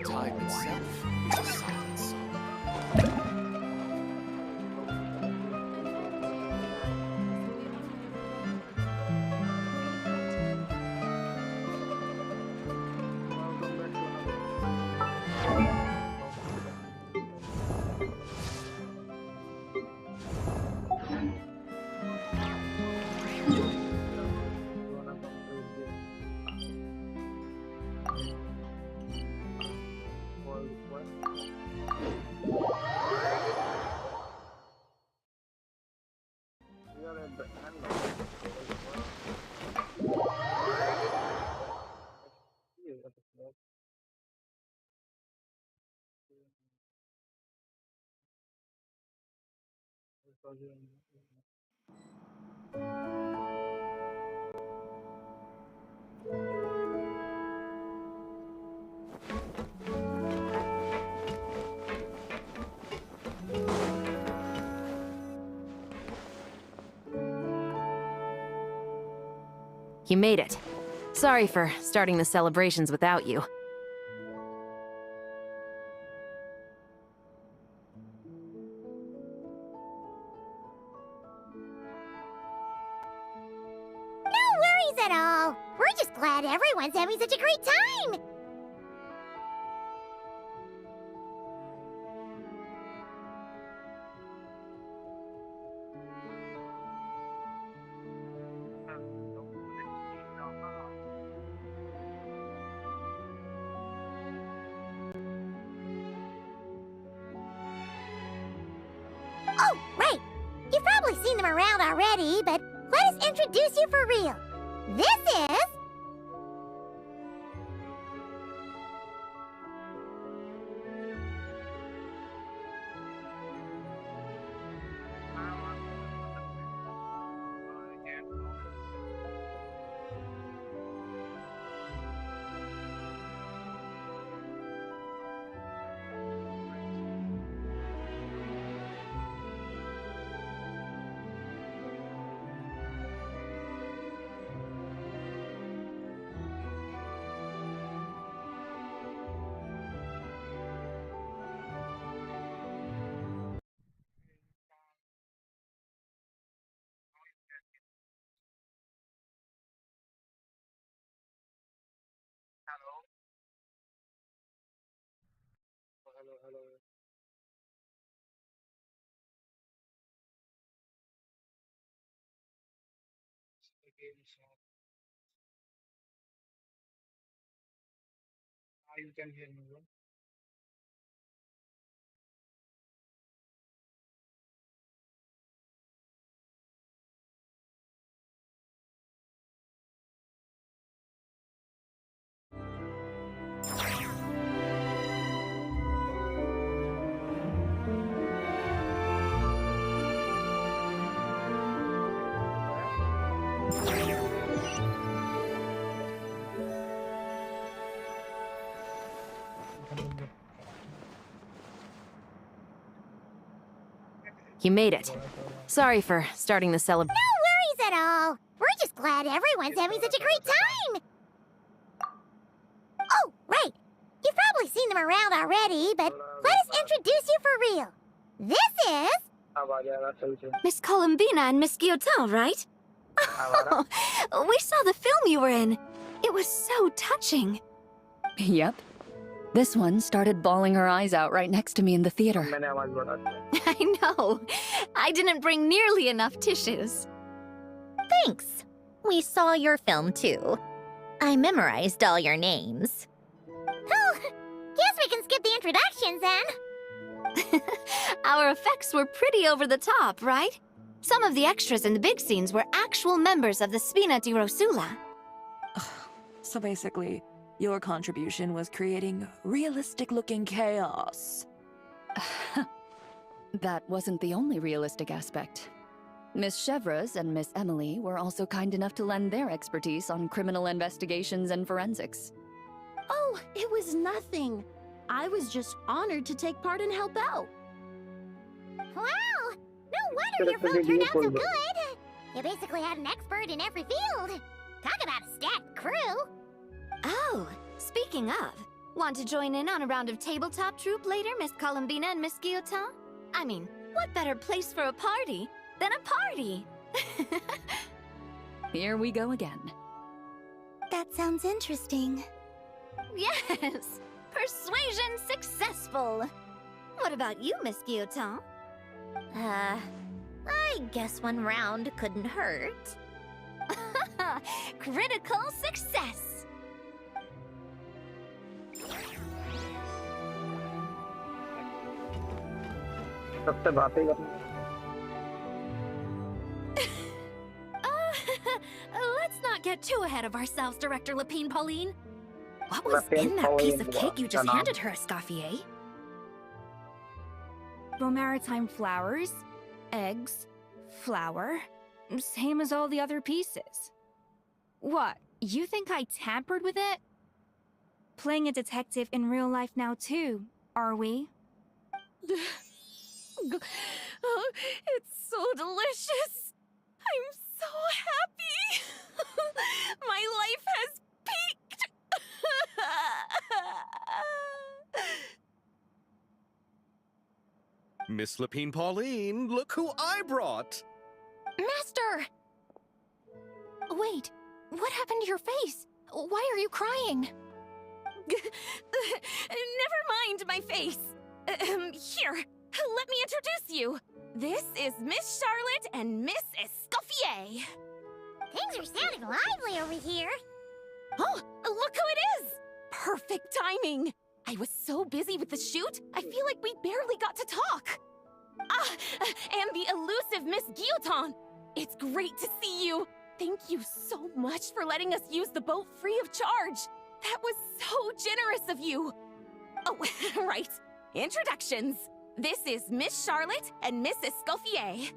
Time itself is a science. Time itself is a science. You made it. Sorry for starting the celebrations without you. No worries at all. We're just glad everyone's having such a great time. Oh, right. You've probably seen them around already, but let us introduce you for real. This is... You made it. Sorry for starting the celebration. No worries at all. We're just glad everyone's having such a great time. Oh, right. You've probably seen them around already, but let us introduce you for real. This is... Miss Columbina and Miss Guillotin, right? Oh, we saw the film you were in. It was so touching. Yep. This one started bawling her eyes out right next to me in the theater. I know. I didn't bring nearly enough tissues. Thanks. We saw your film too. I memorized all your names. Oh, guess we can skip the introductions then. Our effects were pretty over the top, right? Some of the extras in the big scenes were actual members of the Spina di Rosula. So basically, your contribution was creating realistic-looking chaos. That wasn't the only realistic aspect. Miss Chevres and Miss Emily were also kind enough to lend their expertise on criminal investigations and forensics. Oh, it was nothing. I was just honored to take part and help out. Wow! No wonder your vote turned out so good! You basically had an expert in every field. Talk about a stacked crew. Oh, speaking of, want to join in on a round of tabletop troupe later, Miss Columbina and Miss Guillotin? I mean, what better place for a party than a party? Here we go again. That sounds interesting. Yes! Persuasion successful! What about you, Miss Guillotin? I guess one round couldn't hurt. Critical success! सबसे बातें करनी Let's not get too ahead of ourselves, Director Lapine Pauline. What was Lapine in that piece Pauline of cake you just क्या नाम? handed her, Escoffier? Maritime flowers, eggs, flour, same as all the other pieces. What, you think I tampered with it? Playing a detective in real life now too, are we? Oh, it's so delicious! I'm so happy! My life has peaked! Miss Lapine Pauline, look who I brought! Master! Wait, what happened to your face? Why are you crying? Never mind my face. Here, let me introduce you. This is Miss Charlotte and Miss Escoffier. Things are sounding lively over here. Oh, look who it is! Perfect timing. I was so busy with the shoot, I feel like we barely got to talk. And the elusive Miss Guillotin. It's great to see you. Thank you so much for letting us use the boat free of charge. That was so generous of you. Oh, right. Introductions. This is Miss Charlotte and Miss Escoffier.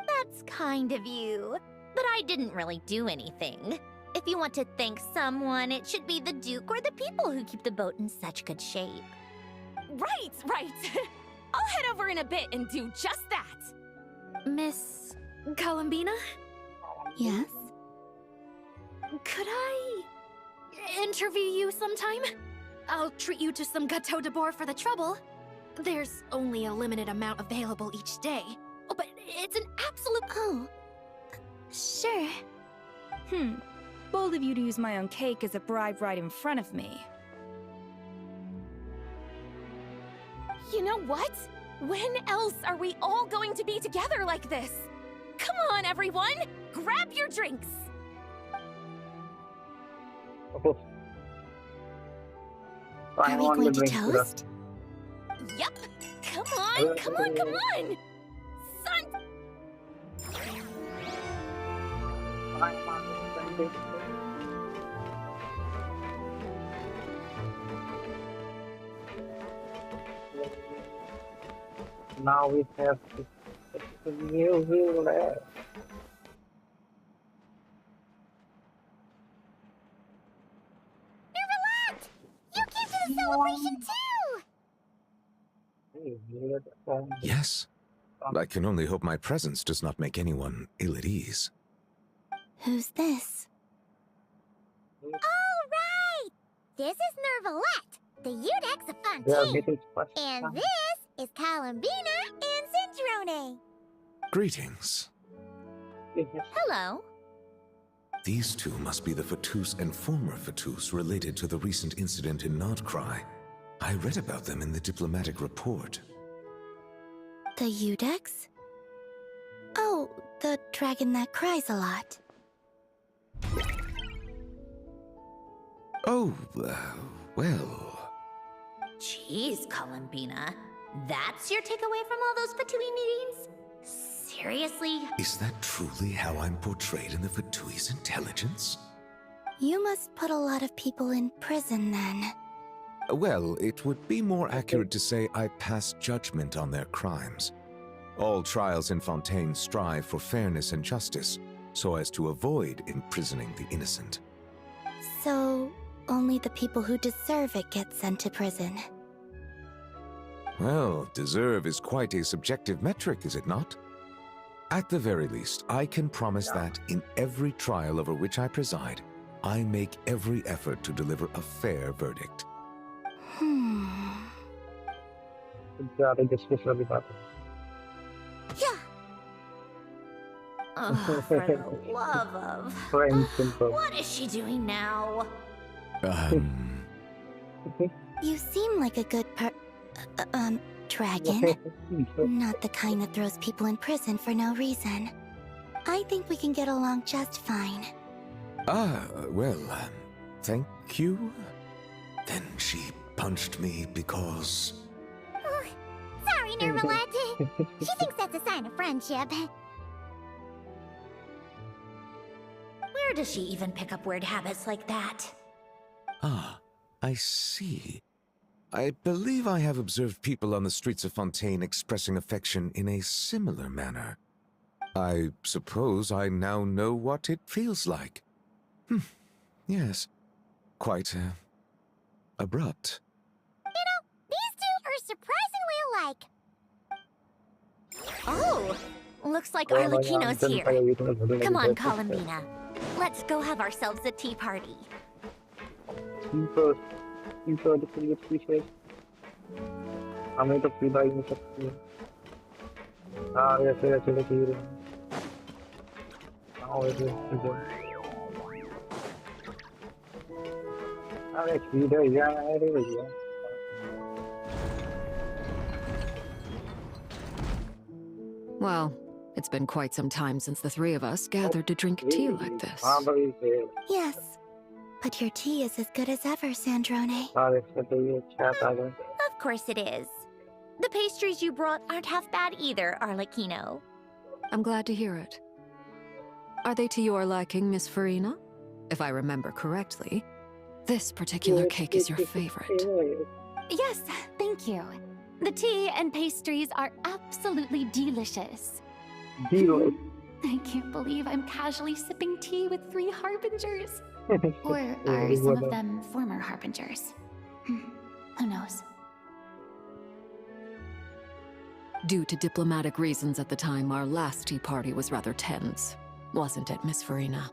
That's kind of you. But I didn't really do anything. If you want to thank someone, it should be the Duke or the people who keep the boat in such good shape. Right. I'll head over in a bit and do just that. Miss Columbina? Yes? Could I interview you sometime? I'll treat you to some gâteau de bord for the trouble. There's only a limited amount available each day. Oh, but it's an absolute... Oh, Sure. Bold of you to use my own cake as a bribe right in front of me. You know what? When else are we all going to be together like this? Come on, everyone! Grab your drinks! Are we going to toast? Yup! Come on! Son! Now we have the new view there. Nervalat! You came to the celebration too! Yes. I can only hope my presence does not make anyone ill at ease. Who's this? All right! This is Nervalat, the Udex of They are Fontaine. getting first. And this is Columbina and Cindrone. Greetings. Hello. These two must be the Fatus and former Fatus related to the recent incident in Nodcry. I read about them in the diplomatic report. The Udex? Oh, the dragon that cries a lot. Oh, well... Jeez, Columbina. That's your takeaway from all those Fatui meetings? Seriously? Is that truly how I'm portrayed in the Fatui's intelligence? You must put a lot of people in prison then. Well, it would be more accurate to say I pass judgment on their crimes. All trials in Fontaine strive for fairness and justice, so as to avoid imprisoning the innocent. So, only the people who deserve it get sent to prison. Well, deserve is quite a subjective metric, is it not? At the very least, I can promise that in every trial over which I preside, I make every effort to deliver a fair verdict. Yeah. Oh, for the love of... What is she doing now? You seem like a good dragon. Not the kind that throws people in prison for no reason. I think we can get along just fine. Well, thank you. Then she punched me because... Oh, sorry, Nermalette. She thinks that's a sign of friendship. Where does she even pick up weird habits like that? Ah, I see. I believe I have observed people on the streets of Fontaine expressing affection in a similar manner. I suppose I now know what it feels like. Yes. Quite, abrupt. You know, these two are surprisingly alike. Oh! Looks like Arlecchino's here. Come on, Columbina. Let's go have ourselves a tea party. हमें तो पीला ही नहीं सकती है। हाँ वैसे वैसे तो पी रहे हैं। हाँ वैसे अरे खीर है यार अरे भैया। Well, it's been quite some time since the three of us gathered to drink tea like this. Yes, but your tea is as good as ever, Sandrone. Of course it is. The pastries you brought aren't half bad either, Arlecchino. I'm glad to hear it. Are they to your liking, Miss Farina? If I remember correctly, this particular cake is your favorite. Yes, thank you. The tea and pastries are absolutely delicious. I can't believe I'm casually sipping tea with 3 harbingers. Or are some of them former harbingers? Who knows? Due to diplomatic reasons at the time, our last tea party was rather tense. Wasn't it, Miss Farina?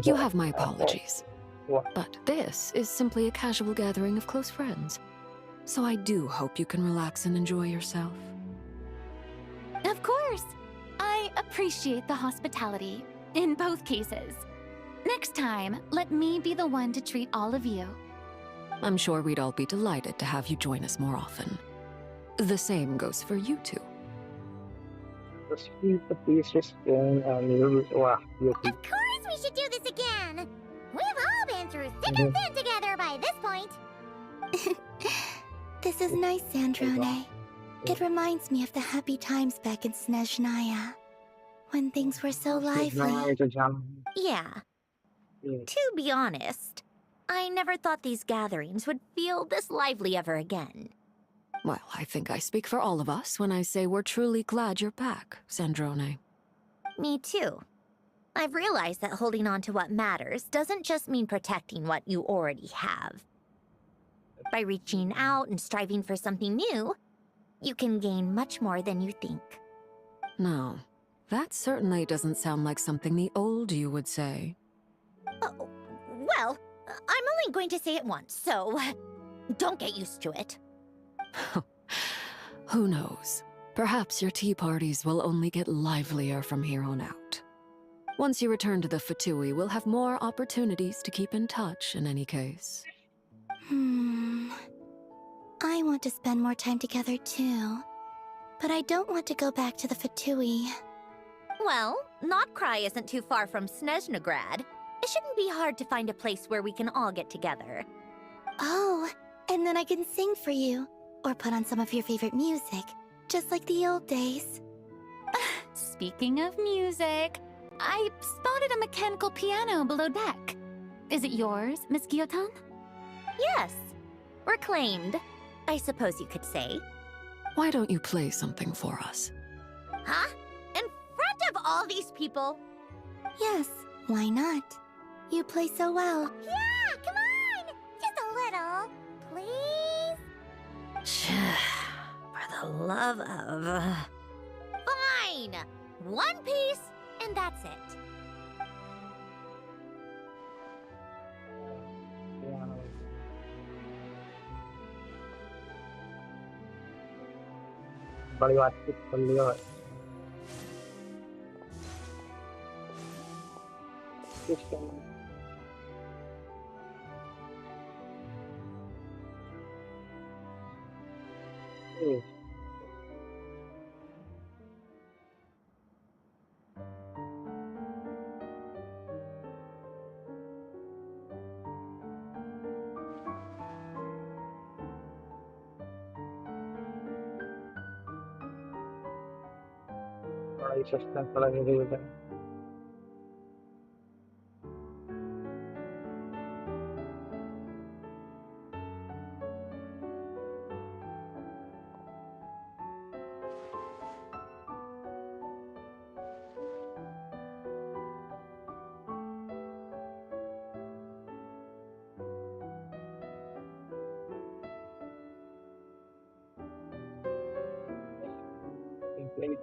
You have my apologies. But this is simply a casual gathering of close friends. So I do hope you can relax and enjoy yourself. Of course! I appreciate the hospitality, in both cases. Next time, let me be the one to treat all of you. I'm sure we'd all be delighted to have you join us more often. The same goes for you two. Of course we should do this again! We've all been through thick and thin together by this point! This is nice, Sandrone. It reminds me of the happy times back in Snezhnaya, when things were so lively. Yeah. To be honest, I never thought these gatherings would feel this lively ever again. Well, I think I speak for all of us when I say we're truly glad you're back, Sandrone. Me too. I've realized that holding on to what matters doesn't just mean protecting what you already have. By reaching out and striving for something new, you can gain much more than you think. No, that certainly doesn't sound like something the old you would say. Well, I'm only going to say it once, so don't get used to it. Who knows? Perhaps your tea parties will only get livelier from here on out. Once you return to the Fatui, we'll have more opportunities to keep in touch in any case. I want to spend more time together too. But I don't want to go back to the Fatui. Well, Notcry isn't too far from Snezhnograd. It shouldn't be hard to find a place where we can all get together. Oh, and then I can sing for you. Or put on some of your favorite music. Just like the old days. Speaking of music, I spotted a mechanical piano below deck. Is it yours, Miss Guillotin? Yes. Reclaimed, I suppose you could say. Why don't you play something for us? Huh? In front of all these people? Yes, why not? You play so well. Yeah, come on! Just a little. Please? For the love of... Fine! One piece, and that's it. बड़ी बातचीत कर लिया है। बड़ा ही suspense वाला video है। Complete.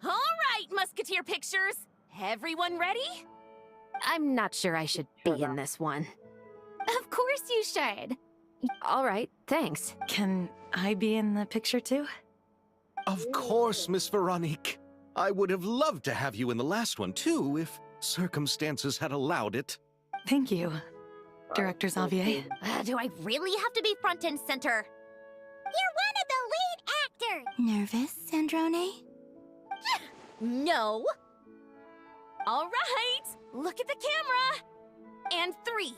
All right, Musketeer Pictures. Everyone ready? I'm not sure I should be in this one. Of course you should. All right, thanks. Can I be in the picture too? Of course, Miss Veronique. I would have loved to have you in the last one, too, if circumstances had allowed it. Thank you, Director Xavier. Do I really have to be front and center? You're one of the lead actors! Nervous, Sandrone? No. All right, look at the camera. And 3,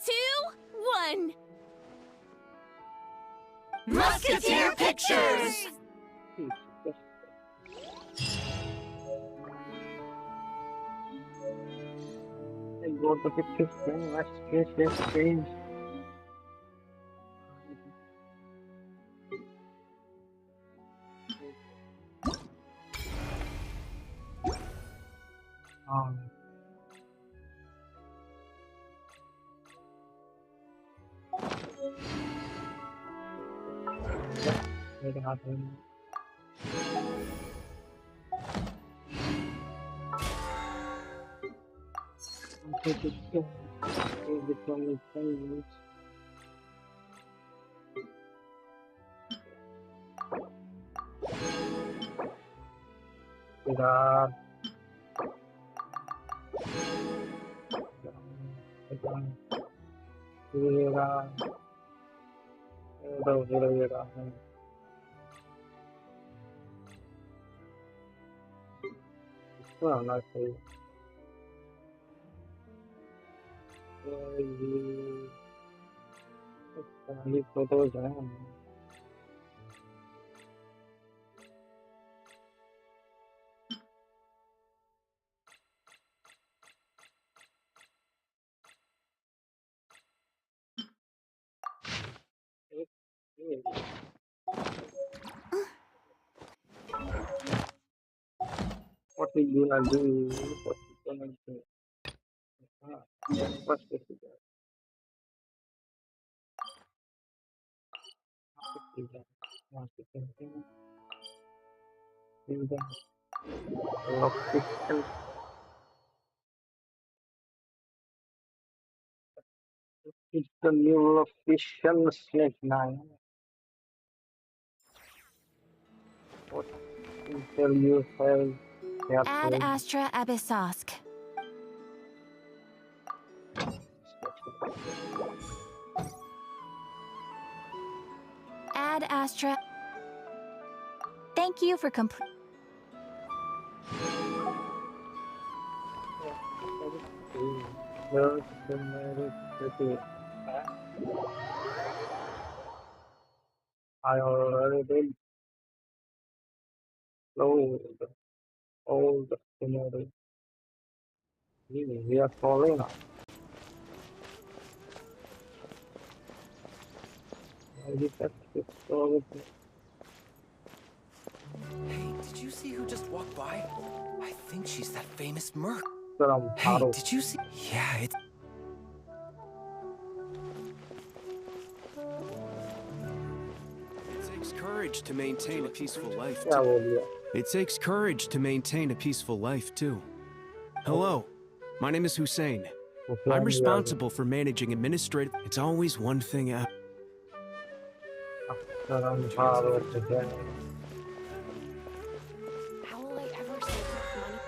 2, 1. Musketeer Pictures! I go to picture screen. Let's change. Make it happen. Well, not really. These photos are what we gonna do? What we gonna do? What's this again? It's the new official Snake 9. What intel you have? Ad Astra Abyssosk. Ad Astra. Thank you for complete. I already did load all the scenario. We are falling now. Hey, did you see who just walked by? I think she's that famous merc. Hey, did you see? Yeah, it's... It takes courage to maintain a peaceful life, Yeah, too. It takes courage to maintain a peaceful life, too. Hello, my name is Hussein. I'm responsible for managing administrative... It's always one thing out. How will I ever save enough money?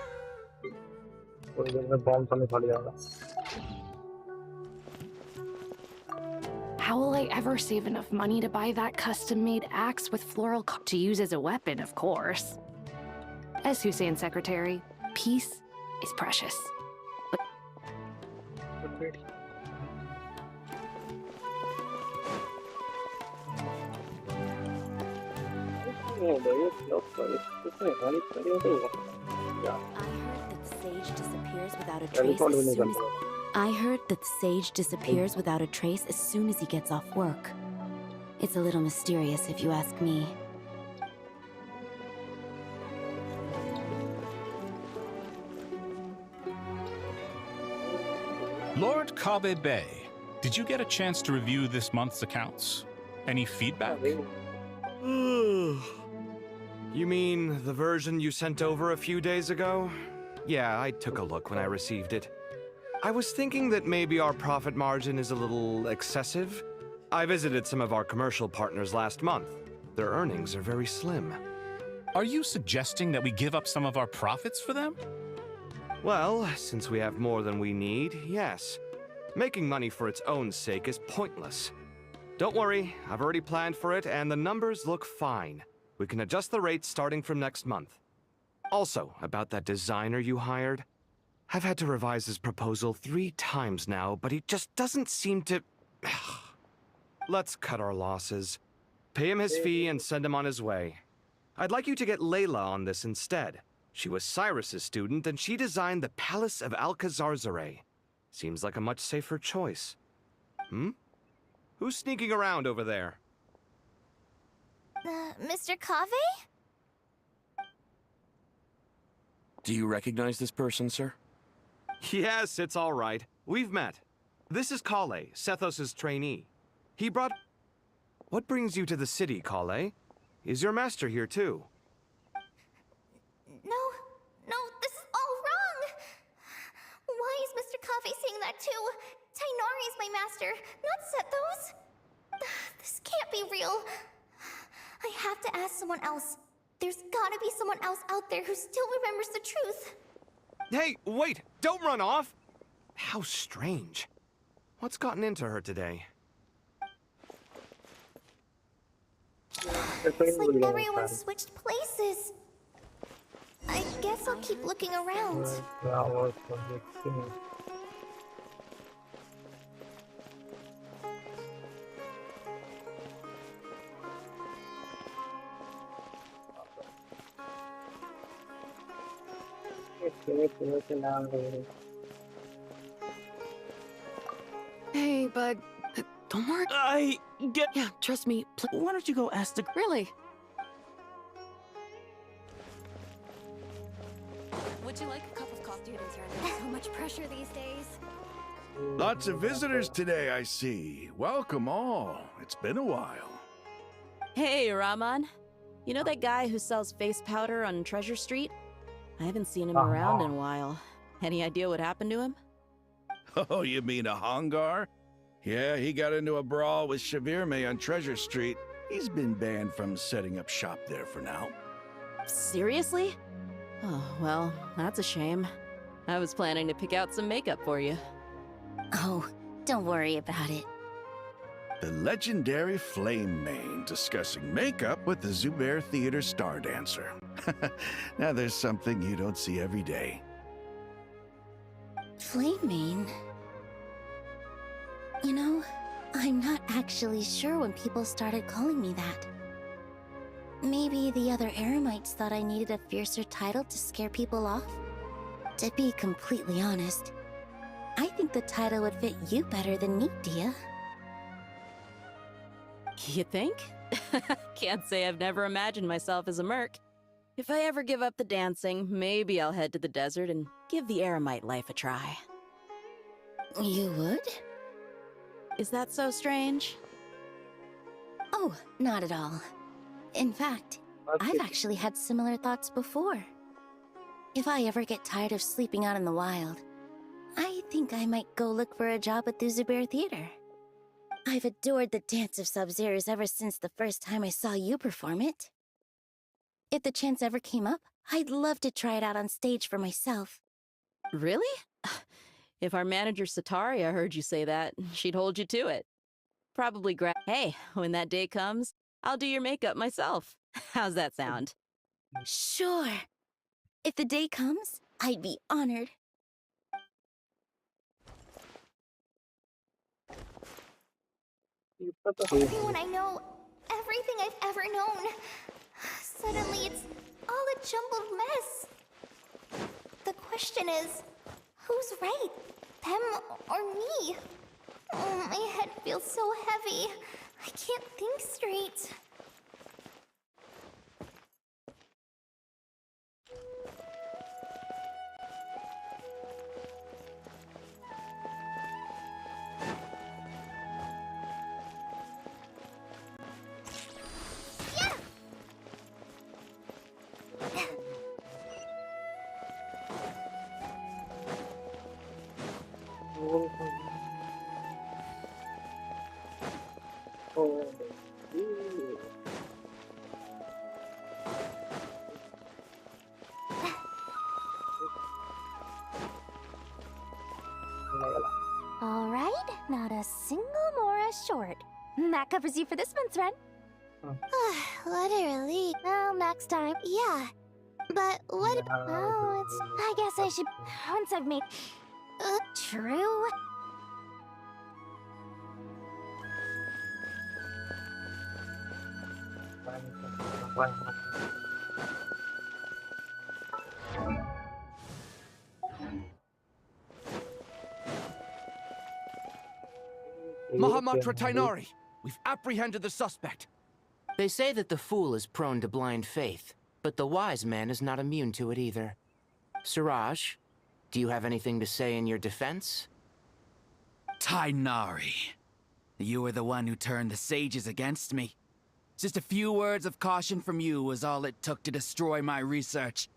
How will I ever save enough money to buy that custom-made axe with floral to use as a weapon, of course? As Hussein's secretary, peace is precious. But I heard that Sage disappears without a trace as soon as he gets off work. It's a little mysterious if you ask me. Lord Kabe Bay, did you get a chance to review this month's accounts? Any feedback? You mean the version you sent over a few days ago? Yeah, I took a look when I received it. I was thinking that maybe our profit margin is a little excessive. I visited some of our commercial partners last month. Their earnings are very slim. Are you suggesting that we give up some of our profits for them? Well, since we have more than we need, yes. Making money for its own sake is pointless. Don't worry, I've already planned for it, and the numbers look fine. We can adjust the rates starting from next month. Also, about that designer you hired, I've had to revise his proposal 3 times now, but he just doesn't seem to... Let's cut our losses. Pay him his fee and send him on his way. I'd like you to get Layla on this instead. She was Cyrus's student, and she designed the Palace of Alcazarzare. Seems like a much safer choice. Who's sneaking around over there? Mr. Cave? Do you recognize this person, sir? Yes, it's all right. We've met. This is Kale, Sethos' trainee. He brought... What brings you to the city, Kale? Is your master here too? No, this is all wrong! Why is Mr. Cave saying that too? Tainari is my master, not Sethos. This can't be real. I have to ask someone else. There's gotta be someone else out there who still remembers the truth. Hey, wait! Don't run off! How strange. What's gotten into her today? It's like everyone switched places. I guess I'll keep looking around. Hey, bud. Don't worry. Yeah, trust me. Why don't you go ask the... Really? would you like a cup of coffee? Students are under so much pressure these days. Lots of visitors today, I see. Welcome all. It's been a while. Hey, Rahman. You know that guy who sells face powder on Treasure Street? I haven't seen him around in a while. Any idea what happened to him? Oh, you mean a Hongar? Yeah, he got into a brawl with Shavirme on Treasure Street. He's been banned from setting up shop there for now. Seriously? Oh, well, that's a shame. I was planning to pick out some makeup for you. Oh, don't worry about it. The legendary Flame Mane discussing makeup with the Zubair Theater star dancer. Now there's something you don't see every day. Flame Mane? You know, I'm not actually sure when people started calling me that. Maybe the other Eremites thought I needed a fiercer title to scare people off? To be completely honest, I think the title would fit you better than me, Dia. You think? Can't say I've never imagined myself as a merc. If I ever give up the dancing, maybe I'll head to the desert and give the Eremite life a try. You would? Is that so strange? Oh, not at all. In fact, I've actually had similar thoughts before. If I ever get tired of sleeping out in the wild, I think I might go look for a job at the Zubair Theater. I've adored the dance of Sub-Zeros ever since the first time I saw you perform it. If the chance ever came up, I'd love to try it out on stage for myself. Really? If our manager Sataria heard you say that, she'd hold you to it. Probably Hey, when that day comes, I'll do your makeup myself. How's that sound? Sure. If the day comes, I'd be honored. Everyone I know, everything I've ever known. Suddenly it's all a jumbled mess. The question is, who's right? Them or me? Oh, my head feels so heavy. I can't think straight. All right, not a single Mora short. That covers you for this month's rent. Literally. Well, next time. Yeah. But what about... Oh, I guess I should... Once I've made... True. Mahamatra Tainari, we've apprehended the suspect. They say that the fool is prone to blind faith, but the wise man is not immune to it either. Siraj, do you have anything to say in your defense? Tainari, you were the one who turned the sages against me. Just a few words of caution from you was all it took to destroy my research.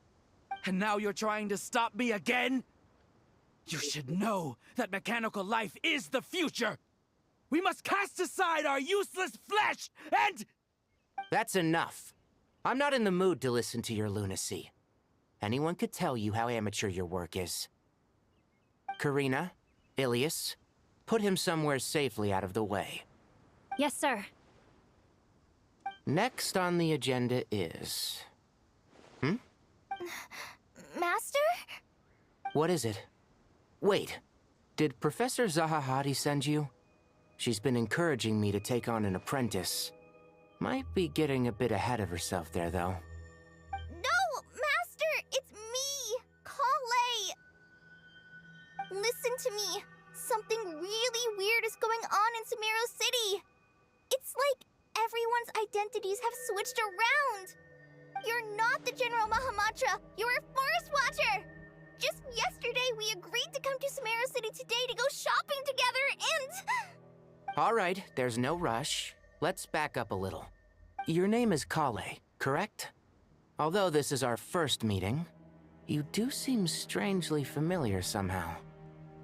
And now you're trying to stop me again? You should know that mechanical life is the future! We must cast aside our useless flesh and... That's enough. I'm not in the mood to listen to your lunacy. Anyone could tell you how amateur your work is. Karina, Ilias, put him somewhere safely out of the way. Yes, sir. Next on the agenda is... Master? What is it? Wait, did Professor Zahahati send you? She's been encouraging me to take on an apprentice. Might be getting a bit ahead of herself there, though. No, Master! It's me! Kale! Listen to me. Something really weird is going on in Sumeru City. It's like everyone's identities have switched around. You're not the General Mahamatra. You're a Forest Watcher. Just yesterday, we agreed to come to Sumeru City today to go shopping together and... All right, there's no rush. Let's back up a little. Your name is Kale, correct? Although this is our first meeting, you do seem strangely familiar somehow.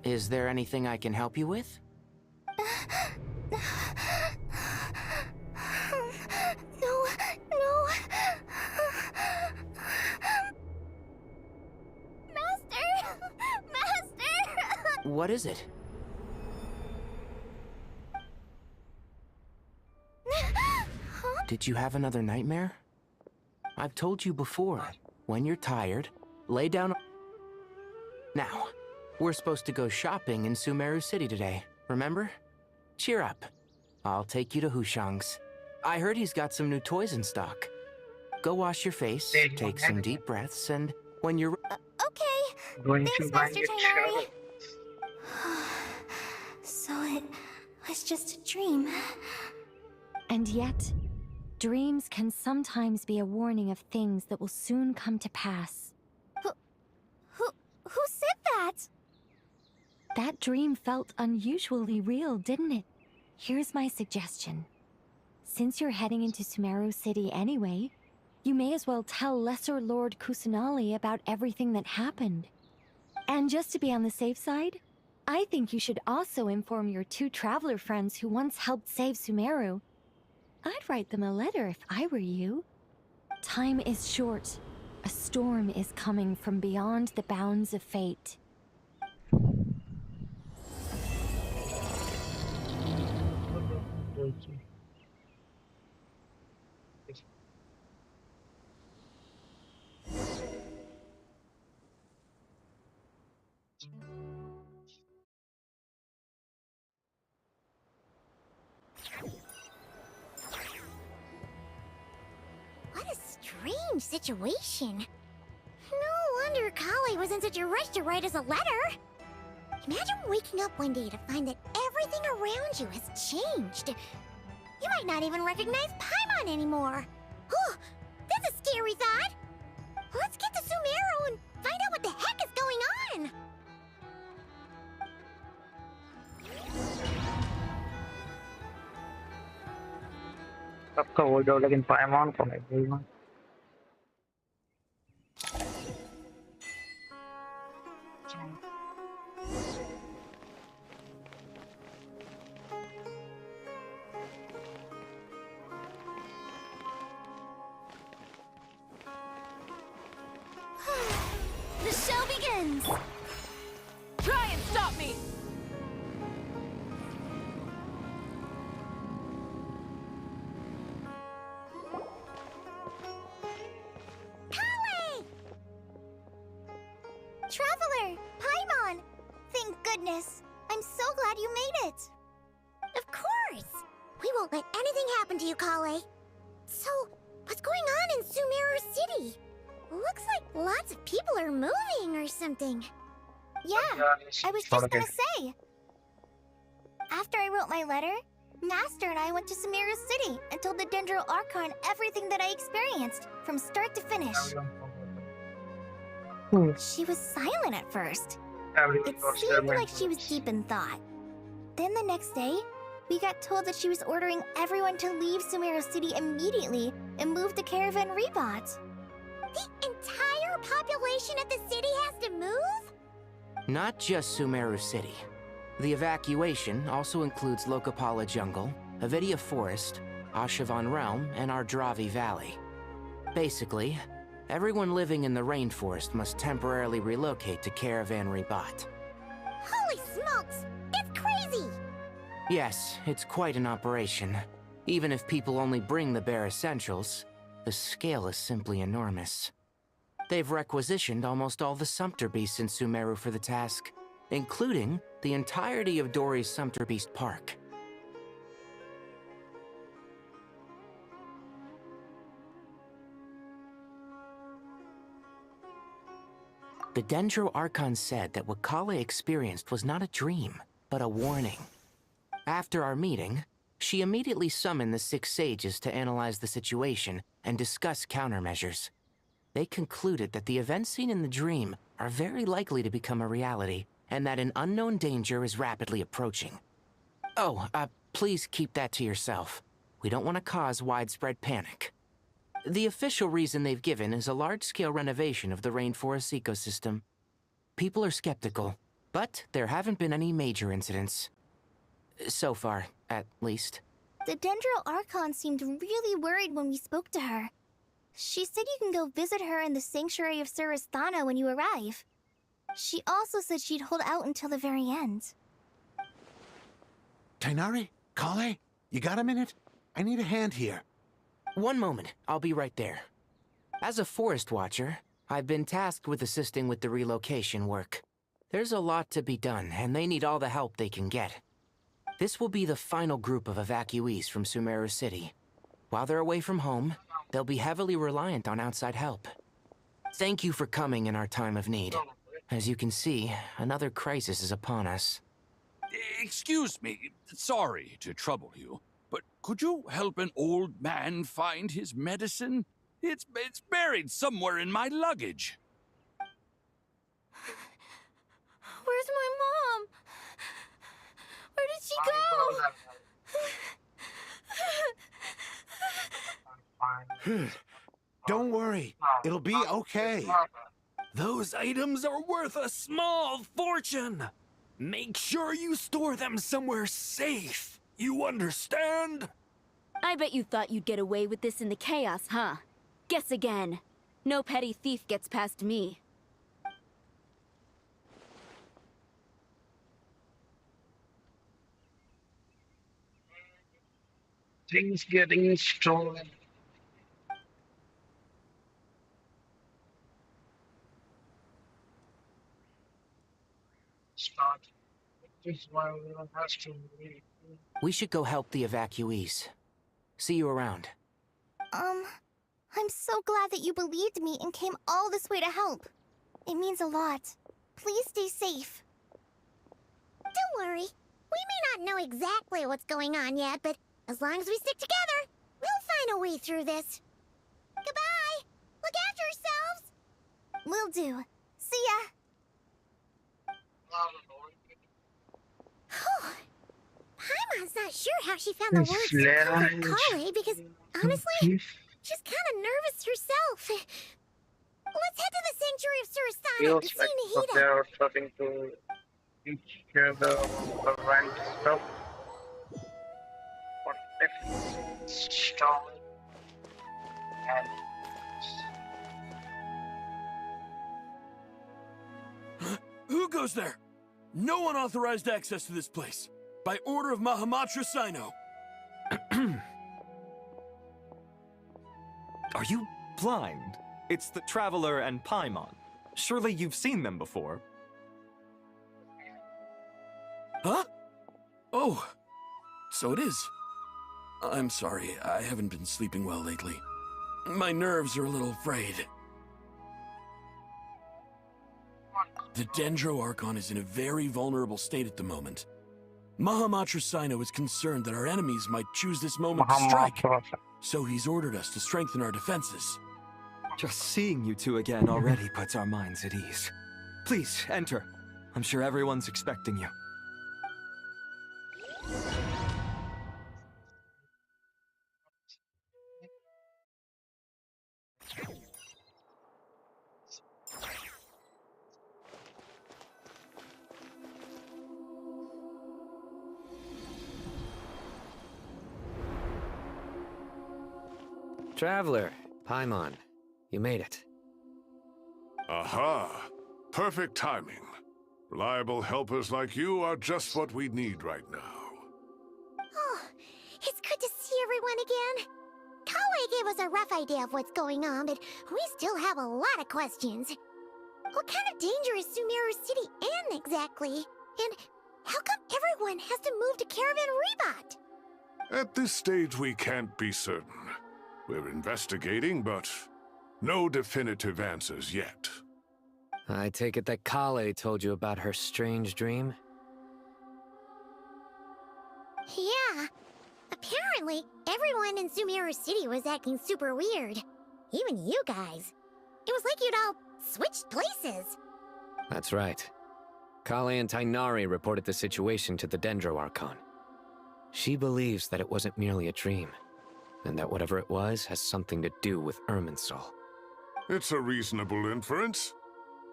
Is there anything I can help you with? No. What is it? Did you have another nightmare? I've told you before, when you're tired, lay down. Now, we're supposed to go shopping in Sumeru City today, remember? Cheer up. I'll take you to Hushang's. I heard he's got some new toys in stock. Go wash your face, take some deep breaths, and when you're... Okay. Going Thanks, to buy Master a Tighnari. So it was just a dream. And yet, dreams can sometimes be a warning of things that will soon come to pass. Who said that? That dream felt unusually real, didn't it? Here's my suggestion. Since you're heading into Sumeru City anyway, you may as well tell Lesser Lord Kusanali about everything that happened. And just to be on the safe side, I think you should also inform your 2 traveler friends who once helped save Sumeru. I'd write them a letter if I were you. Time is short. A storm is coming from beyond the bounds of fate. What a strange situation. No wonder Kale was in such a rush to write us a letter. Imagine waking up one day to find that everything around you has changed. You might not even recognize Paimon anymore. Oh, that's a scary thought. Let's get to Sumeru and find out what the heck is going on. सबका हो जाओ लेकिन पायमान को नहीं भूलना The show begins. Try and stop me! Kale! Traveler, Paimon! Thank goodness. I'm so glad you made it. Of course. We won't let anything happen to you, Kale. So, what's going on in Sumeru City? Looks like lots of people are moving or something. Yeah, I was just gonna say. After I wrote my letter, Master and I went to Sumeru City and told the Dendro Archon everything that I experienced, from start to finish. She was silent at first. It seemed like she was deep in thought. Then the next day, we got told that she was ordering everyone to leave Sumeru City immediately and move to Caravan Rebot. The entire population of the city has to move? Not just Sumeru City. The evacuation also includes Lokapala Jungle, Avidia Forest, Ashavan Realm, and Ardravi Valley. Basically, everyone living in the rainforest must temporarily relocate to Caravan Rebot. Holy smokes! It's crazy! Yes, it's quite an operation. Even if people only bring the bare essentials, the scale is simply enormous. They've requisitioned almost all the Sumpter Beasts in Sumeru for the task, including the entirety of Dori's Sumpter Beast Park. The Dendro Archon said that what Kale experienced was not a dream, but a warning. After our meeting, she immediately summoned the 6 sages to analyze the situation and discuss countermeasures. They concluded that the events seen in the dream are very likely to become a reality, and that an unknown danger is rapidly approaching. Oh, please keep that to yourself. We don't want to cause widespread panic. The official reason they've given is a large-scale renovation of the rainforest ecosystem. People are skeptical, but there haven't been any major incidents. So far, at least. The Dendro Archon seemed really worried when we spoke to her. She said you can go visit her in the Sanctuary of Surasthana when you arrive. She also said she'd hold out until the very end. Tighnari? Kale? You got a minute? I need a hand here. One moment, I'll be right there. As a forest watcher, I've been tasked with assisting with the relocation work. There's a lot to be done, and they need all the help they can get. This will be the final group of evacuees from Sumeru City. While they're away from home, they'll be heavily reliant on outside help. Thank you for coming in our time of need. As you can see, another crisis is upon us. Excuse me, sorry to trouble you, but could you help an old man find his medicine? It's buried somewhere in my luggage. Where's my mom? Where did she go? Don't worry. It'll be okay. Those items are worth a small fortune. Make sure you store them somewhere safe. You understand? I bet you thought you'd get away with this in the chaos, huh? Guess again. No petty thief gets past me. Things getting stolen. Start. This one has to be. We should go help the evacuees. See you around. I'm so glad that you believed me and came all this way to help. It means a lot. Please stay safe. Don't worry. We may not know exactly what's going on yet, but as long as we stick together, we'll find a way through this. Goodbye! Look after yourselves! Will do. See ya! Paimon's not sure how she found the words to comfort Kale because, honestly, she's kind of nervous herself. Let's head to the Sanctuary of Surasana and Feels see like Nahida. they're starting to teach the rent stuff. What if stone and Who goes there? No unauthorized access to this place. By order of Mahamatra Sino. Are you blind? It's the Traveler and Paimon. Surely you've seen them before. Huh? Oh, so it is. I'm sorry, I haven't been sleeping well lately. My nerves are a little frayed. The Dendro Archon is in a very vulnerable state at the moment. Mahamatra Sino is concerned that our enemies might choose this moment to strike. So he's ordered us to strengthen our defenses. Just seeing you two again already puts our minds at ease. Please, enter. I'm sure everyone's expecting you. Traveler, Paimon, you made it. Aha! Perfect timing. Reliable helpers like you are just what we need right now. Oh, it's good to see everyone again. Kale gave us a rough idea of what's going on, but we still have a lot of questions. What kind of danger is Sumeru City in exactly? And how come everyone has to move to Caravan Rebot? At this stage, we can't be certain. We're investigating, but no definitive answers yet. I take it that Kale told you about her strange dream? Yeah. Apparently, everyone in Sumeru City was acting super weird. Even you guys. It was like you'd all switched places. That's right. Kale and Tighnari reported the situation to the Dendro Archon. She believes that it wasn't merely a dream, and that whatever it was has something to do with Irminsul. It's a reasonable inference.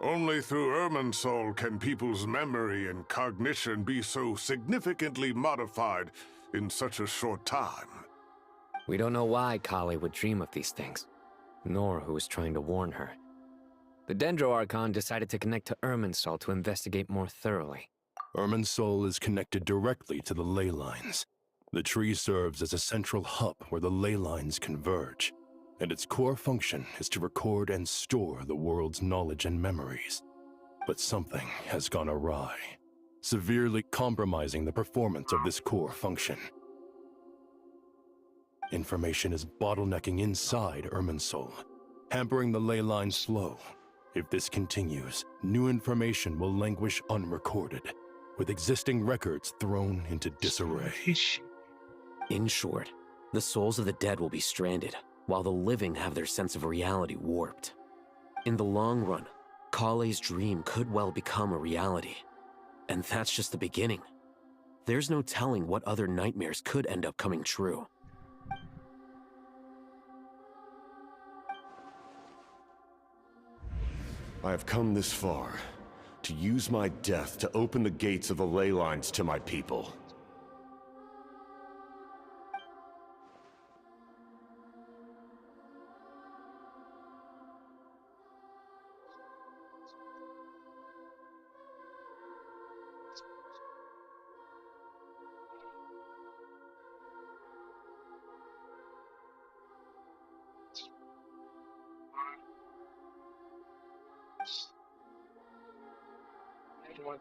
Only through Irminsul can people's memory and cognition be so significantly modified in such a short time. We don't know why Kale would dream of these things, nor who is trying to warn her. The Dendro Archon decided to connect to Irminsul to investigate more thoroughly. Irminsul is connected directly to the ley lines. The tree serves as a central hub where the ley lines converge, and its core function is to record and store the world's knowledge and memories. But something has gone awry, severely compromising the performance of this core function. Information is bottlenecking inside Irminsul, hampering the ley line's flow. If this continues, new information will languish unrecorded, with existing records thrown into disarray. In short, the souls of the dead will be stranded, while the living have their sense of reality warped. In the long run, Kale's dream could well become a reality. And that's just the beginning. There's no telling what other nightmares could end up coming true. I have come this far, to use my death to open the gates of the ley lines to my people.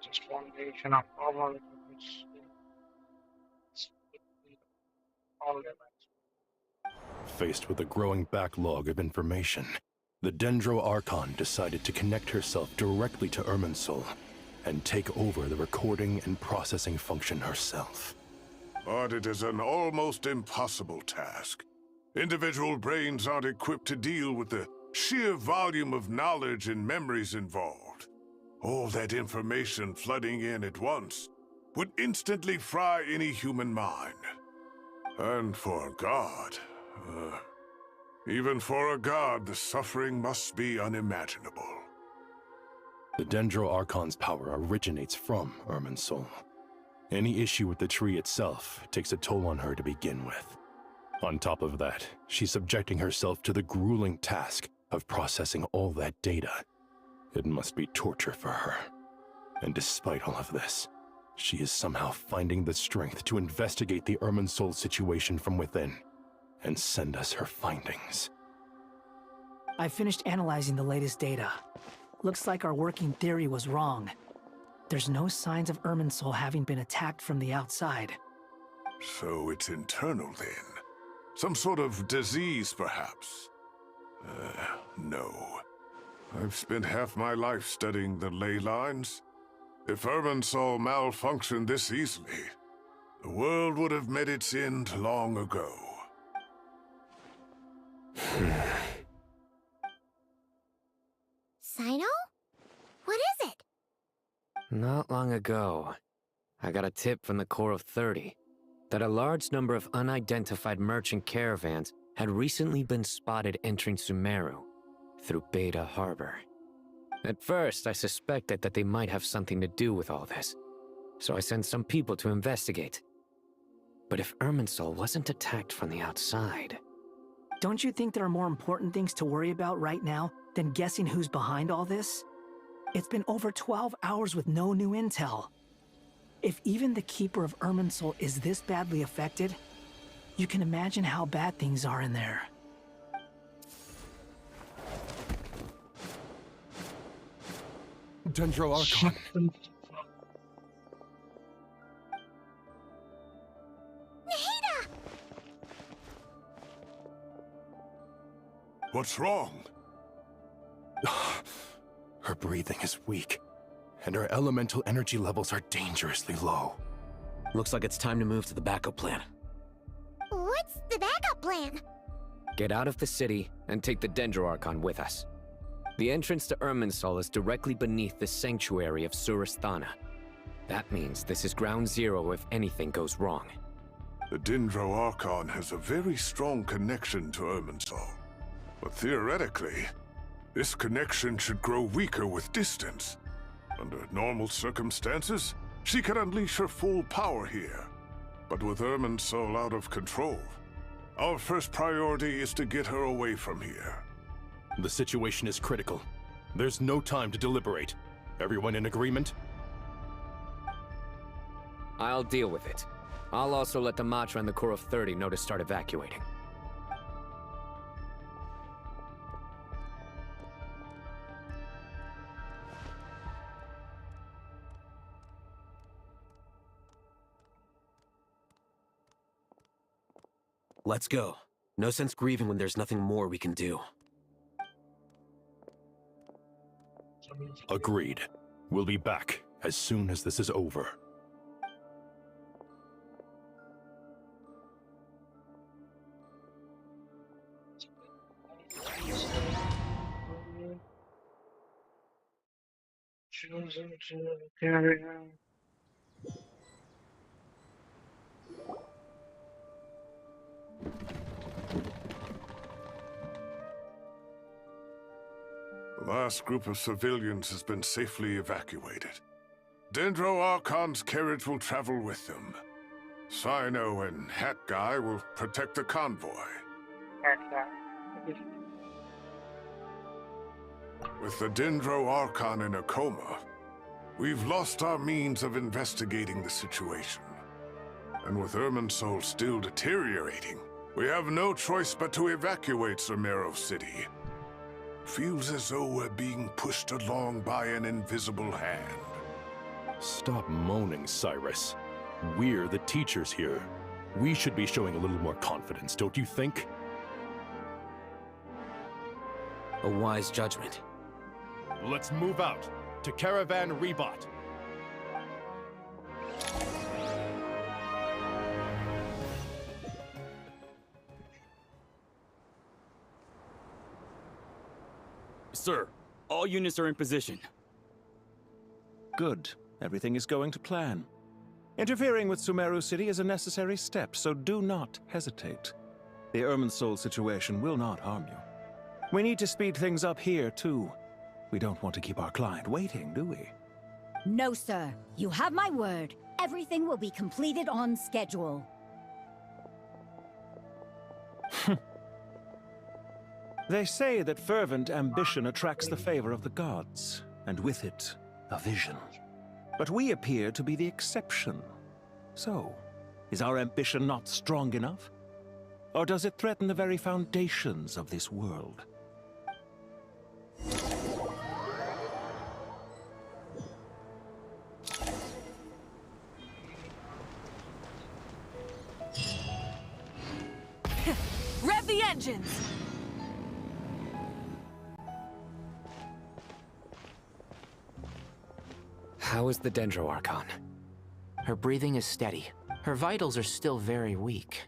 Just foundation of power. Faced with a growing backlog of information, the Dendro Archon decided to connect herself directly to Irminsul and take over the recording and processing function herself. But it is an almost impossible task. Individual brains aren't equipped to deal with the sheer volume of knowledge and memories involved. All that information flooding in at once would instantly fry any human mind. And for God, even for a god, the suffering must be unimaginable. The Dendro Archon's power originates from Irminsul. Any issue with the tree itself takes a toll on her to begin with. On top of that, she's subjecting herself to the grueling task of processing all that data. It must be torture for her. And despite all of this, she is somehow finding the strength to investigate the Irminsul situation from within and send us her findings. I finished analyzing the latest data. Looks like our working theory was wrong. There's no signs of Irminsul having been attacked from the outside. So it's internal then? Some sort of disease, perhaps? No. I've spent half my life studying the ley lines. If Irminsul malfunctioned this easily, the world would have met its end long ago. Sino? What is it? Not long ago, I got a tip from the Corps of 30 that a large number of unidentified merchant caravans had recently been spotted entering Sumeru through Beta Harbor. At first, I suspected that they might have something to do with all this, so I sent some people to investigate. But if Irminsul wasn't attacked from the outside... Don't you think there are more important things to worry about right now than guessing who's behind all this? It's been over 12 hours with no new intel. If even the Keeper of Irminsul is this badly affected, you can imagine how bad things are in there. Dendro Archon. What's wrong? Her breathing is weak, and her elemental energy levels are dangerously low. Looks like it's time to move to the backup plan. What's the backup plan? Get out of the city and take the Dendro Archon with us. The entrance to Irminsul is directly beneath the sanctuary of Surasthana. That means this is ground zero if anything goes wrong. The Dendro Archon has a very strong connection to Irminsul. But theoretically, this connection should grow weaker with distance. Under normal circumstances, she could unleash her full power here. But with Irminsul out of control, our first priority is to get her away from here. The situation is critical. There's no time to deliberate. Everyone in agreement? I'll deal with it. I'll also let the Matra and the Core of 30 know to start evacuating. Let's go. No sense grieving when there's nothing more we can do. Agreed. We'll be back as soon as this is over. The last group of civilians has been safely evacuated. Dendro Archon's carriage will travel with them. Sino and Hat Guy will protect the convoy. With the Dendro Archon in a coma, we've lost our means of investigating the situation. And with Irminsul still deteriorating, we have no choice but to evacuate Sumeru City. Feels as though we're being pushed along by an invisible hand. Stop moaning, Cyrus. We're the teachers here. We should be showing a little more confidence, don't you think? A wise judgment. Let's move out to Caravan Rebot. Sir, all units are in position. Good. Everything is going to plan. Interfering with Sumeru City is a necessary step, so do not hesitate. The Irminsul situation will not harm you. We need to speed things up here, too. We don't want to keep our client waiting, do we? No, sir. You have my word. Everything will be completed on schedule. They say that fervent ambition attracts the favor of the gods, and with it, a vision. But we appear to be the exception. So, is our ambition not strong enough? Or does it threaten the very foundations of this world? Rev the engines! How is the Dendro Archon? Her breathing is steady. Her vitals are still very weak.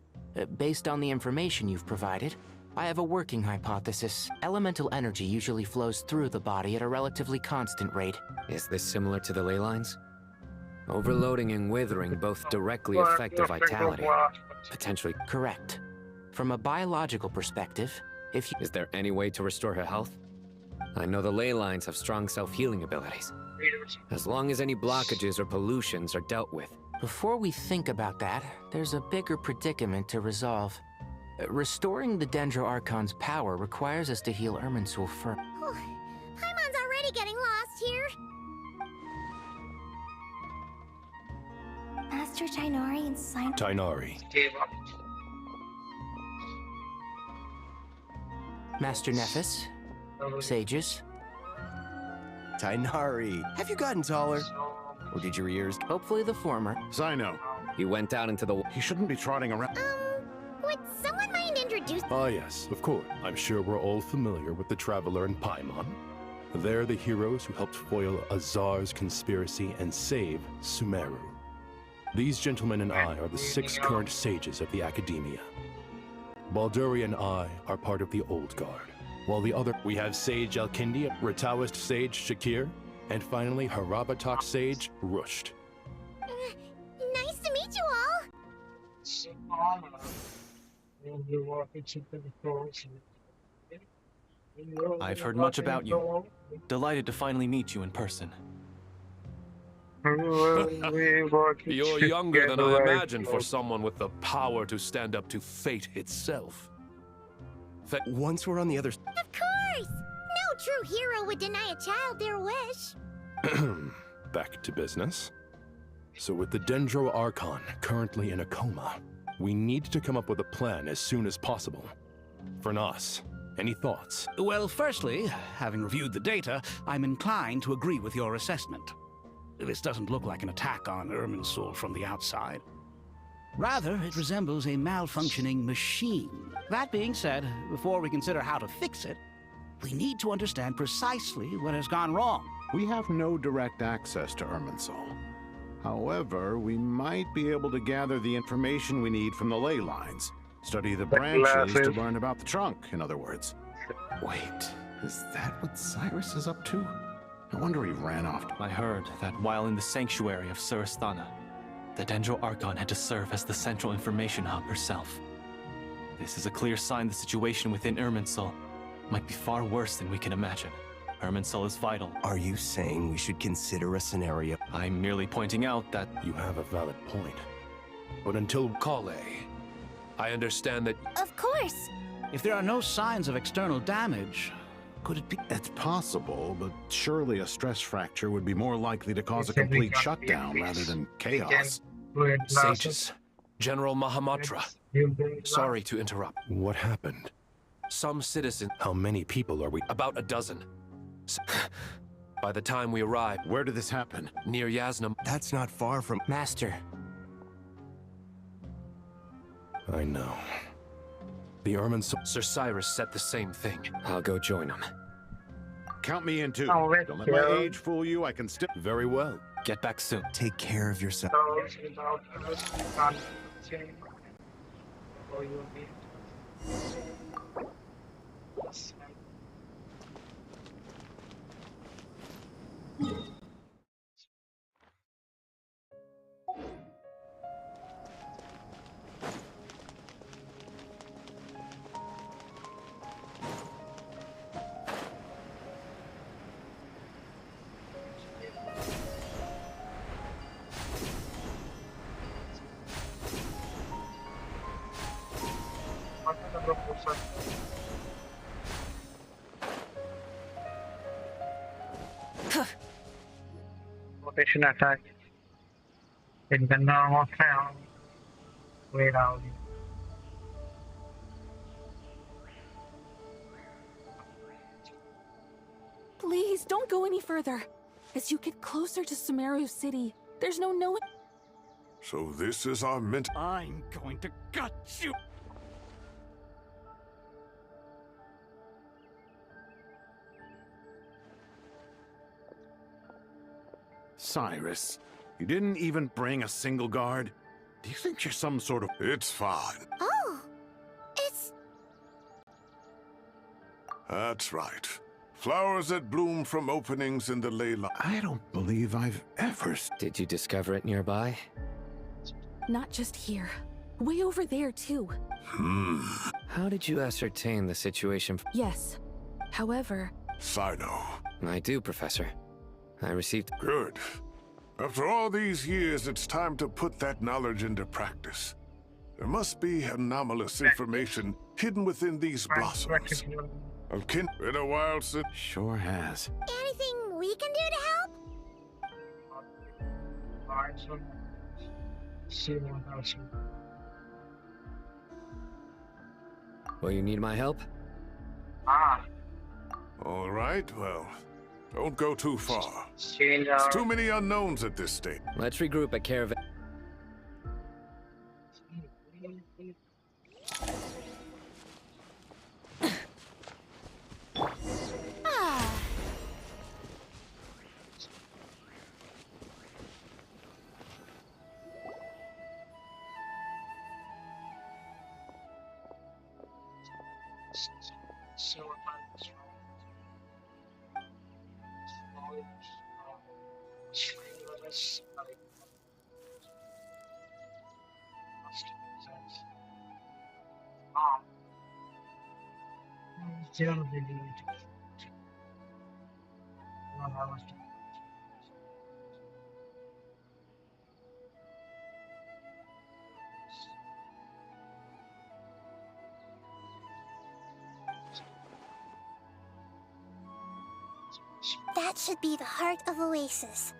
Based on the information you've provided, I have a working hypothesis. Elemental energy usually flows through the body at a relatively constant rate. Is this similar to the ley lines? Overloading and withering both directly affect her vitality. Potentially. Correct. From a biological perspective, if you... Is there any way to restore her health? I know the ley lines have strong self-healing abilities. As long as any blockages or pollutions are dealt with. Before we think about that, there's a bigger predicament to resolve. Restoring the Dendro Archon's power requires us to heal Irminsul first. Paimon's already getting lost here. Master Tighnari and Sino... Tighnari. Master Nephis. Sages. Tighnari, have you gotten taller? Or did your ears? Hopefully the former. Sino. He went out into the... He shouldn't be trotting around. Would someone mind introducing... Ah yes, of course. I'm sure we're all familiar with the Traveler and Paimon. They're the heroes who helped foil Azar's conspiracy and save Sumeru. These gentlemen and I are the 6 current sages of the Academia. Balduri and I are part of the Old Guard. While the other, we have Sage Alkindi, Rataoist Sage Shakir, and finally Harabatok Sage Rusht. Nice to meet you all. I've heard much about you. Delighted to finally meet you in person. You're younger than I imagined for someone with the power to stand up to fate itself. Once we're on the other... Of course! No true hero would deny a child their wish. Back to business. So with the Dendro Archon currently in a coma, we need to come up with a plan as soon as possible. Fernas, any thoughts? Well, firstly, having reviewed the data, I'm inclined to agree with your assessment. This doesn't look like an attack on Irminsul from the outside. Rather, it resembles a malfunctioning machine. That being said, before we consider how to fix it, we need to understand precisely what has gone wrong. We have no direct access to Irminsul. However, we might be able to gather the information we need from the ley lines. Study the branches to learn about the trunk, in other words. Wait, is that what Cyrus is up to? No wonder he ran off. I heard that while in the sanctuary of Surasthana, the Dendro Archon had to serve as the central information hub herself. This is a clear sign the situation within Irminsul might be far worse than we can imagine. Irminsul is vital. Are you saying we should consider a scenario? I'm merely pointing out that... You have a valid point. But until... Kale, I understand that... Of course. If there are no signs of external damage, could it be... It's possible, but surely a stress fracture would be more likely to cause a complete shutdown rather than chaos. Sages, General Mahamatra, sorry to interrupt. What happened? Some citizens... How many people are we? About a dozen. By the time we arrive... Where did this happen? Near Yasna. That's not far from... Master. I know. The Irminsul... Sir Cyrus said the same thing. I'll go join him. Count me in too. Oh, Don't let my age fool you, I can still... Very well. Get back soon. Take care of yourself. Rotation attack. It can now fail. Way down. Please, don't go any further. As you get closer to Sumeru City, there's no knowing... So this is our I'm going to gut you! Cyrus, you didn't even bring a single guard? Do you think you're some sort of... It's fine. Oh, it's... That's right. Flowers that bloom from openings in the ley line. I don't believe I've ever... Did you discover it nearby? Not just here. Way over there, too. How did you ascertain the situation? Yes. However... Sino. I do, Professor. I received... Good. After all these years, it's time to put that knowledge into practice. There must be anomalous information hidden within these blossoms. Been a while since... Sure has. Anything we can do to help? Will you need my help? All right, well, don't go too far. There's too many unknowns at this stage. Let's regroup at Caravan. That should be the heart of Oasis.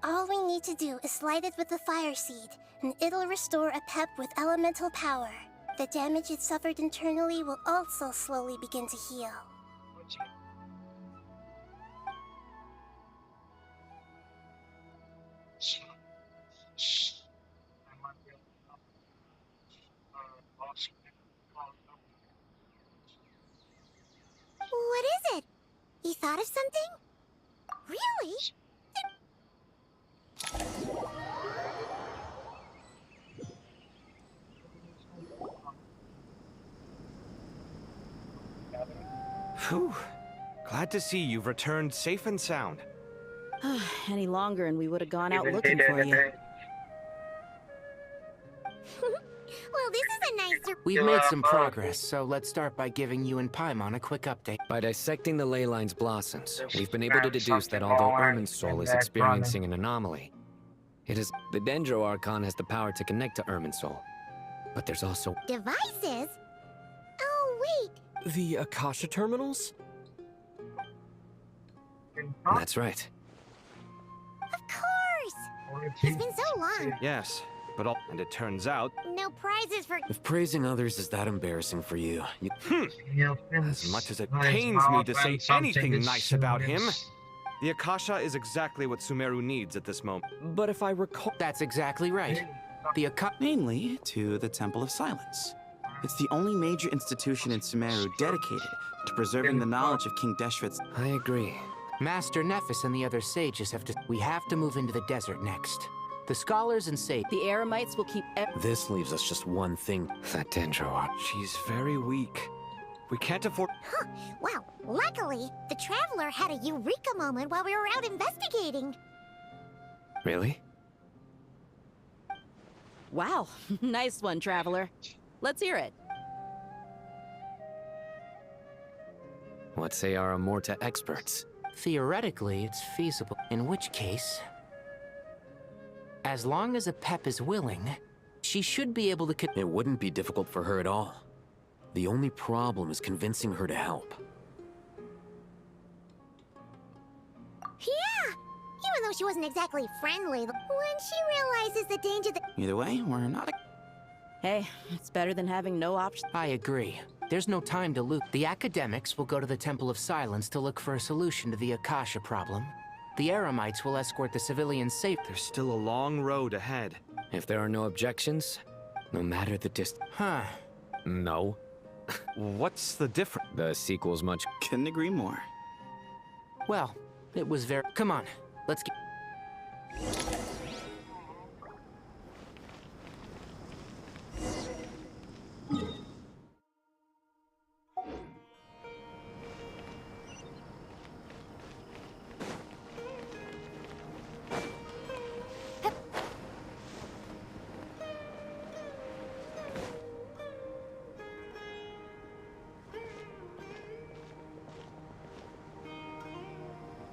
All we need to do is light it with the fire seed, and it'll restore a pep with elemental power. The damage it suffered internally will also slowly begin to heal. What is it? You thought of something? Really? Phew. Glad to see you've returned safe and sound. Any longer and we would have gone out looking for you. Well, this is a nice... We've made some progress, so let's start by giving you and Paimon a quick update. By dissecting the ley line's blossoms, we've been able to deduce that although Irminsul is experiencing an anomaly, the Dendro Archon has the power to connect to Irminsul. But there's also... Devices? Oh, wait. The Akasha terminals? That's right. Of course! It's been so long. Yes, and it turns out... No prizes for... If praising others is that embarrassing for you, As much as it pains me to say anything nice about him, the Akasha is exactly what Sumeru needs at this moment. But if I recall... That's exactly right. The Mainly to the Temple of Silence. It's the only major institution in Sumeru dedicated to preserving the knowledge of King Deshret's... I agree. Master Nephis and the other sages we have to move into the desert next. The scholars and sages... The Eremites will keep... This leaves us just one thing. That Dendro Archon. She's very weak. We can't afford... Huh. Well, luckily, the Traveler had a eureka moment while we were out investigating. Really? Wow. Nice one, Traveler. Let's hear it. What say our Amorta experts? Theoretically, it's feasible. In which case, as long as a Pep is willing, she should be able to... It wouldn't be difficult for her at all. The only problem is convincing her to help. Yeah! Even though she wasn't exactly friendly, when she realizes the danger that... Either way, we're not... Hey, it's better than having no option. I agree. There's no time to lose. The academics will go to the Temple of Silence to look for a solution to the Akasha problem. The Eremites will escort the civilians safe. There's still a long road ahead. If there are no objections, no matter the distance... Huh. No. What's the difference? The sequel's much... Couldn't agree more. Well, it was very... Come on, let's get...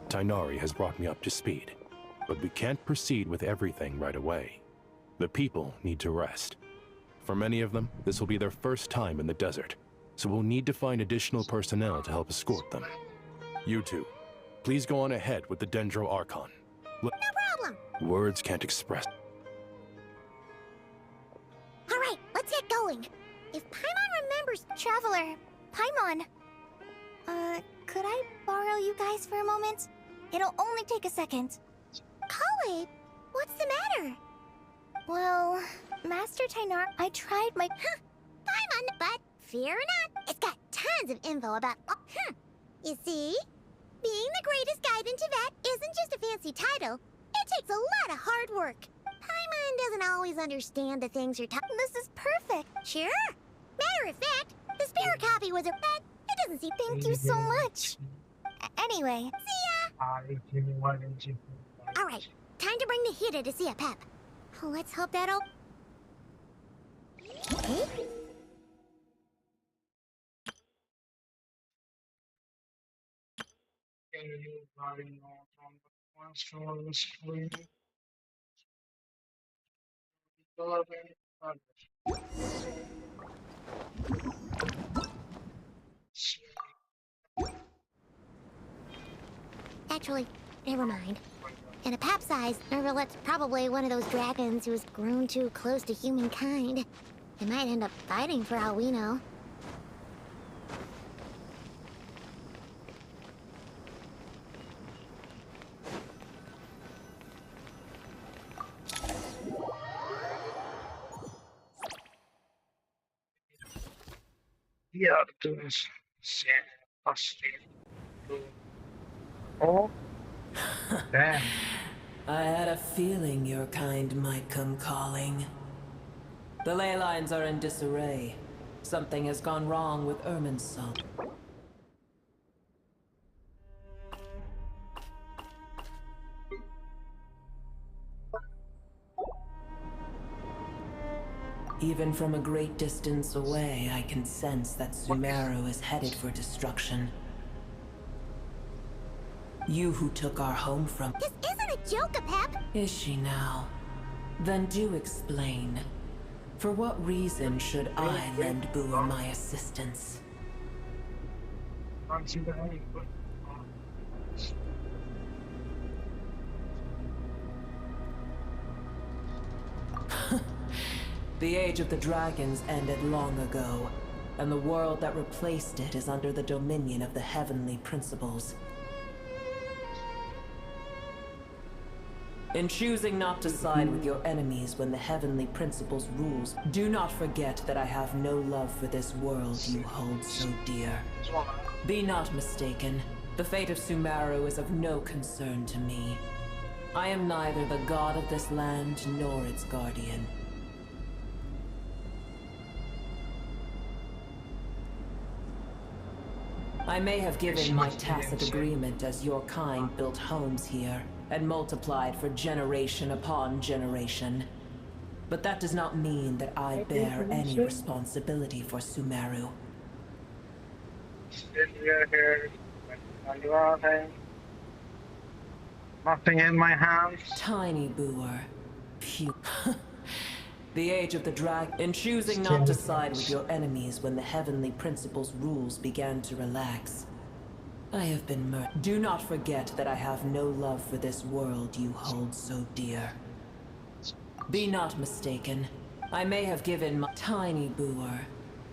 Tighnari has brought me up to speed, but we can't proceed with everything right away. The people need to rest. For many of them, this will be their first time in the desert, so we'll need to find additional personnel to help escort them. You two, please go on ahead with the Dendro Archon. No problem! Words can't express. Alright, let's get going. If Paimon remembers... Traveler, Paimon. Could I borrow you guys for a moment? It'll only take a second. Kale, what's the matter? Well, Master Teyvat, I tried my... Paimon, but fear not, it's got tons of info about... You see? Being the greatest guide in Teyvat isn't just a fancy title. It takes a lot of hard work. Paimon doesn't always understand the things you're talking... This is perfect. Sure. Matter of fact, the spare copy was a... But it doesn't seem... Thank you so much. Anyway. See ya! Alright, time to bring the Hida to see a Pep. Let's hope that'll... Actually, never mind. In a pap size, Nervalet's probably one of those dragons who has grown too close to humankind. They might end up fighting for all we know. Yeah, there's Oh, damn. I had a feeling your kind might come calling. The ley lines are in disarray. Something has gone wrong with Irminsul. Even from a great distance away, I can sense that Sumeru is headed for destruction. You who took our home from— This isn't a joke, Pep! Is she now? Then do explain. For what reason should I lend Bua my assistance? The Age of the Dragons ended long ago, and the world that replaced it is under the dominion of the Heavenly Principles. In choosing not to side with your enemies when the Heavenly Principles rules, do not forget that I have no love for this world you hold so dear. Be not mistaken. The fate of Sumeru is of no concern to me. I am neither the god of this land nor its guardian. I may have given my tacit agreement as your kind built homes here and multiplied for generation upon generation. But that does not mean that I bear any responsibility for Sumeru. Here. Nothing in my hands. Tiny Boer. Phew. The Age of the Dragon. In choosing not to side with your enemies when the Heavenly Principles' rules began to relax, I have been murdered. Do not forget that I have no love for this world you hold so dear. Be not mistaken. I may have given my— Tiny Boer.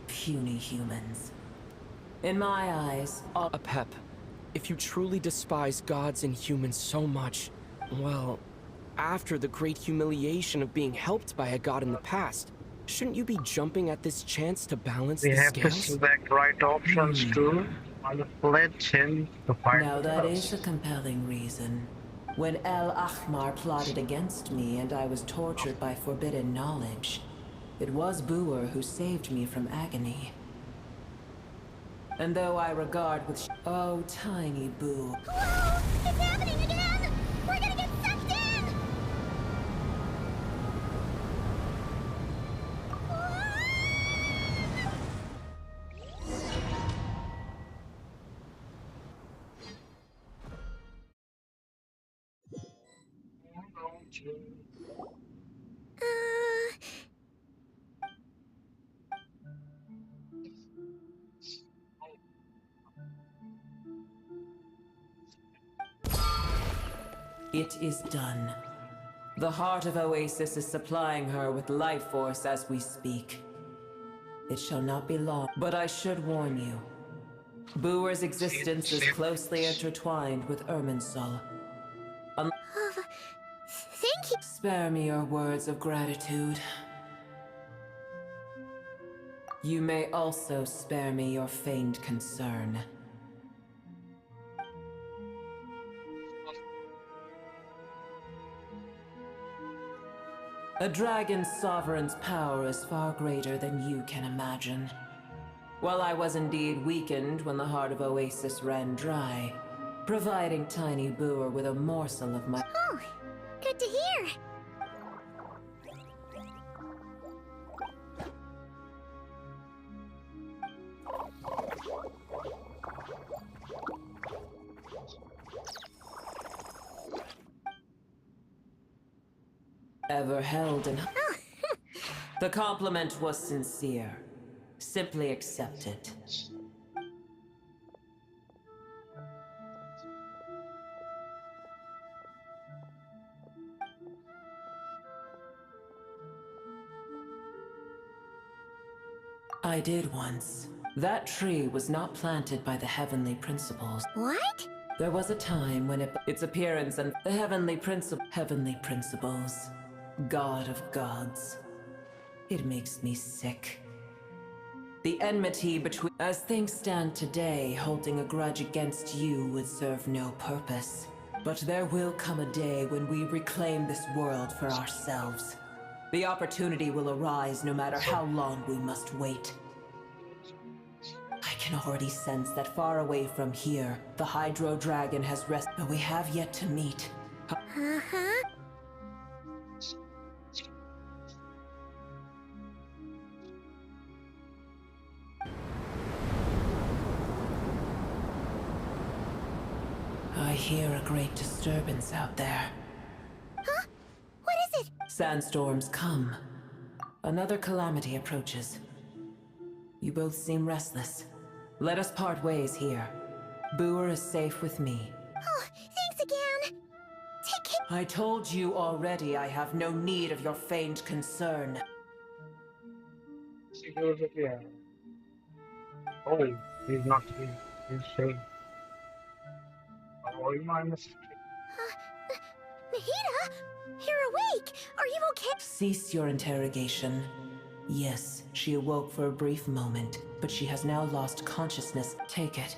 Puny humans. In my eyes, all— Apep, if you truly despise gods and humans so much, well, after the great humiliation of being helped by a god in the past, shouldn't you be jumping at this chance to balance the scales? We have to select right options too. I'll pledge him to fight. Now that is a compelling reason. When El Ahmar plotted against me and I was tortured by forbidden knowledge, it was Boer who saved me from agony. And though I regard with— Oh, Tiny Boo. Hello! It's happening again! We're gonna get sucked in! It is done. The heart of Oasis is supplying her with life force as we speak. It shall not be long, but I should warn you. Boer's existence is closely intertwined with Irminsul. Thank you. Spare me your words of gratitude. You may also spare me your feigned concern. A dragon's sovereign's power is far greater than you can imagine. While I was indeed weakened when the heart of Oasis ran dry, providing Tiny Boer with a morsel of my— Oh, good to hear. ever held in— The compliment was sincere. Simply accept it. I did once. That tree was not planted by the heavenly principles. What? There was a time when its appearance and the heavenly principles, God of gods. It makes me sick. The enmity between... As things stand today, holding a grudge against you would serve no purpose. But there will come a day when we reclaim this world for ourselves. The opportunity will arise no matter how long we must wait. I can already sense that far away from here, the Hydro Dragon has rested, but we have yet to meet. Uh-huh. I hear a great disturbance out there. Huh? What is it? Sandstorms come. Another calamity approaches. You both seem restless. Let us part ways here. Booer is safe with me. Oh, thanks again. Take care. I told you already I have no need of your feigned concern. Oh, he's not here. He's safe. Oh, minus. Mahita, you're awake. Are you okay? Cease your interrogation. Yes, she awoke for a brief moment, but she has now lost consciousness. Take it.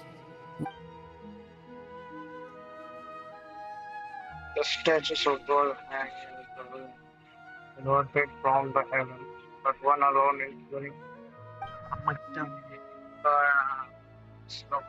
The statues of God hang in the room, inverted from the heavens, but one alone is going. Stop.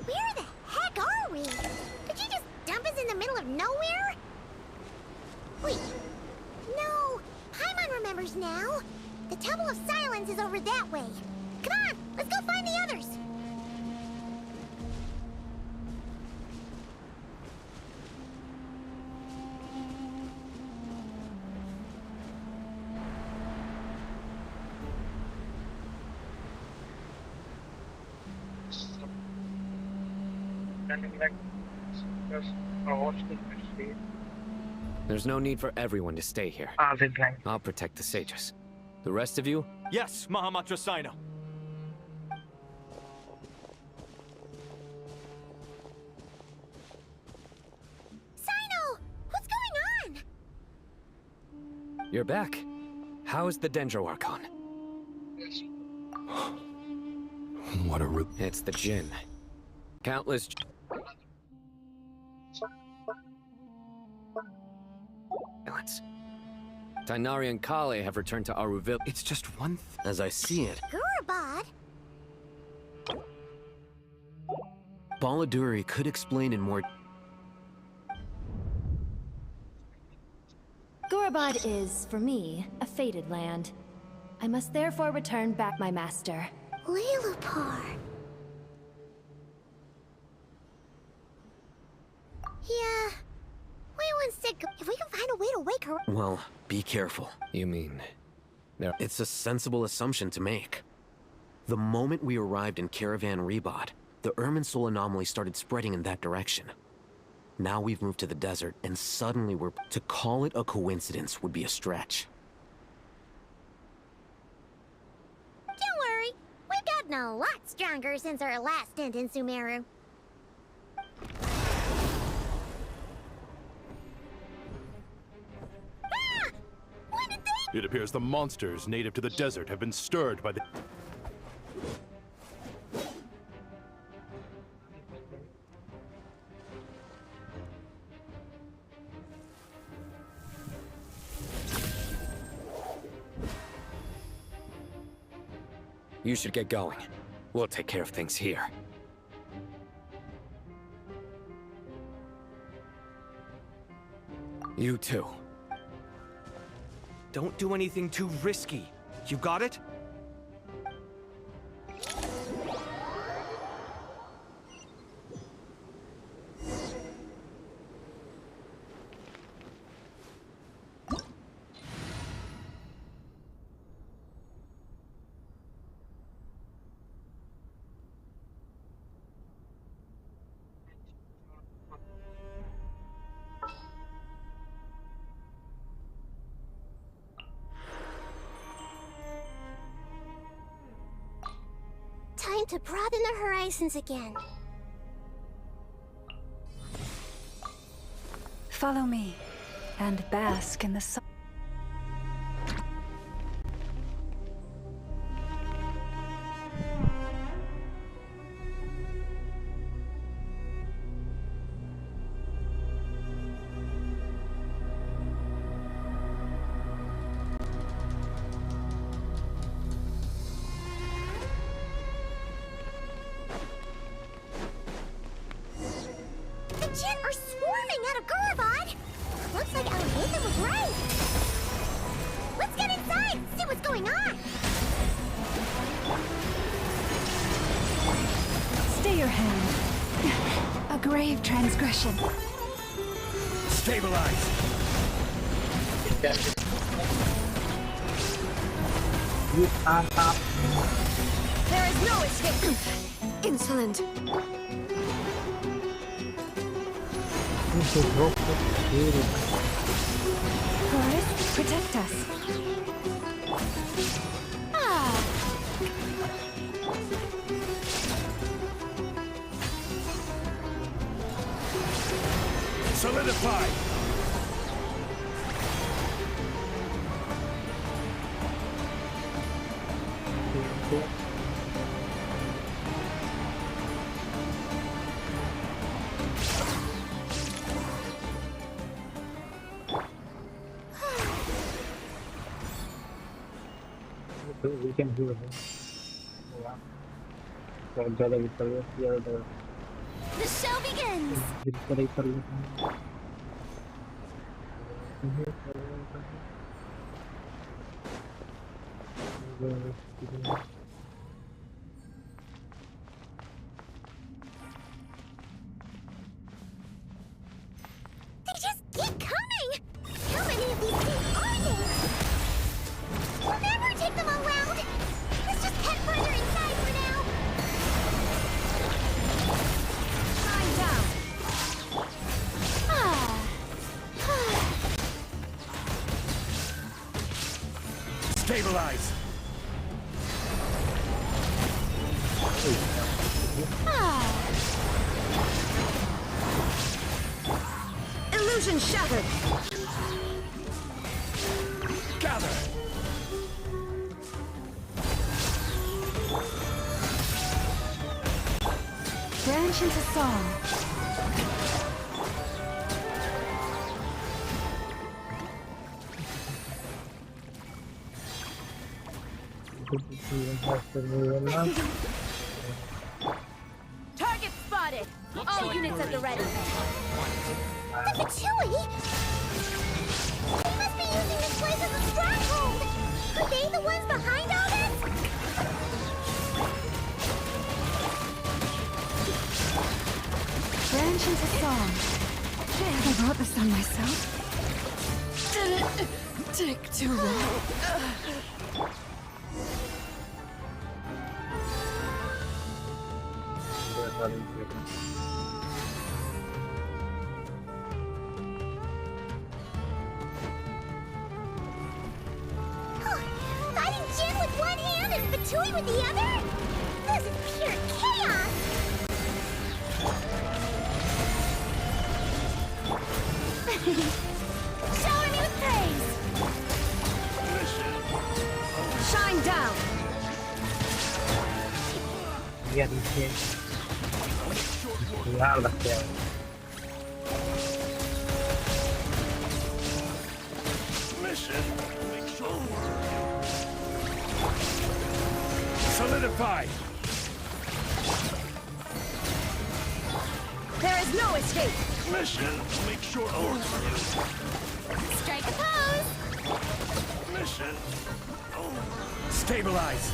Where the heck are we? Did you just dump us in the middle of nowhere? Wait. No. Paimon remembers now. The Temple of Silence is over that way. Come on, let's go find the others. There's no need for everyone to stay here. I'll protect the sages. The rest of you? Yes, Mahamatra Sino. Sino! What's going on? You're back. How is the Dendro Archon? What a It's the Jinn. Countless... Tainari and Kale have returned to Aruville. It's just one as I see it. Gurabad? Baladuri could explain in more... Gurabad is, for me, a fated land. I must therefore return back my master. Lilupar. Yeah. We once said if we can find a way to wake her... Well, be careful. You mean... It's a sensible assumption to make. The moment we arrived in Caravan Rebod, the Irminsul anomaly started spreading in that direction. Now we've moved to the desert, and suddenly we're... To call it a coincidence would be a stretch. Don't worry. We've gotten a lot stronger since our last stint in Sumeru. It appears the monsters native to the desert have been stirred by the... You should get going. We'll take care of things here. You too. Don't do anything too risky. You got it? and to broaden the horizons again. Follow me, and bask in the sun. The Jinn are swarming out of Guravad! Looks like our Nathan was right! Let's get inside, see what's going on! Stay your hand. A grave transgression. Stabilize! There is no escape! Insolent! Chorus, protect us. Solidify! We can do it. The show begins! They just keep coming! How many of these things are there? We'll never take them all round! Let's just head further inside for now! Lying down! Stabilize! Illusion shattered! Gather! Branch into song. Target spotted! All units at the ready. The Fatui! They must be using this place as a stronghold! Are they the ones behind all this? Branch into song. I brought this on myself. Didn't take too long. Fighting Jin with one hand and Fatui with the other? This is pure chaos! Shower me with praise! Shine down! Mission! Solidify! There is no escape! Mission! Make short work! Strike a pose! Mission! Stabilize!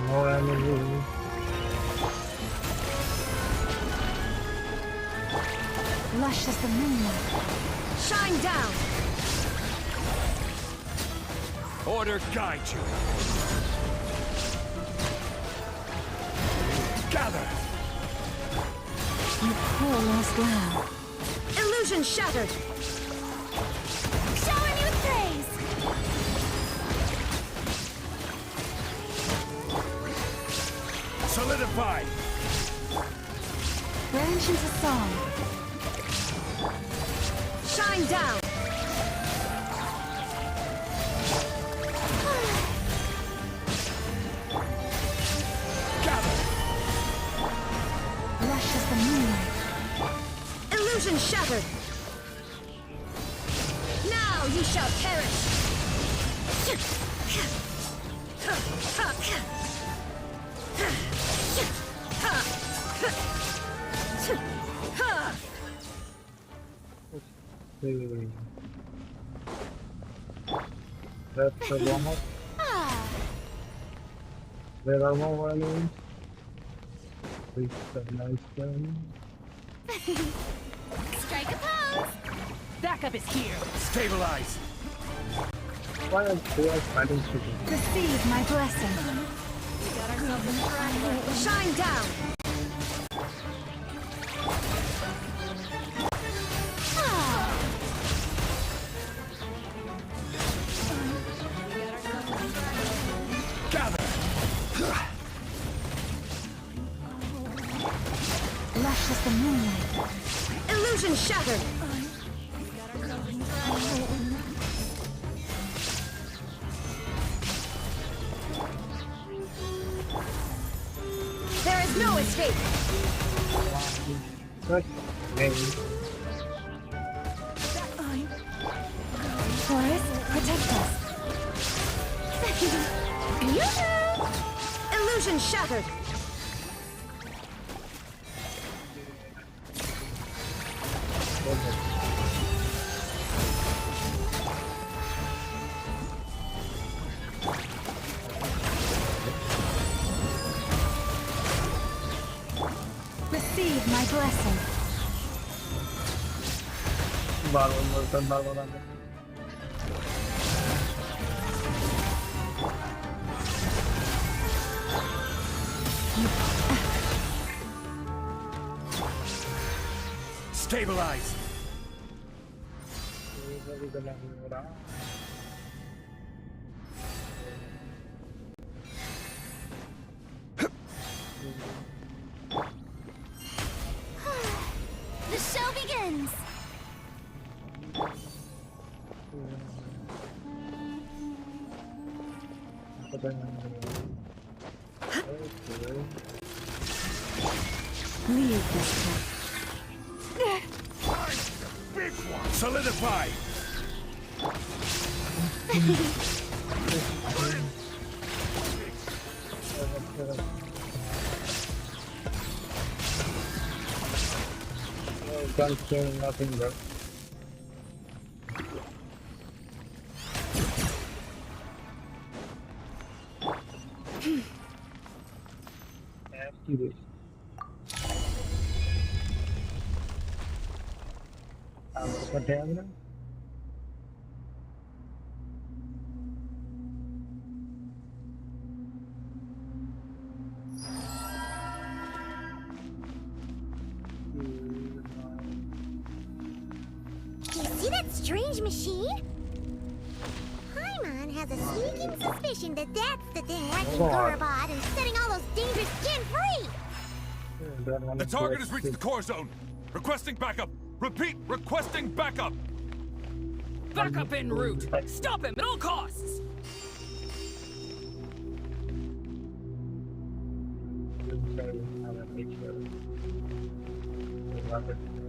No enemy. Lush as the moonlight. Shine down! Order guide you. Gather! You poor lost lamb. Illusion shattered! Showing you praise! Solidify! Branch into song. Shine down! Gather! Lush as the moonlight. Illusion shattered! Now you shall perish! That's the warm-up. There are more enemies. Please nice them. Strike a pose! Backup is here! Stabilize! Why are they fighting people? Receive my blessing! Shine down! Gather! Lush as the moonlight. Illusion shattered! There is no escape! Forest, protect us! Illusion shattered! Receive my blessing. Stabilize! The show begins! Leave this Big one! Solidify! Can't kill nothing, bro. Activate. What happened? Do you see that strange machine? Paimon has a sneaking suspicion that that's the thing wrecking Gorobot and setting all those dangerous Gen free! The target has reached the core zone! Requesting backup! Repeat, requesting backup! Backup en route! Stop him at all costs! Careful! They're back again!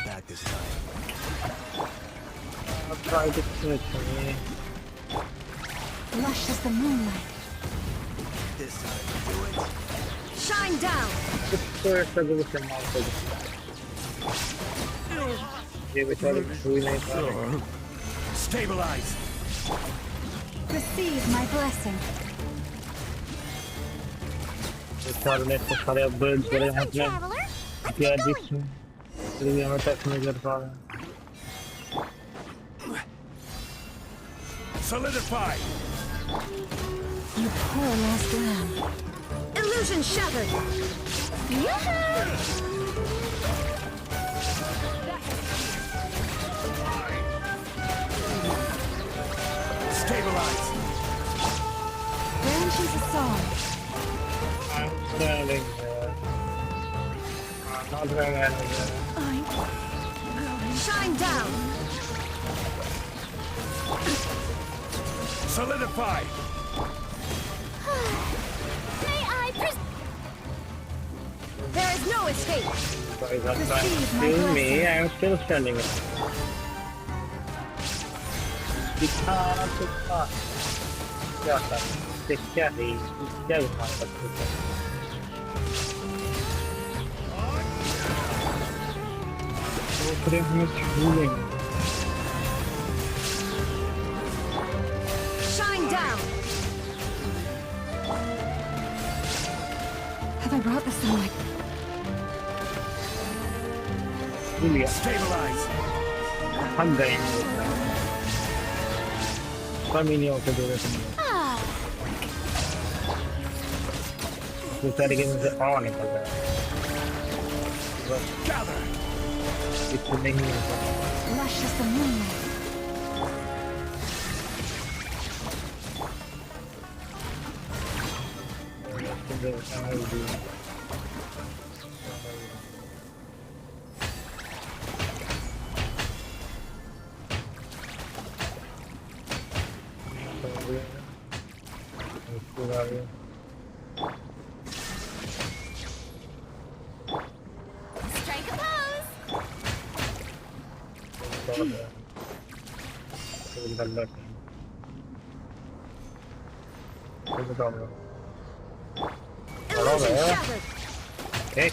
Back this time. I'll try to switch me. Lush as the moonlight. This time, do it. Shine down! Just so it's a little ये बेचारे छुई नहीं पा रहे। Stabilize. Receive my blessing. बेचारे ने तो सारे अपग्रेड करे हैं अपने क्या जिसमें फिर हमें टच नहीं कर पा रहे। Solidify. You poor lost lamb. Illusion shattered. Stabilize. Branches a song. I'm standing here. I'm not going anywhere. Shine down. Solidify. May I There is no escape. Guys, I'm trying to kill me. I'm still standing here. क्या था? क्या है? क्या हुआ? दूसरे में छूलेंगे। Shine down. Have I brought the sunlight? Stabilize. हम गए हैं। कमी नहीं होता दो में। दूसरे के मुझे और निकल रहा है। इसको नहीं होता। Lush as the moonlight. Strike a pose.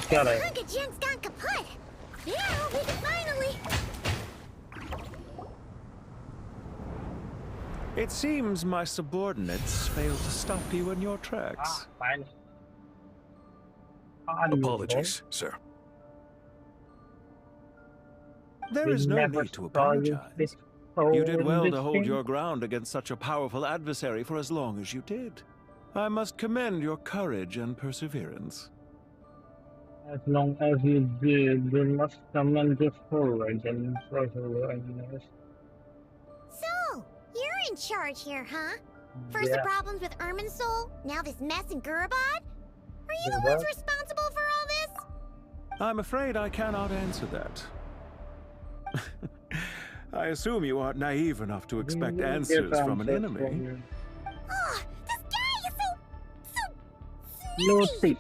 क्या रहा है? Gen's gone kaput. Yeah, we can finally. It seems my subordinates failed to stop you in your tracks. Fine. Apologies, sir. There is no need to apologize. You did well to hold your ground against such a powerful adversary for as long as you did. I must commend your courage and perseverance. As long as you did, you must summon this forward and persevere. So, you're in charge here, huh? First the problems with Irminsul, now this mess in Gurabad? Are you the ones responsible for all this? I'm afraid I cannot answer that. I assume you aren't naive enough to expect answers from an enemy. Oh, this guy is so snooty.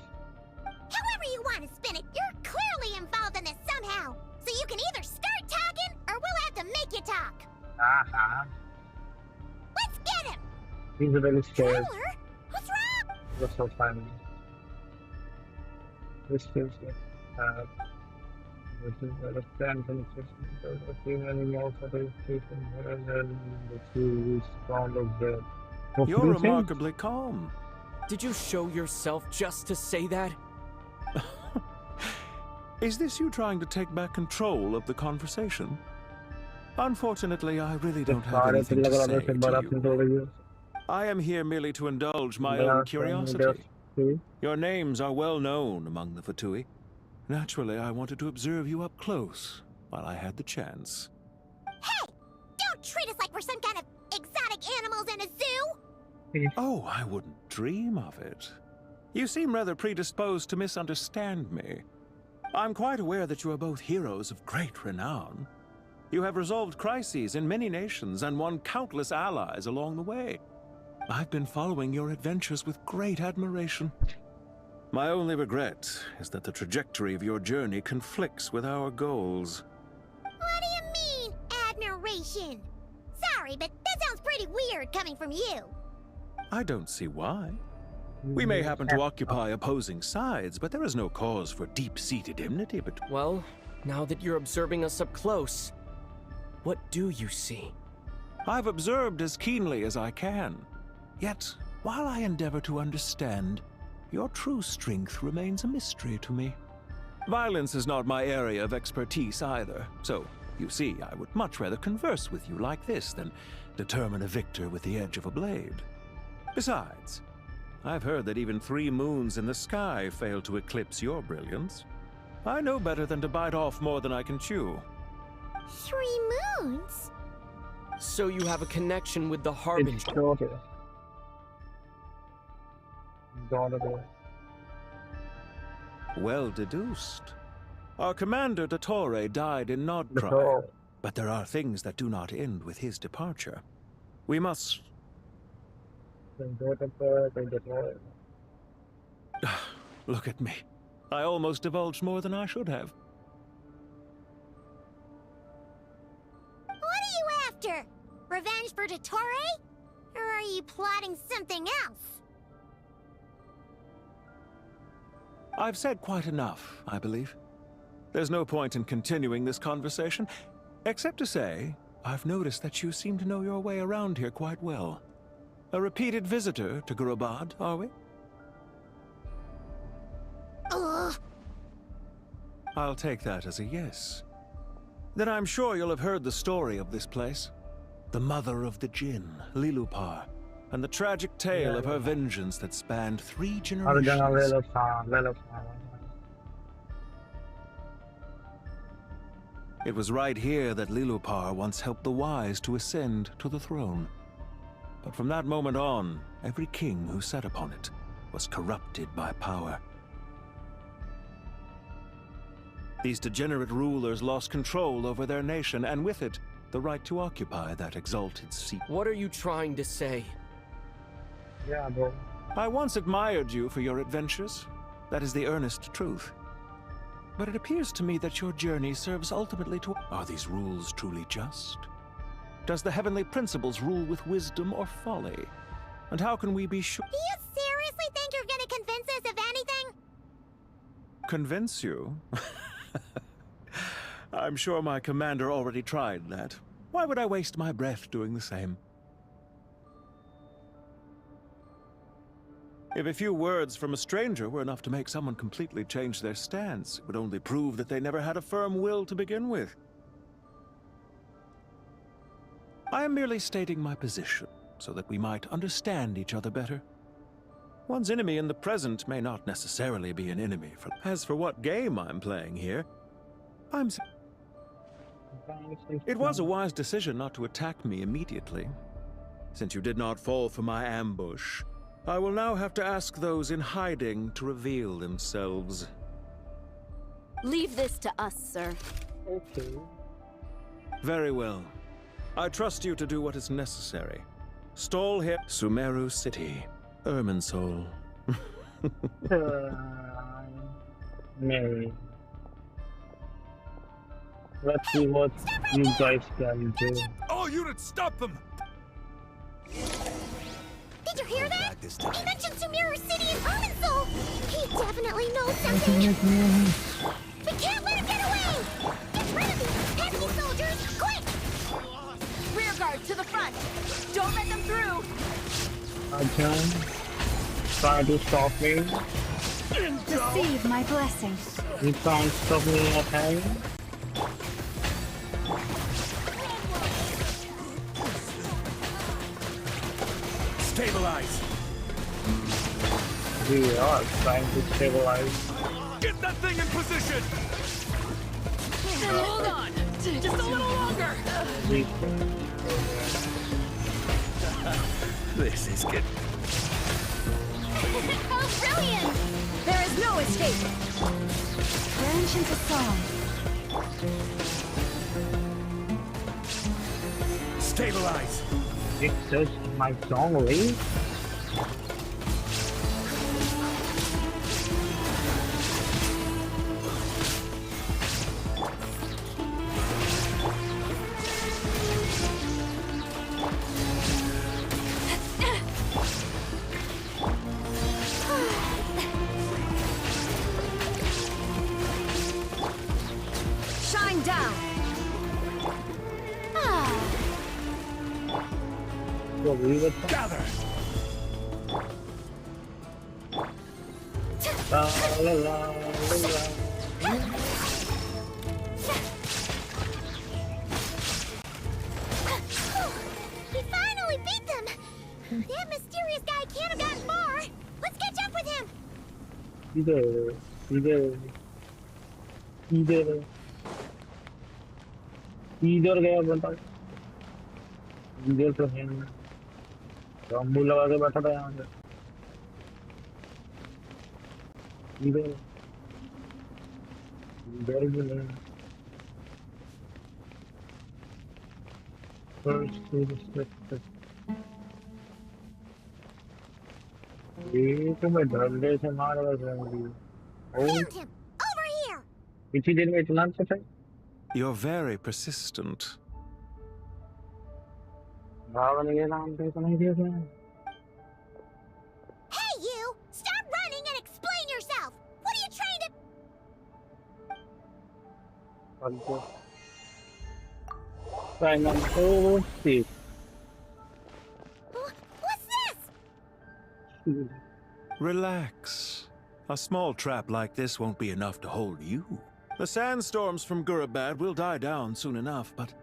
However you want to spin it, you're clearly involved in this somehow. So you can either start talking, or we'll have to make you talk. Let's get him! He's a very scared. Traveler? What's wrong? That's so funny. This feels like this is a stand from the system. There's a few animals for the station, and then the two sound of the. You're remarkably calm. Did you show yourself just to say that? Is this you trying to take back control of the conversation? Unfortunately, I really don't have anything to say to you. I am here merely to indulge my own curiosity. Your names are well known among the F2P. Naturally, I wanted to observe you up close while I had the chance. Hey! Don't treat us like we're some kind of exotic animals in a zoo! Oh, I wouldn't dream of it. You seem rather predisposed to misunderstand me. I'm quite aware that you are both heroes of great renown. You have resolved crises in many nations and won countless allies along the way. I've been following your adventures with great admiration. My only regret is that the trajectory of your journey conflicts with our goals. What do you mean, admiration? Sorry, but that sounds pretty weird coming from you. I don't see why. We may happen to occupy opposing sides, but there is no cause for deep-seated enmity between. Well, now that you're observing us up close, What do you see? I've observed as keenly as I can. Yet, while I endeavor to understand, your true strength remains a mystery to me. Violence is not my area of expertise either, so, you see, I would much rather converse with you like this than determine a victor with the edge of a blade. Besides, I've heard that even 3 moons in the sky fail to eclipse your brilliance. I know better than to bite off more than I can chew. 3 moons? So you have a connection with the Harbinger. Well deduced. Our commander, Dottore, died in Nodtrai, but there are things that do not end with his departure. We must... Look at me. I almost divulged more than I should have. What are you after? Revenge for Dottore? Or are you plotting something else? I've said quite enough, I believe. There's no point in continuing this conversation, except to say, I've noticed that you seem to know your way around here quite well. A repeated visitor to Gurabad, are we? I'll take that as a yes. Then I'm sure you'll have heard the story of this place. The mother of the Jinn, Lilupar, and the tragic tale of her vengeance that spanned 3 generations. It was right here that Lilupar once helped the wise to ascend to the throne. But from that moment on, every king who sat upon it was corrupted by power. These degenerate rulers lost control over their nation, and with it, the right to occupy that exalted seat. What are you trying to say? Yeah, bro. I once admired you for your adventures. That is the earnest truth. But it appears to me that your journey serves ultimately to... Are these rules truly just? Does the heavenly principles rule with wisdom or folly? And how can we be sure... Do you seriously think you're gonna convince us of anything? Convince you? I'm sure my commander already tried that. Why would I waste my breath doing the same? If a few words from a stranger were enough to make someone completely change their stance, it would only prove that they never had a firm will to begin with. I am merely stating my position, so that we might understand each other better. One's enemy in the present may not necessarily be an enemy for... As for what game I'm playing here, It was a wise decision not to attack me immediately. Since you did not fall for my ambush, I will now have to ask those in hiding to reveal themselves. Leave this to us, sir. Okay. Very well. I trust you to do what is necessary. Stall here. Sumeru City. Irminsul. Mary. Let's see what you guys can do. All units, stop them! Did you hear that? He mentioned Sumeru City and Irminsul! He definitely knows something! We can't let him get away! Get rid of these pesky soldiers, quick! Rear guard to the front! Don't let them through! Again, try to stop me. Receive my blessing. You can't stop me, okay? Stabilize! We are trying to stabilize. Get that thing in position! Hold on! Just a little longer! This is good. Oh, brilliant! There is no escape. Branch into song. Stabilize! It says my song leave? Shine down. Gather! We finally beat them! That mysterious guy can't have gotten far! Let's catch up with him! इधर गया बंदा इधर तो है bamboo लगा के बैठा था यहाँ पे इधर इधर भी नहीं ये तो मैं डंडे से मार रहा हूँ इतनी देर में इतना अच्छा था You're very persistent. Hey you! Stop running and explain yourself! What are you trying to... What's this? Relax. A small trap like this won't be enough to hold you. The sandstorms from Gurabad will die down soon enough, but...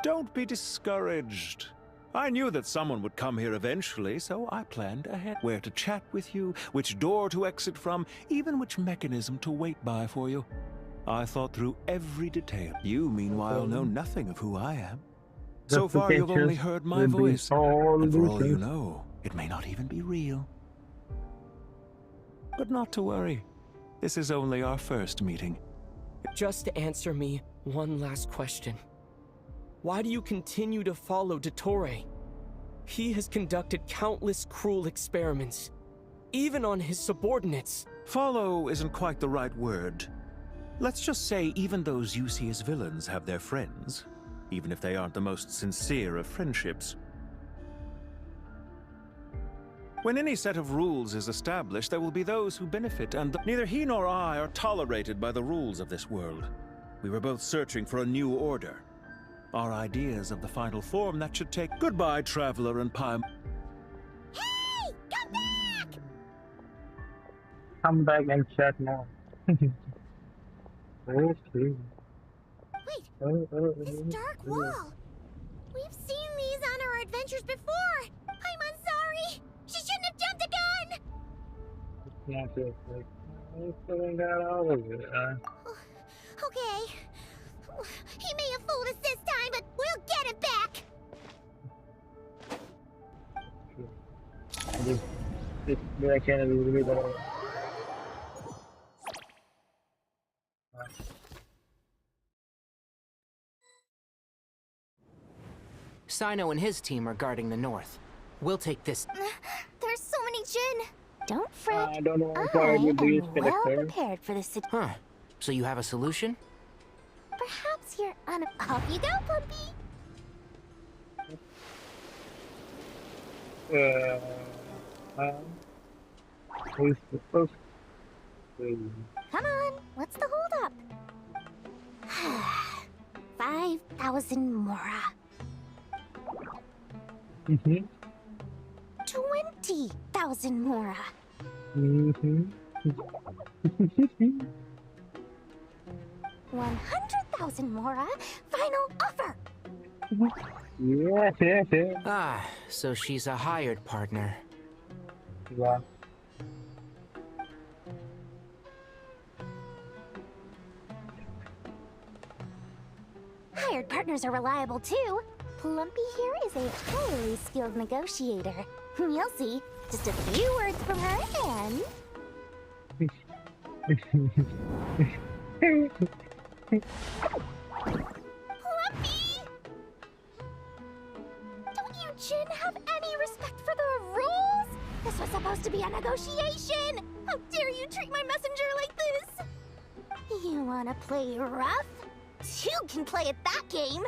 Don't be discouraged. I knew that someone would come here eventually, so I planned ahead where to chat with you, which door to exit from, even which mechanism to wait by for you. I thought through every detail. You, meanwhile, know nothing of who I am. So far, you've only heard my voice. And for all you know, it may not even be real. But not to worry. This is only our first meeting. Just answer me one last question. Why do you continue to follow Dottore? He has conducted countless cruel experiments, even on his subordinates. Follow isn't quite the right word. Let's just say even those you see as villains have their friends, even if they aren't the most sincere of friendships. When any set of rules is established, there will be those who benefit, and neither he nor I are tolerated by the rules of this world. We were both searching for a new order. Our ideas of the final form that should take... Goodbye, Traveler and Pime. Hey! Come back! Come back and chat more. Okay. Wait, this dark wall. We've seen these on our adventures before. I'm sorry. She shouldn't have jumped the gun! Okay. He may have fooled us this time, but we'll get it back! Sino and his team are guarding the north. We'll take this. There's so many Jin. Don't fret. I don't know I am well prepared for this situation. Huh. So you have a solution? Perhaps you're on a... Off you go, Pumpy! Who's the first? Come on, what's the holdup? 5,000 Mora. 20,000 Mora. 100,000 Mora. Final offer. Yeah. Ah, so she's a hired partner. Yeah. Hired partners are reliable too. Plumpy here is a highly skilled negotiator. You'll see. Just a few words from her and... Plumpy! Don't you Jin have any respect for the rules? This was supposed to be a negotiation! How dare you treat my messenger like this? You wanna play rough? Two can play at that game!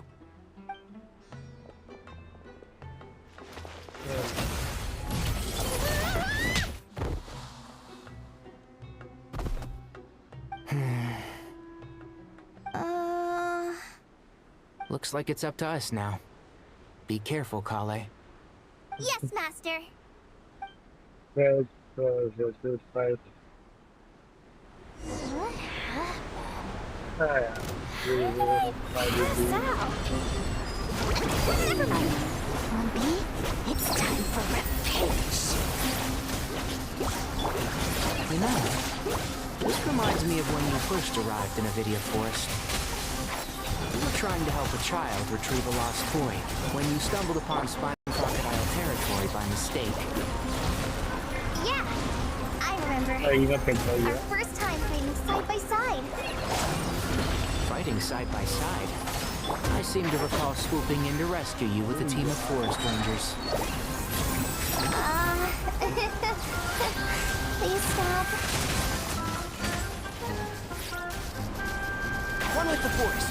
Looks like it's up to us now. Be careful, Kale. Yes, Master. Let's fight. What happened? We will fight with you. Never mind. Lumpy, it's time for revenge. You know, this reminds me of when you first arrived in Avidia Forest. You were trying to help a child retrieve a lost boy when you stumbled upon Spine Crocodile territory by mistake. Yeah, I remember. Our first time fighting side by side. Fighting side by side? I seem to recall swooping in to rescue you with a team of forest rangers. Please stop. One with the forest.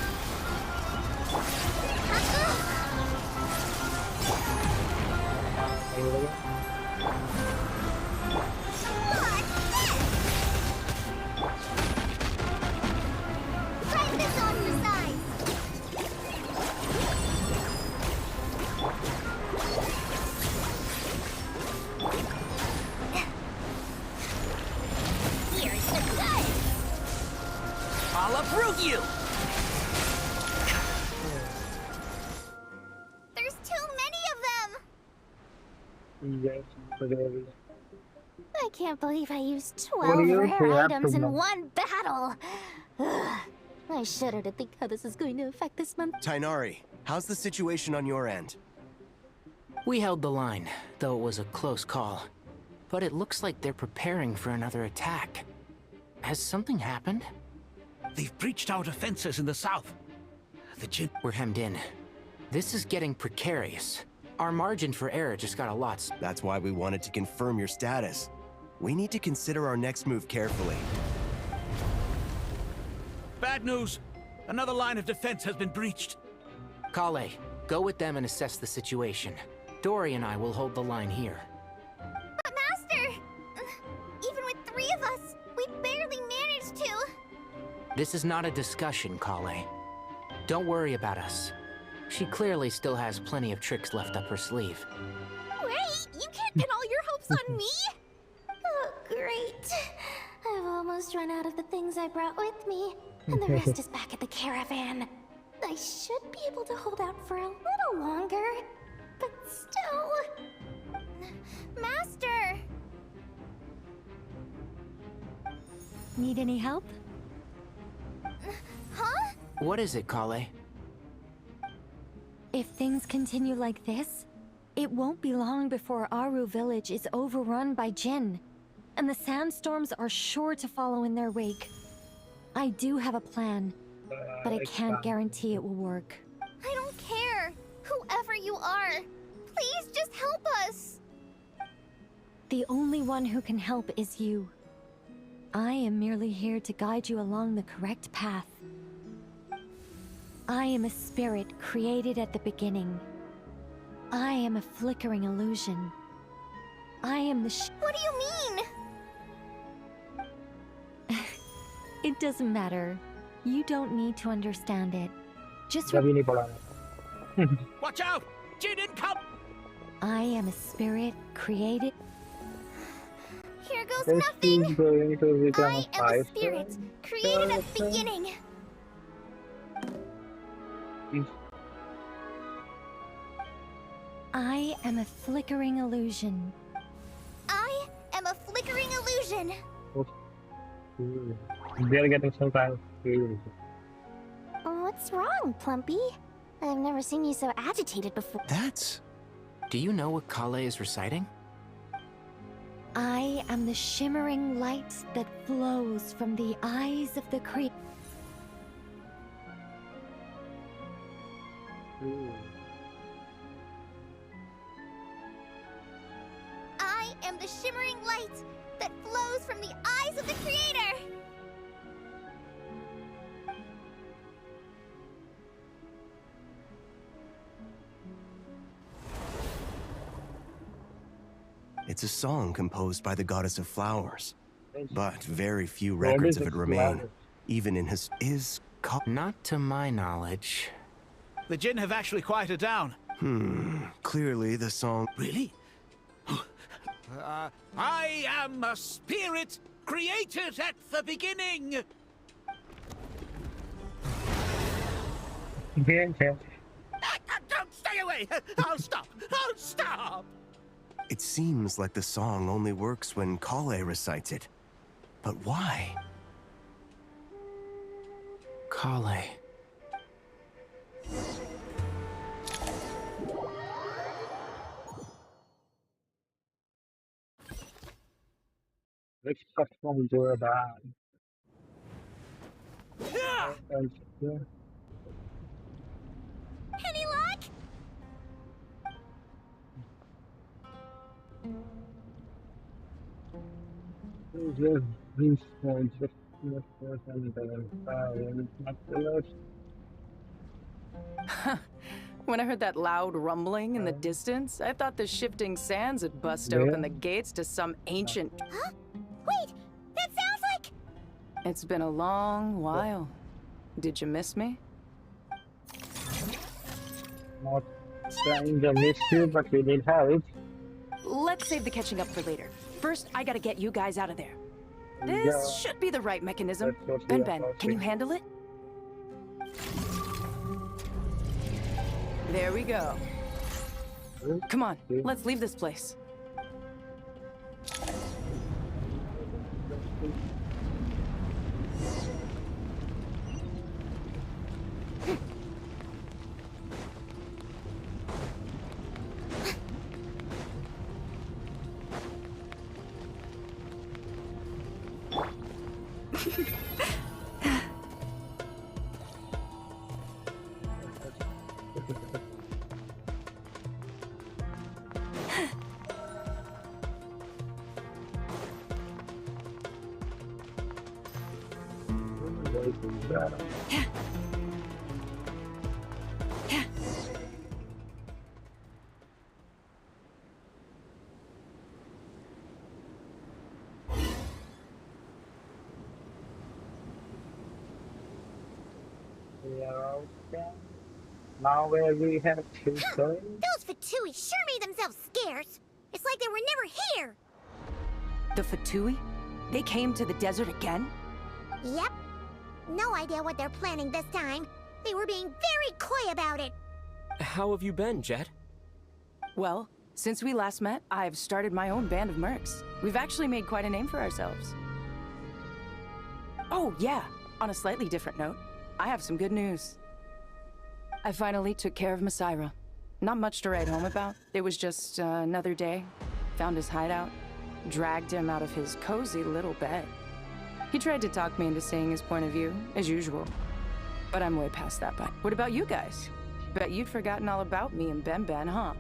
Try this on your side. Here's the good. I'll uproot you! There's too many of them. Yes, I can't believe I used What do 12 you rare have items to in know? one battle. Ugh. I shudder to think how this is going to affect this month. Tainari, how's the situation on your end? We held the line, though it was a close call. But it looks like they're preparing for another attack. Has something happened? They've breached our defenses in the south. We're hemmed in. This is getting precarious. Our margin for error just got a lot. That's why we wanted to confirm your status. We need to consider our next move carefully. Bad news! Another line of defense has been breached. Kale, go with them and assess the situation. Dory and I will hold the line here. But Master! Even with 3 of us, we barely managed to. This is not a discussion, Kale. Don't worry about us. She clearly still has plenty of tricks left up her sleeve. Wait, you can't pin all your hopes on me? Oh, great. I've almost run out of the things I brought with me, and the rest is back at the caravan. I should be able to hold out for a little longer, but still... Master! Need any help? Huh? What is it, Kale? If things continue like this, it won't be long before Aru village is overrun by Jinn, and the sandstorms are sure to follow in their wake. I do have a plan, but I can't guarantee it will work. I don't care. Whoever you are, please just help us. The only one who can help is you. I am merely here to guide you along the correct path. I am a spirit created at the beginning. I am a flickering illusion. I am the What do you mean? It doesn't matter. You don't need to understand it. Just Watch out! Jin income! I am a spirit created. Here goes This nothing. is going to become I a am a fight. spirit created at the beginning. I am a flickering illusion. I am a flickering illusion. They're getting some kind of What's wrong, Plumpy? I've never seen you so agitated before. That's... Do you know what Kale is reciting? I am the shimmering light that flows from the eyes of the creature. I am the shimmering light that flows from the eyes of the Creator. It's a song composed by the goddess of flowers, but very few records of it remain, even in his... Not to my knowledge. The Jinn have actually quieted down. Clearly, the song... Really? I am a spirit created at the beginning. Don't stay away! I'll stop! I'll stop! It seems like the song only works when Kale recites it. But why? Kale. Let's just do about. Any luck? Just these points, just and not the When I heard that loud rumbling in the distance, I thought the shifting sands had bust Yeah. open the gates to some ancient... Huh? Wait, that sounds like... It's been a long while. Did you miss me? Not trying to miss you, but we need help. Let's save the catching up for later. First, I gotta get you guys out of there. Yeah. This should be the right mechanism. That's what we Ben are Ben, can talking. you handle it? There we go. Come on, let's leave this place. Now where we have to go? Those Fatui sure made themselves scarce. It's like they were never here. The Fatui? They came to the desert again? Yep. No idea what they're planning this time. They were being very coy about it. How have you been, Jet? Well, since we last met, I've started my own band of mercs. We've actually made quite a name for ourselves. Oh, yeah. On a slightly different note, I have some good news. I finally took care of Masaira. Not much to write home about. It was just another day. Found his hideout. Dragged him out of his cozy little bed. He tried to talk me into saying his point of view, as usual. But I'm way past that point. What about you guys? Bet you'd forgotten all about me and Ben Ben, huh?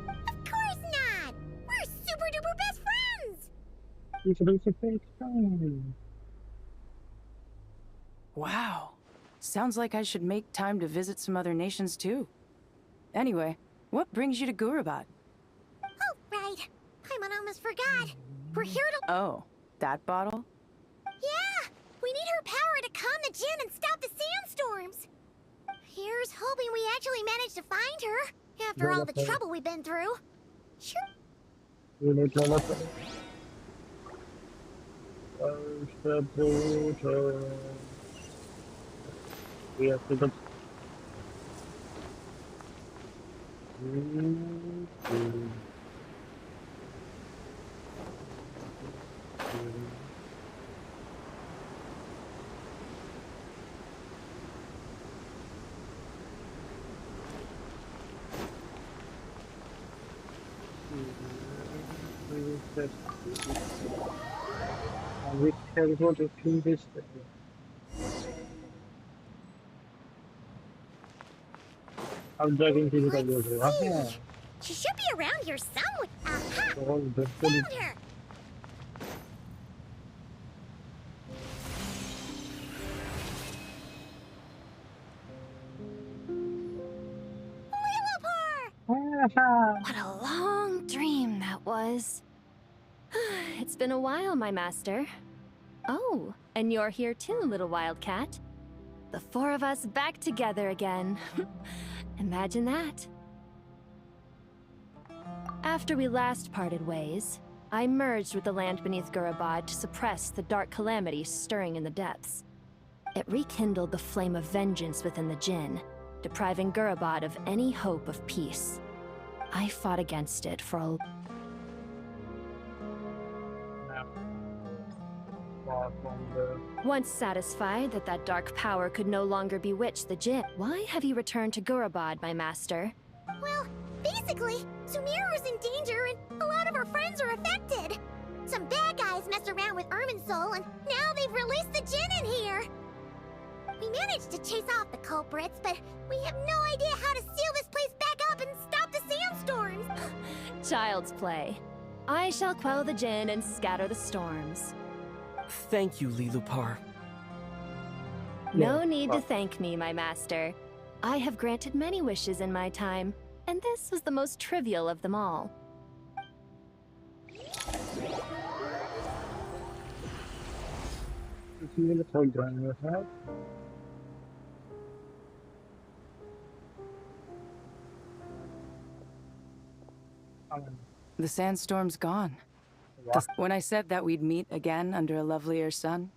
Of course not! We're super duper best friends! Wow. Sounds like I should make time to visit some other nations too. Anyway, what brings you to Gurabat? Oh, right. Paimon almost forgot. We're here to... Oh, that bottle? Yeah! We need her power to calm the Jinn and stop the sandstorms. Here's hoping we actually manage to find her, after all the trouble we've been through. Sure. We need to look at we have to go. We can go to this. I'm driving to the She should be around here somewhere. Aha! Found her! What a long dream that was. It's been a while, my master. Oh, and you're here too, little wildcat. The four of us back together again. Imagine that. After we last parted ways, I merged with the land beneath Gurabad to suppress the dark calamity stirring in the depths. It rekindled the flame of vengeance within the Jinn, depriving Gurabad of any hope of peace. I fought against it for a... Once satisfied that that dark power could no longer bewitch the Jinn, why have you returned to Gurabad, my master? Well, basically, Sumeru's in danger and a lot of our friends are affected. Some bad guys messed around with Irminsul and now they've released the Jinn in here. We managed to chase off the culprits, but we have no idea how to seal this place back up and stop the sandstorms. Child's play. I shall quell the Jinn and scatter the storms. Thank you, Lilupar. No need to thank me, my master. I have granted many wishes in my time, and this was the most trivial of them all. The sandstorm's gone. When I said that we'd meet again under a lovelier sun,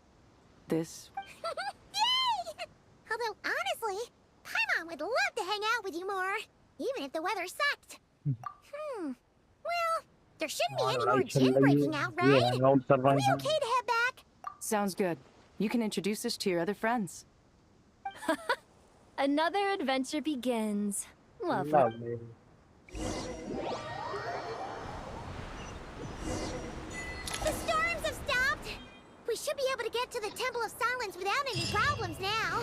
this... Yay! Although, honestly, Paimon would love to hang out with you more, even if the weather sucked. Well, there shouldn't be any more Jinn breaking out, right? Are we okay to head back? Sounds good. You can introduce us to your other friends. Another adventure begins. Lovely. The storms have stopped. We should be able to get to the Temple of Silence without any problems now.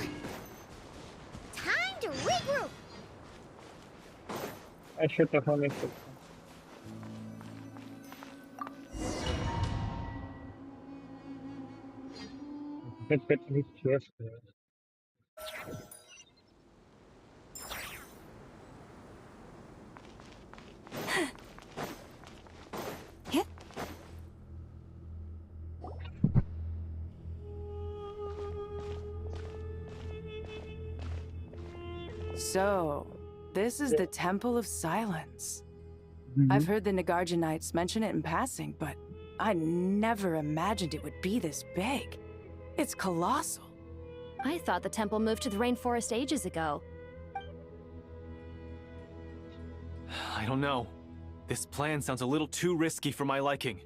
Time to regroup. I should have only put Let's get his chest there. So, this is the Temple of Silence. I've heard the Nagarjanites mention it in passing, but I never imagined it would be this big. It's colossal. I thought the temple moved to the rainforest ages ago. I don't know. This plan sounds a little too risky for my liking.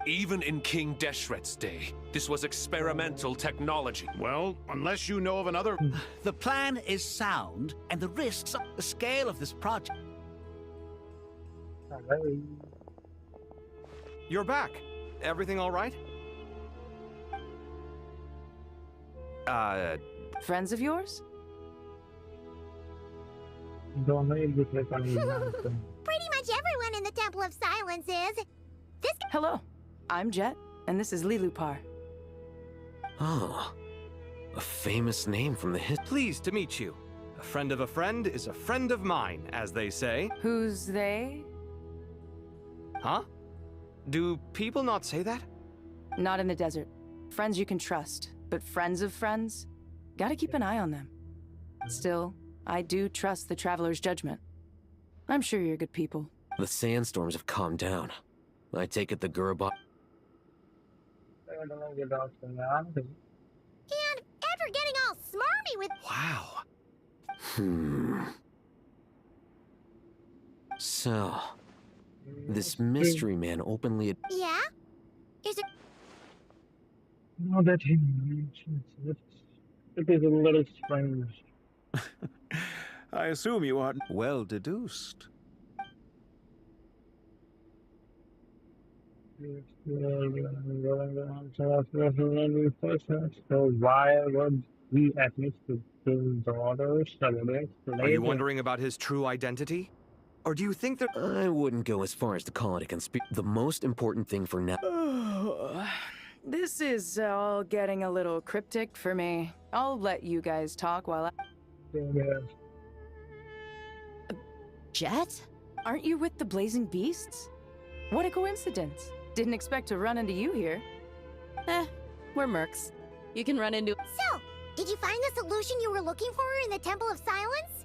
Even in King Deshret's day, this was experimental technology. Well, unless you know of another... The plan is sound, and the risks, the scale of this project... You're back. Everything all right? Friends of yours? Don't need to click on Pretty much everyone in the Temple of Silence is. This... Hello. I'm Jet, and this is Lilupar. Oh, a famous name from the Pleased to meet you. A friend of a friend is a friend of mine, as they say. Who's they? Huh? Do people not say that? Not in the desert. Friends you can trust, but friends of friends? Gotta keep an eye on them. Still, I do trust the Traveler's judgment. I'm sure you're good people. The sandstorms have calmed down. I take it the Gurabad... And after getting all smarmy with... Wow. So, this mystery man openly... Yeah? Is it... Now that he mentions it, it is a little strange. I assume you are well deduced. So why would we admit to his daughters? Are you wondering about his true identity? Or do you think that... I wouldn't go as far as to call it a conspiracy. The most important thing for now... This is all getting a little cryptic for me. I'll let you guys talk while I... Jet? Aren't you with the Blazing Beasts? What a coincidence. Didn't expect to run into you here. We're mercs. You can run into... So, did you find the solution you were looking for in the Temple of Silence?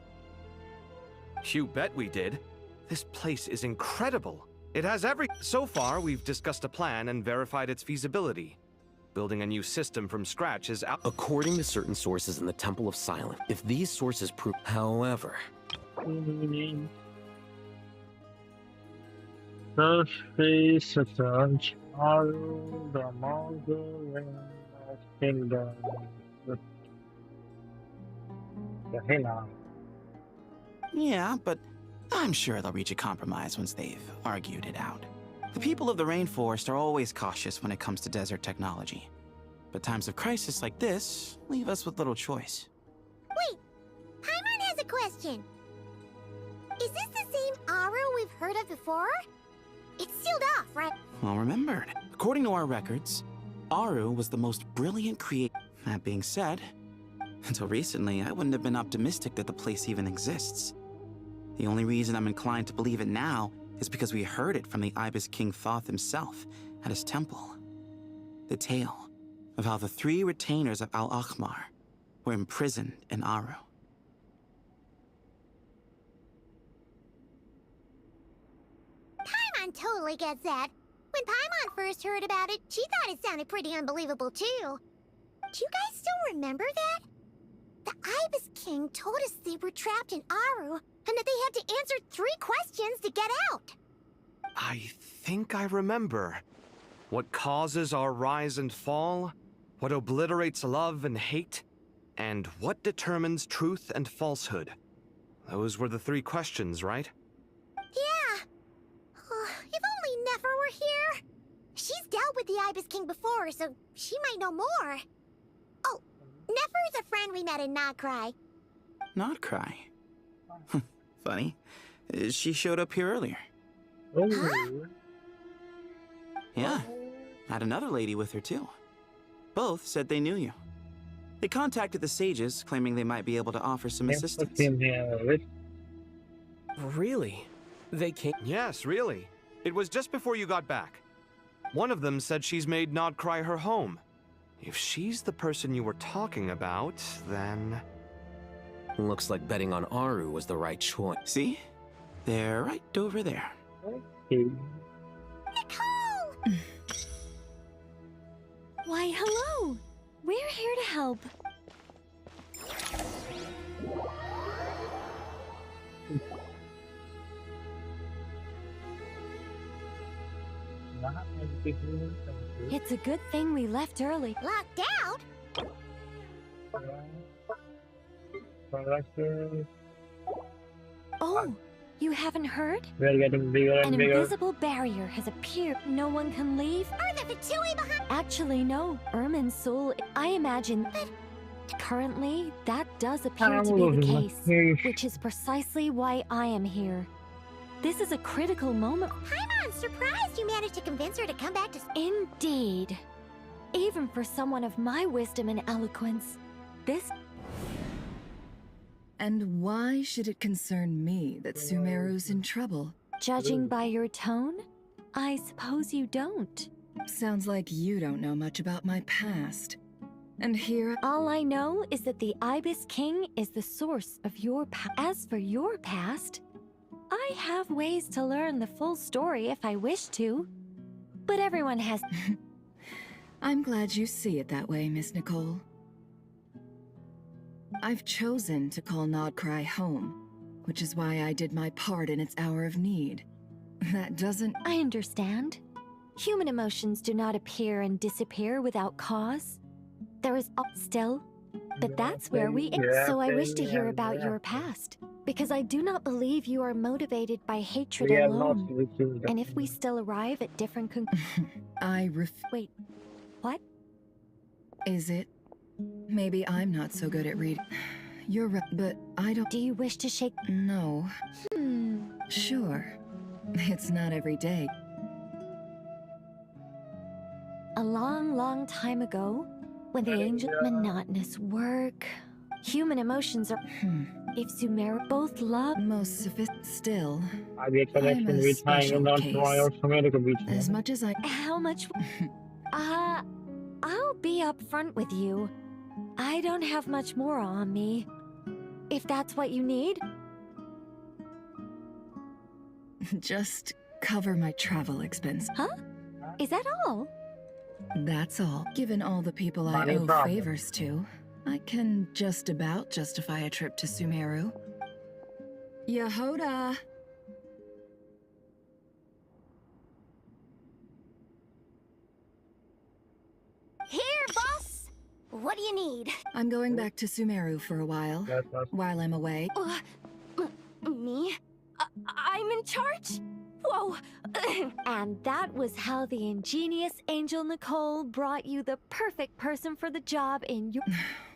You bet we did. This place is incredible. It has So far, we've discussed a plan and verified its feasibility. Building a new system from scratch is out. According to certain sources in the Temple of Silence, if these sources prove... However... The face returns Aru, the Mongolian kingdom. The Hina. Yeah, but I'm sure they'll reach a compromise once they've argued it out. The people of the rainforest are always cautious when it comes to desert technology. But times of crisis like this leave us with little choice. Wait, Paimon has a question. Is this the same Aru we've heard of before? It's sealed off, right? Well remembered. According to our records, Aru was the most brilliant creator. That being said, until recently, I wouldn't have been optimistic that the place even exists. The only reason I'm inclined to believe it now is because we heard it from the Ibis King Thoth himself at his temple. The tale of how the 3 retainers of Al-Akhmar were imprisoned in Aru. Paimon totally gets that. When Paimon first heard about it, she thought it sounded pretty unbelievable too. Do you guys still remember that? The Ibis King told us they were trapped in Aru, and that they had to answer 3 questions to get out. I think I remember. What causes our rise and fall? What obliterates love and hate? And what determines truth and falsehood? Those were the 3 questions, right? Yeah. Oh, if only Nefer were here. She's dealt with the Ibis King before, so she might know more. Oh, Nefer is a friend we met in Nodcry. Nodcry? Funny. She showed up here earlier. Oh. Yeah. Had another lady with her too. Both said they knew you. They contacted the sages, claiming they might be able to offer some assistance. Really? They came? Yes, really. It was just before you got back. One of them said she's made Nodcry her home. If she's the person you were talking about, then... Looks like betting on Aru was the right choice. See? They're right over there. Nicole! Why, hello! We're here to help. It's a good thing we left early. Locked out? Oh, you haven't heard? We're getting bigger and An bigger. invisible barrier has appeared. No one can leave. Are the Fatui behind? Actually, no. Ermin's soul, I imagine. But currently, that does appear to be the case, which is precisely why I am here. This is a critical moment. I'm surprised you managed to convince her to come back to... Indeed. Even for someone of my wisdom and eloquence, this... And why should it concern me that Sumeru's in trouble? Judging by your tone, I suppose you don't. Sounds like you don't know much about my past. And here... All I know is that the Ibis King is the source of your past. As for your past, I have ways to learn the full story if I wish to. But everyone has... I'm glad you see it that way, Miss Nicole. I've chosen to call Nodcry home, which is why I did my part in its hour of need. That doesn't... I understand. Human emotions do not appear and disappear without cause. There is still, but that's where we... So I wish to hear about your past, because I do not believe you are motivated by hatred alone. And if we still arrive at different Wait, what? Is it? Maybe I'm not so good at reading. You're right, but I don't... Do you wish to shake... No. Sure. It's not every day. A long, long time ago, when the angel... Monotonous work... Human emotions are... If Sumeru both love... Most still... I'm a special case. As much as I... How much... I'll be upfront with you. I don't have much more on me. If that's what you need. Just cover my travel expense. Huh? Is that all? That's all. Given all the people I Money owe problem. favors to, I can just about justify a trip to Sumeru. Yehoda! Here, boss! What do you need? I'm going back to Sumeru for a while. While I'm away. Me? I'm in charge? Whoa! And that was how the ingenious Angel Nicole brought you the perfect person for the job in your...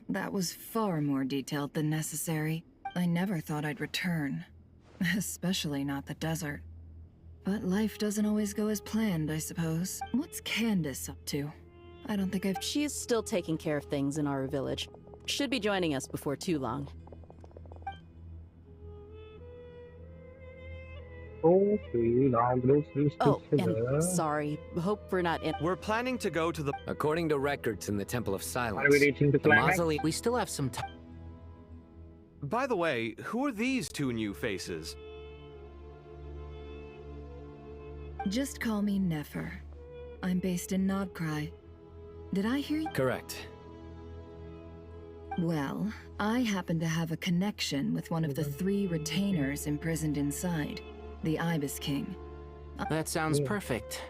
That was far more detailed than necessary. I never thought I'd return. Especially not the desert. But life doesn't always go as planned, I suppose. What's Candace up to? I don't think I've... She's still taking care of things in our village. Should be joining us before too long. Oh, and sorry. Hope we're not in... We're planning to go to the... According to records in the Temple of Silence, Are we reaching the climax? mausoleum... We still have some time. By the way, who are these two new faces? Just call me Nefer. I'm based in Nodcry. Did I hear you? Correct. Well, I happen to have a connection with one of the 3 retainers imprisoned inside. The Ibis King. That sounds perfect.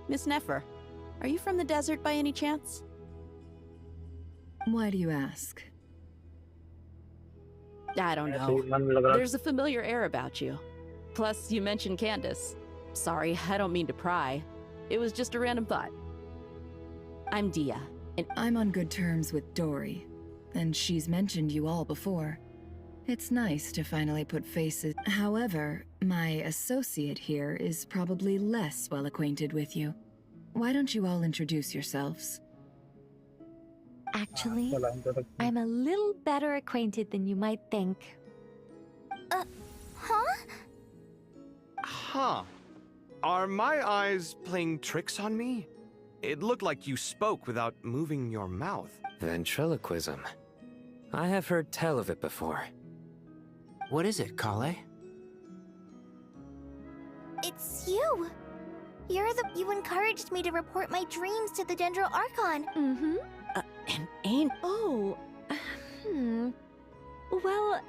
Miss Nefer, are you from the desert by any chance? Why do you ask? I don't know. There's a familiar air about you. Plus, you mentioned Candace. Sorry, I don't mean to pry. It was just a random thought. I'm Dia, and I'm on good terms with Dory, and she's mentioned you all before. It's nice to finally put faces. However, my associate here is probably less well acquainted with you. Why don't you all introduce yourselves? Actually, I'm a little better acquainted than you might think. Huh? Huh. Are my eyes playing tricks on me? It looked like you spoke without moving your mouth. Ventriloquism. I have heard tell of it before. What is it, Kale? It's you! You encouraged me to report my dreams to the Dendro Archon. Mm-hmm. Oh, Well,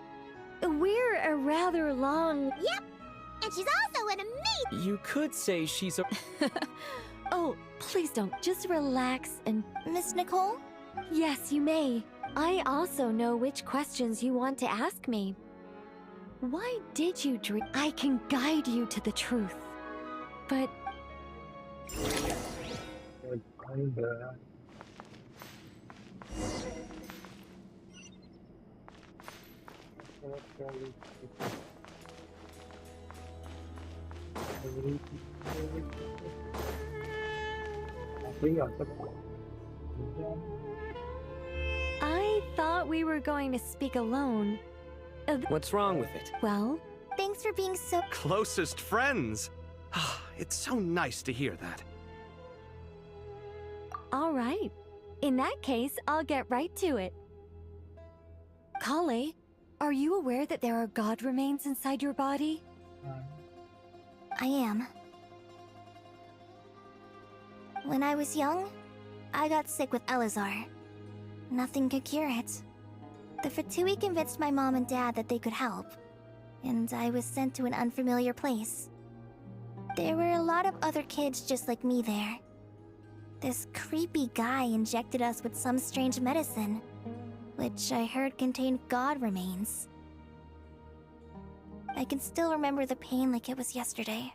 we're a rather long... Yep! And she's also an amazing... You could say she's a... Oh, please don't. Just relax and... Miss Nicole? Yes, you may. I also know which questions you want to ask me. Why did you dream? I can guide you to the truth. But... I thought we were going to speak alone. What's wrong with it? Well, Thanks for being so... Closest friends! It's so nice to hear that. all right. In that case, I'll get right to it. Kale, are you aware that there are god remains inside your body? I am. When I was young, I got sick with Elazar. Nothing could cure it. The F2P convinced my mom and dad that they could help, and I was sent to an unfamiliar place. There were a lot of other kids just like me there. This creepy guy injected us with some strange medicine, which I heard contained god remains. I can still remember the pain like it was yesterday.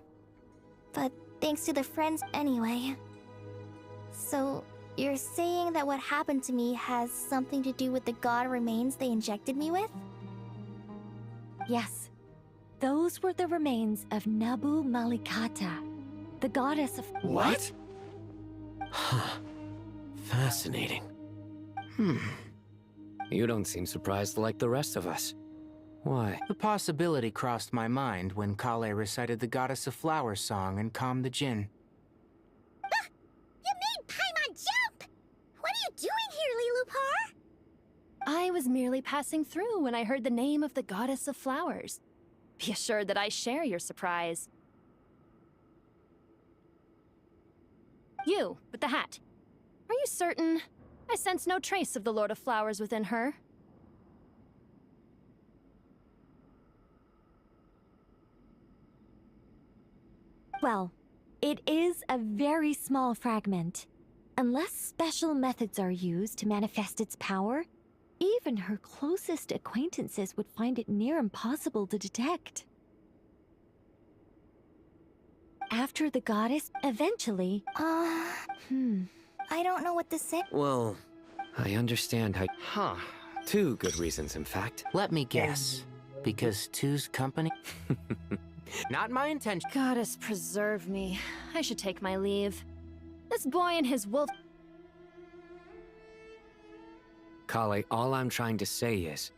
But thanks to the friends anyway. So, you're saying that what happened to me has something to do with the god remains they injected me with? Yes. Those were the remains of Nabu Malikata, the goddess of... What? Huh. Fascinating. You don't seem surprised like the rest of us. Why? The possibility crossed my mind when Kale recited the Goddess of Flowers song and calmed the Jinn. Ah! You made Paimon jump! What are you doing here, Lilupar? I was merely passing through when I heard the name of the Goddess of Flowers. Be assured that I share your surprise. You, with the hat. Are you certain? I sense no trace of the Lord of Flowers within her. Well, it is a very small fragment. Unless special methods are used to manifest its power, even her closest acquaintances would find it near impossible to detect. After the goddess, eventually... I don't know what to say. Well, I understand how... Two good reasons, in fact. Let me guess. Because two's company? Not my intention. Goddess preserve me. I should take my leave. This boy and his wolf... Kale, all I'm trying to say is,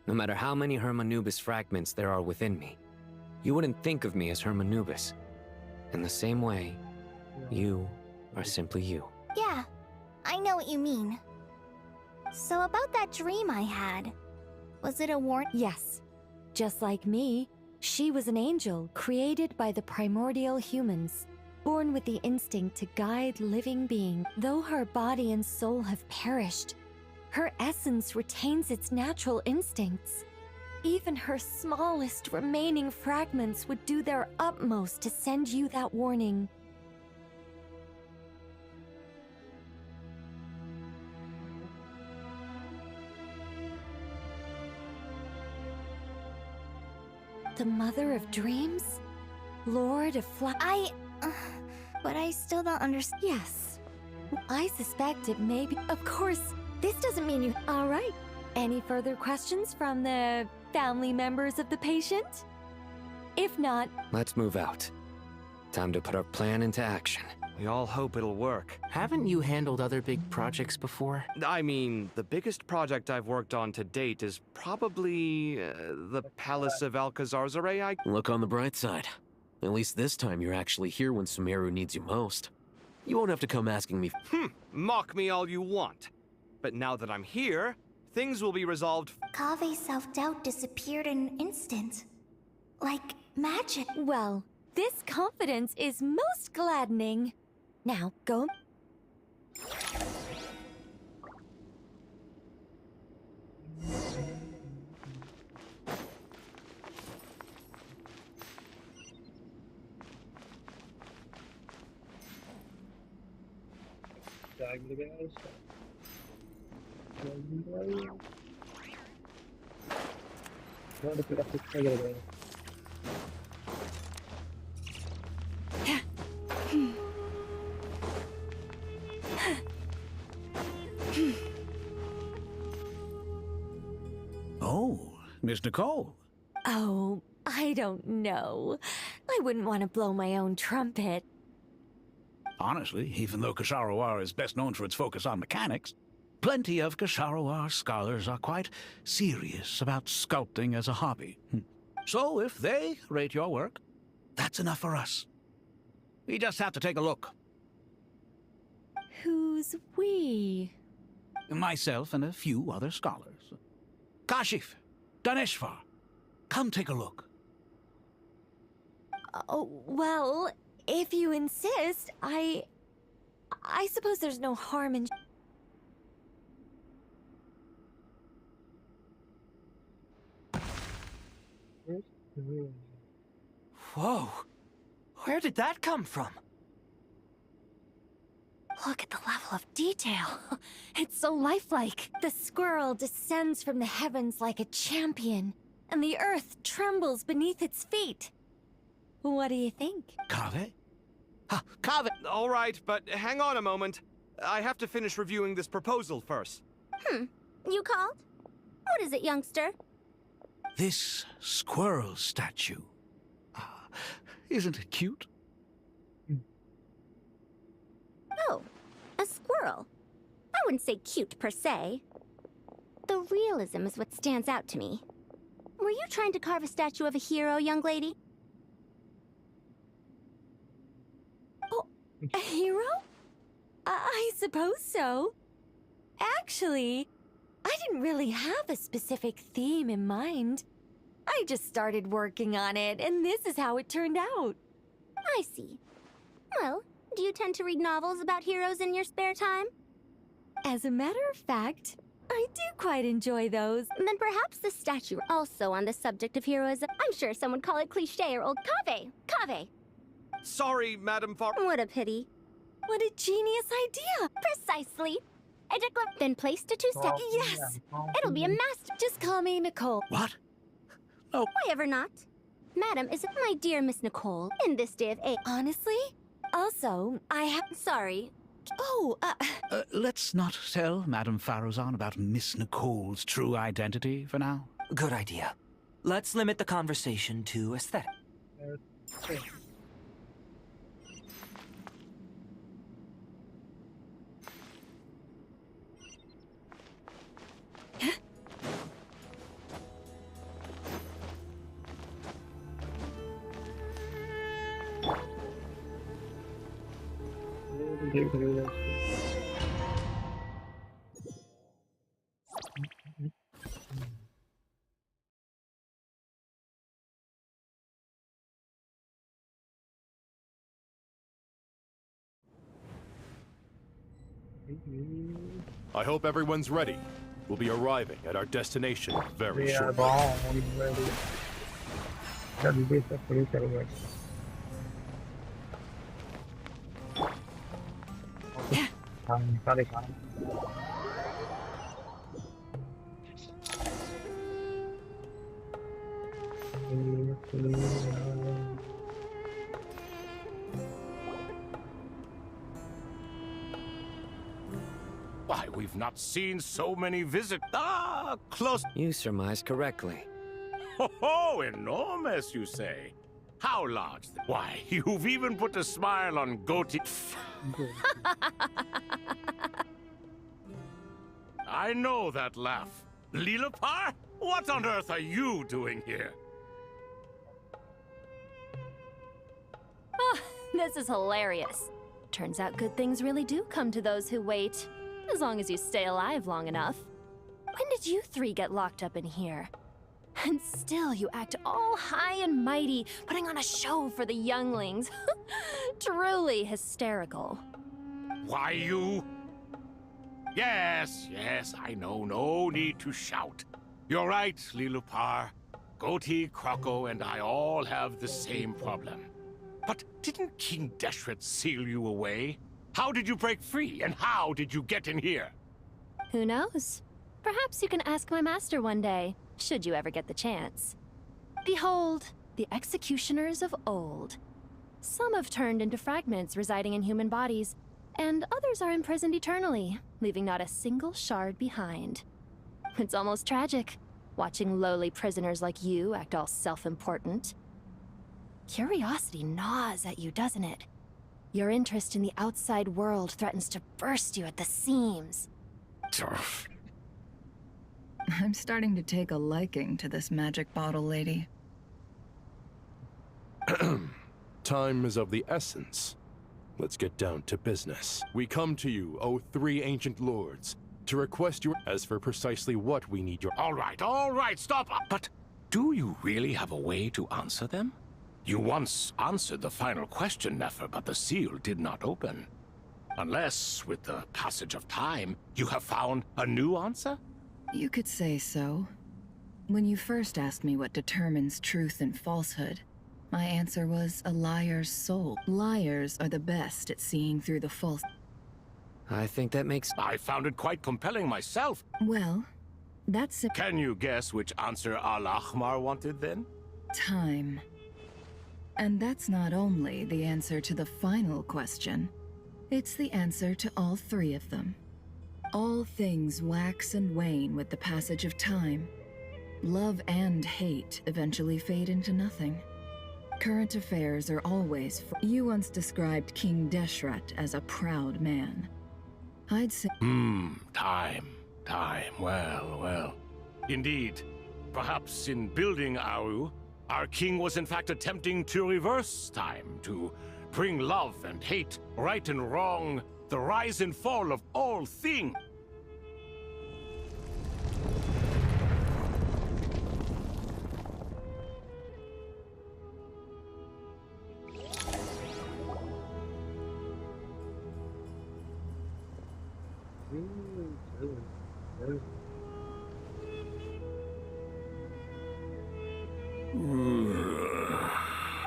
no matter how many Hermanubis fragments there are within me, you wouldn't think of me as Hermanubis. In the same way, you are simply you. Yeah, I know what you mean. So about that dream I had, was it a warning? Yes. Just like me, she was an angel created by the primordial humans, born with the instinct to guide living beings. Though her body and soul have perished, her essence retains its natural instincts. Even her smallest remaining fragments would do their utmost to send you that warning. The Mother of Dreams? Lord of but I still don't understand. Yes. I suspect it may be... Of course, this doesn't mean you... All right. Any further questions from the family members of the patient? If not... Let's move out. Time to put our plan into action. We all hope it'll work. Haven't you handled other big projects before? I mean, the biggest project I've worked on to date is probably the Palace of Alcazarzaray. Look on the bright side. At least this time you're actually here when Sumeru needs you most. You won't have to come asking me. Mock me all you want. But now that I'm here, things will be resolved. Kave's self-doubt disappeared in an instant. Like magic. Well, this confidence is most gladdening. Now, go. Oh, Miss Nicole. Oh, I don't know. I wouldn't want to blow my own trumpet. Honestly, even though Kasharawar is best known for its focus on mechanics, plenty of Kasharawar scholars are quite serious about sculpting as a hobby. So if they rate your work, that's enough for us. We just have to take a look. Who's we? Myself and a few other scholars. Kashif, Ganeshvar, come take a look. Oh, well, if you insist, I suppose there's no harm in... Whoa! Where did that come from? Look at the level of detail. It's so lifelike. The squirrel descends from the heavens like a champion, and the earth trembles beneath its feet. What do you think? Kave? Kave! All right, but hang on a moment. I have to finish reviewing this proposal first. You called? What is it, youngster? This squirrel statue. Isn't it cute? Oh, a squirrel. I wouldn't say cute per se. The realism is what stands out to me. Were you trying to carve a statue of a hero, young lady? Oh, a hero? I suppose so. Actually, I didn't really have a specific theme in mind. I I just started working on it, and this is how it turned out. I see. Well, do you tend to read novels about heroes in your spare time? As a matter of fact, I do quite enjoy those. Then perhaps the statue also on the subject of heroism. I'm sure some would call it cliché or old cave. Cave. Sorry, Madam Far- What a pity. What a genius idea! Precisely. Then place to two steps. Yes! It'll be a master. Just call me Nicole. What? Oh. Why ever not? Madam, is it my dear Miss Nicole, in this day of Honestly? Also, I have... Sorry. Oh, Let's not tell Madame Faruzan about Miss Nicole's true identity for now. Good idea. Let's limit the conversation to aesthetic. I hope everyone's ready. We'll be arriving at our destination very shortly. Why, we've not seen so many visitors. Ah, close. You surmised correctly. Oh, enormous, you say? How large? Why, you've even put a smile on Goatee. I know that laugh. Lilipar? What on earth are you doing here? Oh, this is hilarious. Turns out good things really do come to those who wait. As long as you stay alive long enough. When did you three get locked up in here? And still you act all high and mighty, putting on a show for the younglings. Truly hysterical. Why, you... Yes, I know. No need to shout. You're right, Lilipar. Goatee, Croco, and I all have the same problem. But didn't King Deshret seal you away? How did you break free, and how did you get in here? Who knows? Perhaps you can ask my master one day, should you ever get the chance. Behold, the executioners of old. Some have turned into fragments residing in human bodies, and others are imprisoned eternally, leaving not a single shard behind. It's almost tragic, watching lowly prisoners like you act all self-important. Curiosity gnaws at you, doesn't it? Your interest in the outside world threatens to burst you at the seams. I'm starting to take a liking to this magic bottle lady. Time is of the essence. Let's get down to business. We come to you, O three ancient lords, to request your... As for precisely what we need your... All right, stop! But do you really have a way to answer them? You once answered the final question, Nefer, but the seal did not open. Unless, with the passage of time, you have found a new answer? You could say so. When you first asked me what determines truth and falsehood, my answer was a liar's soul. Liars are the best at seeing through the false. I think that makes... I found it quite compelling myself. Well, that's it. Can you guess which answer Al-Ahmar wanted then? Time. And that's not only the answer to the final question, it's the answer to all three of them. All things wax and wane with the passage of time. Love and hate eventually fade into nothing. Current affairs are always... You once described King Deshret as a proud man. I'd say... Time. Well. Indeed. Perhaps in building Aru, our king was in fact attempting to reverse time, to bring love and hate, right and wrong, the rise and fall of all things.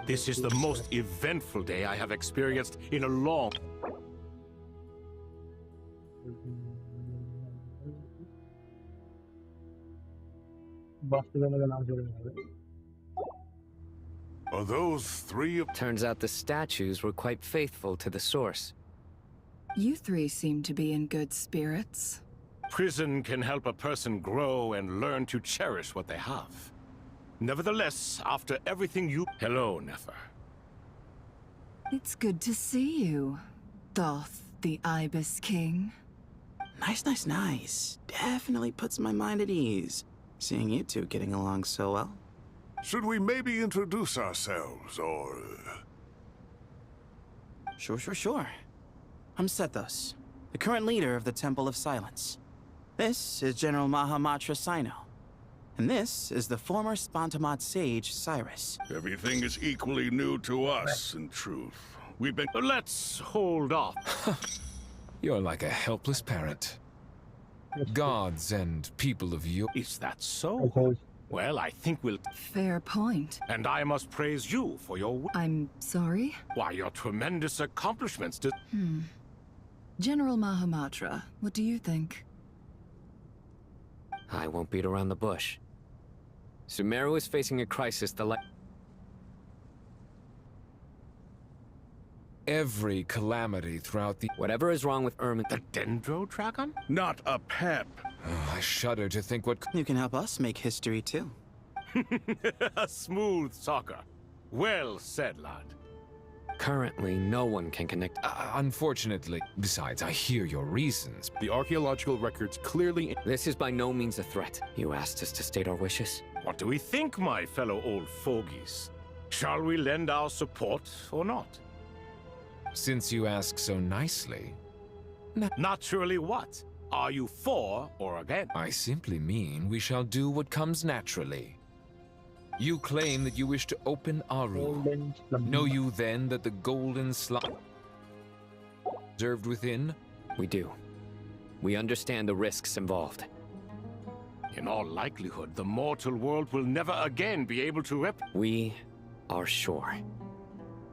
This is the most eventful day I have experienced in a long... Are those three? Turns out the statues were quite faithful to the source. You three seem to be in good spirits. Prison can help a person grow and learn to cherish what they have. Nevertheless, after everything you... Hello, Nefer. It's good to see you, Thoth, the Ibis King. Nice. Definitely puts my mind at ease, seeing you two getting along so well. Should we maybe introduce ourselves, or... Sure. I'm Sethos, the current leader of the Temple of Silence. This is General Mahamatra Sino. And this is the former Spantamat sage, Cyrus. Everything is equally new to us, in truth. We've been... Let's hold off. You're like a helpless parent. Gods and people of you... Is that so? Well, I think we'll... Fair point. And I must praise you for your... I'm sorry? Why, your tremendous accomplishments to... General Mahamatra, what do you think? I won't beat around the bush. Sumeru is facing a crisis Every calamity throughout the... Whatever is wrong with Ermin... The Dendro Dragon? Not a pep. Oh, I shudder to think what... You can help us make history, too. A smooth talker. Well said, lad. Currently, no one can connect... unfortunately. Besides, I hear your reasons. The archaeological records clearly... This is by no means a threat. You asked us to state our wishes. What do we think, my fellow old fogies? Shall we lend our support or not? Since you ask so nicely... Naturally what? Are you for or against? I simply mean we shall do what comes naturally. You claim that you wish to open Aru. Know you then that the golden slot reserved within? We do. We understand the risks involved. In all likelihood, the mortal world will never again be able to We are sure.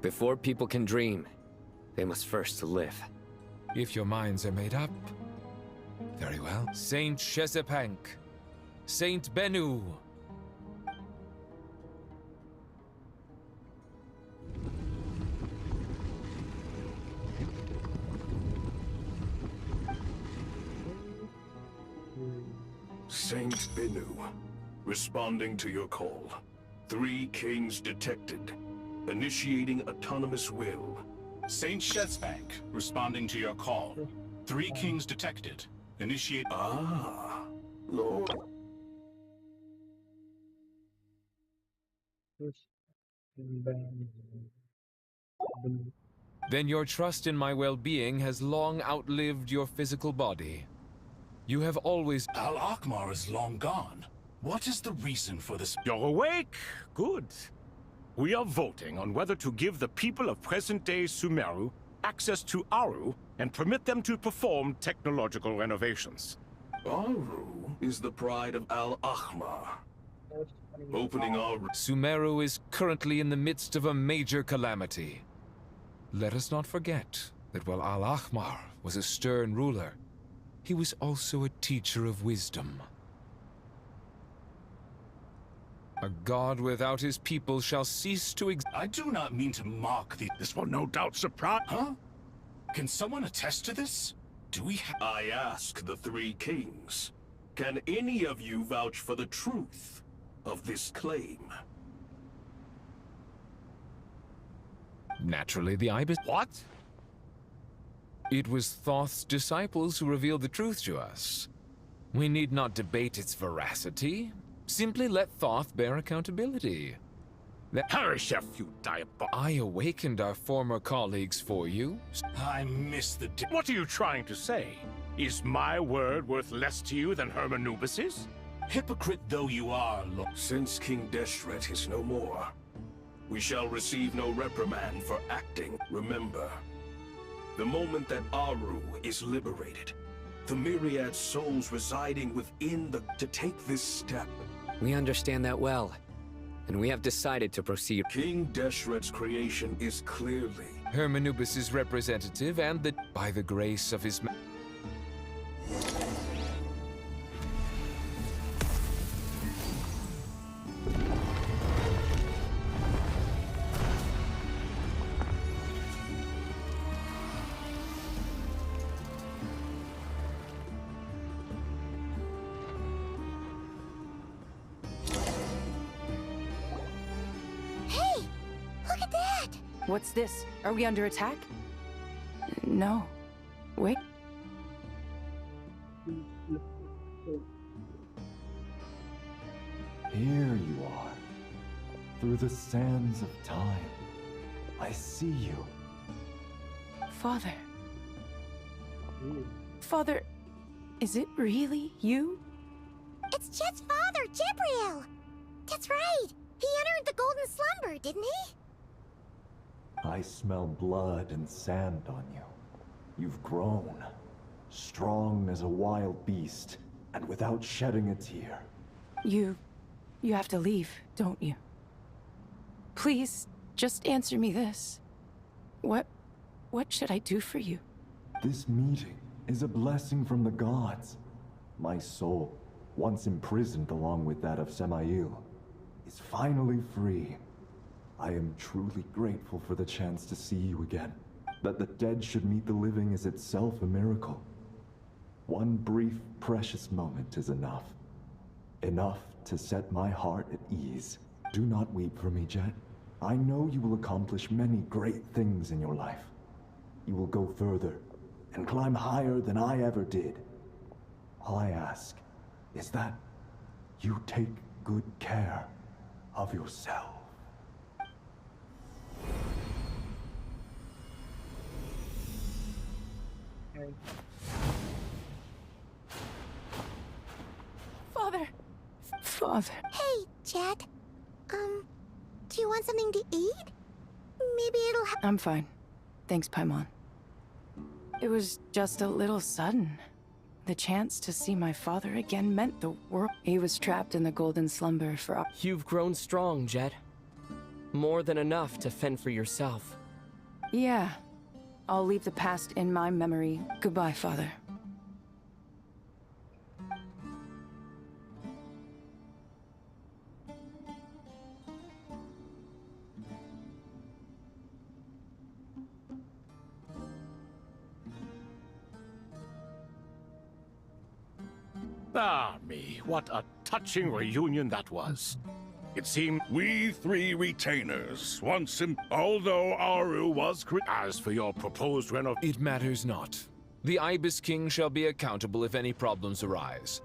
Before people can dream, they must first live. If your minds are made up, very well. Saint Shezepank, Saint Bennu. Saint Bennu, responding to your call. 3 kings detected. Initiating autonomous will. Saint Shezepank, responding to your call. 3 kings detected. Initiate... Ah, Lord. Then your trust in my well-being has long outlived your physical body. You have always... Al-Akhmar is long gone. What is the reason for this? You're awake? Good. We are voting on whether to give the people of present-day Sumeru access to Aru and permit them to perform technological renovations. Aru is the pride of Al-Akhmar. Opening Aru... Sumeru is currently in the midst of a major calamity. Let us not forget that while Al-Akhmar was a stern ruler, he was also a teacher of wisdom. A god without his people shall cease to exist. I do not mean to mock the... This will no doubt surprise... Huh? Can someone attest to this? Do we have... I ask the 3 kings. Can any of you vouch for the truth of this claim? Naturally, the Ibis... What? It was Thoth's disciples who revealed the truth to us. We need not debate its veracity. Simply let Thoth bear accountability. Perish, you diabolical... I awakened our former colleagues for you. I miss the... What are you trying to say? Is my word worth less to you than Hermanubis's? Hypocrite though you are, Lord. Since King Deshret is no more, we shall receive no reprimand for acting. Remember, the moment that Aru is liberated, the myriad souls residing within to take this step. We understand that well, and we have decided to proceed. King Deshret's creation is clearly Hermanubis' representative, and by the grace of his What's this? Are we under attack? No. Wait. Here you are. Through the sands of time. I see you. Father. Father, is it really you? It's Jet's father, Jibriel! That's right! He entered the Golden Slumber, didn't he? I smell blood and sand on you. You've grown. Strong as a wild beast, and without shedding a tear. You have to leave, don't you? Please, just answer me this. What should I do for you? This meeting is a blessing from the gods. My soul, once imprisoned along with that of Samael, is finally free. I am truly grateful for the chance to see you again. That the dead should meet the living is itself a miracle. One brief, precious moment is enough. Enough to set my heart at ease. Do not weep for me, Jet. I know you will accomplish many great things in your life. You will go further and climb higher than I ever did. All I ask is that you take good care of yourself. Father. Hey, Jet. Do you want something to eat? Maybe it'll help. I'm fine. Thanks, Paimon. It was just a little sudden. The chance to see my father again meant the world. He was trapped in the Golden Slumber for... You've grown strong, Jet. More than enough to fend for yourself. Yeah. I'll leave the past in my memory. Goodbye, Father. Ah, me, what a touching reunion that was. It seemed we three retainers, although Aru was as for your proposed It matters not. The Ibis King shall be accountable if any problems arise.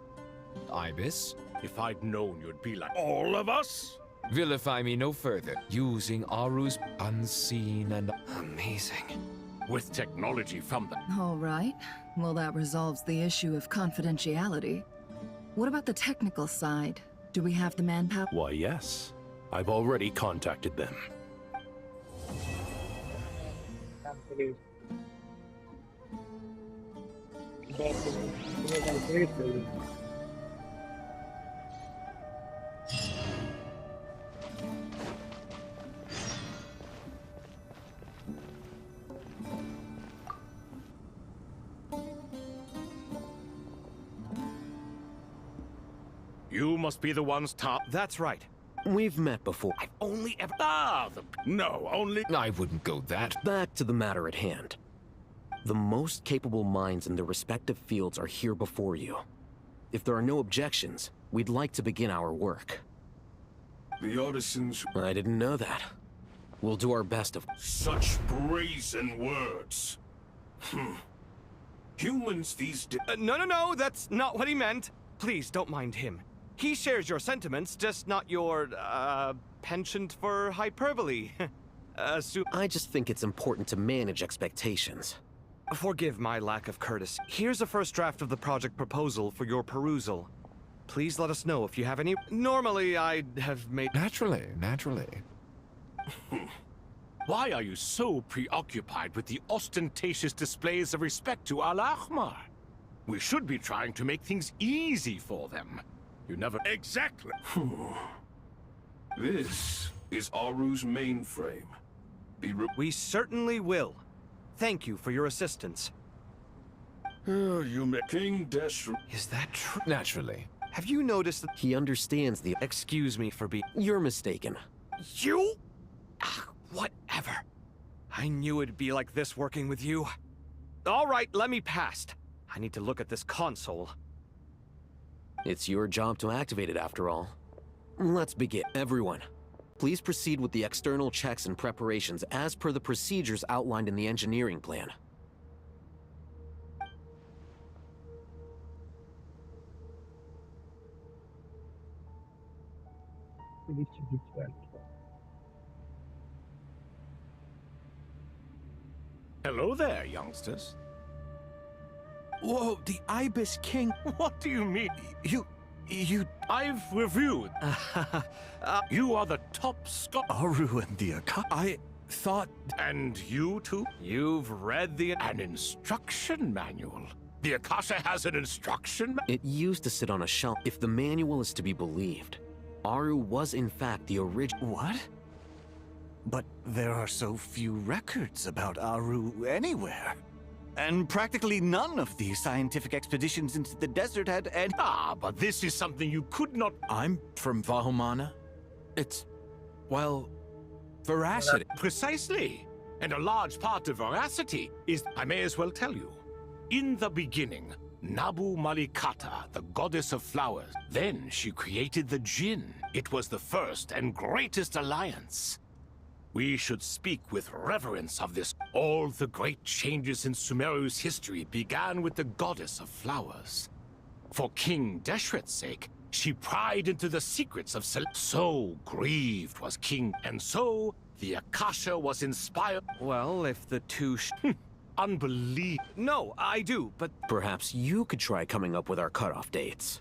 Ibis? If I'd known you'd be like all of us? Vilify me no further. Using Aru's unseen and amazing. With technology from the... All right. Well, that resolves the issue of confidentiality. What about the technical side? Do we have the manpower? Why, yes. I've already contacted them. You must be the ones top. That's right. We've met before. I've only ever... No, only... I wouldn't go that. Back to the matter at hand. The most capable minds in their respective fields are here before you. If there are no objections, we'd like to begin our work. The artisans... I didn't know that. We'll do our best of... Such brazen words. Humans these days... No, that's not what he meant. Please, don't mind him. He shares your sentiments, just not your, penchant for hyperbole. I just think it's important to manage expectations. Forgive my lack of courtesy. Here's a first draft of the project proposal for your perusal. Please let us know if you have any... Normally, I'd have made... Naturally. Why are you so preoccupied with the ostentatious displays of respect to Al-Ahmar? We should be trying to make things easy for them. You never... Exactly! This is Aru's mainframe. We certainly will. Thank you for your assistance. You met King Deshret. Is that true? Naturally. Have you noticed that He understands the... Excuse me for being... You're mistaken. You? Whatever. I knew it'd be like this working with you. All right, let me past. I need to look at this console. It's your job to activate it after all. Let's begin. Everyone, please proceed with the external checks and preparations as per the procedures outlined in the engineering plan. Hello there, youngsters. Whoa, the Ibis King. What do you mean? I've reviewed. You are the top scholar. Aru and the Akasha. I thought... And you too? You've read an instruction manual. The Akasha has an instruction It used to sit on a shelf. If the manual is to be believed, Aru was in fact the original... What? But there are so few records about Aru anywhere. And practically none of these scientific expeditions into the desert had any... Ah, but this is something you could not... I'm from Vahomana. It's, well, veracity. Precisely. And a large part of veracity is, I may as well tell you. In the beginning, Nabu Malikata, the goddess of flowers, then she created the Jinn. It was the first and greatest alliance. We should speak with reverence of this. All the great changes in Sumeru's history began with the goddess of flowers. For King Deshret's sake, she pried into the secrets of So grieved was King, and so the Akasha was inspired. Well, if the two Unbelievable. No, I do, but... Perhaps you could try coming up with our cutoff dates.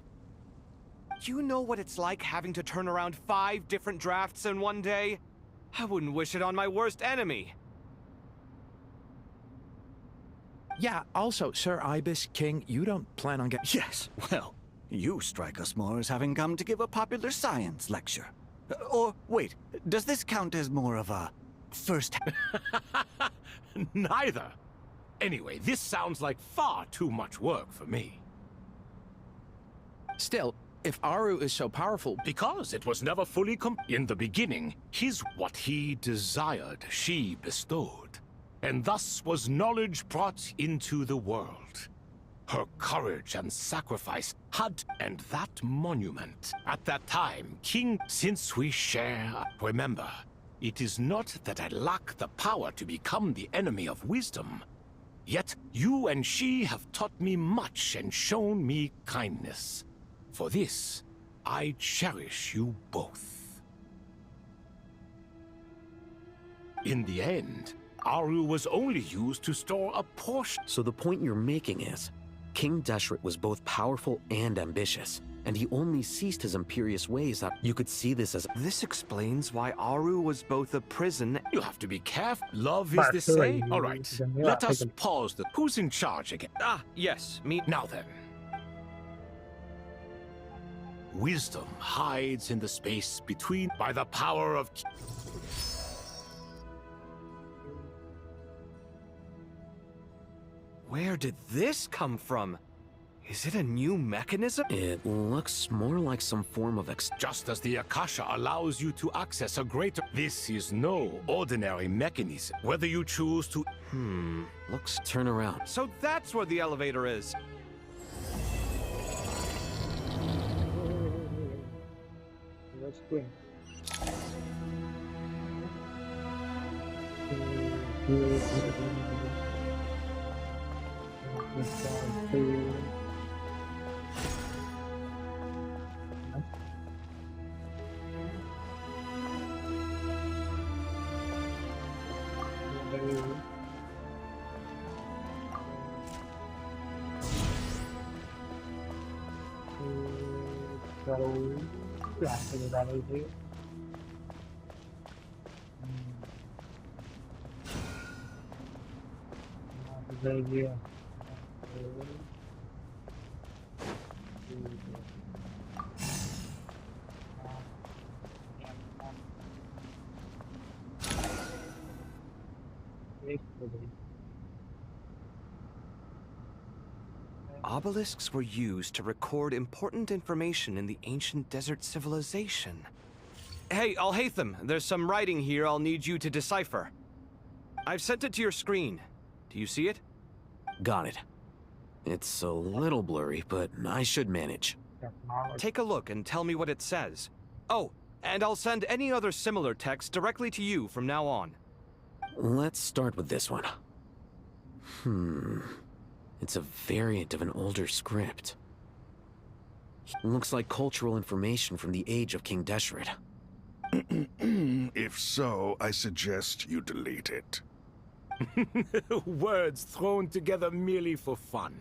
You know what it's like having to turn around 5 different drafts in one day? I wouldn't wish it on my worst enemy. Yeah, also, Sir Ibis King, you don't plan on getting... Yes, well, you strike us more as having come to give a popular science lecture. Or, wait, does this count as more of a first... Neither. Anyway, this sounds like far too much work for me. Still, if Aru is so powerful... Because it was never fully in the beginning, what he desired, she bestowed. And thus was knowledge brought into the world. Her courage and sacrifice had... And that monument. At that time, King... Since we share... Remember, it is not that I lack the power to become the enemy of wisdom. Yet you and she have taught me much and shown me kindness. For this, I cherish you both. In the end, Aru was only used to store a portion. So the point you're making is, King Deshret was both powerful and ambitious, and he only ceased his imperious ways. You could see this as... This explains why Aru was both a prison... You have to be careful. Love is the same. All right, let us pause the... Who's in charge again? Ah, yes, me... Now then. Wisdom hides in the space between by the power of... Where did this come from? Is it a new mechanism? It looks more like some form of Just as the Akasha allows you to access a greater... This is no ordinary mechanism. Whether you choose to... Looks... Turn around. So that's where the elevator is. Obelisks were used to record important information in the ancient desert civilization. Hey, Alhaitham, there's some writing here I'll need you to decipher. I've sent it to your screen. Do you see it? Got it. It's a little blurry, but I should manage. Take a look and tell me what it says. Oh, and I'll send any other similar text directly to you from now on. Let's start with this one. It's a variant of an older script. Looks like cultural information from the age of King Deshret. If so, I suggest you delete it. Words thrown together merely for fun.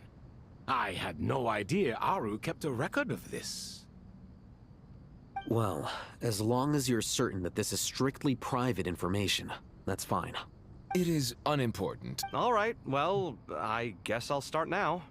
I had no idea Aru kept a record of this. Well, as long as you're certain that this is strictly private information, that's fine. It is unimportant. All right, well, I guess I'll start now.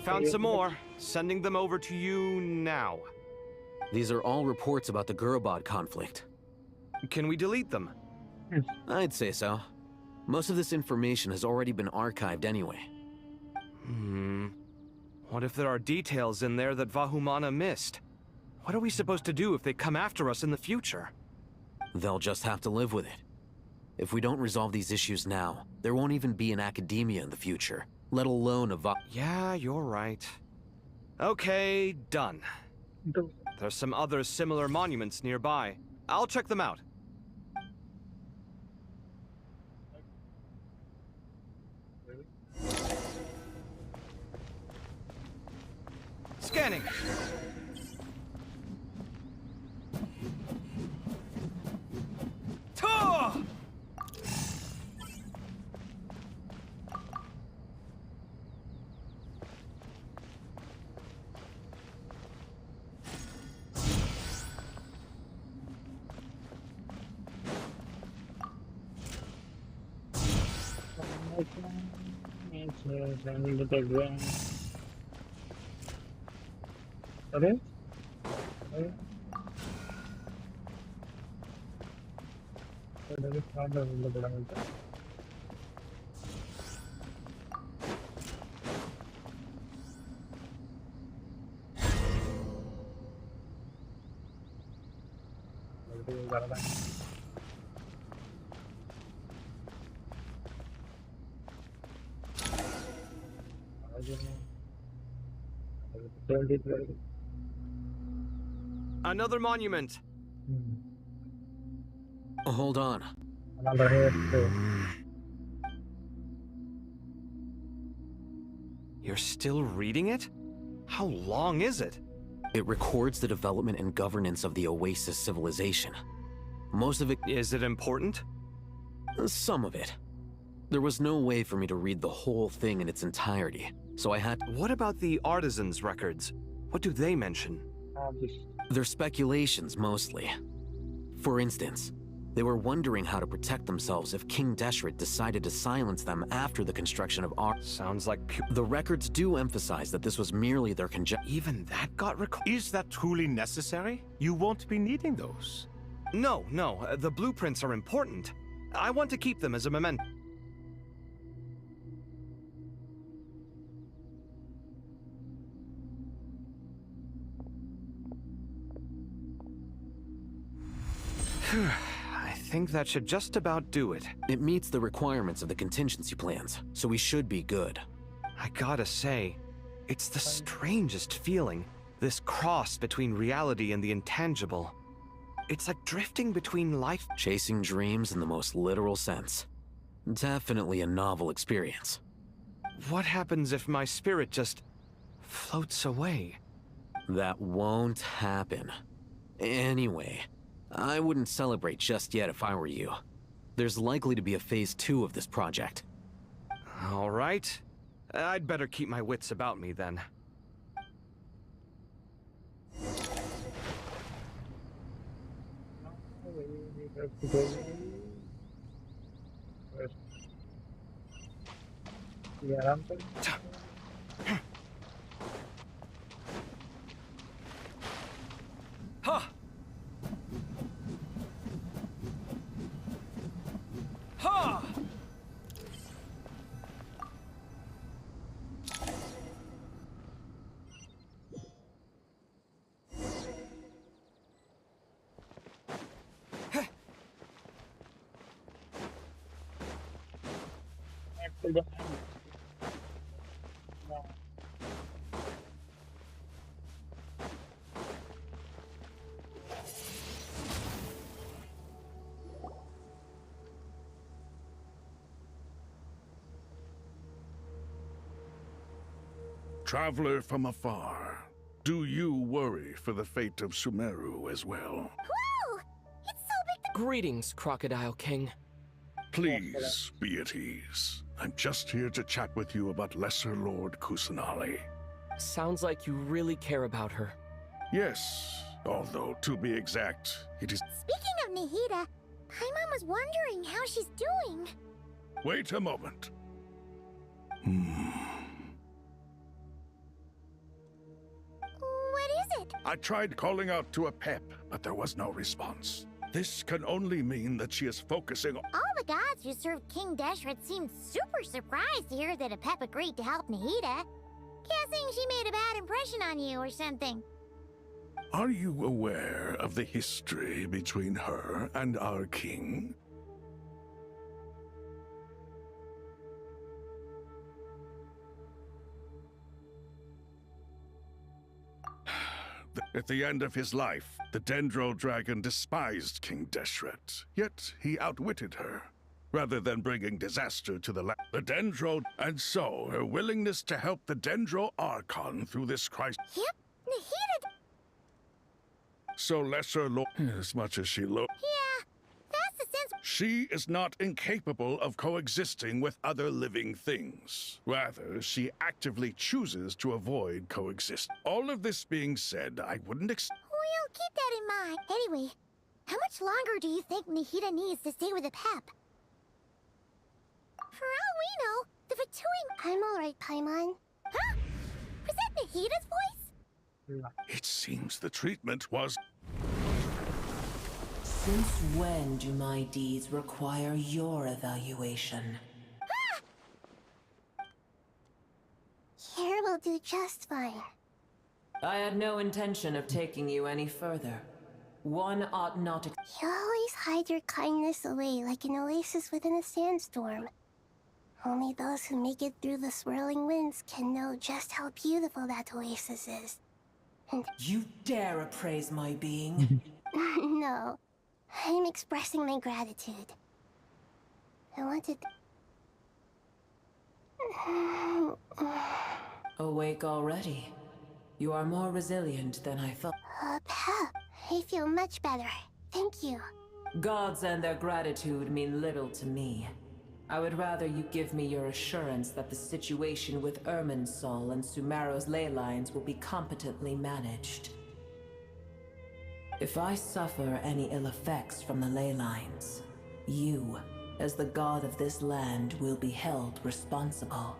Found some more. Sending them over to you now. These are all reports about the Gurabad conflict. Can we delete them? I'd say so. Most of this information has already been archived anyway. What if there are details in there that Vahumana missed? What are we supposed to do if they come after us in the future? They'll just have to live with it. If we don't resolve these issues now, there won't even be an academia in the future, let alone a Yeah, you're right. Okay, done. There's some other similar monuments nearby. I'll check them out. Scanning. Ta! Another monument. Hold on. You're still reading it? How long is it? It records the development and governance of the Oasis civilization. Most of it... Is it important? Some of it. There was no way for me to read the whole thing in its entirety, so I had... What about the artisans' records? What do they mention? They're speculations, mostly. For instance, they were wondering how to protect themselves if King Deshret decided to silence them after the construction of our... Sounds like... The records do emphasize that this was merely their conjecture. Even that got recorded? Is that truly necessary? You won't be needing those. No, the blueprints are important. I want to keep them as a memento. I think that should just about do it. It meets the requirements of the contingency plans, so we should be good. I gotta say, it's the strangest feeling, this cross between reality and the intangible. It's like drifting between life... Chasing dreams in the most literal sense. Definitely a novel experience. What happens if my spirit just floats away? That won't happen. Anyway, I wouldn't celebrate just yet if I were you. There's likely to be a phase 2 of this project. All right. I'd better keep my wits about me then. Huh! Huh! Traveler from afar, do you worry for the fate of Sumeru as well? Whoa! It's so big. Greetings, Crocodile King. Please be at ease. I'm just here to chat with you about Lesser Lord Kusanali. Sounds like you really care about her. Yes, although to be exact, it is... Speaking of Nahida, Paimon was wondering how she's doing. Wait a moment. What is it? I tried calling out to a pep, but there was no response. This can only mean that she is focusing on... All the gods who served King Deshret seemed super surprised to hear that a pep agreed to help Nahida. Guessing she made a bad impression on you or something. Are you aware of the history between her and our king? At the end of his life, the Dendro Dragon despised King Deshret, yet he outwitted her, rather than bringing disaster to the land. The Dendro, and so her willingness to help the Dendro Archon through this crisis. Yep, Nahida. So Lesser Lord, as much as she looked. Yeah, that's the sense. She is not incapable of coexisting with other living things. Rather, she actively chooses to avoid coexist. All of this being said, I wouldn't We'll keep that in mind. Anyway, how much longer do you think Nahida needs to stay with the pep? For all we know, the Fatui... I'm alright, Paimon. Huh? Was that Nahida's voice? It seems the treatment was... Since when do my deeds require your evaluation? Here will do just fine. I had no intention of taking you any further. One ought not to... You always hide your kindness away like an oasis within a sandstorm. Only those who make it through the swirling winds can know just how beautiful that oasis is. And... You dare appraise my being? No. I'm expressing my gratitude. I wanted... Awake already. You are more resilient than I thought. Pep, I feel much better. Thank you. Gods and their gratitude mean little to me. I would rather you give me your assurance that the situation with Irminsul and Sumeru's ley lines will be competently managed. If I suffer any ill effects from the ley lines, you, as the god of this land, will be held responsible.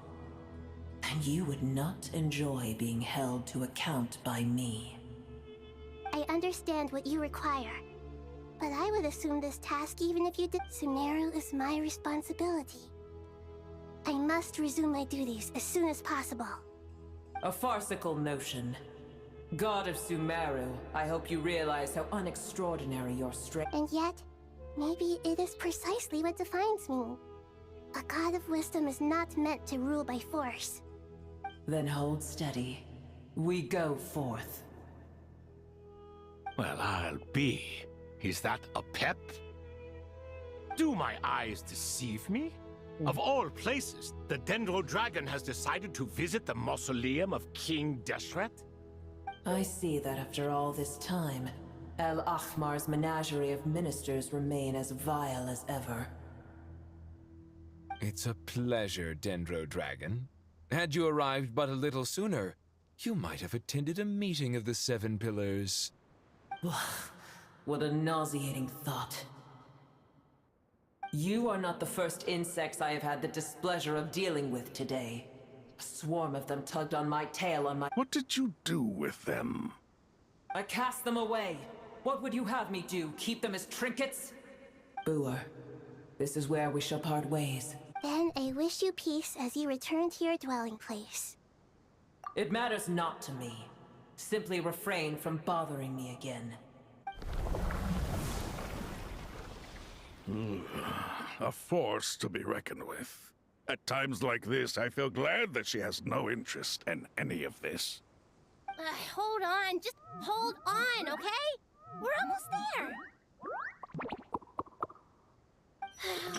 And you would not enjoy being held to account by me. I understand what you require, but I would assume this task even if you did. Sumeru is my responsibility. I must resume my duties as soon as possible. A farcical notion. God of Sumeru, I hope you realize how unextraordinary your strength. And yet, Maybe it is precisely what defines me. A god of wisdom is not meant to rule by force. Then hold steady. We go forth. Well, I'll be. Is that a pep? Do my eyes deceive me? Of all places, the Dendro Dragon has decided to visit the mausoleum of King Deshret? I see that after all this time, El Ahmar's menagerie of ministers remain as vile as ever. It's a pleasure, Dendro Dragon. Had you arrived but a little sooner, you might have attended a meeting of the Seven Pillars. What a nauseating thought. You are not the first insects I have had the displeasure of dealing with today. A swarm of them tugged on my tail on my— What did you do with them? I cast them away. What would you have me do? Keep them as trinkets? Boer, this is where we shall part ways. Then I wish you peace as you return to your dwelling place. It matters not to me. Simply refrain from bothering me again. A force to be reckoned with. At times like this, I feel glad that she has no interest in any of this. Hold on, just hold on, okay? We're almost there.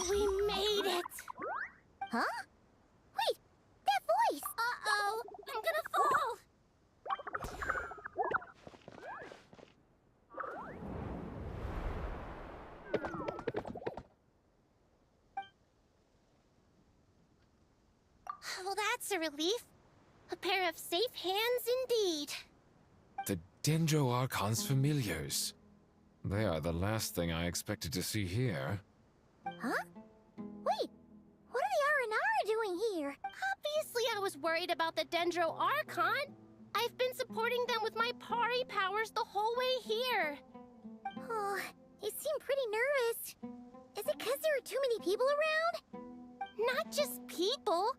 We made it. Huh? Wait, that voice! Uh-oh, I'm gonna fall! Well, that's a relief. A pair of safe hands indeed. The Dendro Archon's familiars. They are the last thing I expected to see here. Huh? Wait, what are the R&R doing here? Obviously I was worried about the Dendro Archon. I've been supporting them with my Pari powers the whole way here. Oh, you seem pretty nervous. Is it because there are too many people around? Not just people.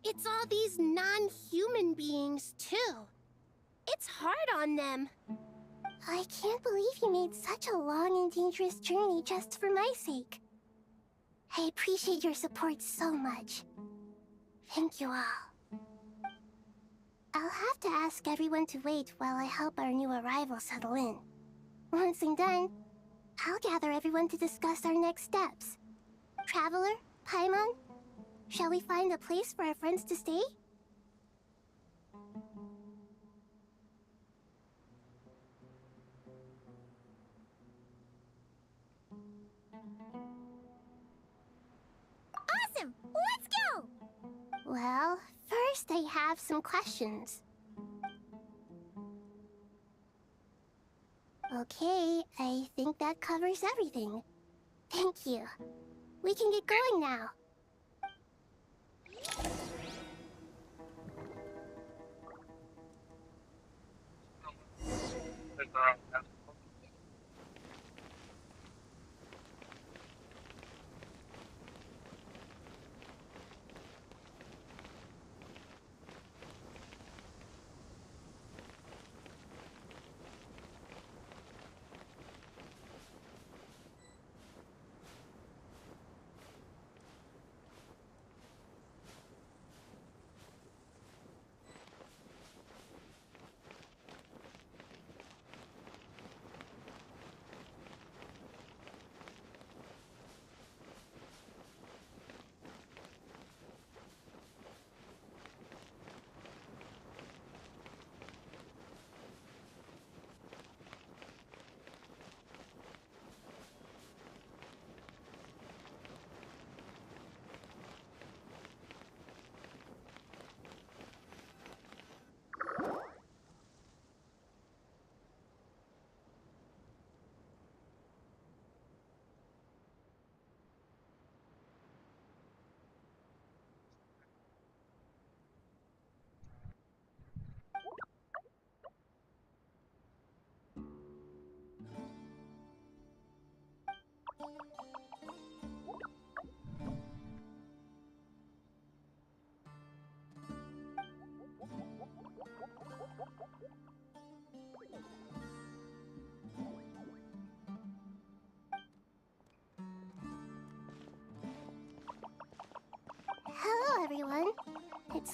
It's all these non-human beings, too. It's hard on them. I can't believe you made such a long and dangerous journey just for my sake. I appreciate your support so much. Thank you all. I'll have to ask everyone to wait while I help our new arrival settle in. Once I'm done, I'll gather everyone to discuss our next steps. Traveler, Paimon, shall we find a place for our friends to stay? Awesome! Let's go! Well, first I have some questions. Okay, I think that covers everything. Thank you. We can get going now.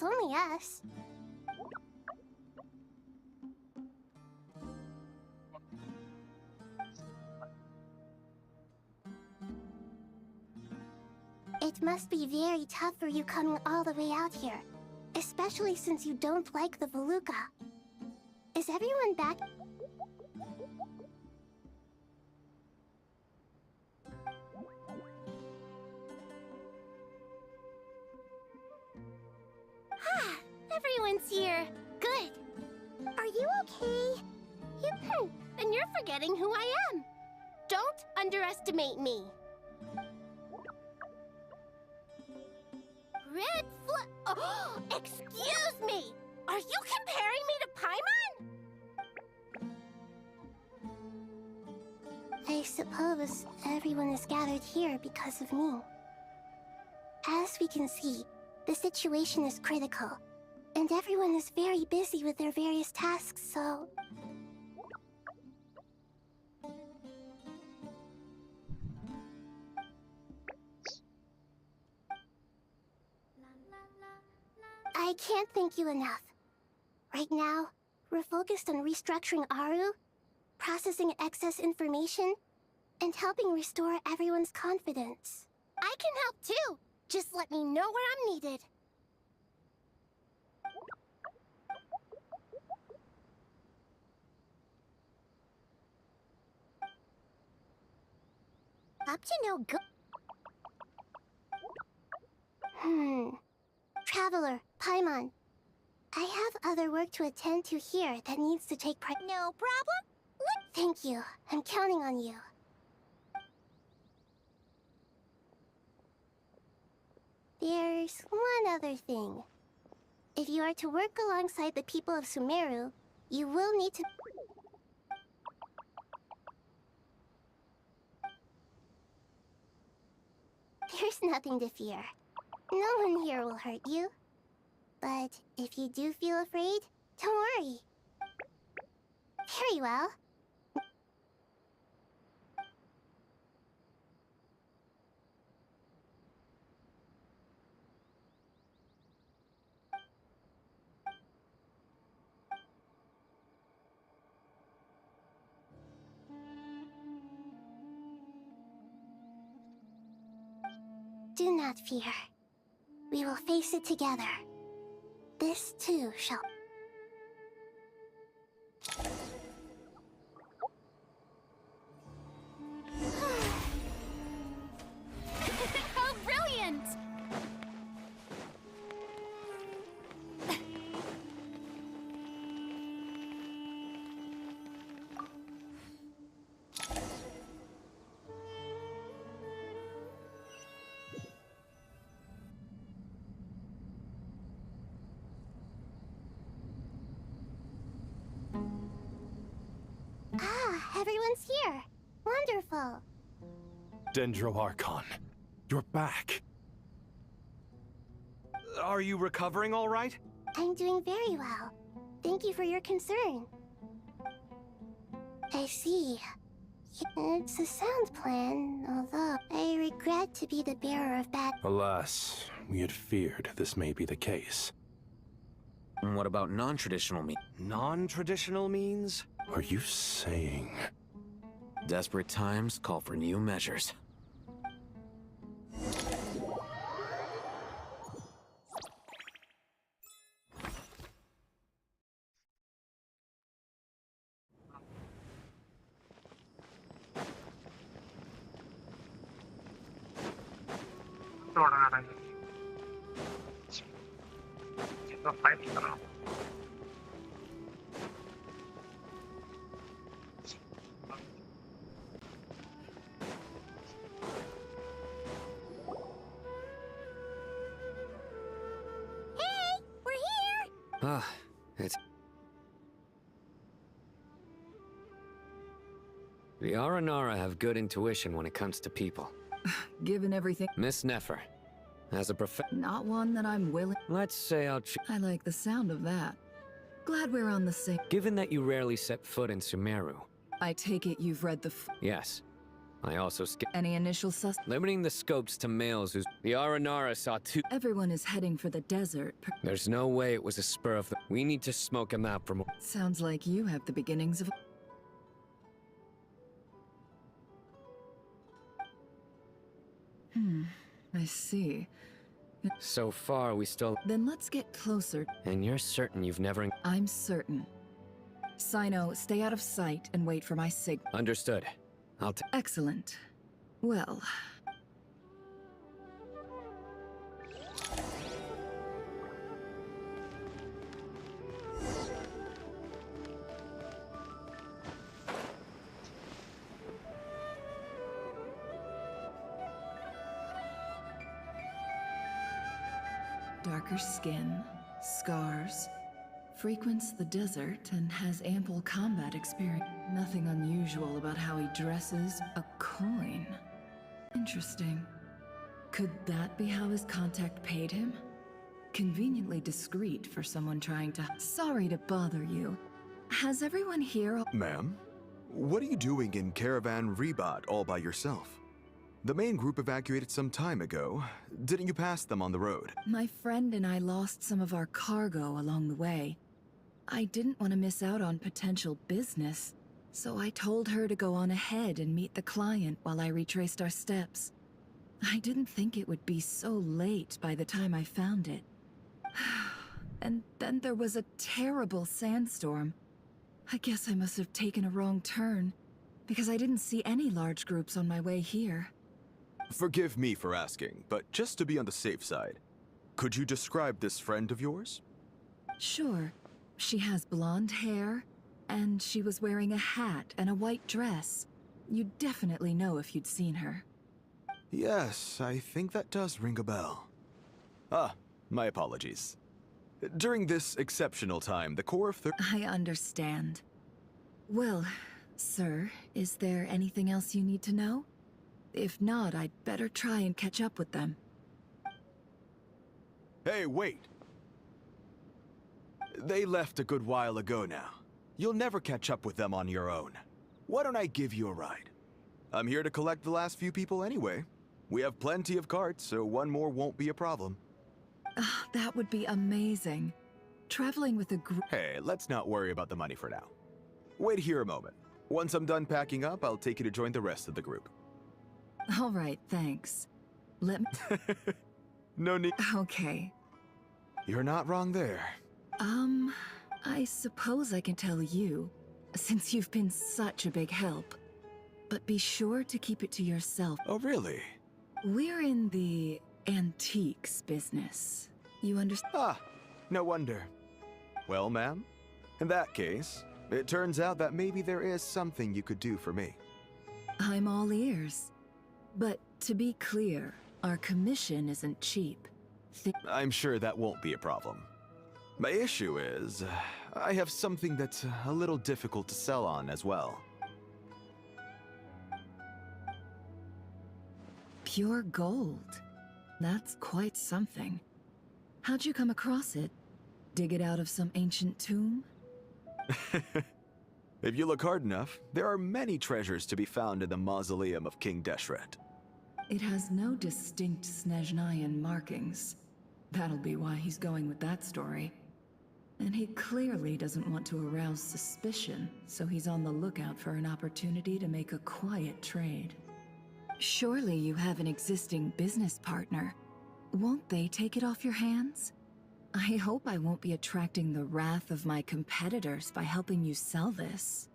It's only us. It must be very tough for you coming all the way out here, especially since you don't like the Voluka. Is everyone back? Everyone's here. Good. Are you okay? And you're forgetting who I am. Don't underestimate me. Red Oh, excuse me! Are you comparing me to Paimon? I suppose everyone is gathered here because of me. As we can see, the situation is critical, and everyone is very busy with their various tasks, so... I can't thank you enough. Right now, we're focused on restructuring Aru, processing excess information, and helping restore everyone's confidence. I can help too. Just let me know where I'm needed. Up to no good. Traveler, Paimon. I have other work to attend to here that needs to take No problem? Thank you. I'm counting on you. There's one other thing. If you are to work alongside the people of Sumeru, you will need to... There's nothing to fear. No one here will hurt you. But if you do feel afraid, don't worry. Very well. Do not fear. We will face it together. This too shall... How brilliant! Everyone's here. Wonderful. Dendro Archon, you're back. Are you recovering all right? I'm doing very well. Thank you for your concern. I see. It's a sound plan, although I regret to be the bearer of bad... Alas, we had feared this may be the case. And what about non-traditional means? Non-traditional means? Are you saying... Desperate times call for new measures. The Aranara have good intuition when it comes to people. Given everything... Miss Nefer, as a Not one that I'm willing... Let's say I like the sound of that. Glad we're on the same... Given that you rarely set foot in Sumeru... I take it you've read the... Yes. I also Any initial limiting the scopes to males who's... The Aranara saw two... Everyone is heading for the desert. There's no way it was a spur of the... We need to smoke him out for more... Sounds like you have the beginnings of... I see. So far, we still... Then let's get closer. And you're certain you've never... I'm certain. Sino, stay out of sight and wait for my signal. Understood. Excellent. Well... Darker skin, scars, frequents the desert and has ample combat experience. Nothing unusual about how he dresses. A coin. Interesting. Could that be how his contact paid him? Conveniently discreet for someone trying to... Sorry to bother you. Has everyone here... Ma'am, what are you doing in Caravan Rebat all by yourself? The main group evacuated some time ago. Didn't you pass them on the road? My friend and I lost some of our cargo along the way. I didn't want to miss out on potential business, so I told her to go on ahead and meet the client while I retraced our steps. I didn't think it would be so late by the time I found it. And then there was a terrible sandstorm. I guess I must have taken a wrong turn, because I didn't see any large groups on my way here. Forgive me for asking, but just to be on the safe side, could you describe this friend of yours? Sure. She has blonde hair, and she was wearing a hat and a white dress. You'd definitely know if you'd seen her. Yes, I think that does ring a bell. Ah, my apologies. During this exceptional time, the core of I understand. Well, sir, is there anything else you need to know? If not, I'd better try and catch up with them. Hey, wait! They left a good while ago now. You'll never catch up with them on your own. Why don't I give you a ride? I'm here to collect the last few people anyway. We have plenty of carts, so one more won't be a problem. That would be amazing. Traveling with a group... Hey, let's not worry about the money for now. Wait here a moment. Once I'm done packing up, I'll take you to join the rest of the group. All right, thanks. Let me... No need... Okay. You're not wrong there. I suppose I can tell you, since you've been such a big help. But be sure to keep it to yourself. Oh, really? We're in the antiques business. You understand? Ah, no wonder. Well, ma'am, in that case, it turns out that maybe there is something you could do for me. I'm all ears. But to be clear, our commission isn't cheap. I'm sure that won't be a problem. My issue is, I have something that's a little difficult to sell on as well. Pure gold. That's quite something. How'd you come across it? Dig it out of some ancient tomb? If you look hard enough, there are many treasures to be found in the mausoleum of King Deshret. It has no distinct Snezhnayan markings. That'll be why he's going with that story. And he clearly doesn't want to arouse suspicion, so he's on the lookout for an opportunity to make a quiet trade. Surely you have an existing business partner. Won't they take it off your hands? I hope I won't be attracting the wrath of my competitors by helping you sell this.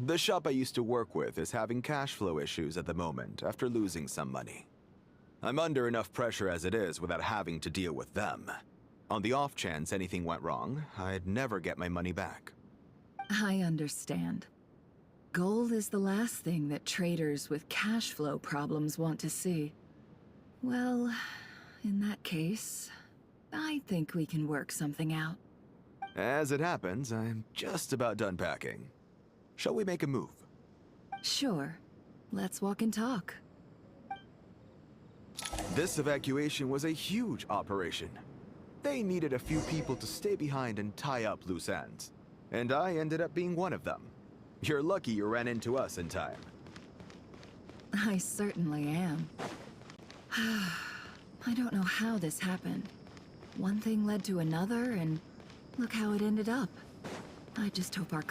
The shop I used to work with is having cash flow issues at the moment after losing some money. I'm under enough pressure as it is without having to deal with them. On the off chance anything went wrong, I'd never get my money back. I understand. Gold is the last thing that traders with cash flow problems want to see. Well, in that case, I think we can work something out. As it happens, I'm just about done packing. Shall we make a move? Sure. Let's walk and talk. This evacuation was a huge operation. They needed a few people to stay behind and tie up loose ends. And I ended up being one of them. You're lucky you ran into us in time. I certainly am. I don't know how this happened. One thing led to another, and look how it ended up. I just hope our...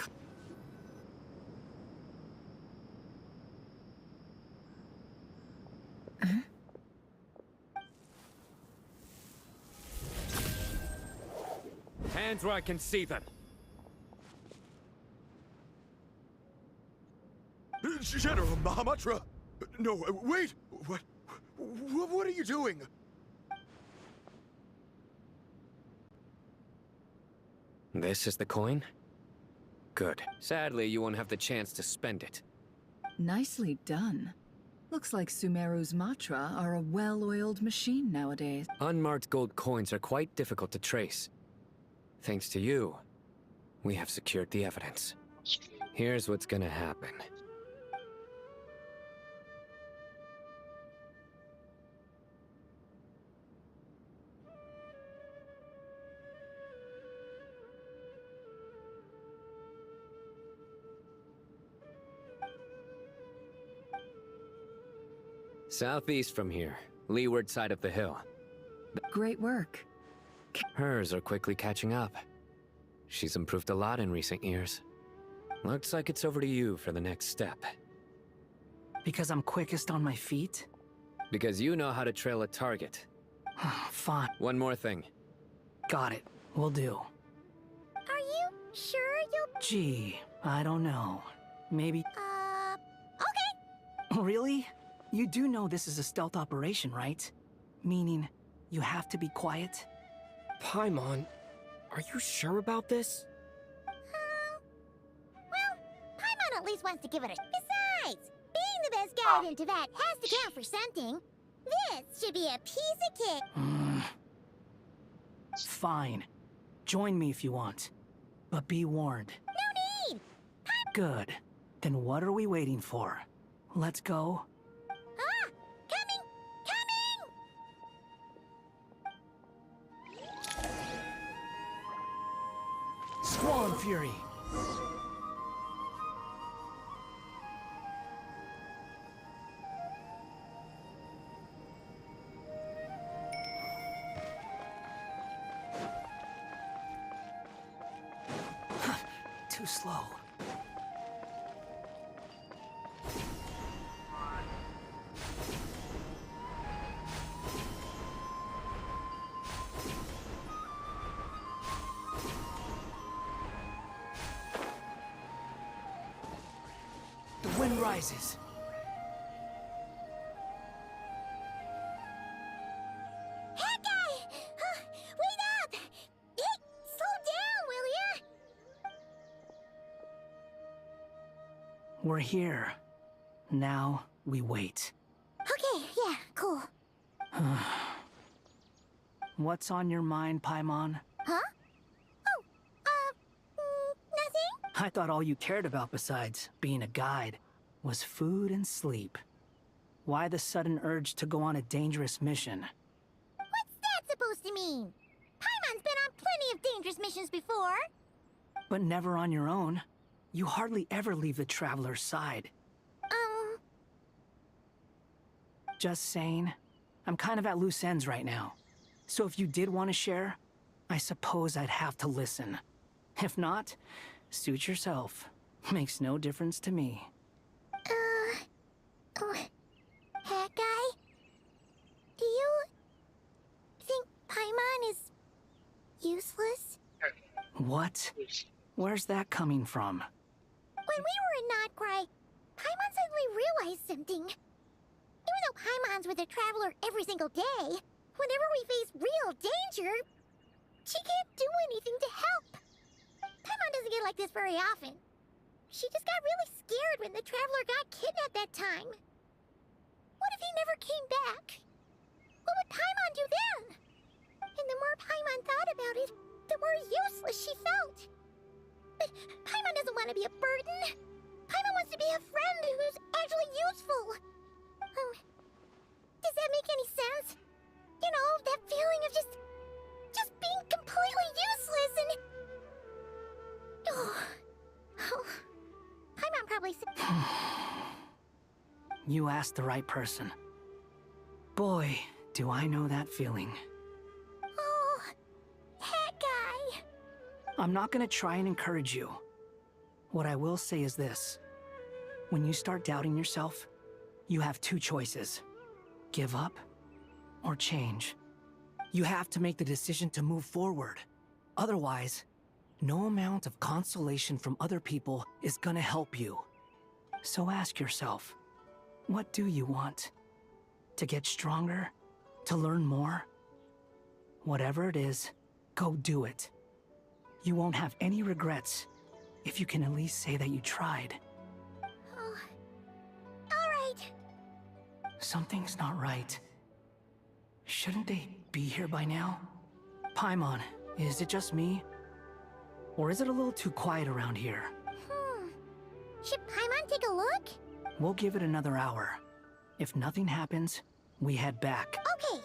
Hands where I can see them. General Mahamatra! No, wait! What are you doing? This is the coin? Good. Sadly, you won't have the chance to spend it. Nicely done. Looks like Sumeru's Matra are a well-oiled machine nowadays. Unmarked gold coins are quite difficult to trace. Thanks to you, we have secured the evidence. Here's what's gonna happen. Southeast from here, leeward side of the hill. Great work. Hers are quickly catching up. She's improved a lot in recent years. Looks like it's over to you for the next step. Because I'm quickest on my feet? Because you know how to trail a target. Fine. One more thing. Got it. Will do. Are you sure you'll... Gee, I don't know. Maybe... okay. Really? You do know this is a stealth operation, right? Meaning, you have to be quiet? Paimon, are you sure about this? Well, Paimon at least wants to give it a... Besides, being the best guide in Teyvat has to count for something. This should be a piece of cake. Fine. Join me if you want. But be warned. No need! Good. Then what are we waiting for? Let's go. Squall Fury! Too slow. The wind rises. Hawkeye! Wait up! Hey, slow down, will ya? We're here. Now we wait. Okay, yeah, cool. What's on your mind, Paimon? Huh? Nothing? I thought all you cared about besides being a guide was food and sleep. Why the sudden urge to go on a dangerous mission? What's that supposed to mean? Paimon's been on plenty of dangerous missions before. But never on your own. You hardly ever leave the Traveler's side. Just saying. I'm kind of at loose ends right now. So if you did want to share, I suppose I'd have to listen. If not, suit yourself. Makes no difference to me. Hawkeye? Do you think Paimon is useless? What? Where's that coming from? When we were in Notcry, Paimon suddenly realized something. Even though Paimon's with the Traveler every single day, whenever we face real danger, she can't do anything to help. Paimon doesn't get like this very often. She just got really scared when the Traveler got kidnapped that time. What if he never came back? What would Paimon do then? And the more Paimon thought about it, the more useless she felt. But Paimon doesn't want to be a burden. Paimon wants to be a friend who's actually useful. Does that make any sense? You know, that feeling of just being completely useless and... Paimon probably said... You asked the right person. Boy, do I know that feeling. Oh, that guy. I'm not gonna try and encourage you. What I will say is this. When you start doubting yourself, you have two choices. Give up or change. You have to make the decision to move forward. Otherwise, no amount of consolation from other people is gonna help you. So ask yourself, what do you want? To get stronger? To learn more? Whatever it is, go do it. You won't have any regrets if you can at least say that you tried. Oh, all right. Something's not right. Shouldn't they be here by now? Paimon, is it just me? Or is it a little too quiet around here? Should Paimon take a look? We'll give it another hour. If nothing happens, we head back. Okay.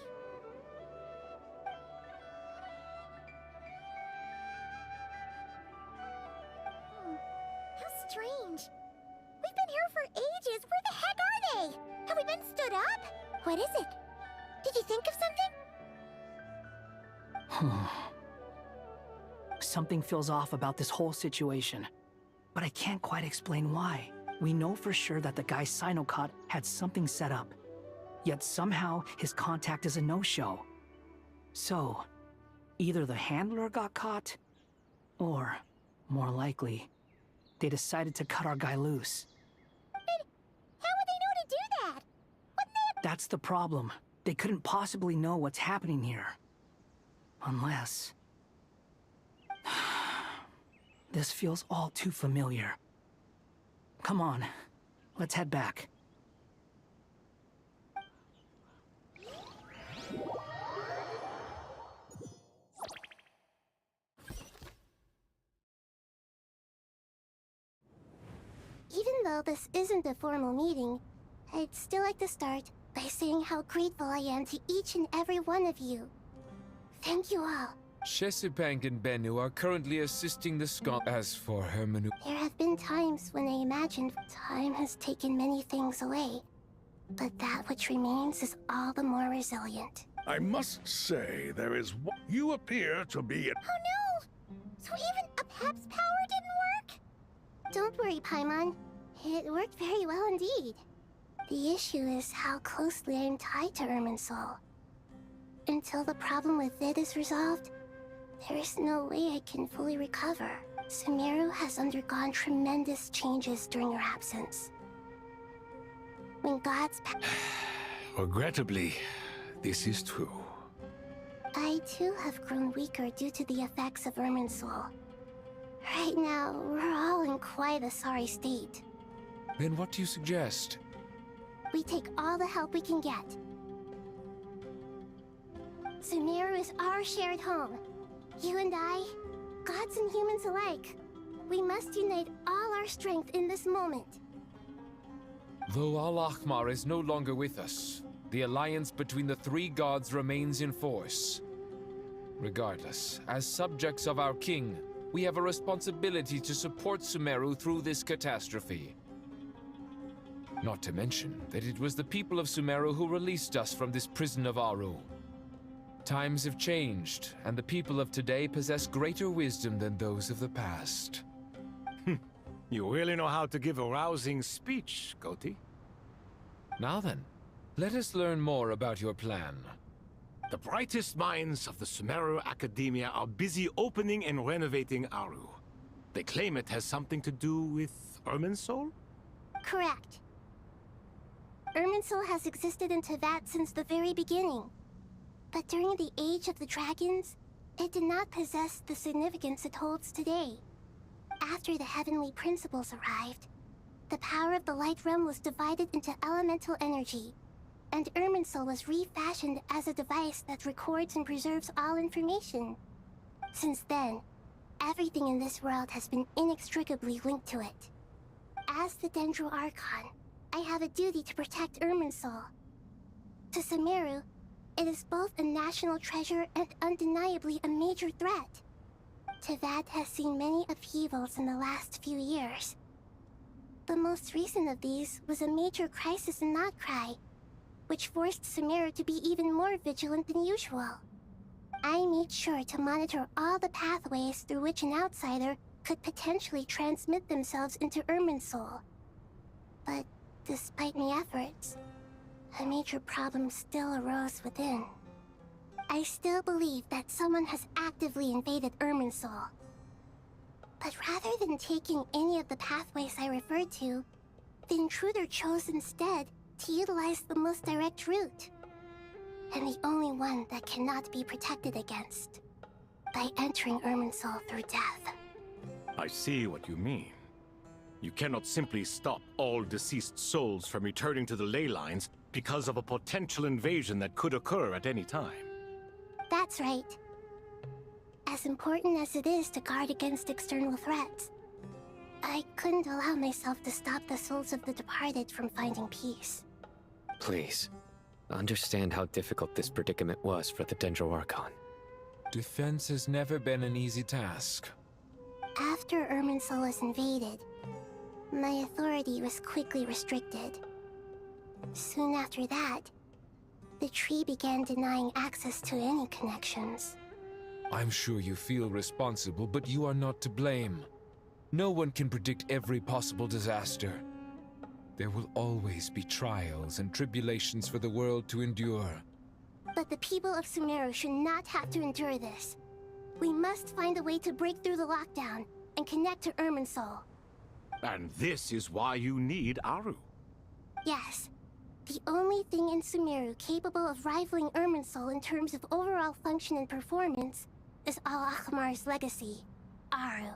How strange. We've been here for ages. Where the heck are they? Have we been stood up? What is it? Did you think of something? Something feels off about this whole situation, but I can't quite explain why. We know for sure that the guy Sinocot had something set up, yet somehow his contact is a no-show. So, either the handler got caught, or, more likely, they decided to cut our guy loose. But how would they know to do that? Wouldn't they? That's the problem. They couldn't possibly know what's happening here. Unless... This feels all too familiar. Come on, let's head back. Even though this isn't a formal meeting, I'd still like to start by saying how grateful I am to each and every one of you. Thank you all. Chesapeake and Bennu are currently assisting the Scot. As for Hermanu... There have been times when I imagined time has taken many things away, but that which remains is all the more resilient. I must say, there is you appear to be... Oh no! So even a Pep's power didn't work? Don't worry, Paimon. It worked very well indeed. The issue is how closely I am tied to Irminsul. Until the problem with it is resolved, there is no way I can fully recover. Sumeru has undergone tremendous changes during your absence. When God's Regrettably, this is true. I too have grown weaker due to the effects of Irminsul. Right now, we're all in quite a sorry state. Then what do you suggest? We take all the help we can get. Sumeru is our shared home. You and I, gods and humans alike, we must unite all our strength in this moment. Though Al-Ahmar is no longer with us, the alliance between the three gods remains in force. Regardless, as subjects of our king, we have a responsibility to support Sumeru through this catastrophe. Not to mention that it was the people of Sumeru who released us from this prison of Aru. Times have changed, and the people of today possess greater wisdom than those of the past. You really know how to give a rousing speech, Goti. Now then, let us learn more about your plan. The brightest minds of the Sumeru Academia are busy opening and renovating Aru. They claim it has something to do with Irminsul? Correct. Irminsul has existed in Teyvat since the very beginning. But during the Age of the Dragons, it did not possess the significance it holds today. After the heavenly principles arrived, the power of the Light Realm was divided into elemental energy, and Irminsul was refashioned as a device that records and preserves all information. Since then, everything in this world has been inextricably linked to it. As the Dendro Archon, I have a duty to protect Irminsul. To Sumeru, it is both a national treasure and undeniably a major threat. Teyvat has seen many upheavals in the last few years. The most recent of these was a major crisis in Notcry, which forced Sumeru to be even more vigilant than usual. I made sure to monitor all the pathways through which an outsider could potentially transmit themselves into Irminsul. But despite my efforts, a major problem still arose within. I still believe that someone has actively invaded Irminsul. But rather than taking any of the pathways I referred to, the intruder chose instead to utilize the most direct route, and the only one that cannot be protected against, by entering Irminsul through death. I see what you mean. You cannot simply stop all deceased souls from returning to the ley lines because of a potential invasion that could occur at any time. That's right. As important as it is to guard against external threats, I couldn't allow myself to stop the souls of the departed from finding peace. Please, understand how difficult this predicament was for the Dendro Archon. Defense has never been an easy task. After Irminsul was invaded, my authority was quickly restricted. Soon after that, the tree began denying access to any connections. I'm sure you feel responsible, but you are not to blame. No one can predict every possible disaster. There will always be trials and tribulations for the world to endure. But the people of Sumeru should not have to endure this. We must find a way to break through the lockdown and connect to Irminsul. And this is why you need Aru. Yes. The only thing in Sumeru capable of rivaling Irminsul in terms of overall function and performance is Al-Akhmar's legacy, Aru.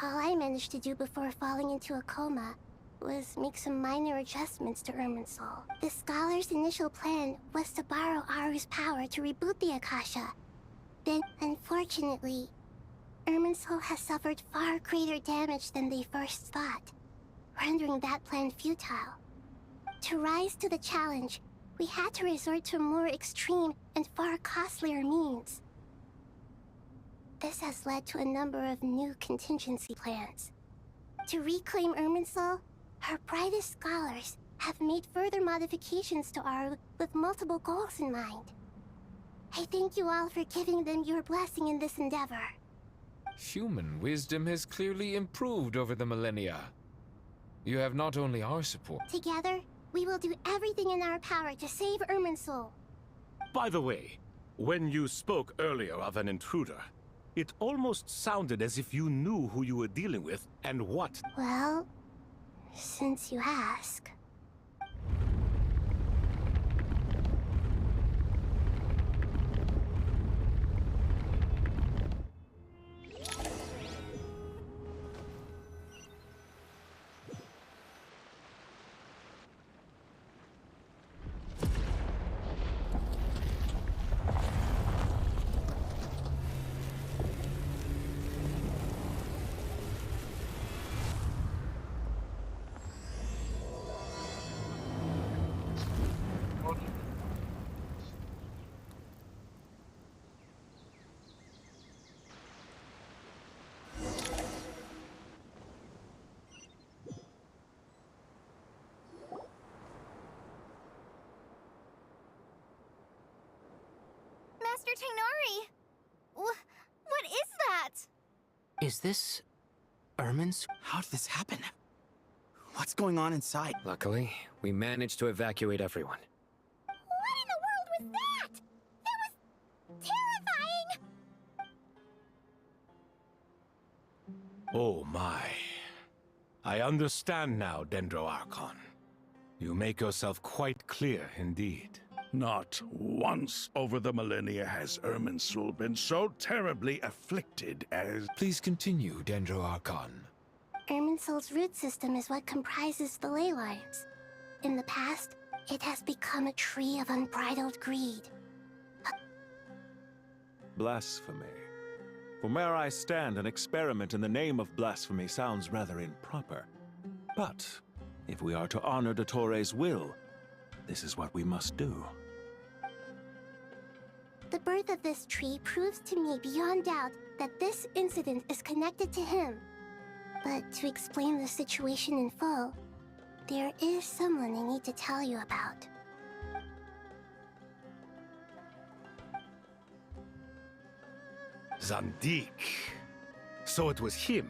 All I managed to do before falling into a coma was make some minor adjustments to Irminsul. The Scholar's initial plan was to borrow Aru's power to reboot the Akasha. Then, unfortunately, Irminsul has suffered far greater damage than they first thought, rendering that plan futile. To rise to the challenge, we had to resort to more extreme and far costlier means. This has led to a number of new contingency plans. To reclaim Irminsul, our brightest scholars have made further modifications to Aru with multiple goals in mind. I thank you all for giving them your blessing in this endeavor. Human wisdom has clearly improved over the millennia. You have not only our support. Together, we will do everything in our power to save Irminsul. By the way, when you spoke earlier of an intruder, it almost sounded as if you knew who you were dealing with and what. Well, since you ask. Master Tainari! What is that? Is this Irmin's? How did this happen? What's going on inside? Luckily, we managed to evacuate everyone. What in the world was that? That was terrifying! Oh my. I understand now, Dendro Archon. You make yourself quite clear indeed. Not once over the millennia has Irminsul been so terribly afflicted as... Please continue, Dendro Archon. Irminsul's root system is what comprises the ley lines. In the past, it has become a tree of unbridled greed. Blasphemy. From where I stand, an experiment in the name of blasphemy sounds rather improper. But if we are to honor Dottores' will, this is what we must do. The birth of this tree proves to me beyond doubt that this incident is connected to him. But to explain the situation in full, there is someone I need to tell you about. Zandik. So it was him.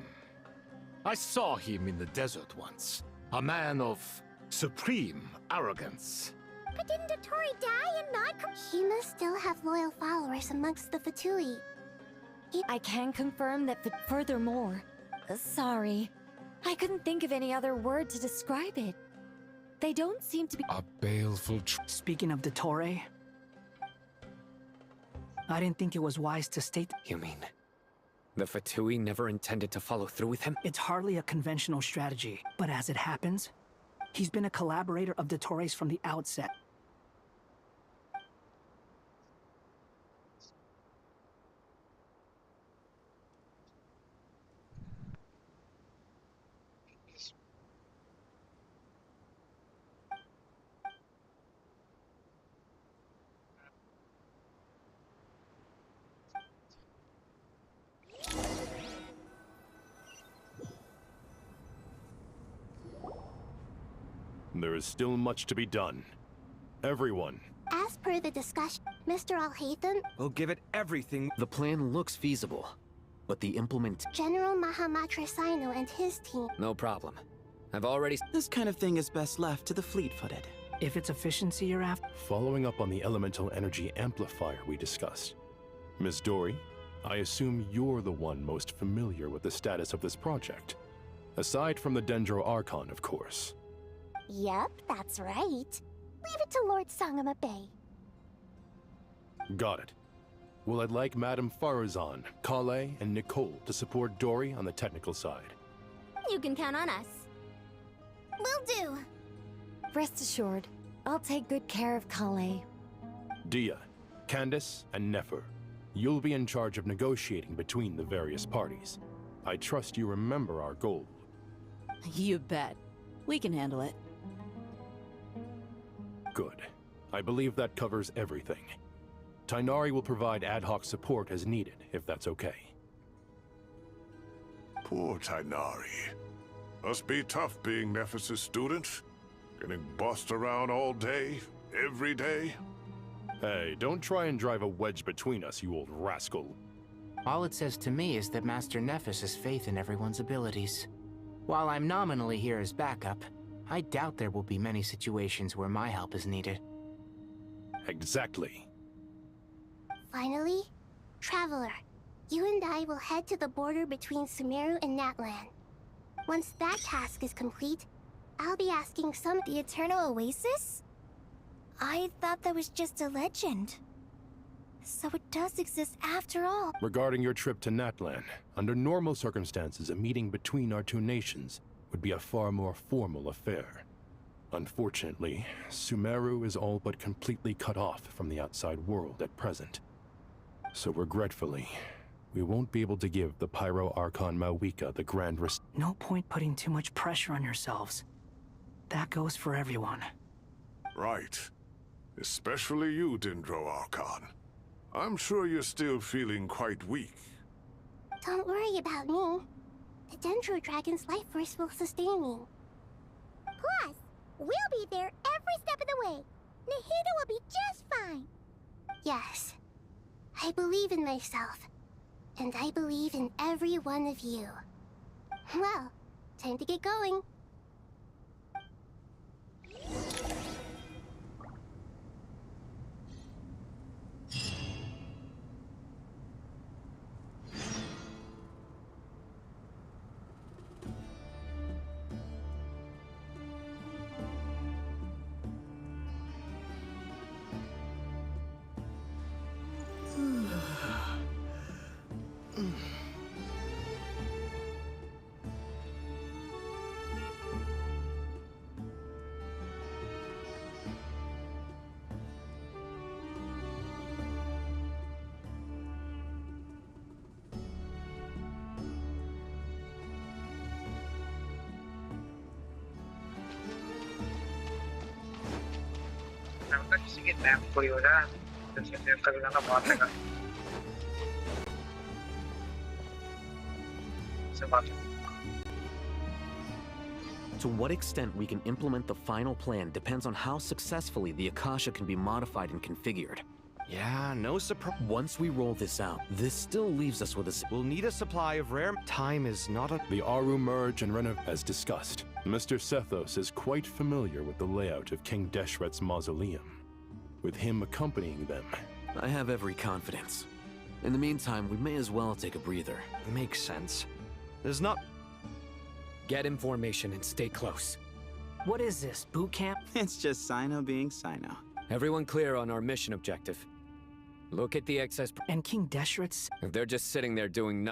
I saw him in the desert once. A man of supreme arrogance. But didn't Dottore die and not He must still have loyal followers amongst the Fatui. I can confirm that furthermore, sorry, I couldn't think of any other word to describe it. They don't seem to be a baleful Speaking of Dottore, I didn't think it was wise to state. You mean the Fatui never intended to follow through with him? It's hardly a conventional strategy, but as it happens, he's been a collaborator of Dottore's from the outset. There is still much to be done. Everyone. As per the discussion, Mr. Alhaitham, We'll give it everything. The plan looks feasible, but the General Mahamatra Sino and his team. No problem. I've already... This kind of thing is best left to the fleet-footed. If it's efficiency you're after... Following up on the elemental energy amplifier we discussed. Ms. Dory, I assume you're the one most familiar with the status of this project. Aside from the Dendro Archon, of course. Yep, that's right. Leave it to Lord Sangama Bay. Got it. Well, I'd like Madame Farazan, Kale, and Nicole to support Dory on the technical side. You can count on us. Will do. Rest assured, I'll take good care of Kale. Dia, Candace, and Nefer, you'll be in charge of negotiating between the various parties. I trust you remember our goal. You bet. We can handle it. Good. I believe that covers everything. Tighnari will provide ad hoc support as needed, if that's okay. Poor Tighnari. Must be tough being Nephis' student. Getting bossed around all day, every day. Hey, don't try and drive a wedge between us, you old rascal. All it says to me is that Master Nephis has faith in everyone's abilities. While I'm nominally here as backup, I doubt there will be many situations where my help is needed. Exactly. Finally, Traveler, you and I will head to the border between Sumeru and Natlan. Once that task is complete, I'll be asking The Eternal Oasis? I thought that was just a legend. So it does exist after all. Regarding your trip to Natlan, under normal circumstances, a meeting between our two nations would be a far more formal affair. Unfortunately, Sumeru is all but completely cut off from the outside world at present. So regretfully, we won't be able to give the Pyro Archon Mawika the grand No point putting too much pressure on yourselves. That goes for everyone. Right. Especially you, Dendro Archon. I'm sure you're still feeling quite weak. Don't worry about me. The Dendro Dragon's life force will sustain me. Plus, we'll be there every step of the way. Nahida will be just fine. Yes. I believe in myself. And I believe in every one of you. Well, time to get going. किसी की nap पूरी हो जाए जैसे देर तक जाना बात लगा से बात To what extent we can implement the final plan depends on how successfully the Akasha can be modified and configured. Yeah, no surprise. Once we roll this out, this still leaves us with a... We'll need a supply of rare... Time is not a... The Aru merge and renov... As discussed, Mr. Sethos is quite familiar with the layout of King Deshret's mausoleum. With him accompanying them... I have every confidence. In the meantime, we may as well take a breather. Makes sense. There's not... Get information and stay close. What is this, boot camp? It's just Sino being Sino. Everyone clear on our mission objective. Look at the excess... And King Deshret's... They're just sitting there doing no...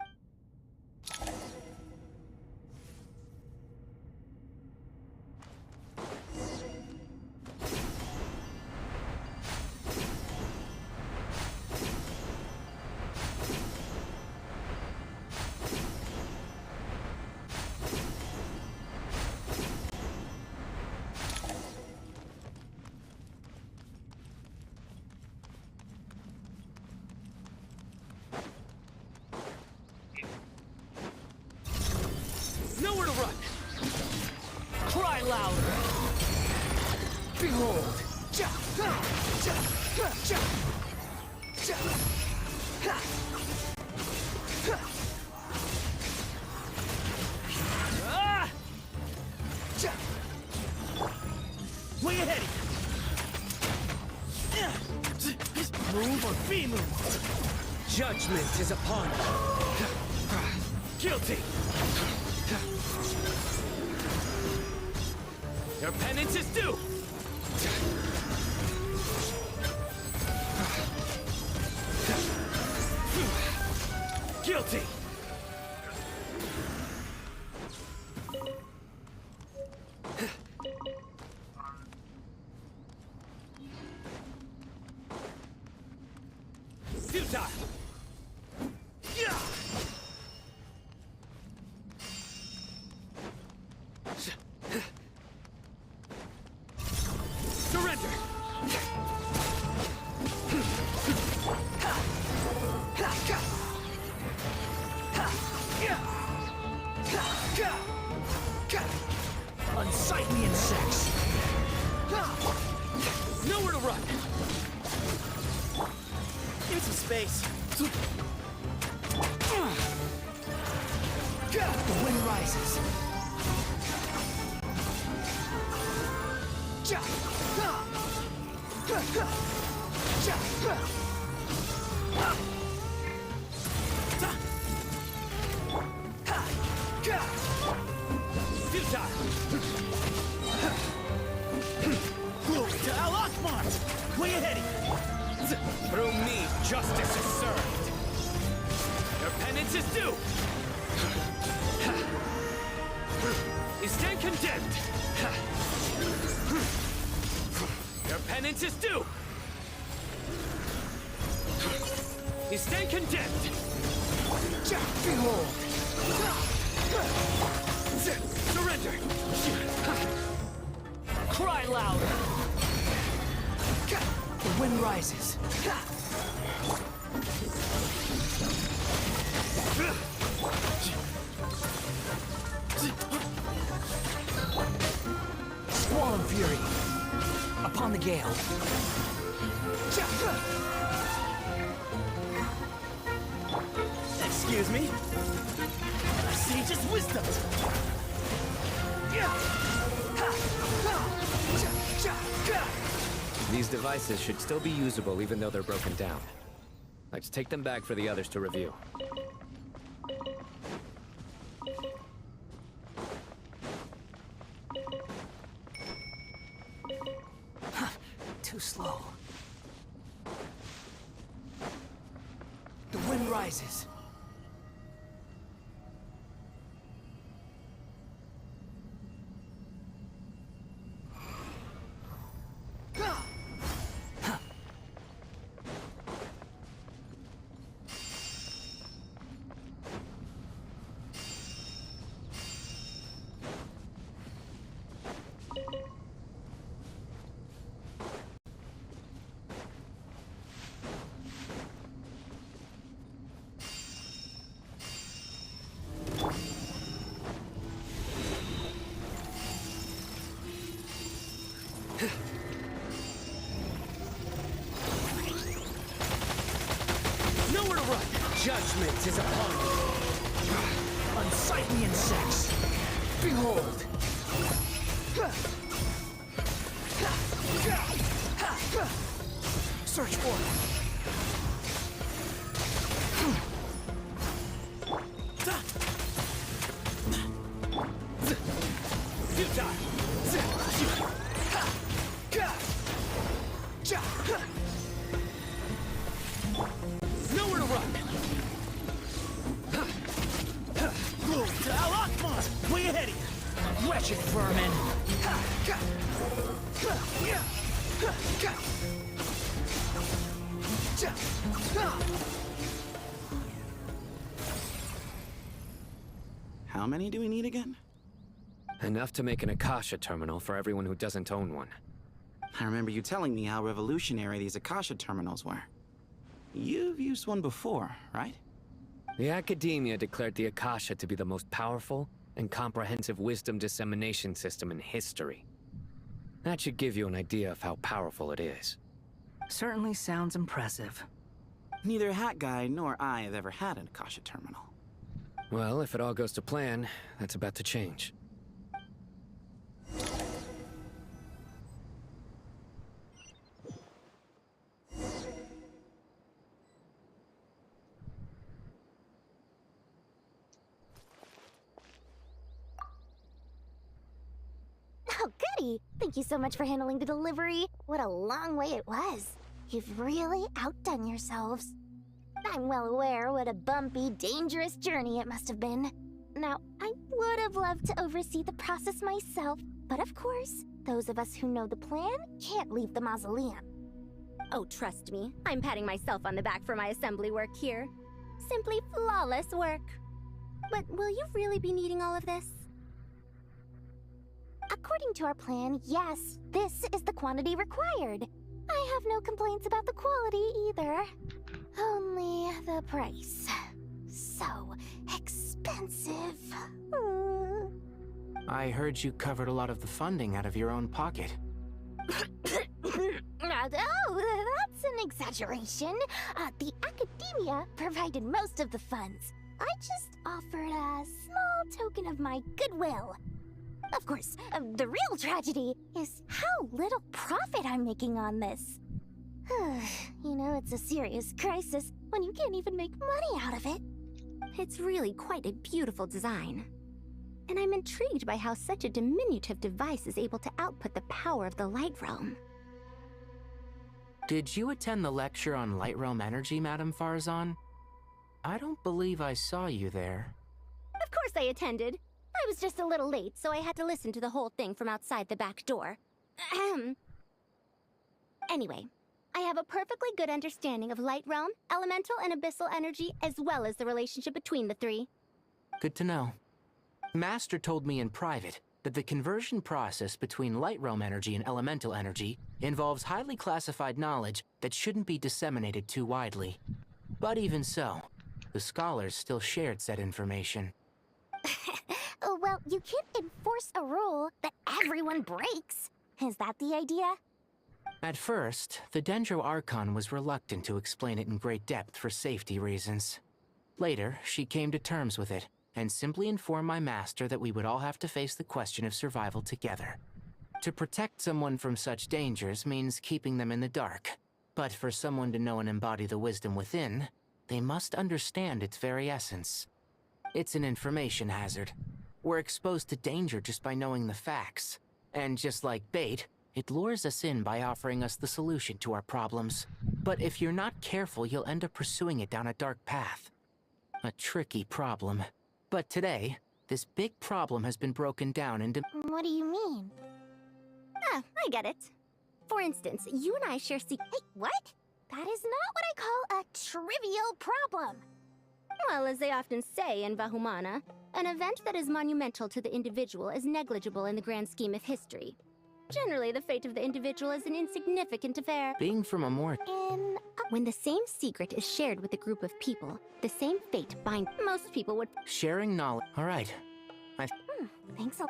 Nowhere to run! Cry louder! Behold! Way ahead! Move or be moved! Judgment is upon you! Guilty! Your penance is due! Guilty! Futile! Surrender! Unsightly insects! Nowhere to run! Give some space! The wind rises! Futile! Glory to Al Akbar! Way ahead! Through me, justice is served! Your penance is due! You stand condemned! Your penance is due! You stand condemned! Behold! Surrender! Cry louder! The wind rises. Squall and fury. Upon the gale. Excuse me? Sage's wisdom! These devices should still be usable even though they're broken down. Let's take them back for the others to review. Too slow. The wind rises. Judgment is upon you. Unsightly insects. Behold. Search for it. Nowhere to run. Way ahead of you. Wretched vermin. How many do we need again? Enough to make an Akasha terminal for everyone who doesn't own one. I remember you telling me how revolutionary these Akasha terminals were. You've used one before, right? The academia declared the Akasha to be the most powerful and comprehensive wisdom dissemination system in history. That should give you an idea of how powerful it is. Certainly sounds impressive. Neither Hat Guy nor I have ever had an Akasha terminal. Well, if it all goes to plan, that's about to change. Oh, goody! Thank you so much for handling the delivery. What a long way it was. You've really outdone yourselves. I'm well aware what a bumpy, dangerous journey it must have been. Now, I would have loved to oversee the process myself, but of course, those of us who know the plan can't leave the mausoleum. Oh, trust me, I'm patting myself on the back for my assembly work here. Simply flawless work. But will you really be needing all of this? According to our plan, yes, this is the quantity required. I have no complaints about the quality either. Only the price. So expensive. I heard you covered a lot of the funding out of your own pocket. Oh, that's an exaggeration. The academia provided most of the funds. I just offered a small token of my goodwill. Of course, the real tragedy is how little profit I'm making on this. You know, it's a serious crisis when you can't even make money out of it. It's really quite a beautiful design. And I'm intrigued by how such a diminutive device is able to output the power of the Light Realm. Did you attend the lecture on Light Realm energy, Madame Farzan? I don't believe I saw you there. Of course I attended. I was just a little late, so I had to listen to the whole thing from outside the back door. Anyway, I have a perfectly good understanding of Light Realm, elemental and abyssal energy, as well as the relationship between the three. Good to know. Master told me in private that the conversion process between Light Realm energy and elemental energy involves highly classified knowledge that shouldn't be disseminated too widely. But even so, the scholars still shared said information. Well, you can't enforce a rule that everyone breaks. Is that the idea? At first, the Dendro Archon was reluctant to explain it in great depth for safety reasons. Later, she came to terms with it, and simply informed my master that we would all have to face the question of survival together. To protect someone from such dangers means keeping them in the dark. But for someone to know and embody the wisdom within, they must understand its very essence. It's an information hazard. We're exposed to danger just by knowing the facts. And just like bait, it lures us in by offering us the solution to our problems. But if you're not careful, you'll end up pursuing it down a dark path. A tricky problem. But today, this big problem has been broken down into— What do you mean? Ah, I get it. For instance, you and I share Hey, what? That is not what I call a trivial problem. Well, as they often say in Vahumana, an event that is monumental to the individual is negligible in the grand scheme of history. Generally, the fate of the individual is an insignificant affair. Being from a more— When the same secret is shared with a group of people, the same fate binds— Most people would— Sharing knowledge— All right. Thanks a—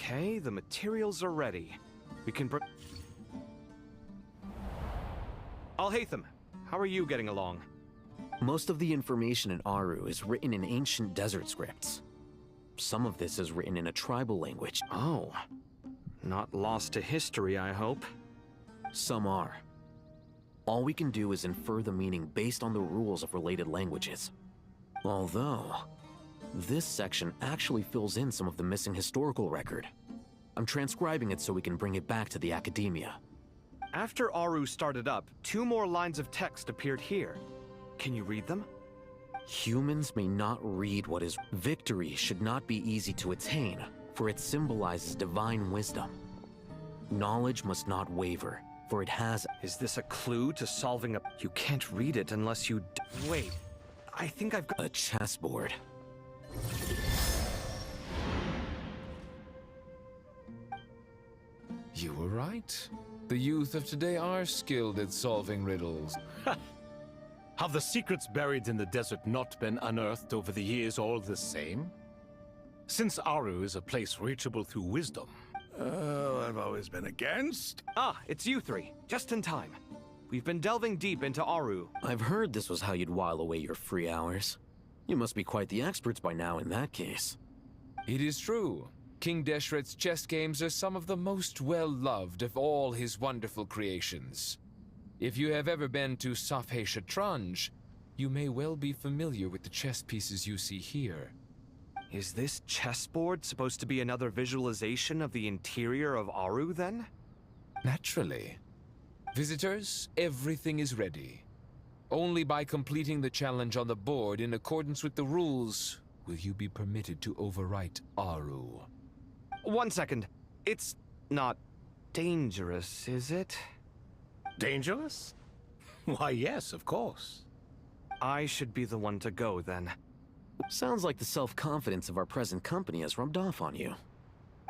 Okay, the materials are ready. We can Alhaitham, how are you getting along? Most of the information in Aru is written in ancient desert scripts. Some of this is written in a tribal language. Oh. Not lost to history, I hope. Some are. All we can do is infer the meaning based on the rules of related languages. Although, this section actually fills in some of the missing historical record. I'm transcribing it so we can bring it back to the academia. After Aru started up, 2 more lines of text appeared here. Can you read them? Humans may not read what is. Victory should not be easy to attain, for it symbolizes divine wisdom. Knowledge must not waver, for it has. Is this a clue to solving a. You can't read it unless you. Wait, I think I've got. A chessboard. You were right. The youth of today are skilled at solving riddles. Have the secrets buried in the desert not been unearthed over the years all the same? Since Aru is a place reachable through wisdom. I've always been against. Ah, it's you 3. Just in time. We've been delving deep into Aru. I've heard this was how you'd while away your free hours. You must be quite the experts by now in that case. It is true. King Deshret's chess games are some of the most well-loved of all his wonderful creations. If you have ever been to Safhe Shatranj, you may well be familiar with the chess pieces you see here. Is this chessboard supposed to be another visualization of the interior of Aru, then? Naturally. Visitors, everything is ready. Only by completing the challenge on the board in accordance with the rules will you be permitted to overwrite Aru. 1 second. It's not dangerous, is it? Dangerous? Why, yes, of course. I should be the one to go, then. Sounds like the self-confidence of our present company has rubbed off on you.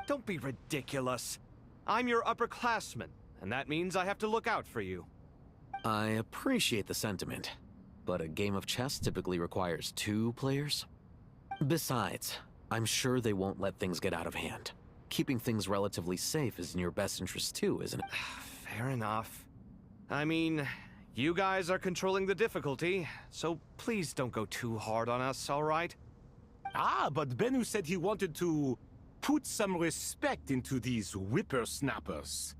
Don't be ridiculous. I'm your upperclassman, and that means I have to look out for you. I appreciate the sentiment, but a game of chess typically requires 2 players. Besides, I'm sure they won't let things get out of hand. Keeping things relatively safe is in your best interest too, isn't it? Fair enough. I mean, you guys are controlling the difficulty, so please don't go too hard on us, all right? Ah, but Bennu said he wanted to put some respect into these whippersnappers.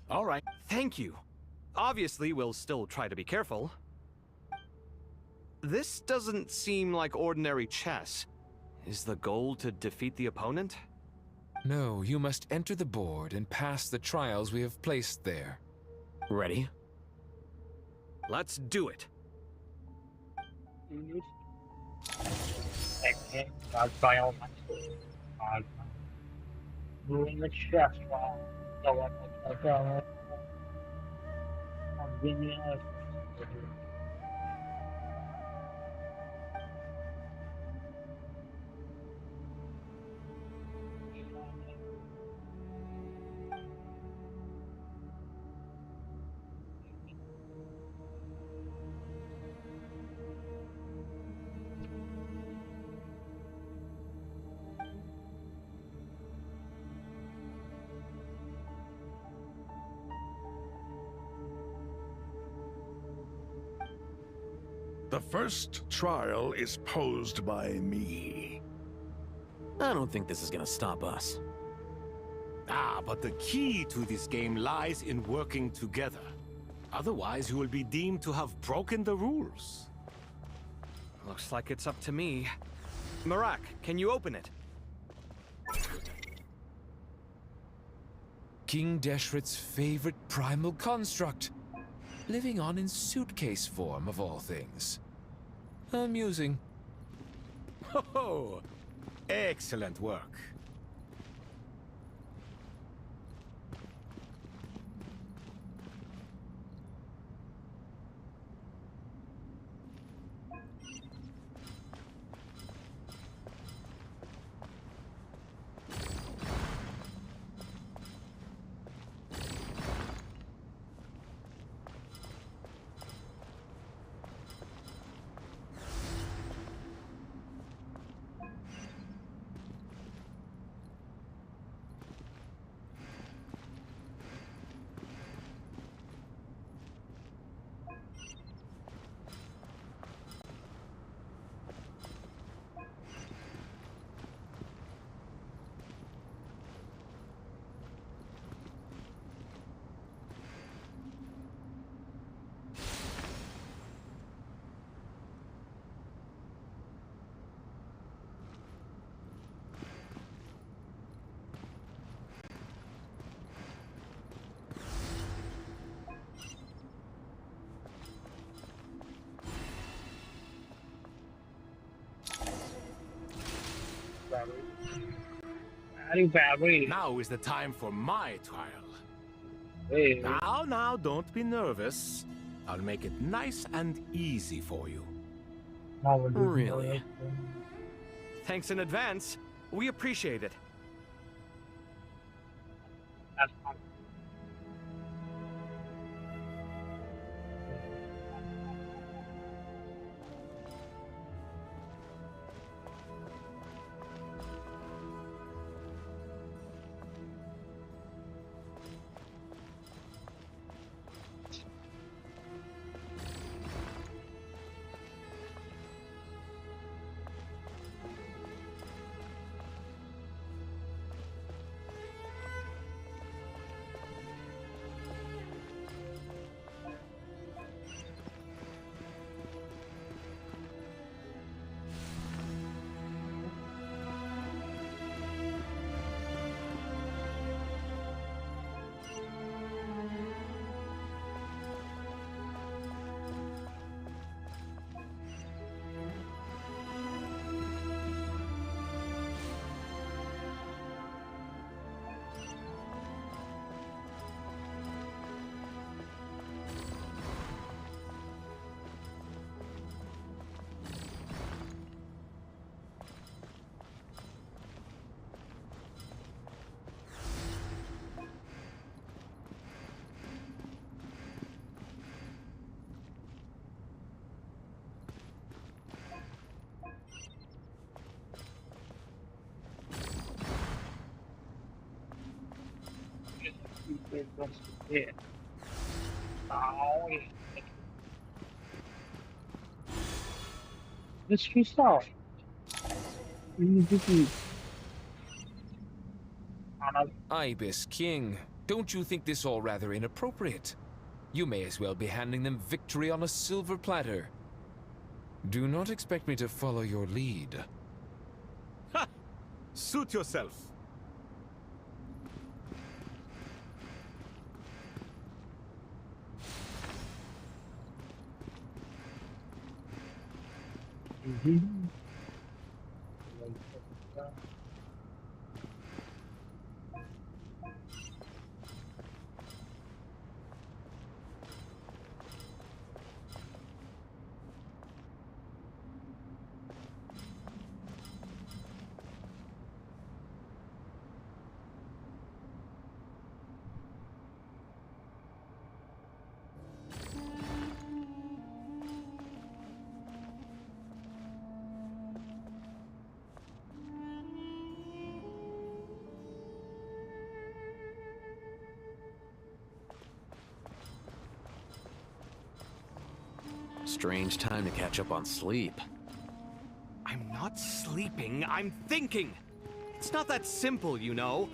All right. Thank you. Obviously, we'll still try to be careful. This doesn't seem like ordinary chess. Is the goal to defeat the opponent? No, you must enter the board and pass the trials we have placed there. Ready? Let's do it. Doing a chess while The first trial is posed by me. I don't think this is gonna stop us. Ah, but the key to this game lies in working together. Otherwise, you will be deemed to have broken the rules. Looks like it's up to me. Marak, can you open it? King Deshret's favorite primal construct. Living on in suitcase form, of all things. Amusing. Oh, excellent work. Now is the time for my trial. Hey. Now, don't be nervous. I'll make it nice and easy for you. Really? Thanks in advance. We appreciate it. Ibis King, don't you think this all rather inappropriate? You may as well be handing them victory on a silver platter. Do not expect me to follow your lead. Ha! Suit yourself. Strange time to catch up on sleep. I'm not sleeping, I'm thinking! It's not that simple, you know.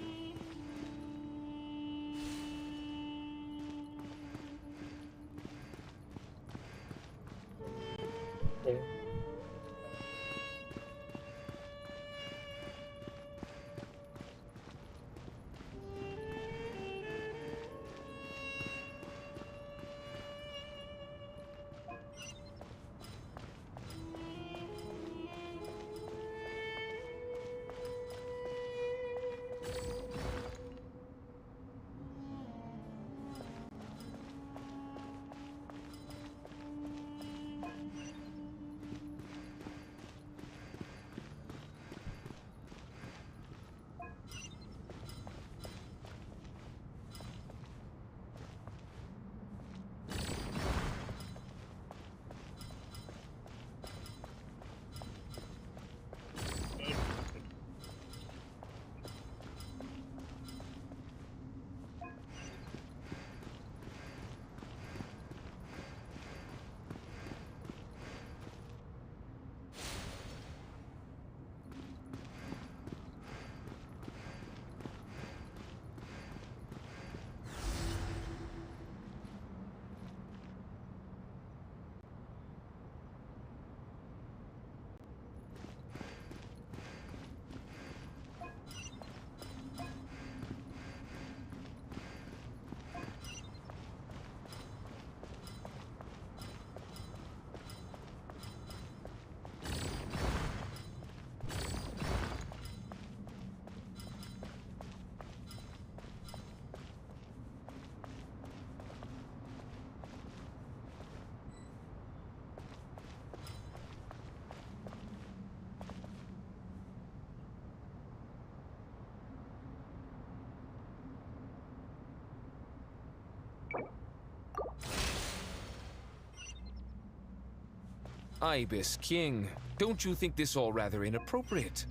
Ibis King, don't you think this all rather inappropriate?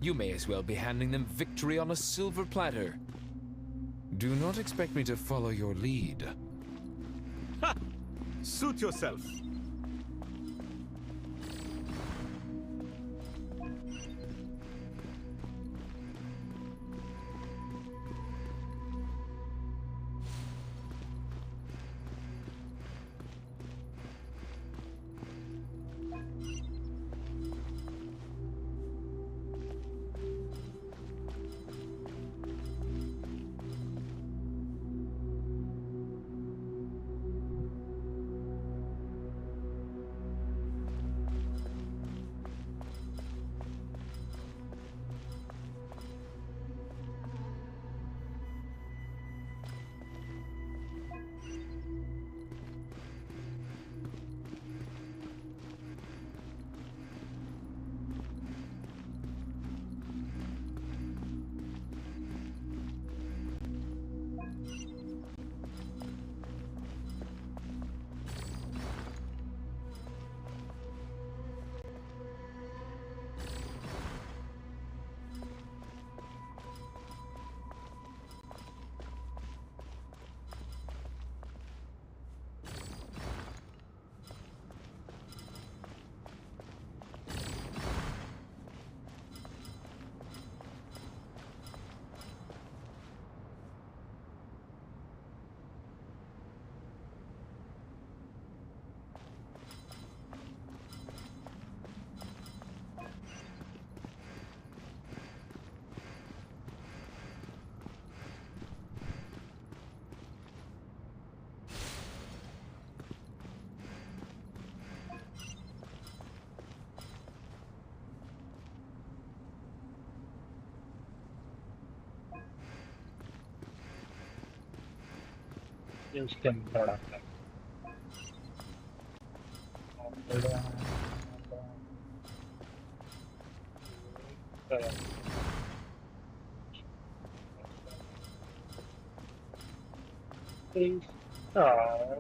You may as well be handing them victory on a silver platter. Do not expect me to follow your lead. Ha! Suit yourself. Instant product. Install.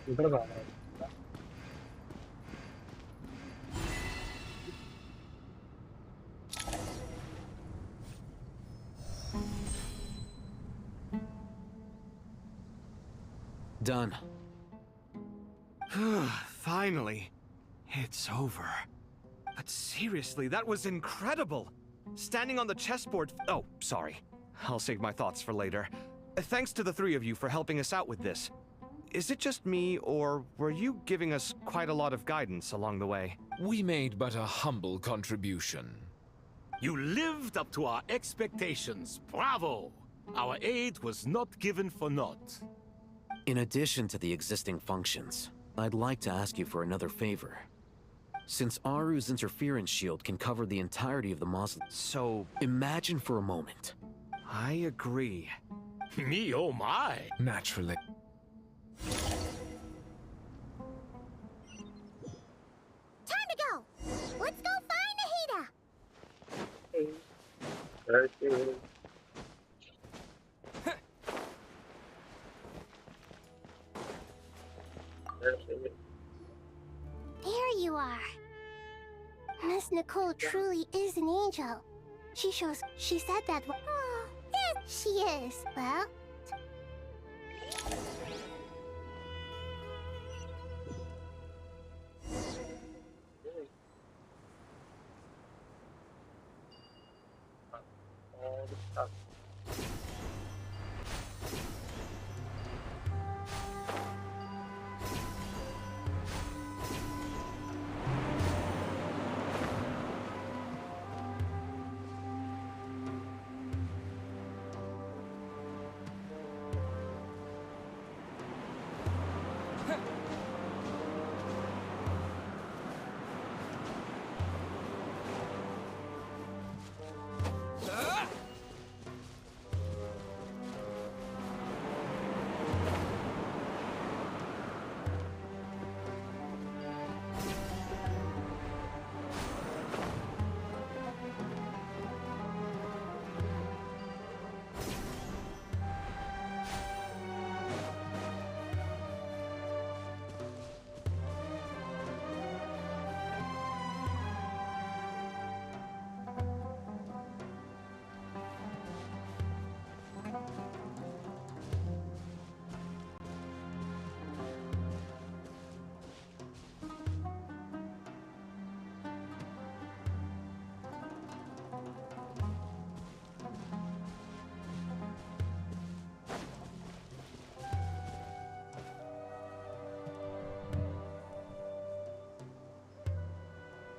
Udah banget. Done. Finally. It's over. But seriously, that was incredible! Standing on the chessboard... Oh, sorry. I'll save my thoughts for later. Thanks to the three of you for helping us out with this. Is it just me, or were you giving us quite a lot of guidance along the way? We made but a humble contribution. You lived up to our expectations. Bravo! Our aid was not given for naught. In addition to the existing functions, I'd like to ask you for another favor. Since Aru's interference shield can cover the entirety of the mausoleum, so imagine for a moment. I agree. Me, oh my! Naturally. Time to go! Let's go find Ahita! There you are. Miss Nicole truly is an angel. She said that. Oh, yes, she is. Well.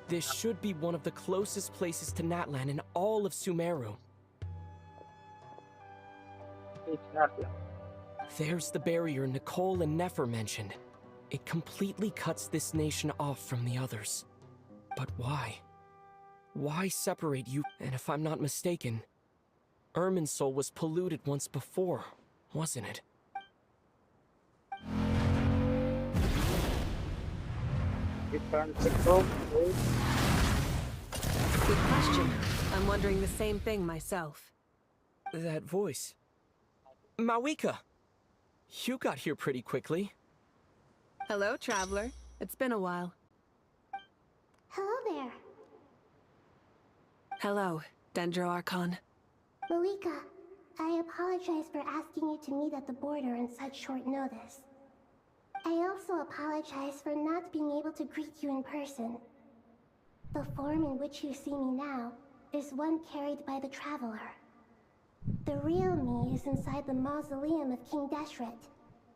This should be one of the closest places to Natlan in all of Sumeru. There's the barrier Nicole and Nefer mentioned. It completely cuts this nation off from the others. But why? Why separate you? And if I'm not mistaken, Irminsul was polluted once before, wasn't it? Good question. I'm wondering the same thing myself. That voice. Mawika! You got here pretty quickly. Hello, traveler. It's been a while. Hello there. Hello, Dendro Archon. Malika, I apologize for asking you to meet at the border on such short notice. I also apologize for not being able to greet you in person. The form in which you see me now is one carried by the Traveler. The real me is inside the mausoleum of King Deshret,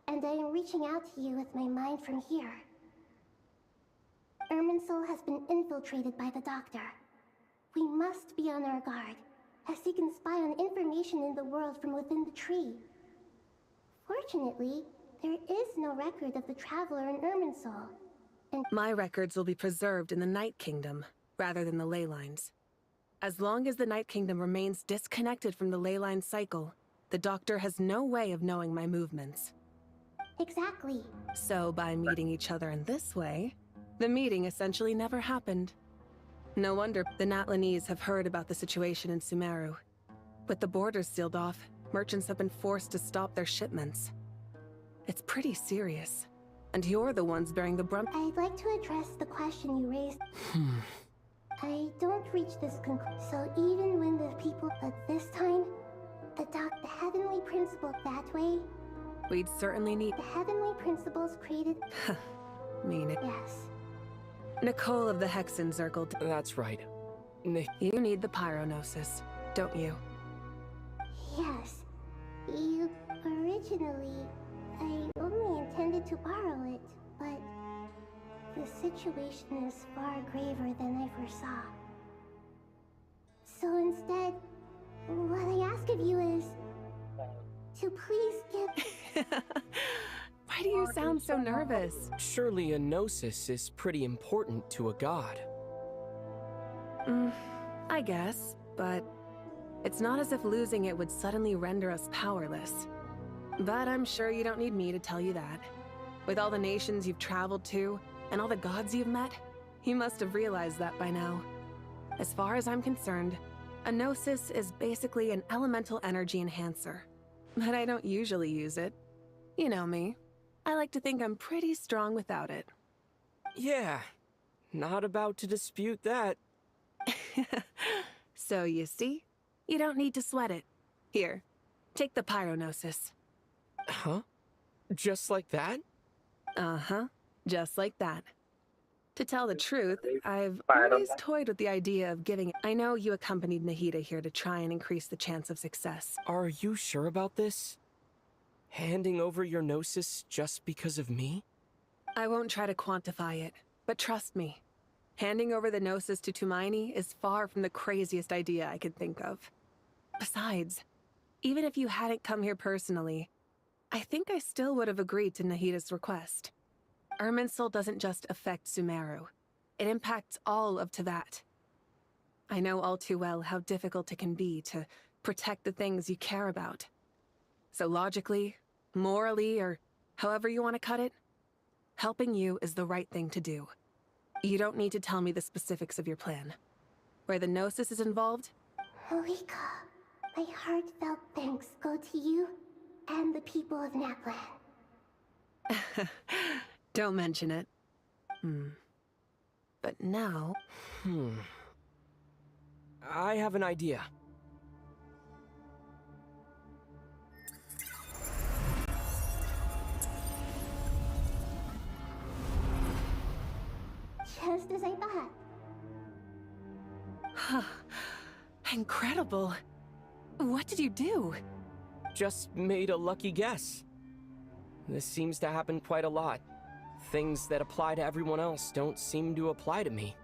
and I am reaching out to you with my mind from here. Irminsul has been infiltrated by the Doctor. We must be on our guard, as he can spy on information in the world from within the tree. Fortunately, there is no record of the Traveler in Irminsul, and My records will be preserved in the Night Kingdom, rather than the ley lines. As long as the Night Kingdom remains disconnected from the ley line cycle, the Doctor has no way of knowing my movements. Exactly. So by meeting each other in this way, the meeting essentially never happened. No wonder the Natlanese have heard about the situation in Sumeru. With the borders sealed off, merchants have been forced to stop their shipments. It's pretty serious. And you're the ones bearing the brunt. I'd like to address the question you raised. I don't reach this conclusion. So even when the people, but this time, the heavenly principle that way, We'd certainly need... the heavenly principles created... Mean it. Yes. Nicole of the Hexen Circle. That's right. You need the Pyronosis, don't you? Yes. You... originally... I only intended to borrow it, but... the situation is far graver than I foresaw. So instead, what I ask of you is... to please give... Why do you sound so nervous? Surely a gnosis is pretty important to a god. I guess, but it's not as if losing it would suddenly render us powerless. But I'm sure you don't need me to tell you that. With all the nations you've traveled to, and all the gods you've met, you must have realized that by now. As far as I'm concerned, a gnosis is basically an elemental energy enhancer. But I don't usually use it. You know me. I like to think I'm pretty strong without it. Yeah, not about to dispute that. So you see, you don't need to sweat it. Here, take the Pyronosis. Huh? Just like that? Uh-huh, just like that. To tell the truth, I've always toyed with the idea of giving it. I know you accompanied Nahida here to try and increase the chance of success. Are you sure about this? Handing over your gnosis just because of me? I won't try to quantify it, but trust me. Handing over the gnosis to Tumaini is far from the craziest idea I could think of. Besides, even if you hadn't come here personally, I think I still would have agreed to Nahida's request. Irminsul doesn't just affect Sumeru. It impacts all of Teyvat. I know all too well how difficult it can be to protect the things you care about. So logically, morally, or however you want to cut it, helping you is the right thing to do. You don't need to tell me the specifics of your plan. Where the Gnosis is involved? Malika, my heartfelt thanks go to you and the people of Natlan. Don't mention it. But now... I have an idea. Just as I thought. Incredible. What did you do? Just made a lucky guess. This seems to happen quite a lot. Things that apply to everyone else don't seem to apply to me.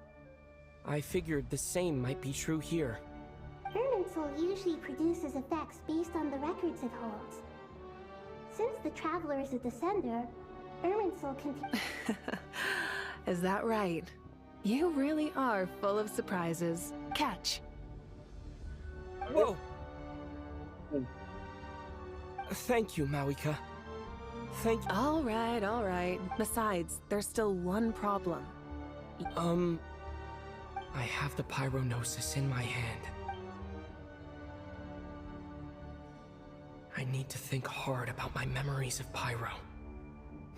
I figured the same might be true here. Irminsul usually produces effects based on the records it holds. Since the Traveler is a descender, Irminsul can... Is that right? You really are full of surprises. Catch. Whoa! Thank you, Mawika. Thank you. All right. Besides, there's still one problem. I have the Pyronosis in my hand. I need to think hard about my memories of Pyro.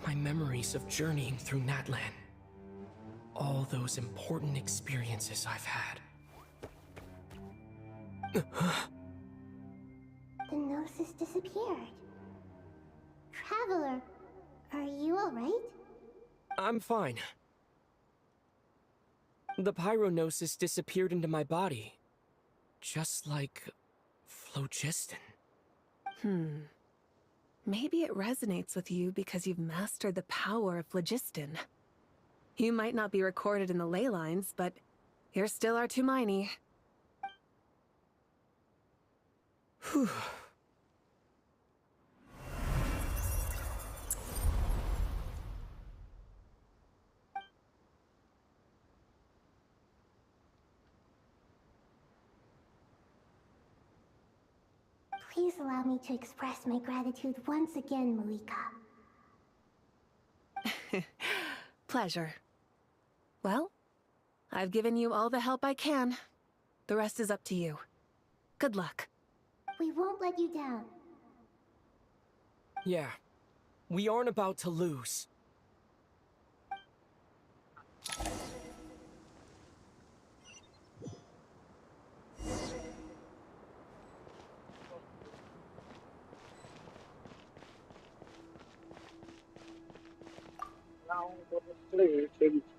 My memories of journeying through Natlan. All those important experiences I've had. The Gnosis disappeared. Traveler, are you alright? I'm fine. The Pyronosis disappeared into my body. Just like... phlogiston. Maybe it resonates with you because you've mastered the power of phlogiston. You might not be recorded in the ley lines, but you're still our Tumaini. Whew. Please allow me to express my gratitude once again, Mawika. Pleasure. Well, I've given you all the help I can. The rest is up to you. Good luck. We won't let you down. Yeah. We aren't about to lose.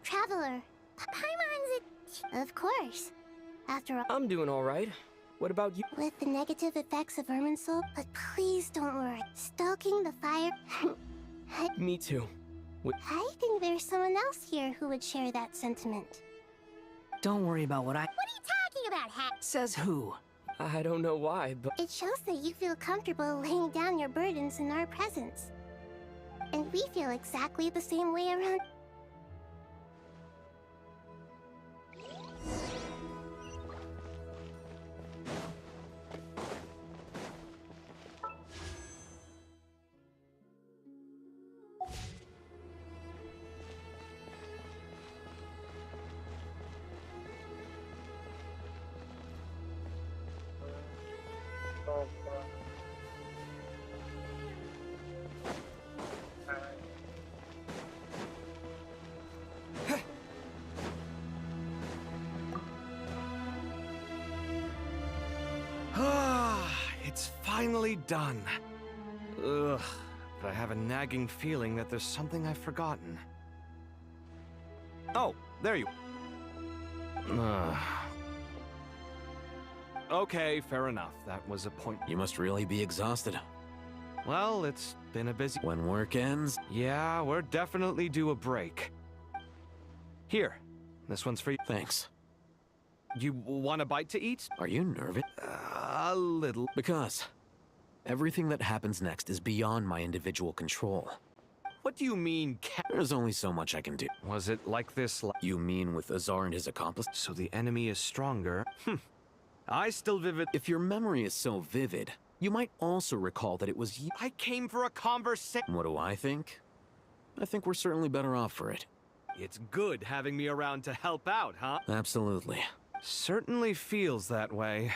Traveler, Paimon's it. Of course. After all, I'm doing alright. What about you? with the negative effects of Irminsul, but please don't worry. Stoking the fire... Me too. I think there's someone else here who would share that sentiment. Don't worry about what I... What are you talking about, Hat? Says who? I don't know why, but... It shows that you feel comfortable laying down your burdens in our presence. And we feel exactly the same way around... It's finally done. Ugh, but I have a nagging feeling that there's something I've forgotten. Oh, there you... Okay, fair enough. That was a point. You must really be exhausted. Well, it's been a busy... When work ends? Yeah, we're definitely due a break. Here, this one's for you. Thanks. You want a bite to eat? Are you nervous? A little. Because everything that happens next is beyond my individual control. What do you mean, There's only so much I can do. Was it like this? You mean with Azar and his accomplice? So the enemy is stronger? I still vivid. If your memory is so vivid, you might also recall that it was you. I came for a conversation. What do I think? I think we're certainly better off for it. It's good having me around to help out, huh? Absolutely. Certainly feels that way.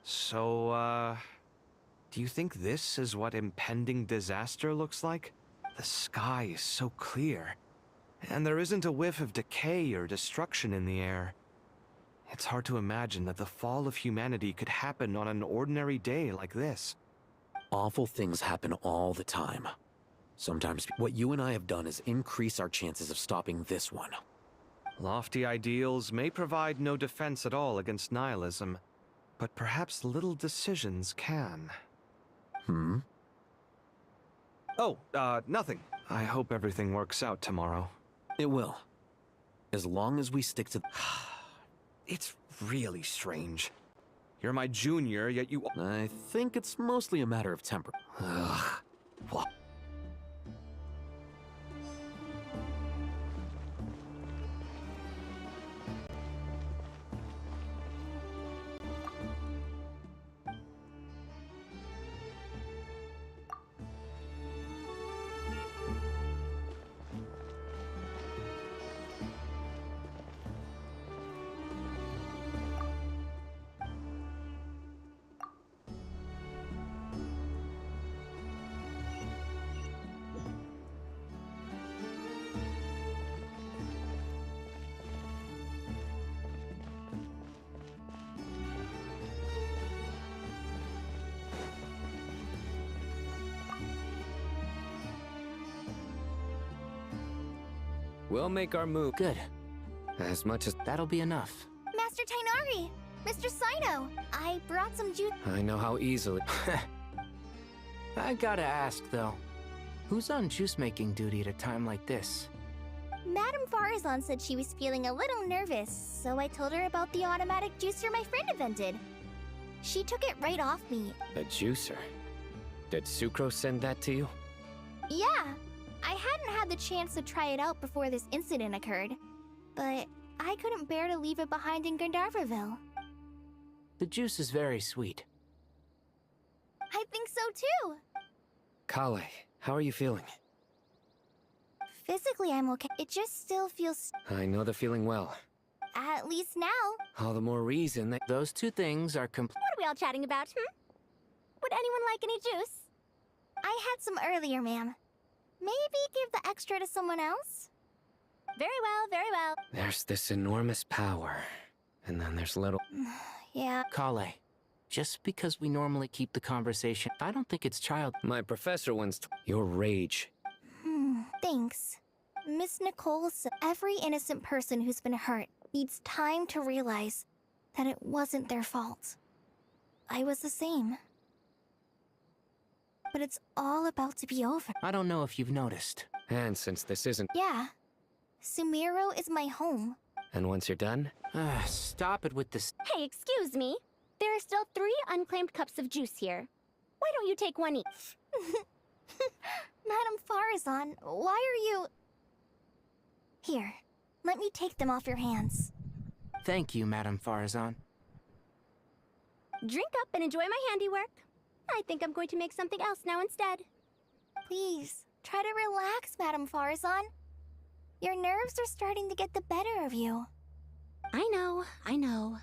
So, do you think this is what impending disaster looks like? The sky is so clear, and there isn't a whiff of decay or destruction in the air. It's hard to imagine that the fall of humanity could happen on an ordinary day like this. Awful things happen all the time. Sometimes what you and I have done is increase our chances of stopping this one. Lofty ideals may provide no defense at all against nihilism, but perhaps little decisions can. Oh, nothing. I hope everything works out tomorrow. It will. As long as we stick to... It's really strange. You're my junior, yet you... I think it's mostly a matter of temper. Ugh. What? We'll make our move. Good. As much as... That'll be enough. Master Tainari! Mr. Sino! I brought some juice. I know how easily... I gotta ask, though. Who's on juice-making duty at a time like this? Madame Farazan said she was feeling a little nervous, so I told her about the automatic juicer my friend invented. She took it right off me. A juicer? Did Sucrose send that to you? Yeah. I hadn't had the chance to try it out before this incident occurred, but I couldn't bear to leave it behind in Gandharvaville. The juice is very sweet. I think so too. Kale, how are you feeling? Physically, I'm okay. It just still feels... I know the feeling well. At least now. All the more reason that... Those two things are What are we all chatting about, Would anyone like any juice? I had some earlier, ma'am. Maybe give the extra to someone else? Very well, very well. There's this enormous power, and then there's little... Yeah. Kale, just because we normally keep the conversation, I don't think it's child... My professor once... Your rage. Thanks. Miss Nicole said every innocent person who's been hurt needs time to realize that it wasn't their fault. I was the same. But it's all about to be over. I don't know if you've noticed. And since this isn't... Yeah. Sumeru is my home. And once you're done? Stop it with this... Hey, excuse me. There are still 3 unclaimed cups of juice here. Why don't you take one each? Madame Farazan, why are you... Here, let me take them off your hands. Thank you, Madame Farazan. Drink up and enjoy my handiwork. I think I'm going to make something else now instead. Please, try to relax, Madame Farazan. Your nerves are starting to get the better of you. I know, I know.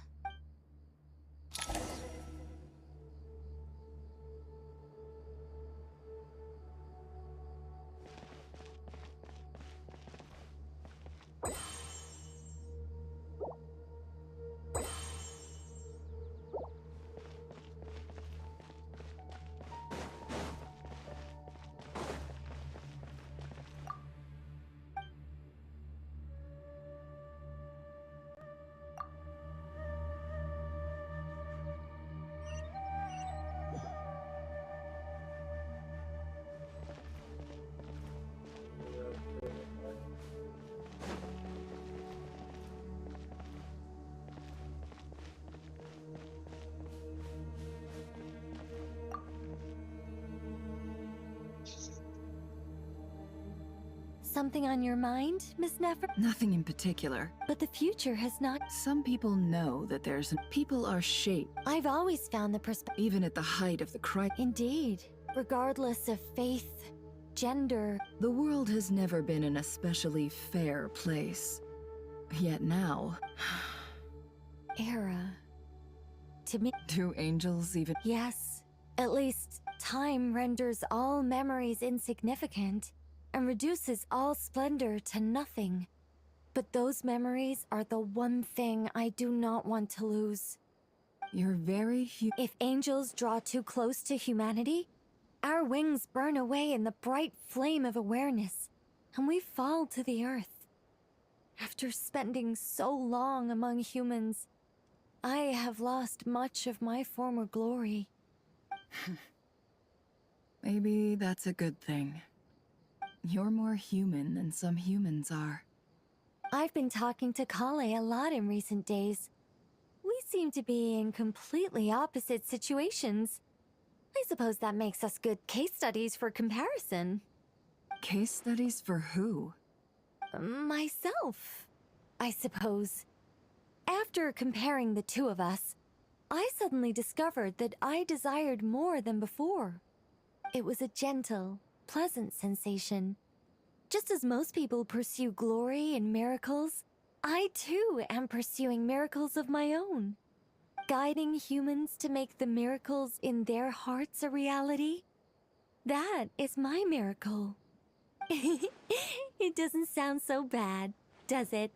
Something on your mind, Miss Nefer? Nothing in particular. But the future has not... Some people know that there's... People are shaped. I've always found the perspective... Even at the height of the crisis. Indeed. Regardless of faith, gender... The world has never been an especially fair place. Yet now... Era. To me... Do angels even... Yes. At least, time renders all memories insignificant and reduces all splendor to nothing. But those memories are the one thing I do not want to lose. You're very If angels draw too close to humanity, our wings burn away in the bright flame of awareness, and we fall to the earth. After spending so long among humans, I have lost much of my former glory. Maybe that's a good thing. You're more human than some humans are. I've been talking to Kale a lot in recent days. seem to be in completely opposite situations. I suppose that makes us good case studies for comparison. Case studies for who? Myself, I suppose. After comparing the two of us, I suddenly discovered that I desired more than before. It was a gentle, pleasant sensation. Just as most people pursue glory and miracles, I too am pursuing miracles of my own. Guiding humans to make the miracles in their hearts a reality. That is my miracle. It doesn't sound so bad, does it?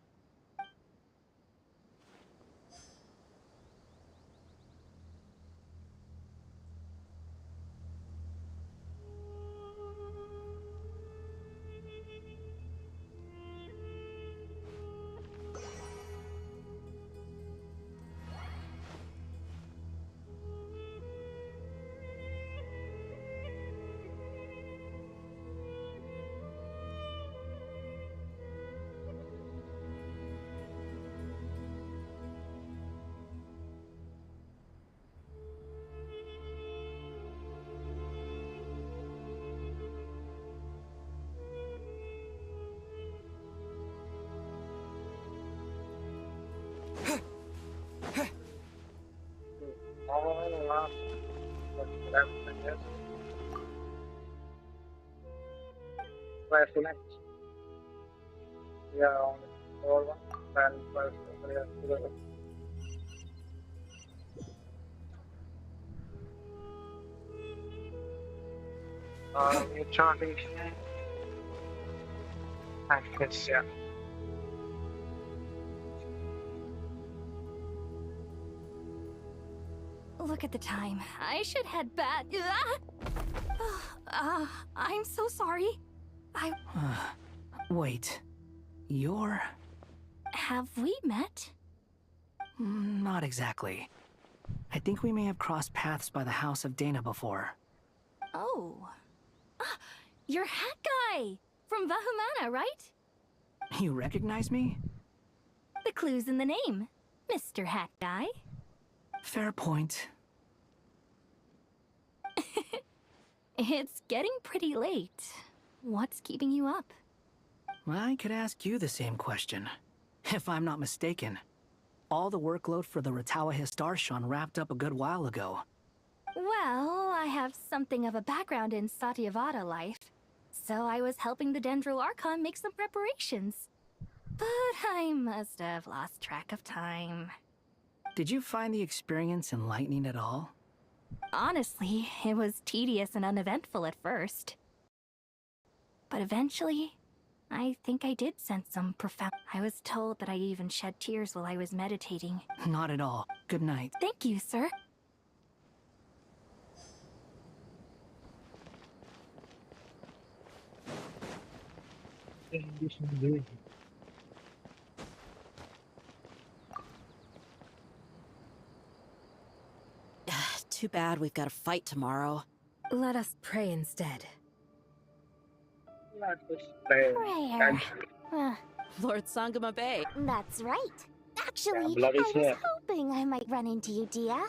Where's the next? Yeah, on the floor one. And where's the other? We're charting. Yes, yeah. Look at the time. I should head back. I'm so sorry. Wait. You're... Have we met? Not exactly. I think we may have crossed paths by the house of Dana before. Oh. You're Hat Guy! From Vahumana, right? You recognize me? The clue's in the name. Mr. Hat Guy. Fair point. It's getting pretty late. What's keeping you up? I could ask you the same question. If I'm not mistaken, all the workload for the Ratawa Histarshan wrapped up a good while ago. Well, I have something of a background in Satyavada life, so I was helping the Dendro Archon make some preparations. But I must have lost track of time. Did you find the experience enlightening at all? Honestly, it was tedious and uneventful at first. But eventually, I think I did sense some profound... I was told that I even shed tears while I was meditating. Not at all. Good night. Thank you, sir. Too bad we've got to fight tomorrow. Let us pray instead. Prayer. Lord Sangama Bay. That's right. Actually, Yeah, I was here. hoping I might run into you, Dia.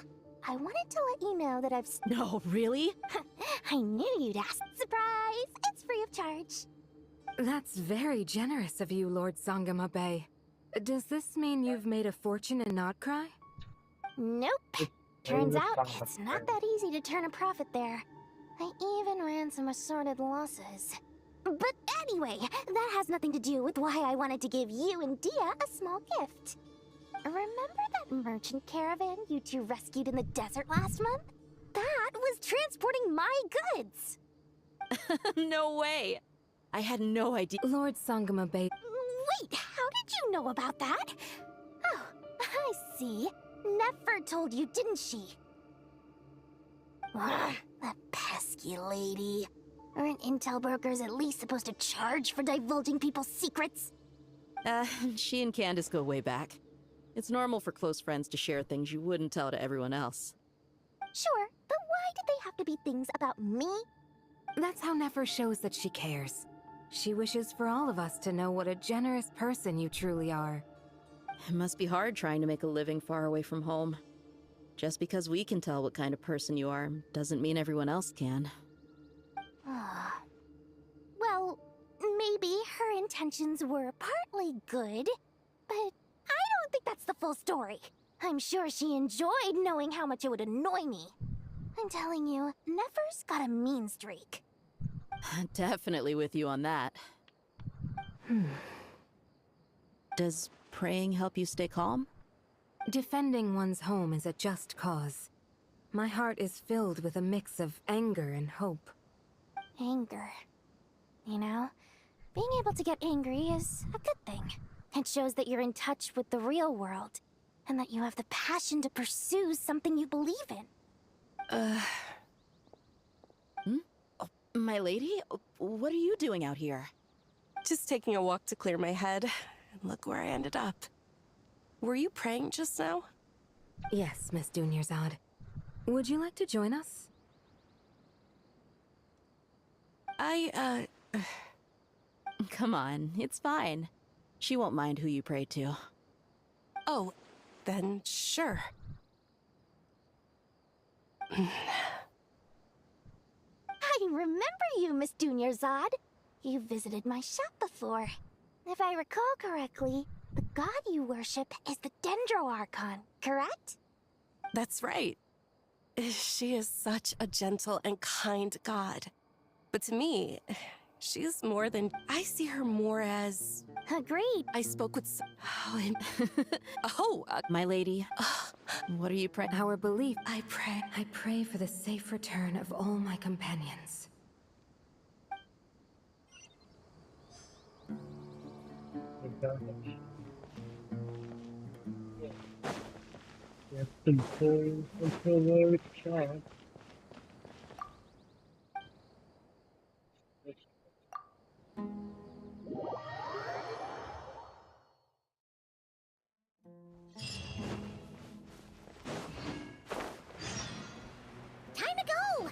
I wanted to let you know that I've... No, really? I knew you'd ask. Surprise! It's free of charge. That's very generous of you, Lord Sangama Bay. Does this mean you've made a fortune in Notcry? Nope. Turns out, it's not that easy to turn a profit there. I even ran some assorted losses. But anyway, that has nothing to do with why I wanted to give you and Dia a small gift. Remember that merchant caravan you two rescued in the desert last month? That was transporting my goods! No way! I had no idea. Lord Sangama Bay. Wait, how did you know about that? Oh, I see. Nefer told you, didn't she? Ugh, that pesky lady. Aren't intel brokers at least supposed to charge for divulging people's secrets? She and Candace go way back. It's normal for close friends to share things you wouldn't tell to everyone else. Sure, but why did they have to be things about me? That's how Nefer shows that she cares. She wishes for all of us to know what a generous person you truly are. It must be hard trying to make a living far away from home. Just because we can tell what kind of person you are doesn't mean everyone else can. Well, maybe her intentions were partly good, but I don't think that's the full story. I'm sure she enjoyed knowing how much it would annoy me. I'm telling you, Nefer's got a mean streak. Definitely with you on that. Does praying help you stay calm? Defending one's home is a just cause. My heart is filled with a mix of anger and hope. Anger. You know, being able to get angry is a good thing. It shows that you're in touch with the real world, and that you have the passion to pursue something you believe in. Oh, my lady? What are you doing out here? Just taking a walk to clear my head. And look where I ended up. Were you praying just now? Yes, Miss Dunyarzad. Would you like to join us? Come on, it's fine. She won't mind who you pray to. Oh, then sure. I remember you, Miss Dunyarzad. You visited my shop before. If I recall correctly, the god you worship is the Dendroarchon, correct? That's right. She is such a gentle and kind god. But to me, she's more than... I see her more as... Agreed. I spoke with... My lady, what are you praying? Our belief. I pray for the safe return of all my companions. Control chat. Time to go!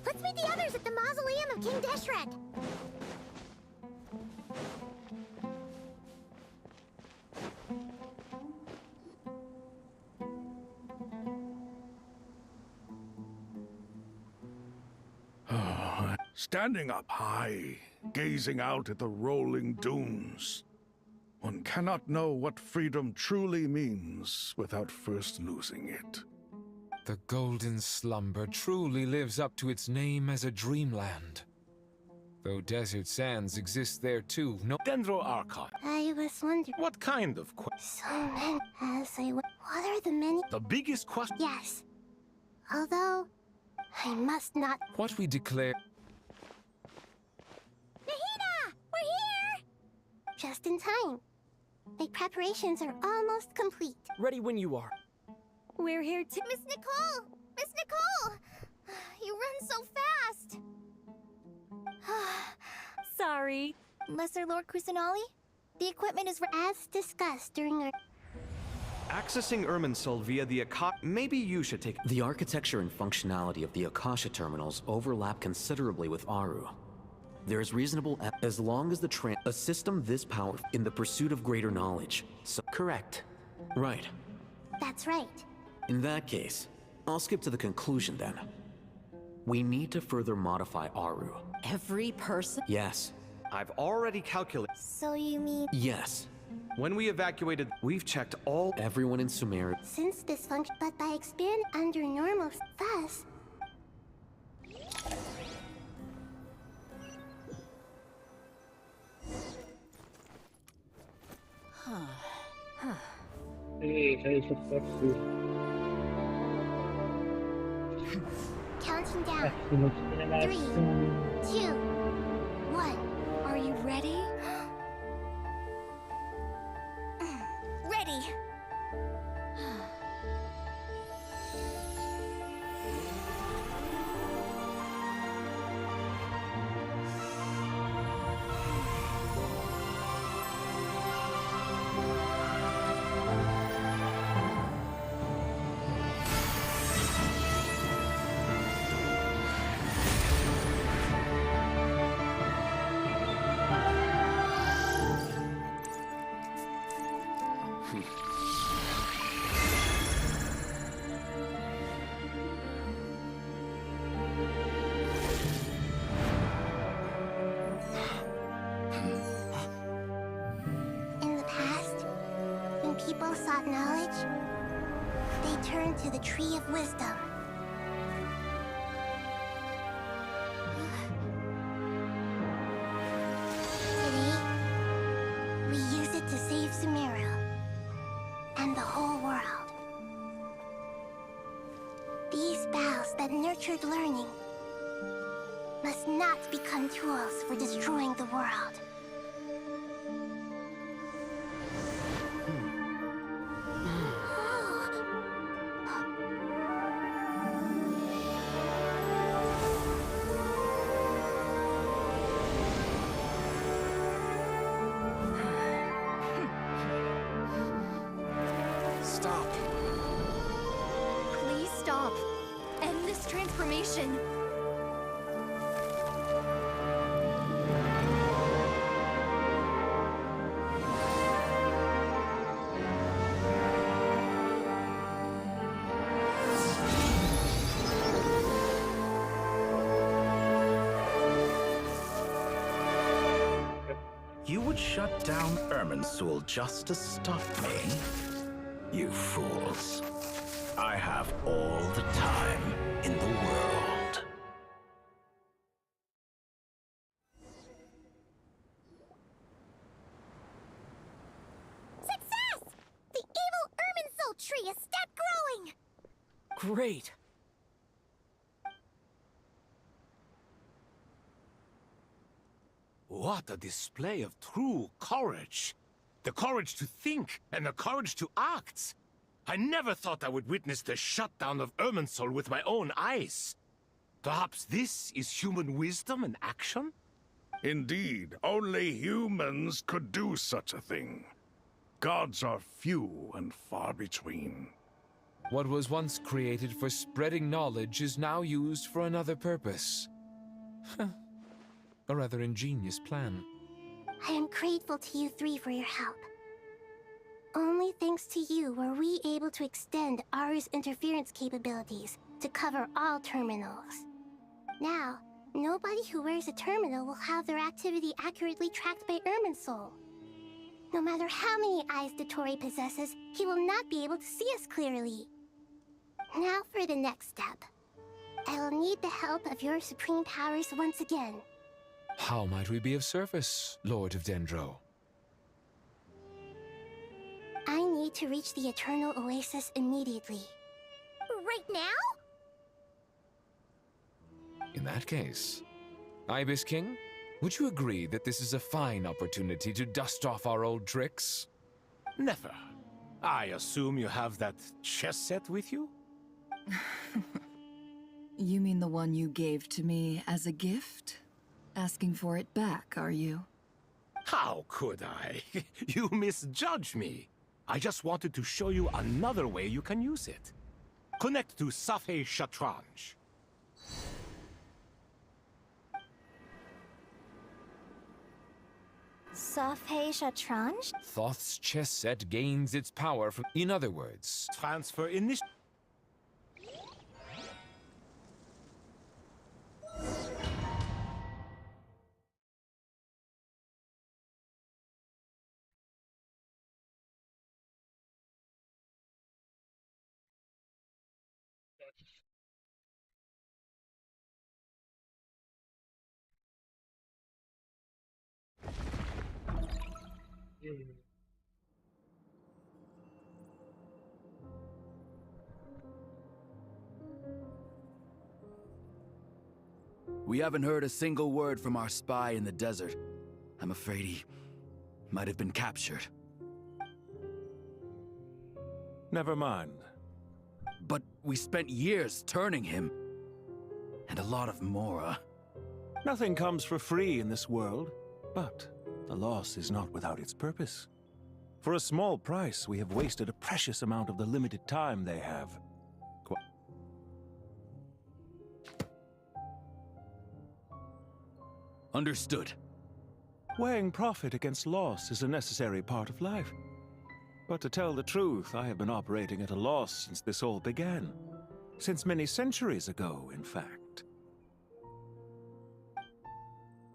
Let's meet the others at the mausoleum of King Deshret. Standing up high, gazing out at the rolling dunes. One cannot know what freedom truly means without first losing it. The golden slumber truly lives up to its name as a dreamland. Though desert sands exist there too, no... Dendroarchon. I was wondering... What kind of So many... What are the many... The biggest question... Yes. Although, I must not... What we declare... Nahida! We're here! Just in time. The preparations are almost complete. Ready when you are. We're here to... Miss Nicole! Miss Nicole! You run so fast! Sorry. Lesser Lord Kusanali? The equipment is as discussed during our... Accessing Irminsul via the Akasha... Maybe you should take... The architecture and functionality of the Akasha terminals overlap considerably with Aru. There is reasonable... as long as the a system this powerful in the pursuit of greater knowledge. So... Correct. Right. That's right. In that case, I'll skip to the conclusion then. We need to further modify Aru. Every person? Yes. I've already calculated... So you mean... Yes. When we evacuated, we've checked all... Everyone in Sumeru... Since this function... But by expanding under normal... Thus... Counting down. 3, 2, 1. Are you ready? Ready. all sought knowledge, they turned to the Tree of Wisdom. Today, we use it to save Sumeru and the whole world. These boughs that nurtured learning must not become tools for destroying the world. Stop. Please stop. End this transformation. You would shut down Irminsul just to stop me? You fools. I have all the time in the world. Success! The evil Irminsul tree has stopped growing! Great. What a display of true courage! The courage to think and the courage to act! I never thought I would witness the shutdown of Irminsul with my own eyes. Perhaps this is human wisdom in action? Indeed, only humans could do such a thing. Gods are few and far between. What was once created for spreading knowledge is now used for another purpose. A rather ingenious plan. I am grateful to you three for your help. Only thanks to you were we able to extend Aru's interference capabilities to cover all terminals. Now, nobody who wears a terminal will have their activity accurately tracked by Irminsul. No matter how many eyes Dottore possesses, he will not be able to see us clearly. Now for the next step. I will need the help of your supreme powers once again. How might we be of service, Lord of Dendro? I need to reach the Eternal Oasis immediately. Right now? In that case, Ibis King, would you agree that this is a fine opportunity to dust off our old tricks? Never. I assume you have that chess set with you? You mean the one you gave to me as a gift? Asking for it back, are you? How could I? You misjudge me. I just wanted to show you another way you can use it. Connect to Safei Shatranj. Safei Shatranj? Thoth's chess set gains its power from... In other words... Transfer initiative. We haven't heard a single word from our spy in the desert. I'm afraid he might have been captured. Never mind. But we spent years turning him. And a lot of Mora. Nothing comes for free in this world, but the loss is not without its purpose. For a small price, we have wasted a precious amount of the limited time they have. Understood. Weighing profit against loss is a necessary part of life. But to tell the truth, I have been operating at a loss since this all began. Since many centuries ago, in fact.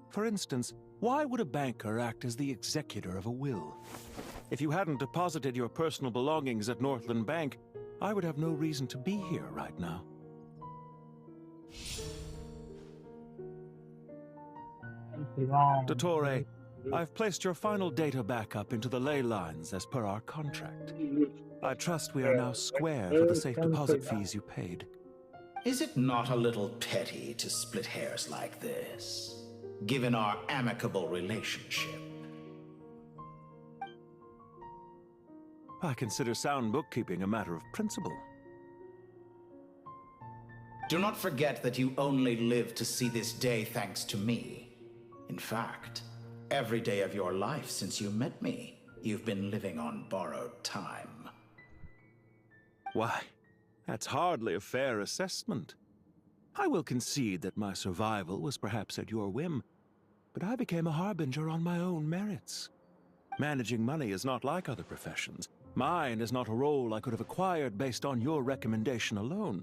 For instance, why would a banker act as the executor of a will? If you hadn't deposited your personal belongings at Northland Bank, I would have no reason to be here right now. Dottore, I've placed your final data backup into the ley lines as per our contract. I trust we are now square for the safe deposit fees you paid. Is it not a little petty to split hairs like this, given our amicable relationship? I consider sound bookkeeping a matter of principle. Do not forget that you only live to see this day thanks to me. In fact, every day of your life since you met me, you've been living on borrowed time. Why, that's hardly a fair assessment. I will concede that my survival was perhaps at your whim, but I became a harbinger on my own merits. Managing money is not like other professions. Mine is not a role I could have acquired based on your recommendation alone,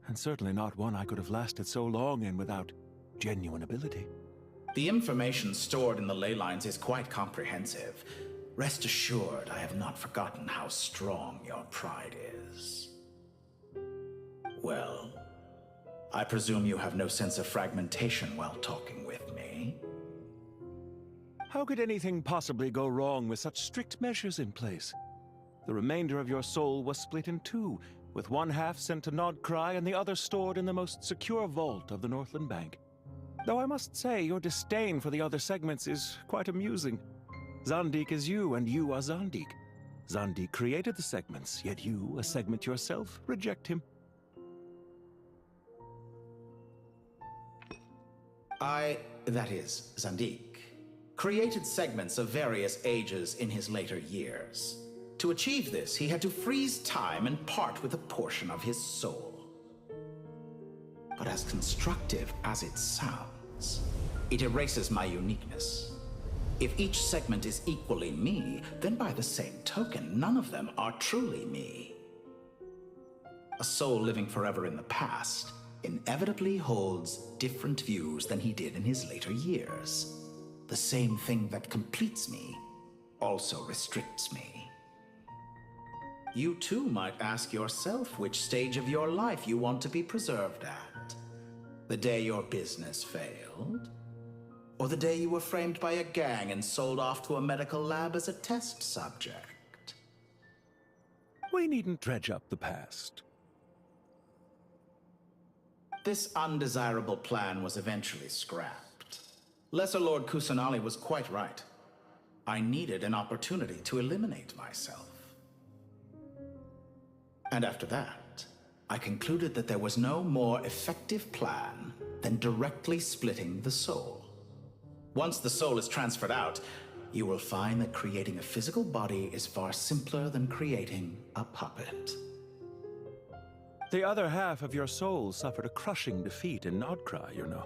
and certainly not one I could have lasted so long in without genuine ability. The information stored in the ley lines is quite comprehensive. Rest assured, I have not forgotten how strong your pride is. Well, I presume you have no sense of fragmentation while talking with me. How could anything possibly go wrong with such strict measures in place? The remainder of your soul was split in two, with one half sent to Nodcry and the other stored in the most secure vault of the Northland Bank. Though I must say, your disdain for the other segments is quite amusing. Zandik is you, and you are Zandik. Zandik created the segments, yet you, a segment yourself, reject him. That is, Zandik, created segments of various ages in his later years. To achieve this, he had to freeze time and part with a portion of his soul. But as constructive as it sounds, it erases my uniqueness. If each segment is equally me, then by the same token, none of them are truly me. A soul living forever in the past inevitably holds different views than he did in his later years. The same thing that completes me also restricts me. You too might ask yourself which stage of your life you want to be preserved at. The day your business failed? Or the day you were framed by a gang and sold off to a medical lab as a test subject? We needn't dredge up the past. This undesirable plan was eventually scrapped. Lesser Lord Kusanali was quite right. I needed an opportunity to eliminate myself. And after that, I concluded that there was no more effective plan than directly splitting the soul. Once the soul is transferred out, you will find that creating a physical body is far simpler than creating a puppet. The other half of your soul suffered a crushing defeat in Nodcry, you know.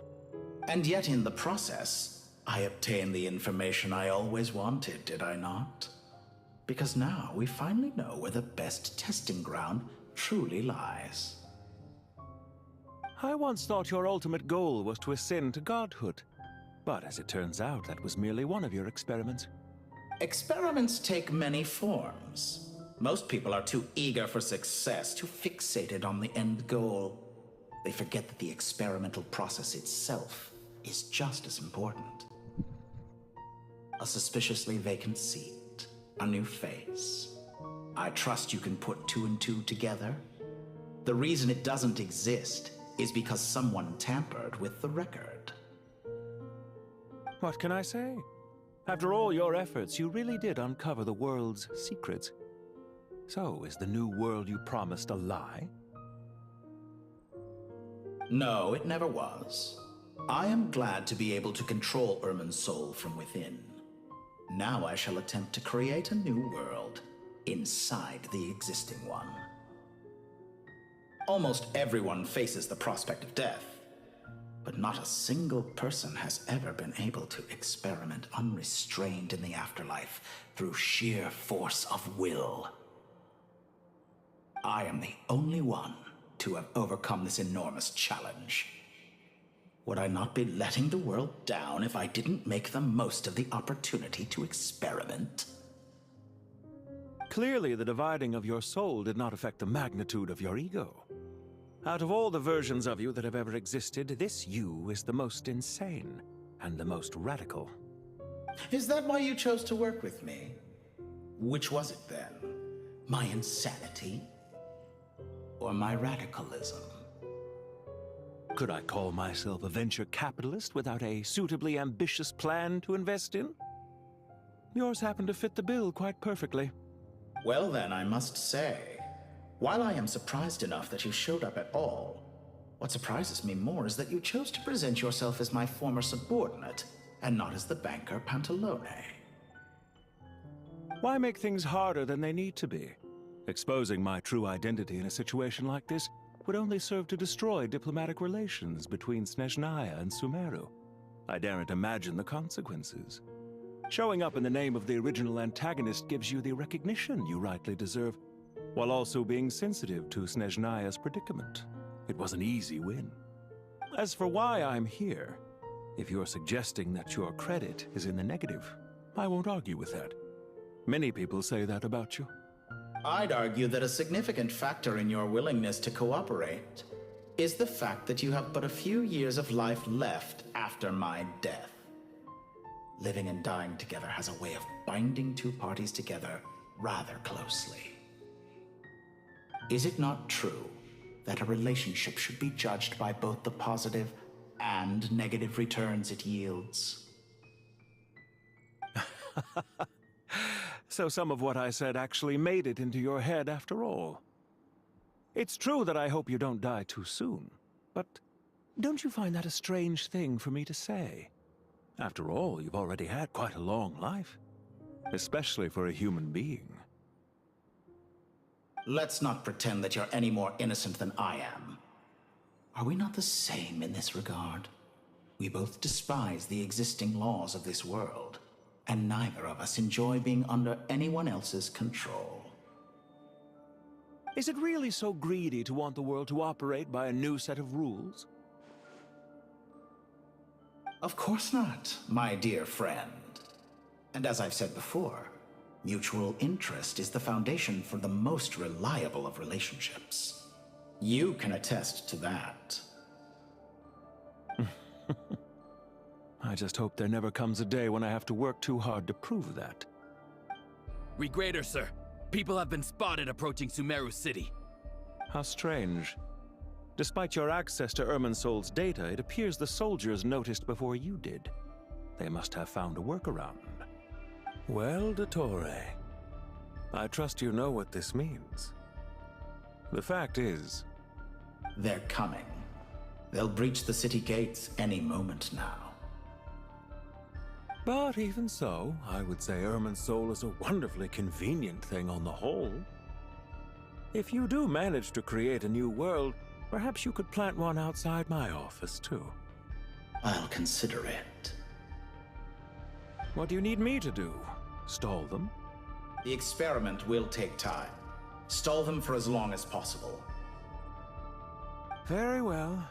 And yet in the process, I obtained the information I always wanted, did I not? Because now we finally know where the best testing ground truly lies. I once thought your ultimate goal was to ascend to godhood. But as it turns out, that was merely one of your experiments. Experiments take many forms. Most people are too eager for success, too fixated on the end goal. They forget that the experimental process itself is just as important. A suspiciously vacant seat, a new face. I trust you can put two and two together. The reason it doesn't exist is because someone tampered with the record. What can I say? After all your efforts, you really did uncover the world's secrets. So, is the new world you promised a lie? No, it never was. I am glad to be able to control Irmin's soul from within. Now I shall attempt to create a new world inside the existing one. Almost everyone faces the prospect of death, but not a single person has ever been able to experiment unrestrained in the afterlife through sheer force of will. I am the only one to have overcome this enormous challenge. Would I not be letting the world down if I didn't make the most of the opportunity to experiment? Clearly, the dividing of your soul did not affect the magnitude of your ego. Out of all the versions of you that have ever existed, this you is the most insane and the most radical. Is that why you chose to work with me? Which was it then? My insanity? Or my radicalism? Could I call myself a venture capitalist without a suitably ambitious plan to invest in? Yours happened to fit the bill quite perfectly. Well then, I must say, while I am surprised enough that you showed up at all, what surprises me more is that you chose to present yourself as my former subordinate, and not as the banker Pantalone. Why make things harder than they need to be? Exposing my true identity in a situation like this would only serve to destroy diplomatic relations between Snezhnaya and Sumeru. I daren't imagine the consequences. Showing up in the name of the original antagonist gives you the recognition you rightly deserve, while also being sensitive to Snezhnaya's predicament. It was an easy win. As for why I'm here, if you're suggesting that your credit is in the negative, I won't argue with that. Many people say that about you. I'd argue that a significant factor in your willingness to cooperate is the fact that you have but a few years of life left after my death. Living and dying together has a way of binding two parties together rather closely. Is it not true that a relationship should be judged by both the positive and negative returns it yields? So some of what I said actually made it into your head after all. It's true that I hope you don't die too soon, but don't you find that a strange thing for me to say? After all, you've already had quite a long life, especially for a human being. Let's not pretend that you're any more innocent than I am. Are we not the same in this regard? We both despise the existing laws of this world, and neither of us enjoy being under anyone else's control. Is it really so greedy to want the world to operate by a new set of rules? Of course not, my dear friend. And as I've said before, mutual interest is the foundation for the most reliable of relationships. You can attest to that. I just hope there never comes a day when I have to work too hard to prove that. Regrader, sir. People have been spotted approaching Sumeru City. How strange. Despite your access to Irminsol's data, it appears the soldiers noticed before you did. They must have found a workaround. Well, Dottore, I trust you know what this means. The fact is... They're coming. They'll breach the city gates any moment now. But even so, I would say Irminsol is a wonderfully convenient thing on the whole. If you do manage to create a new world, perhaps you could plant one outside my office, too. I'll consider it. What do you need me to do? Stall them? The experiment will take time. Stall them for as long as possible. Very well.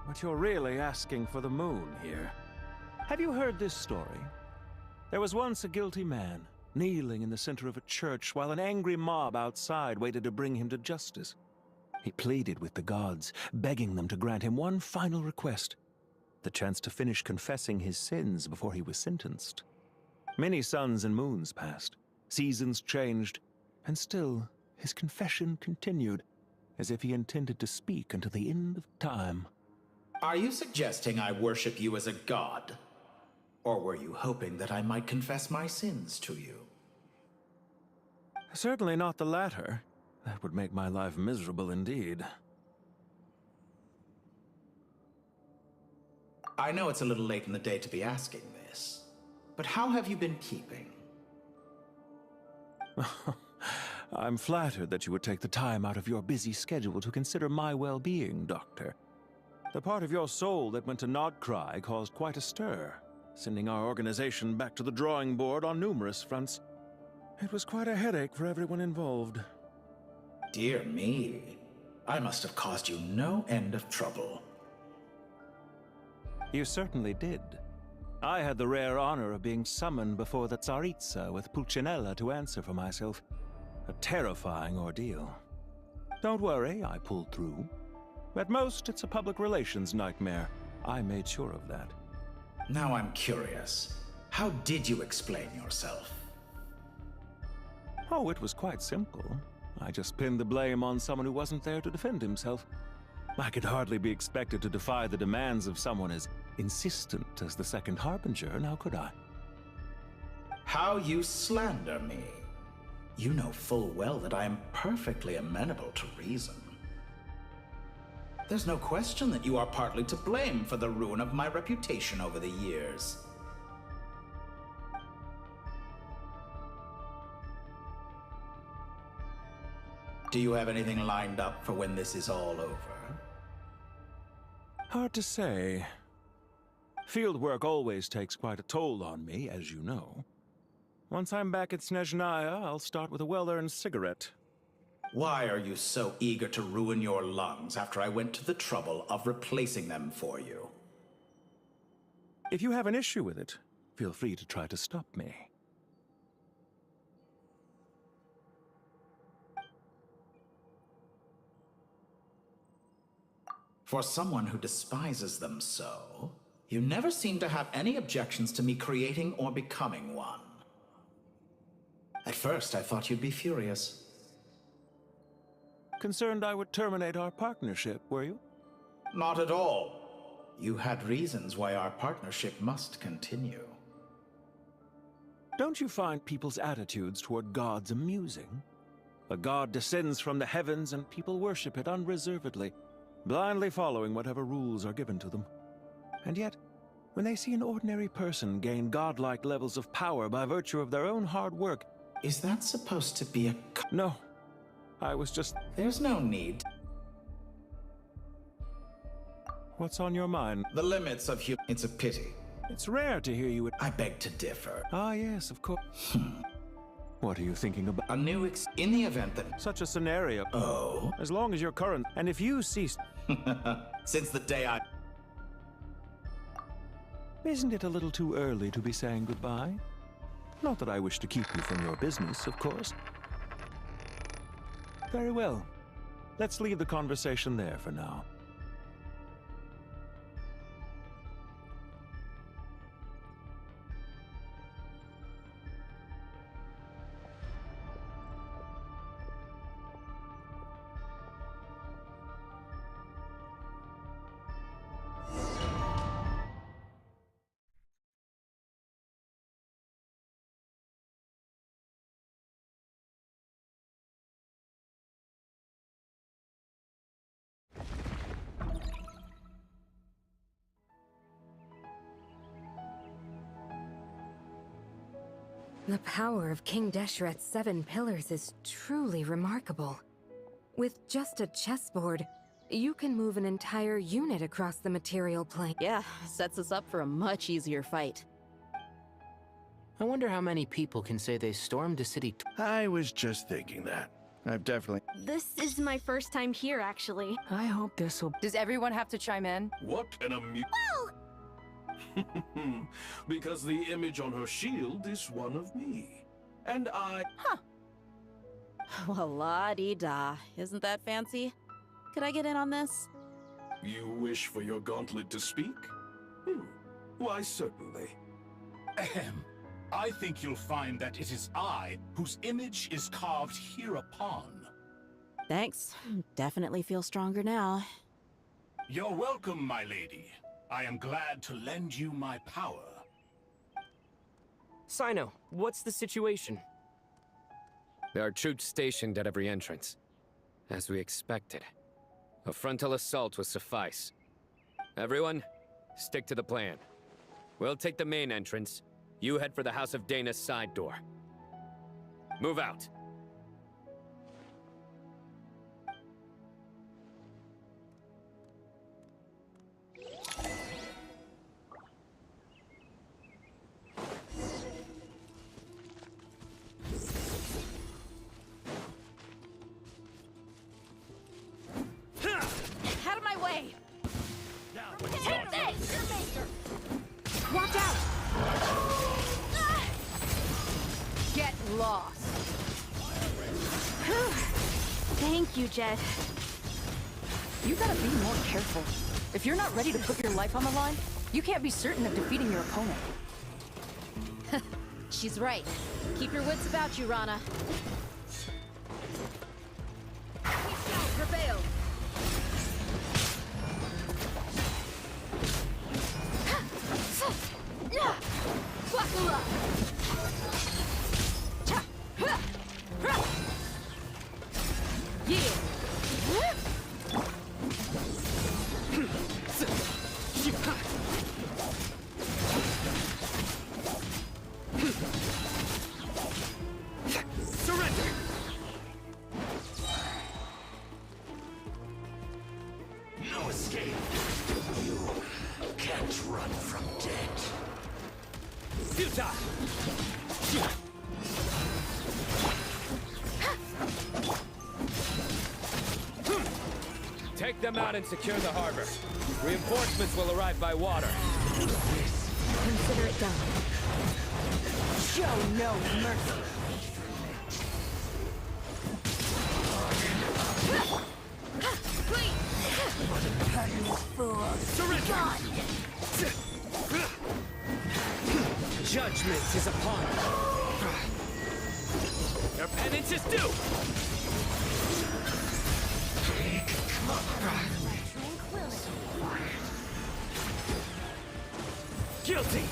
But you're really asking for the moon here. Have you heard this story? There was once a guilty man, kneeling in the center of a church while an angry mob outside waited to bring him to justice. He pleaded with the gods, begging them to grant him one final request, the chance to finish confessing his sins before he was sentenced. Many suns and moons passed, seasons changed, and still his confession continued, as if he intended to speak until the end of time. Are you suggesting I worship you as a god? Or were you hoping that I might confess my sins to you? Certainly not the latter. That would make my life miserable indeed. I know it's a little late in the day to be asking this, but how have you been keeping? I'm flattered that you would take the time out of your busy schedule to consider my well-being, Doctor. The part of your soul that went to Nodcry caused quite a stir, sending our organization back to the drawing board on numerous fronts. It was quite a headache for everyone involved. Dear me, I must have caused you no end of trouble. You certainly did. I had the rare honor of being summoned before the Tsaritsa with Pulcinella to answer for myself. A terrifying ordeal. Don't worry, I pulled through. At most, it's a public relations nightmare. I made sure of that. Now I'm curious. How did you explain yourself? Oh, it was quite simple. I just pinned the blame on someone who wasn't there to defend himself. I could hardly be expected to defy the demands of someone as insistent as the Second Harbinger, now could I? How you slander me. You know full well that I am perfectly amenable to reason. There's no question that you are partly to blame for the ruin of my reputation over the years. Do you have anything lined up for when this is all over? Hard to say. Field work always takes quite a toll on me, as you know. Once I'm back at Snezhnaya, I'll start with a well-earned cigarette. Why are you so eager to ruin your lungs after I went to the trouble of replacing them for you? If you have an issue with it, feel free to try to stop me. For someone who despises them so, you never seem to have any objections to me creating or becoming one. At first, I thought you'd be furious. Concerned I would terminate our partnership, were you? Not at all. You had reasons why our partnership must continue. Don't you find people's attitudes toward gods amusing? A god descends from the heavens and people worship it unreservedly, blindly following whatever rules are given to them. And yet, when they see an ordinary person gain godlike levels of power by virtue of their own hard work... Is that supposed to be a... No. I was just... There's no need. What's on your mind? The limits of It's a pity. It's rare to hear you... I beg to differ. Ah, yes, of course. What are you thinking about? A new in the event that... Such a scenario. Oh? As long as you're current, and if you cease... Since the day I... Isn't it a little too early to be saying goodbye? Not that I wish to keep you from your business, of course. Very well. Let's leave the conversation there for now. The power of King Deshret's 7 pillars is truly remarkable. With just a chessboard, you can move an entire unit across the material plane. Yeah, sets us up for a much easier fight. I wonder how many people can say they stormed a city. I was just thinking that. I've definitely... This is my first time here, actually. I hope this will... Does everyone have to chime in? What an Well! Because the image on her shield is one of me. And I... Huh. Well, la-dee-da. Isn't that fancy? Could I get in on this? You wish for your gauntlet to speak? Why, certainly. Ahem. I think you'll find that it is I whose image is carved hereupon. Thanks. Definitely feel stronger now. You're welcome, my lady. I am glad to lend you my power. Sino, what's the situation? There are troops stationed at every entrance. As we expected. A frontal assault will suffice. Everyone, stick to the plan. We'll take the main entrance. You head for the House of Dana's side door. Move out. Out of my way! Take this! Watch out! Get lost! Thank you, Jed. You gotta be more careful. If you're not ready to put your life on the line, you can't be certain of defeating your opponent. She's right. Keep your wits about you, Rana. We shall prevail. Buckle up! Surrender! No escape. You can't run from death. Futile! Take them out and secure the harbor. Reinforcements will arrive by water. Consider it done. Show no mercy. Surrender! Judgment is upon you. Your penance is due! Guilty!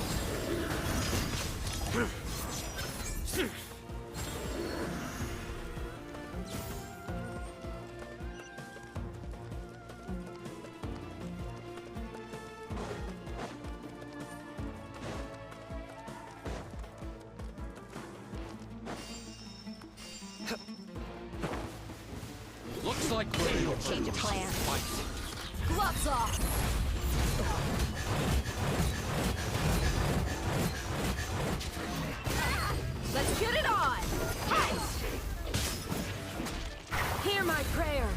Looks like we're in a Change of plan. fight. Gloves off! Let's get it on! Hear my prayer.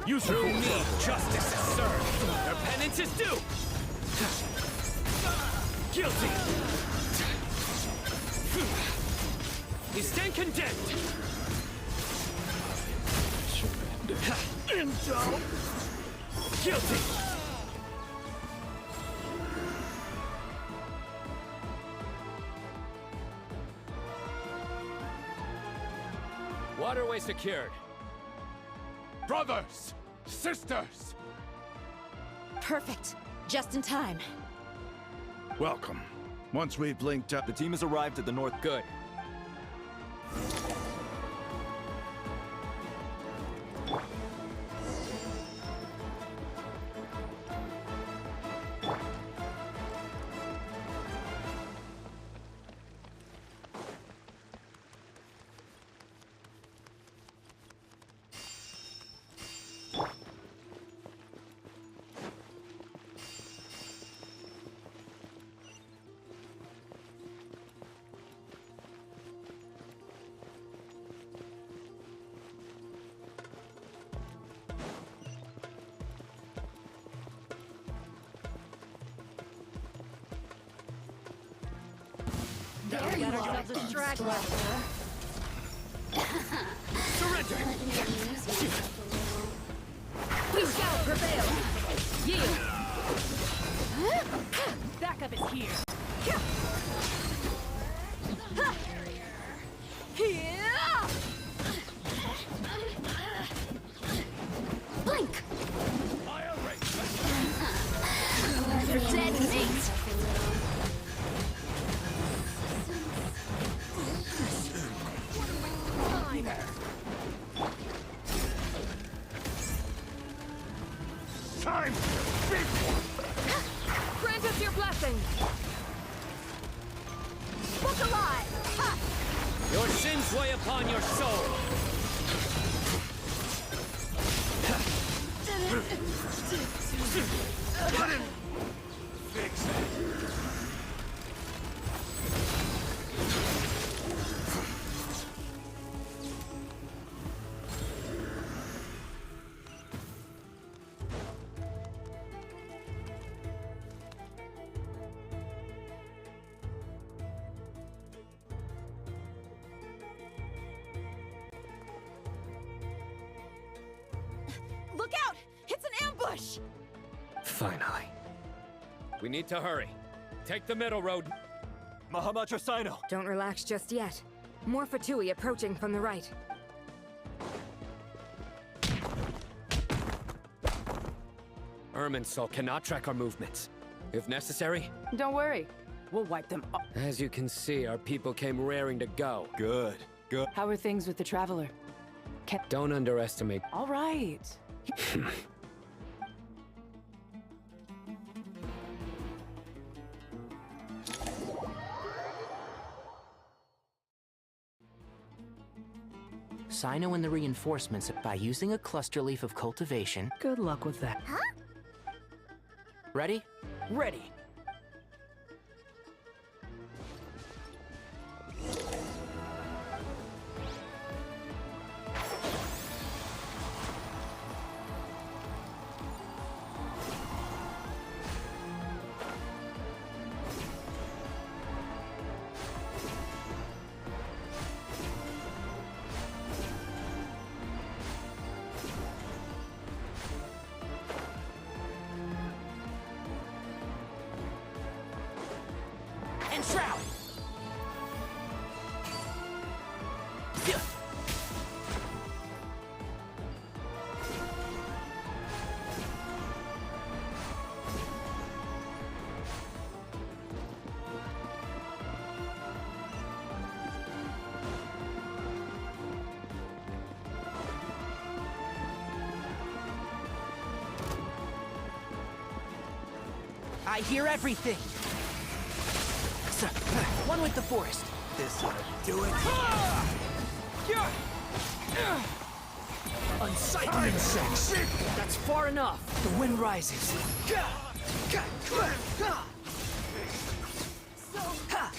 You through me, justice is served. Your penance is due. Guilty. You stand condemned. Indulge. Guilty. Waterway secured. Brothers! Sisters! Perfect. Just in time. Welcome. Once we've linked up, The team has arrived at the north. Good. There you are. A straggler. Surrender. We shall prevail. Yield. Backup is here. Blink! You're dead, mate. Time! Grant us your blessing. Book alive. Ha! Your sins weigh upon your soul. Fix it. Finally. We need to hurry. Take the middle road. Mahamatra Sino! Don't relax just yet. More Fatui approaching from the right. Irminsul cannot track our movements. If necessary... Don't worry. We'll wipe them up. As you can see, our people came raring to go. Good. How are things with the Traveler? Don't underestimate... All right. Sino and the reinforcements by using a cluster leaf of cultivation. Good luck with that. Huh? Ready? Ready. Shroud! Yeah. I hear everything. One with the forest. This ought to do it. Unsightly insects. That's far enough. The wind rises. So quiet.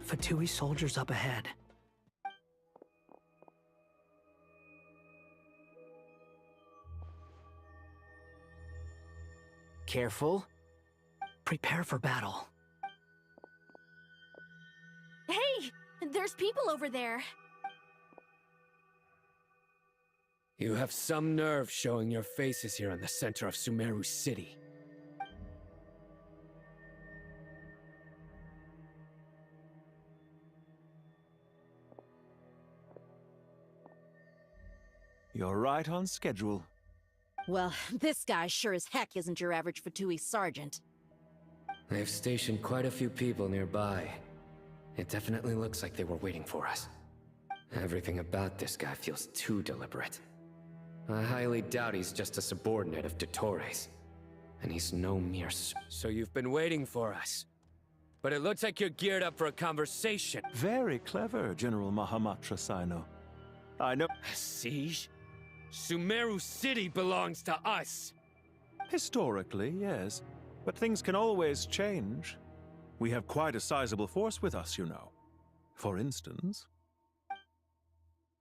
Fatui soldiers up ahead. Careful. Prepare for battle. Hey! There's people over there. You have some nerve showing your faces here in the center of Sumeru City. You're right on schedule. Well, this guy sure as heck isn't your average Fatui sergeant. They've stationed quite a few people nearby. It definitely looks like they were waiting for us. Everything about this guy feels too deliberate. I highly doubt he's just a subordinate of Dottores. And he's no mere So you've been waiting for us. But it looks like you're geared up for a conversation. Very clever, General Mahamatra Sino. I know... A siege? Sumeru City belongs to us! Historically, yes. But things can always change. We have quite a sizable force with us, you know. For instance...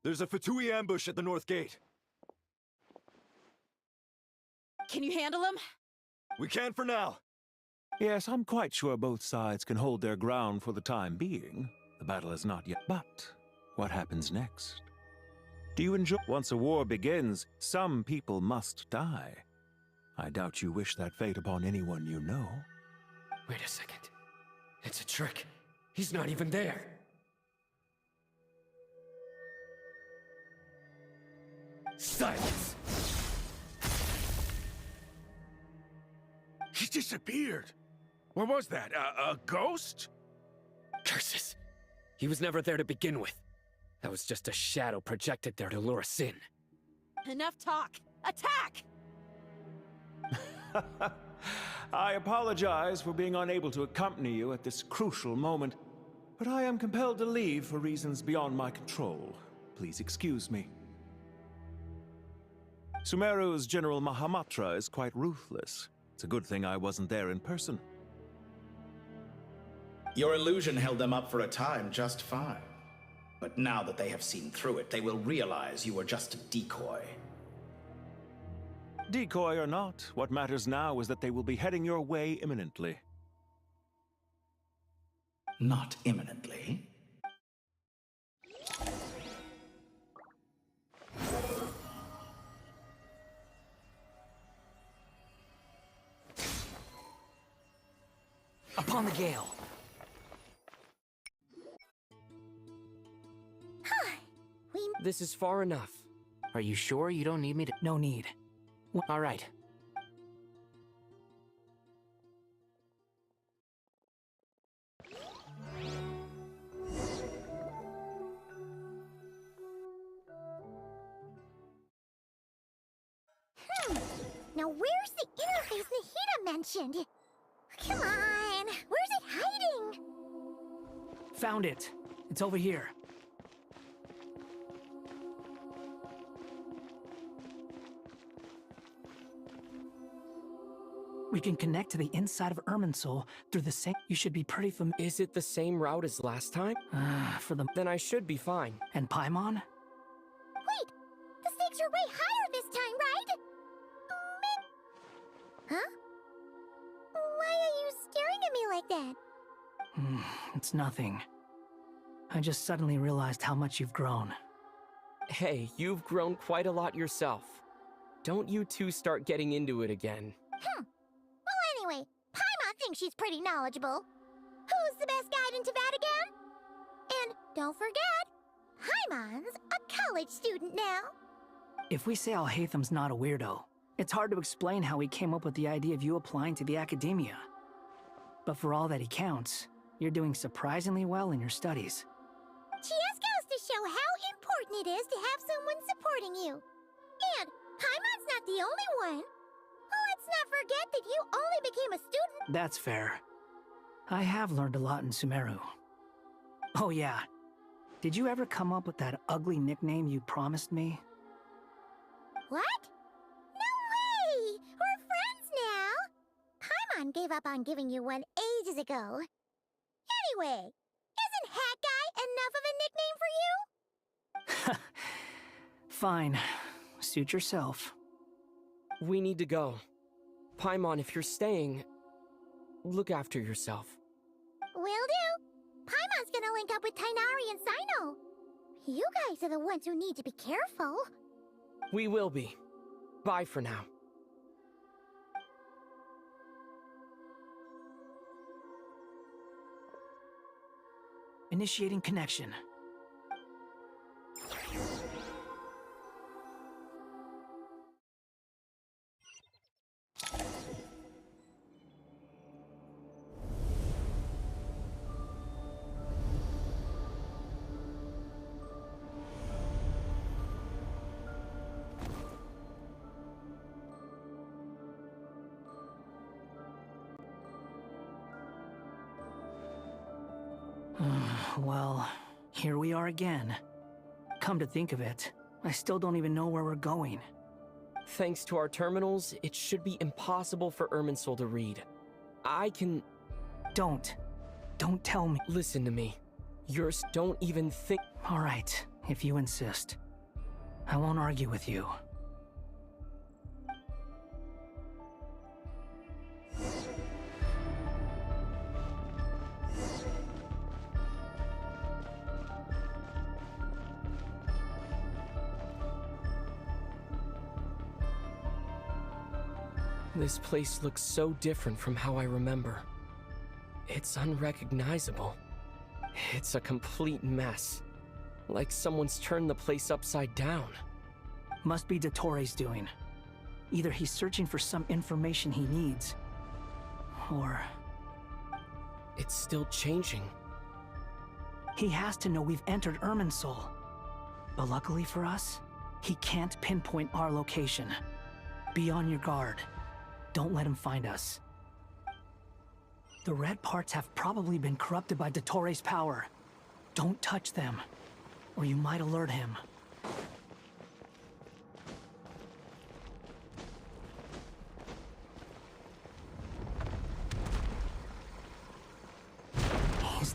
There's a Fatui ambush at the north gate. Can you handle him? We can for now. Yes, I'm quite sure both sides can hold their ground for the time being. The battle is not yet... But what happens next? Do you enjoy... Once a war begins, some people must die. I doubt you wish that fate upon anyone you know. Wait a second. It's a trick. He's not even there. Silence! He disappeared. What was that? A ghost? Curses. He was never there to begin with. That was just a shadow projected there to lure us in. Enough talk. Attack! I apologize for being unable to accompany you at this crucial moment, but I am compelled to leave for reasons beyond my control. Please excuse me. Sumeru's General Mahamatra is quite ruthless. It's a good thing I wasn't there in person. Your illusion held them up for a time just fine. But now that they have seen through it, they will realize you were just a decoy. Decoy or not, what matters now is that they will be heading your way imminently. Not imminently. Upon the gale. This is far enough. Are you sure you don't need me to? No need. All right. Now where's the interface Nahida mentioned? Come on, where's it hiding? Found it. It's over here. We can connect to the inside of Irminsul through the same... You should be pretty familiar... Is it the same route as last time? Then I should be fine. And Paimon? Wait! The stakes are way higher this time, right? Huh? Why are you staring at me like that? It's nothing. I just suddenly realized how much you've grown. Hey, you've grown quite a lot yourself. Don't you two start getting into it again. Well, anyway, Paimon thinks she's pretty knowledgeable. Who's the best guide in Teyvat again? And don't forget, Paimon's a college student now. If we say Alhatham's not a weirdo, it's hard to explain how he came up with the idea of you applying to the academia. But for all that he counts, you're doing surprisingly well in your studies. She just goes to show how important it is to have someone supporting you. And Paimon's not the only one. Let's not forget that you only became a student. That's fair. I have learned a lot in Sumeru. Oh yeah. Did you ever come up with that ugly nickname you promised me? What? No way! We're friends now! Paimon gave up on giving you one ages ago. Anyway, isn't Hat Guy enough of a nickname for you? Fine. Suit yourself. We need to go. Paimon, if you're staying, look after yourself. Will do. Paimon's gonna link up with Tighnari and Cyno. You guys are the ones who need to be careful. We will be. Bye for now. Initiating connection. Well, here we are again. Come to think of it, I still don't even know where we're going. Thanks to our terminals, it should be impossible for Irminsul to read. I can... Don't tell me. Listen to me. Don't even think... Alright, if you insist. I won't argue with you. This place looks so different from how I remember. It's unrecognizable. It's a complete mess. Like someone's turned the place upside down. Must be Dottoro's doing. Either he's searching for some information he needs, or... It's still changing. He has to know we've entered Irminsul. But luckily for us, he can't pinpoint our location. Be on your guard. Don't let him find us. The red parts have probably been corrupted by Dottoro's power. Don't touch them, or you might alert him.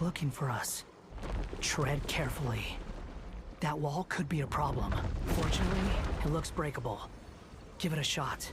looking for us. Tread carefully. That wall could be a problem. Fortunately, it looks breakable. Give it a shot.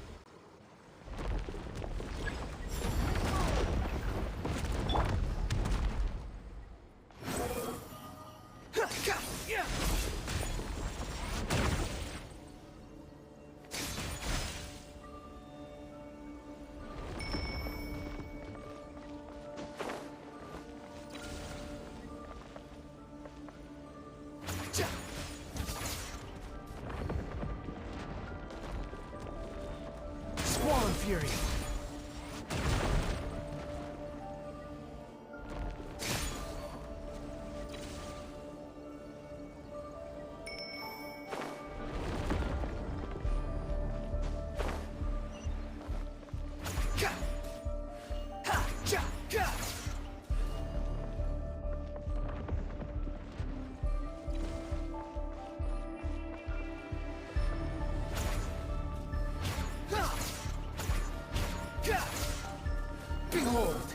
Squall Fury. Behold!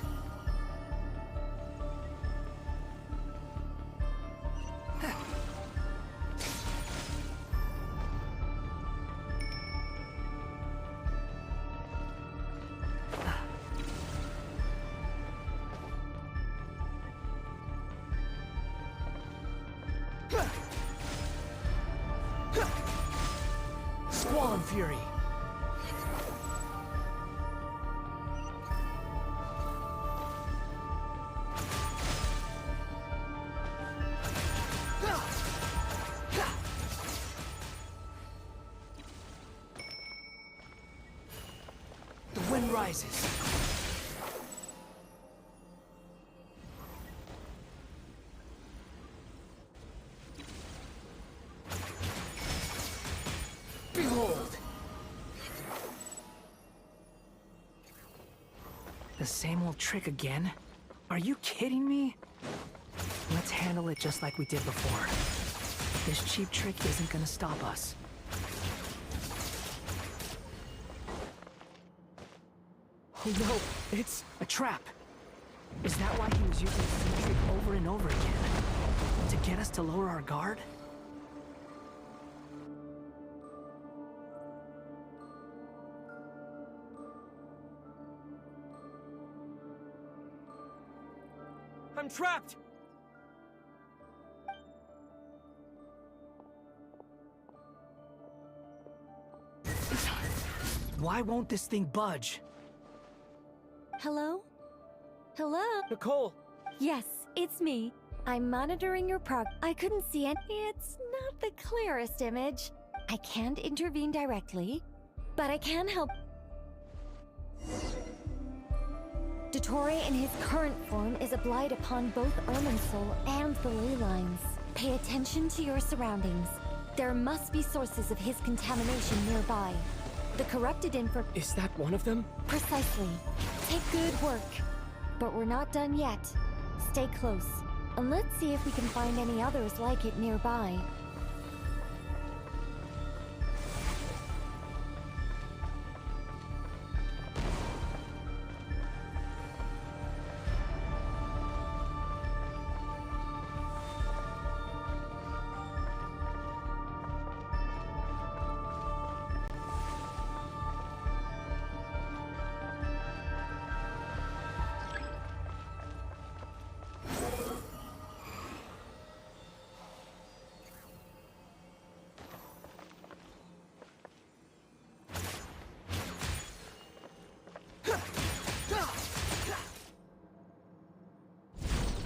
Squall and Fury. The wind rises. Behold! The same old trick again? Are you kidding me? Let's handle it just like we did before. This cheap trick isn't gonna stop us. Oh no, it's a trap. Is that why he was using the same trick over and over again? To get us to lower our guard? I'm trapped! Why won't this thing budge? Hello? Hello? Nicole! Yes, it's me. I'm monitoring your I couldn't see it. It's not the clearest image. I can't intervene directly, but I can help. Dottore in his current form is a blight upon both Irminsul and the ley lines. Pay attention to your surroundings. There must be sources of his contamination nearby. The corrupted info— Is that one of them? Precisely. Take good work. But we're not done yet. Stay close, and let's see if we can find any others like it nearby.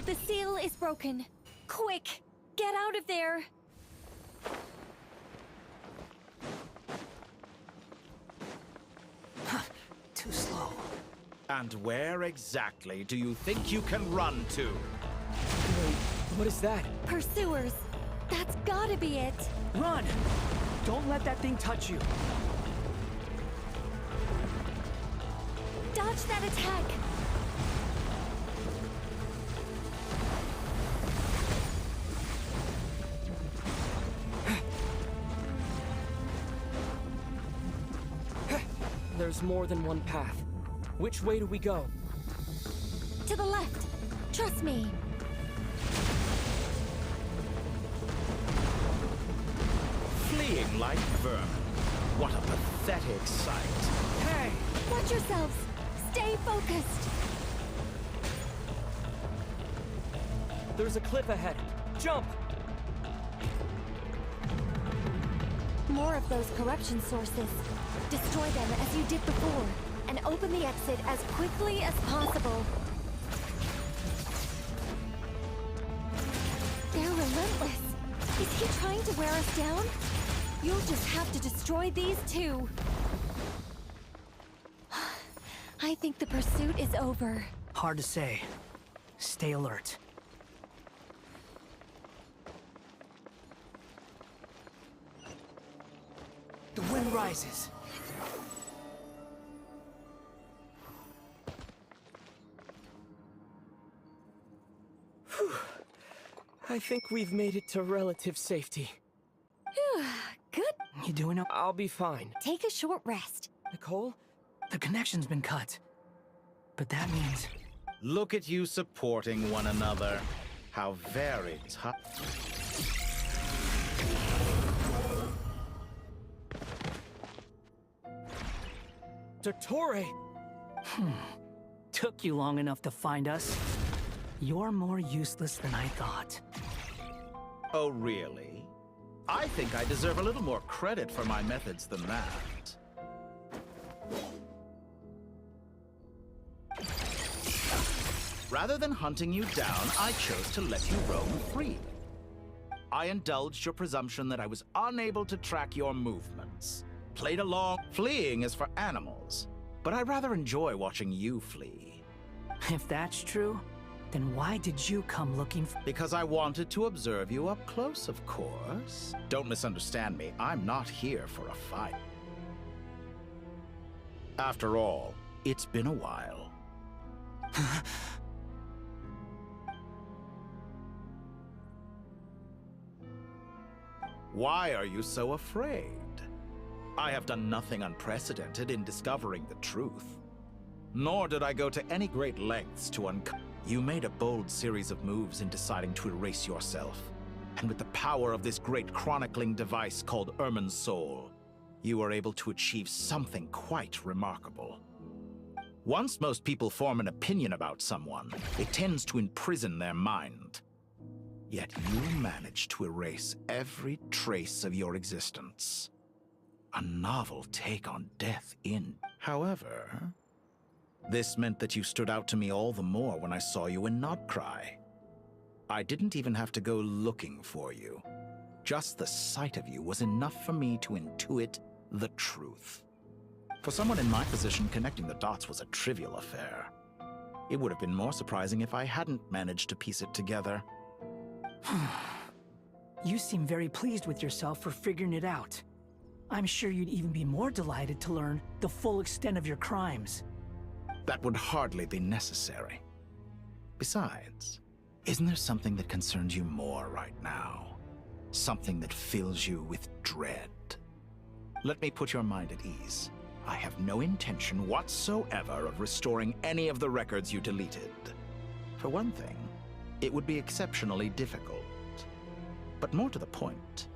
The seal is broken. Quick! Get out of there! Too slow. And where exactly do you think you can run to? Wait, what is that? Pursuers! That's gotta be it! Run! Don't let that thing touch you. Dodge that attack! There's more than one path. Which way do we go? To the left! Trust me! Fleeing like vermin. What a pathetic sight. Hey! Watch yourselves! Stay focused! There's a cliff ahead. Jump! More of those corruption sources. Destroy them as you did before, and open the exit as quickly as possible. They're relentless. Is he trying to wear us down? You'll just have to destroy these too. I think the pursuit is over. Hard to say. Stay alert. The wind rises. I think we've made it to relative safety. Good. You doing okay? I'll be fine. Take a short rest. Nicole? The connection's been cut. But that means... Look at you supporting one another. How very tough. Dottore! Took you long enough to find us. You're more useless than I thought. Oh, really? I think I deserve a little more credit for my methods than that. Rather than hunting you down, I chose to let you roam free. I indulged your presumption that I was unable to track your movements. Played along. Fleeing is for animals, but I rather enjoy watching you flee. If that's true, then why did you come looking for... Because I wanted to observe you up close, of course. Don't misunderstand me, I'm not here for a fight. After all, it's been a while. Why are you so afraid? I have done nothing unprecedented in discovering the truth. Nor did I go to any great lengths to uncover. You made a bold series of moves in deciding to erase yourself. And with the power of this great chronicling device called Ermin's Soul, you were able to achieve something quite remarkable. Once most people form an opinion about someone, it tends to imprison their mind. Yet you managed to erase every trace of your existence. A novel take on death in. However, this meant that you stood out to me all the more when I saw you in Nodcry. I didn't even have to go looking for you. Just the sight of you was enough for me to intuit the truth. For someone in my position, connecting the dots was a trivial affair. It would have been more surprising if I hadn't managed to piece it together. You seem very pleased with yourself for figuring it out. I'm sure you'd even be more delighted to learn the full extent of your crimes. That would hardly be necessary. Besides, isn't there something that concerns you more right now? Something that fills you with dread? Let me put your mind at ease. I have no intention whatsoever of restoring any of the records you deleted. For one thing, it would be exceptionally difficult. But more to the point,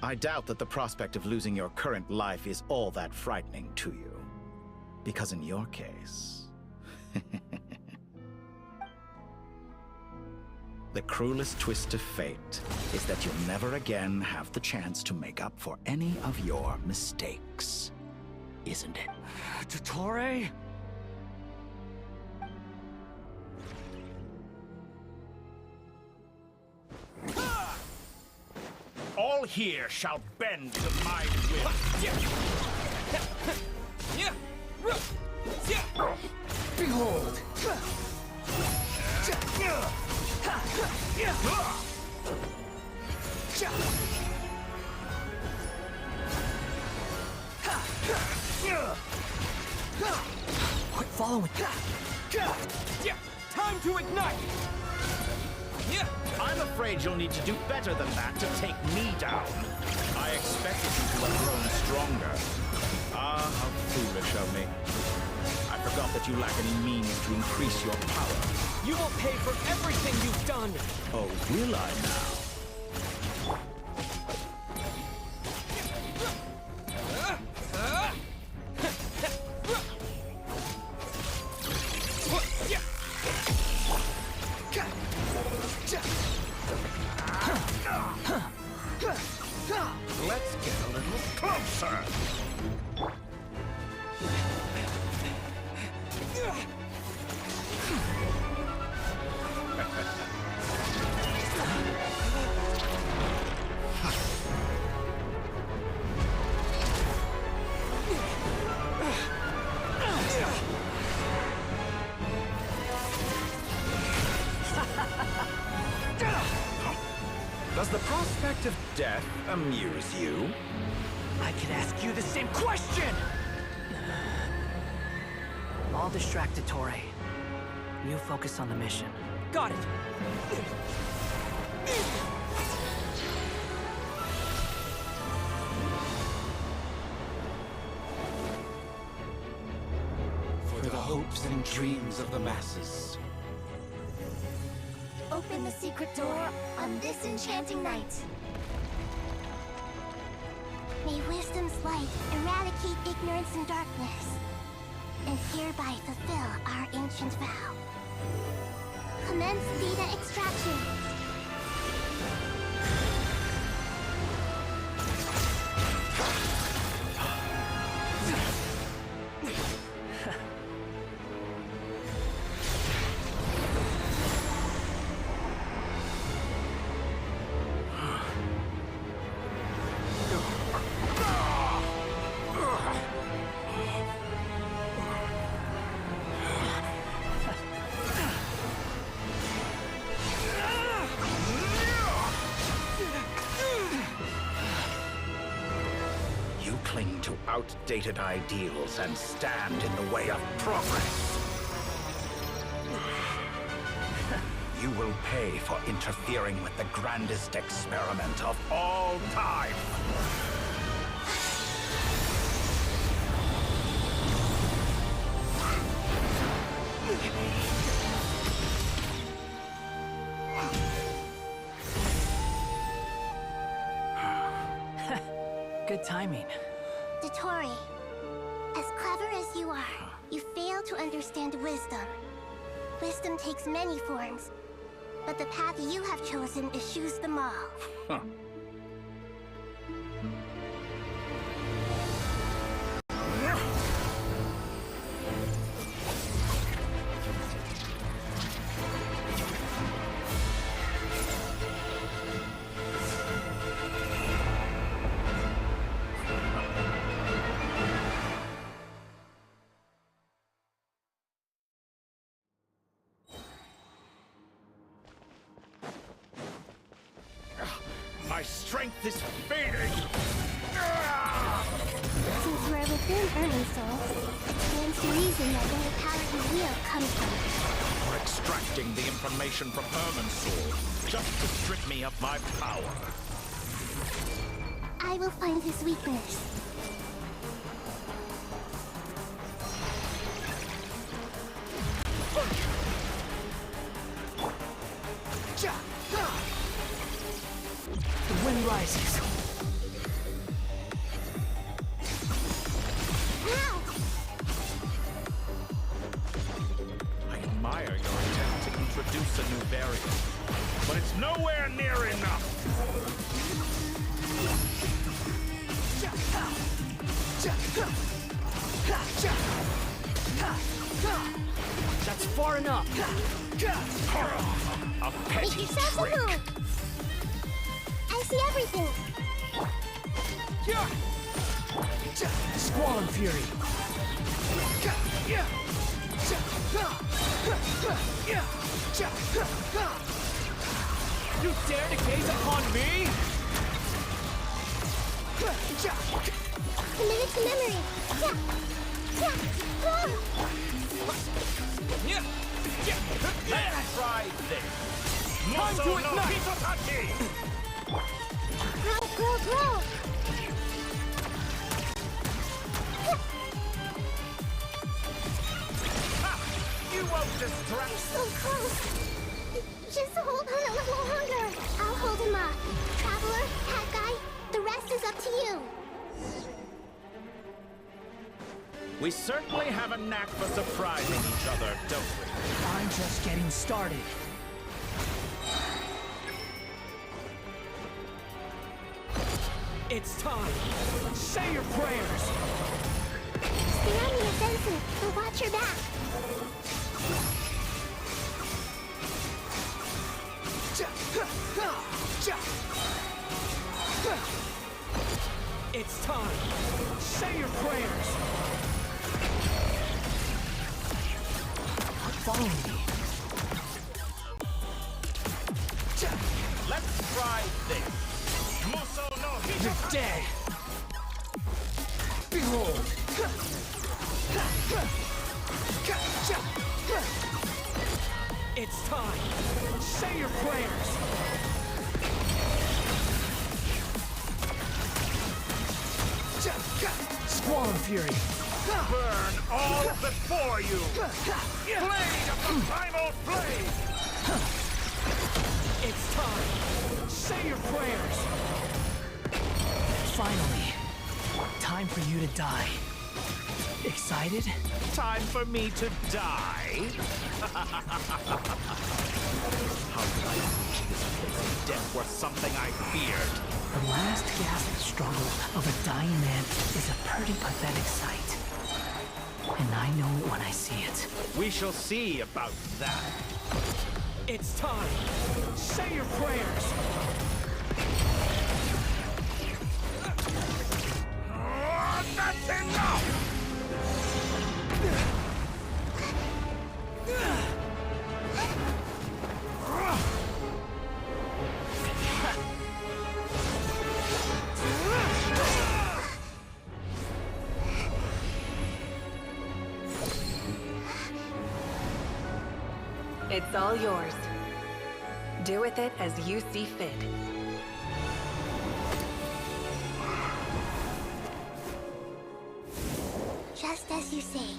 I doubt that the prospect of losing your current life is all that frightening to you. Because in your case, the cruelest twist of fate is that you'll never again have the chance to make up for any of your mistakes. Isn't it? Dottore? All here shall bend to my will. Behold! Quit following. Time to ignite! I'm afraid you'll need to do better than that to take me down. I expected you to have grown stronger. Ah, how foolish of me. I forgot that you lack any means to increase your power. You will pay for everything you've done! Oh, will I now? Let's get a little closer! Does the prospect of death amuse you? I could ask you the same question! I'll distract Ettore. You focus on the mission. Got it! For the hopes and dreams of the masses. Open the secret door on this enchanting night. May wisdom's light eradicate ignorance and darkness, and hereby fulfill our ancient vow. Commence data extraction. Cling to outdated ideals and stand in the way of progress. You will pay for interfering with the grandest experiment of all time. Good timing. Ettore, as clever as you are, you fail to understand wisdom. Wisdom takes many forms, but the path you have chosen eschews them all. Huh. My strength is fading! Since we're within Ernie's soul, it stands to reason that where the power you wield comes from. You're extracting the information from Herman's soul, just to strip me of my power. I will find his weakness. The wind rises. I admire your attempt to introduce a new variant, but it's nowhere near enough! That's far enough! A petty Make yourself trick! a move! I see everything! Squall and Fury! You dare to gaze upon me? Committed to memory! Let's try this! Time to ignite! Grow! won't distract. You're so close. Just hold on a little longer. I'll hold him up. Traveler, Cat Guy, the rest is up to you. We certainly have a knack for surprising each other, don't we? I'm just getting started. It's time. Say your prayers. Stay on the offensive, but watch your back. It's time. Say your prayers. Follow me. Let's try this. Muso no Hito. You're dead. Behold. It's time. Say your prayers. Squall Fury. Burn all before you. Blade of the primal flame. It's time. Say your prayers. Finally. Time for you to die. Excited? Time for me to die? How could I reach this place of death were something I feared? The last gasp struggle of a dying man is a pretty pathetic sight. And I know it when I see it. We shall see about that. It's time. Say your prayers. That's enough! It's all yours. Do with it as you see fit. Just as you say,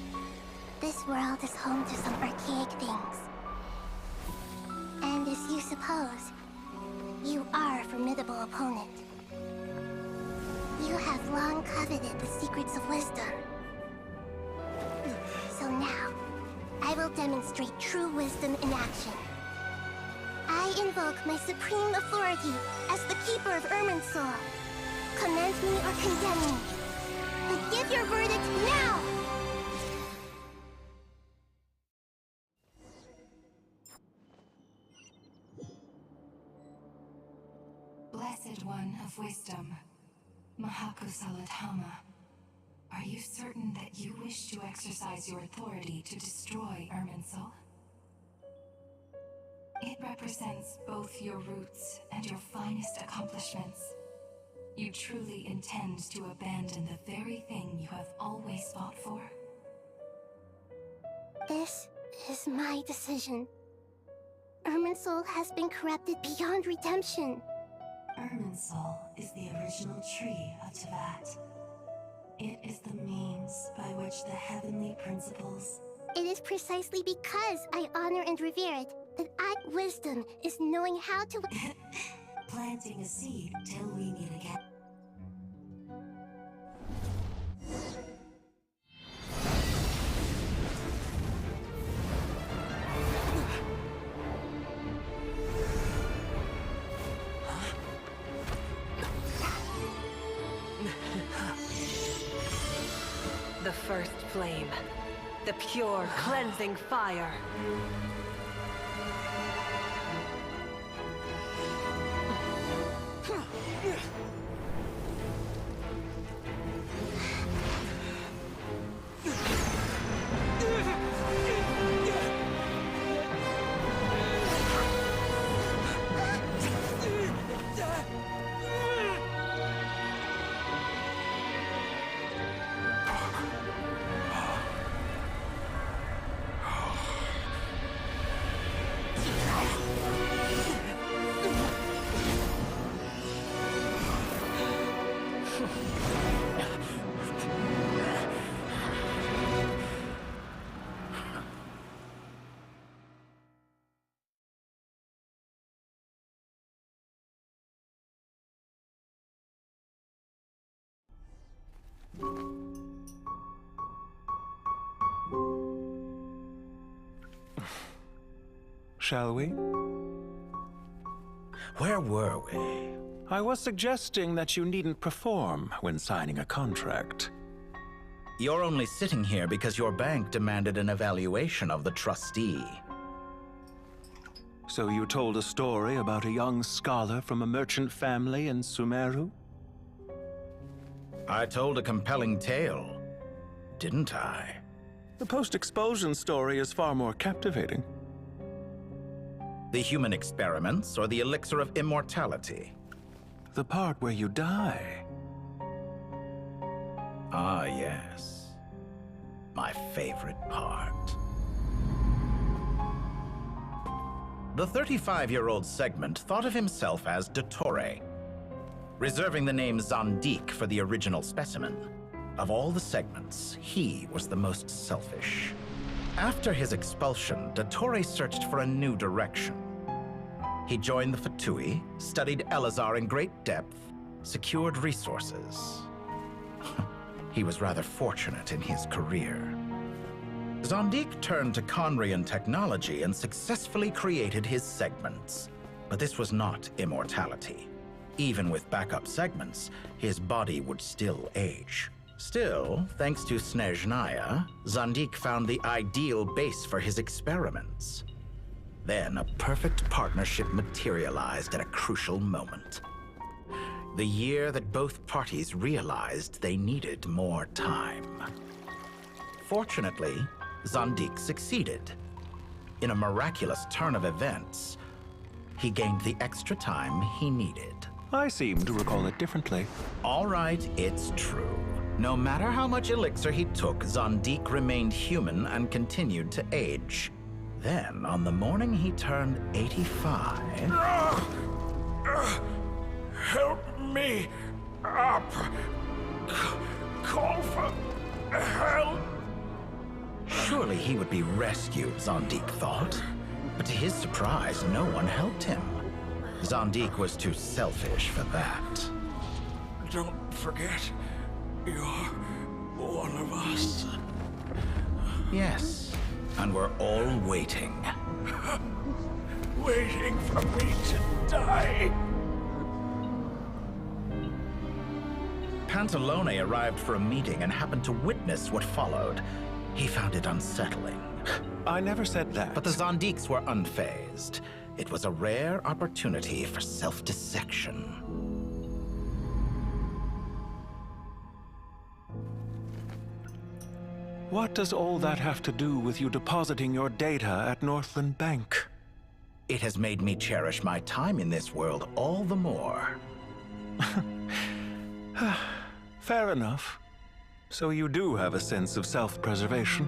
this world is home to some archaic things. And as you suppose, you are a formidable opponent. You have long coveted the secrets of wisdom. So now, I will demonstrate true wisdom in action. I invoke my supreme authority as the keeper of Irminsul. Commend me or condemn me. But give your verdict now! Blessed One of Wisdom, Mahakusaladhama, are you certain that you wish to exercise your authority to destroy Irminsul? It represents both your roots and your finest accomplishments. You truly intend to abandon the very thing you have always fought for? This is my decision. Irminsul has been corrupted beyond redemption. Irminsul is the original tree of Teyvat. It is the means by which the heavenly principles... It is precisely because I honor and revere it that wisdom is knowing how to... Planting a seed till we meet again. The first flame. The pure, cleansing fire. shall we? Where were we? I was suggesting that you needn't perform when signing a contract. You're only sitting here because your bank demanded an evaluation of the trustee. So you told a story about a young scholar from a merchant family in Sumeru? I told a compelling tale, didn't I? The post-expulsion story is far more captivating. The human experiments or the elixir of immortality? The part where you die. Ah, yes. My favorite part. The 35-year-old Segment thought of himself as Dottore, reserving the name Zandik for the original specimen. Of all the Segments, he was the most selfish. After his expulsion, Dottore searched for a new direction. He joined the F2P, studied Elazar in great depth, secured resources. He was rather fortunate in his career. Zandik turned to Conrian technology and successfully created his segments. But this was not immortality. Even with backup segments, his body would still age. Still, thanks to Snezhnaya, Zandik found the ideal base for his experiments. Then a perfect partnership materialized at a crucial moment. The year that both parties realized they needed more time. Fortunately, Zandik succeeded. In a miraculous turn of events, he gained the extra time he needed. I seem to recall it differently. All right, it's true. No matter how much elixir he took, Zandik remained human and continued to age. Then, on the morning he turned 85... Help me up! Call for help! Surely he would be rescued, Zandik thought. But to his surprise, no one helped him. Zandik was too selfish for that. Don't forget, you're one of us. Yes, and we're all waiting. Waiting for me to die. Pantalone arrived for a meeting and happened to witness what followed. He found it unsettling. I never said that. But the Zandiks were unfazed. It was a rare opportunity for self-dissection. What does all that have to do with you depositing your data at Northland Bank? It has made me cherish my time in this world all the more. Fair enough. So you do have a sense of self-preservation.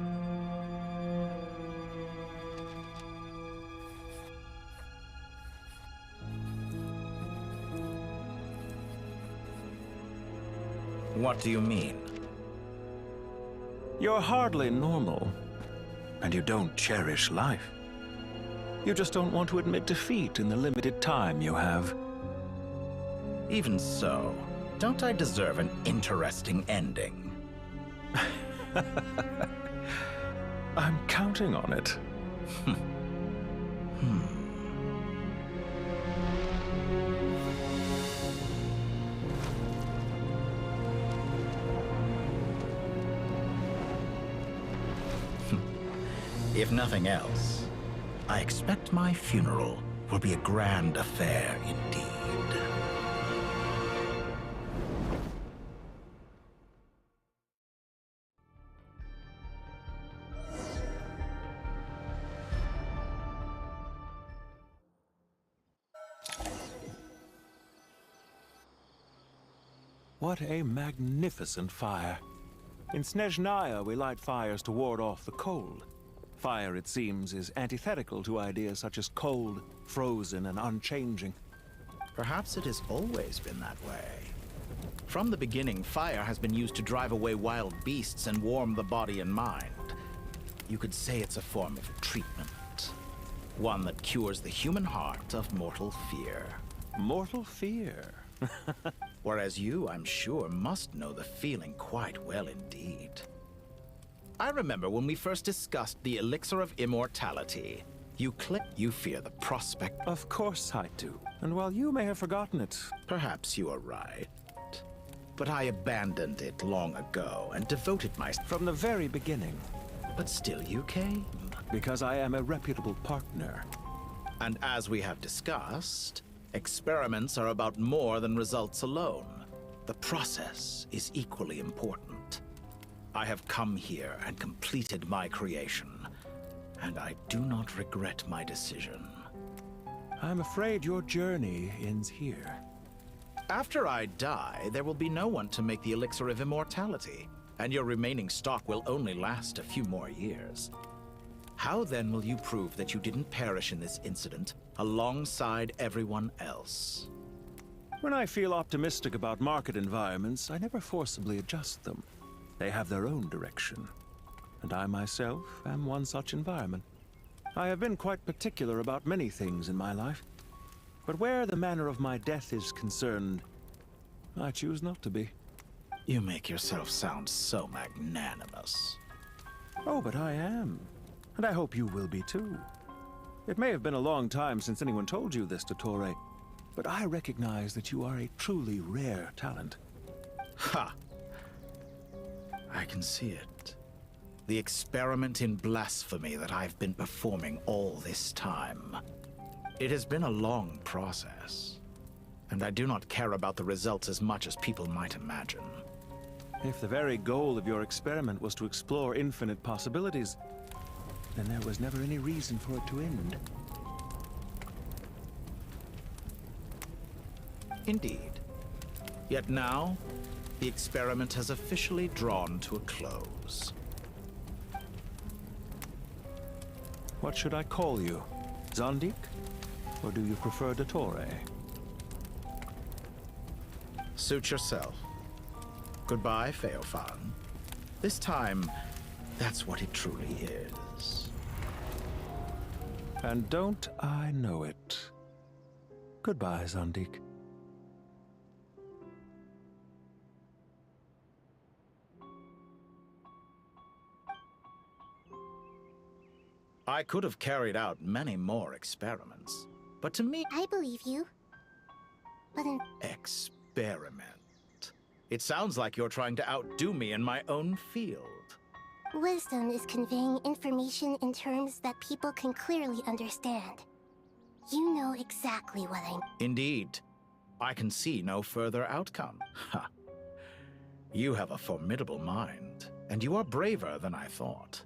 What do you mean? You're hardly normal, and you don't cherish life. You just don't want to admit defeat in the limited time you have. Even so, don't I deserve an interesting ending? I'm counting on it. If nothing else, I expect my funeral will be a grand affair indeed. What a magnificent fire. In Snezhnaya, we light fires to ward off the cold. Fire, it seems, is antithetical to ideas such as cold, frozen, and unchanging. Perhaps it has always been that way. From the beginning, fire has been used to drive away wild beasts and warm the body and mind. You could say it's a form of treatment. One that cures the human heart of mortal fear. Mortal fear? Whereas you, I'm sure, must know the feeling quite well indeed. I remember when we first discussed the elixir of immortality. You fear the prospect. Of course I do. And while you may have forgotten it... Perhaps you are right. But I abandoned it long ago and devoted myself... From the very beginning. But still you came. Because I am a reputable partner. And as we have discussed, experiments are about more than results alone. The process is equally important. I have come here and completed my creation, and I do not regret my decision. I'm afraid your journey ends here. After I die, there will be no one to make the elixir of immortality, and your remaining stock will only last a few more years. How then will you prove that you didn't perish in this incident alongside everyone else? When I feel optimistic about market environments, I never forcibly adjust them. They have their own direction. And I myself am one such environment. I have been quite particular about many things in my life. But where the manner of my death is concerned, I choose not to be. You make yourself sound so magnanimous. Oh, but I am. And I hope you will be too. It may have been a long time since anyone told you this, Dottore, but I recognize that you are a truly rare talent. Ha! I can see it. The experiment in blasphemy that I've been performing all this time. It has been a long process, and I do not care about the results as much as people might imagine. If the very goal of your experiment was to explore infinite possibilities, then there was never any reason for it to end. Indeed. Yet now, the experiment has officially drawn to a close. What should I call you? Zandik? Or do you prefer Dottore? Suit yourself. Goodbye, Feofan. This time, that's what it truly is. And don't I know it? Goodbye, Zandik. I could have carried out many more experiments, but to me... I believe you. But in... Experiment. It sounds like you're trying to outdo me in my own field. Wisdom is conveying information in terms that people can clearly understand. You know exactly what I mean. Indeed. I can see no further outcome. Ha. You have a formidable mind, and you are braver than I thought.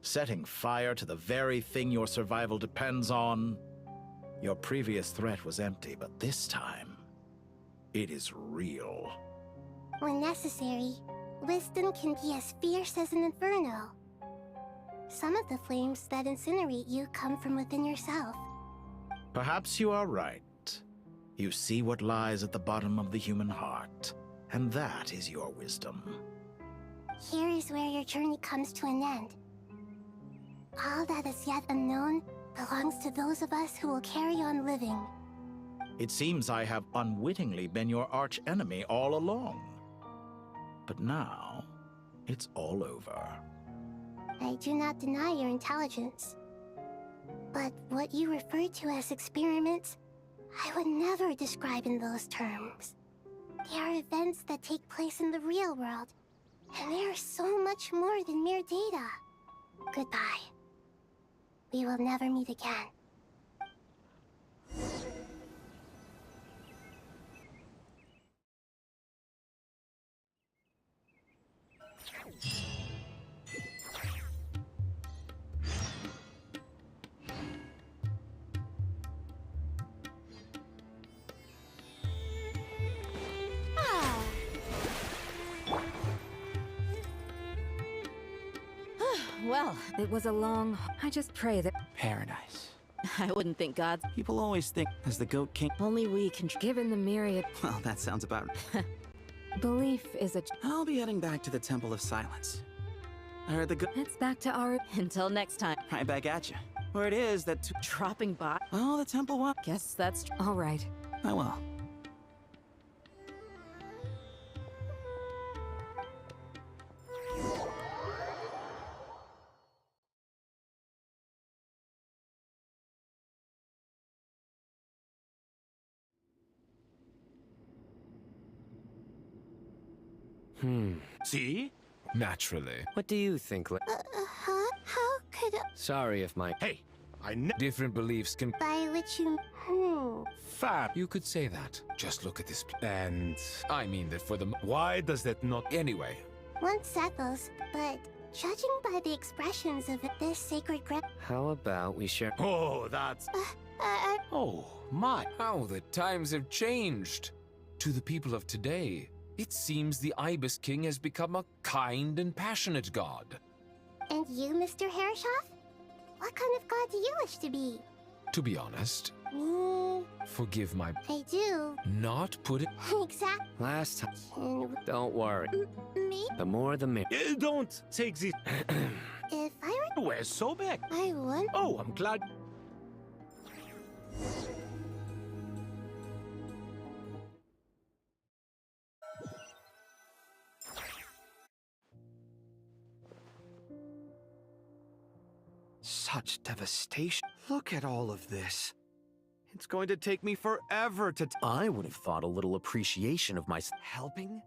Setting fire to the very thing your survival depends on. Your previous threat was empty, but this time, it is real. When necessary, wisdom can be as fierce as an inferno. Some of the flames that incinerate you come from within yourself. Perhaps you are right. You see what lies at the bottom of the human heart, and that is your wisdom. Here is where your journey comes to an end. All that is yet unknown belongs to those of us who will carry on living. It seems I have unwittingly been your arch-enemy all along. But now, it's all over. I do not deny your intelligence. But what you refer to as experiments, I would never describe in those terms. They are events that take place in the real world, and they are so much more than mere data. Goodbye. We will never meet again. Well, it was a long... I just pray that... Paradise. I wouldn't think God's... People always think, as the Goat King... Only we can... Given the myriad... Well, that sounds about... Belief is a... I'll be heading back to the Temple of Silence. I heard the It's back to our... Until next time. Right back at you. Where it is that... Dropping by? Oh, the temple what? Guess that's... All right. I will. See? Naturally. What do you think, Huh? How could Sorry if my... Hey, Different beliefs can... by which you... Fab. You could say that. Just look at this... And... I mean that for the... Why does that not... Anyway. One settles, but judging by the expressions of this sacred ground... How about we share... Oh, that's... Oh, my. How the times have changed. To the people of today, it seems the Ibis King has become a kind and passionate god. And you, Mr. Herreshoff? What kind of god do you wish to be? To be honest, forgive my... I do. Not put it... Exactly. Last time... Don't worry. Me? The more the merrier. Don't take this... If I were... We're so big. I would. Oh, I'm glad... Such devastation. Look at all of this. It's going to take me forever to... I would have thought a little appreciation of my... Helping?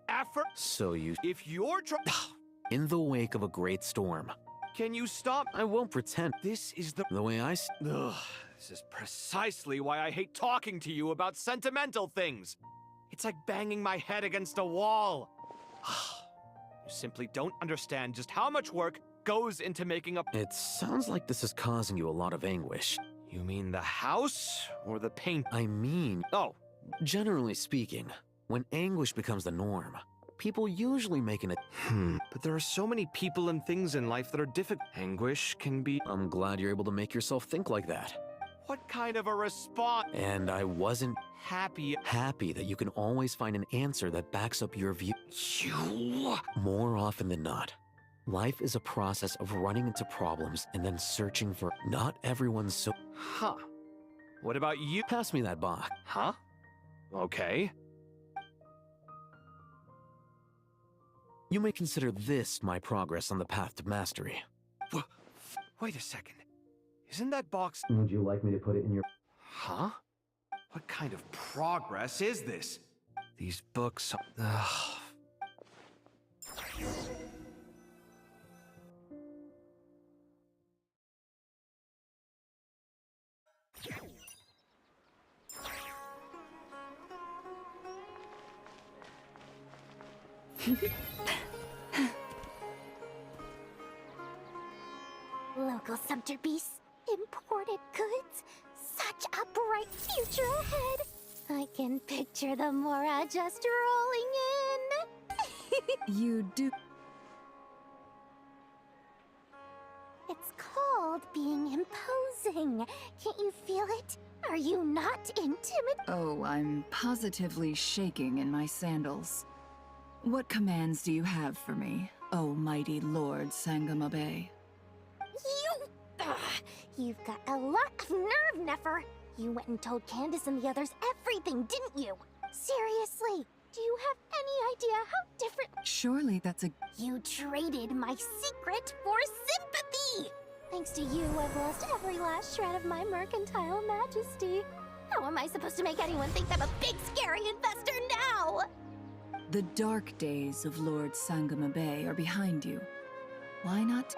Effort? So you... If you're in the wake of a great storm. Can you stop? I won't pretend. This is the way I... Ugh, this is precisely why I hate talking to you about sentimental things. It's like banging my head against a wall. You simply don't understand just how much work goes into making up... It sounds like this is causing you a lot of anguish. You mean the house or the paint? I mean... Oh, generally speaking, when anguish becomes the norm, people usually make an... But there are so many people and things in life that are difficult. Anguish can be... I'm glad you're able to make yourself think like that. What kind of a response? And I wasn't... Happy that you can always find an answer that backs up your view. You... More often than not, life is a process of running into problems and then searching for... Not everyone's so... Huh. What about you? Pass me that box. Huh? Okay. You may consider this my progress on the path to mastery. Wait a second. Isn't that box... Would you like me to put it in your... Huh? What kind of progress is this? These books... Ugh. Local Sumter beasts, imported goods, such a bright future ahead. I can picture the Mora just rolling in. You do. It's called being imposing. Can't you feel it? Are you not intimidated? Oh, I'm positively shaking in my sandals. What commands do you have for me, oh mighty Lord Sangamabe? You've got a lot of nerve, Nefer. You went and told Candace and the others everything, didn't you? Seriously, do you have any idea how different... Surely that's a... You traded my secret for sympathy! Thanks to you, I've lost every last shred of my mercantile majesty. How am I supposed to make anyone think I'm a big, scary investor now? The dark days of Lord Sangamabe are behind you. Why not?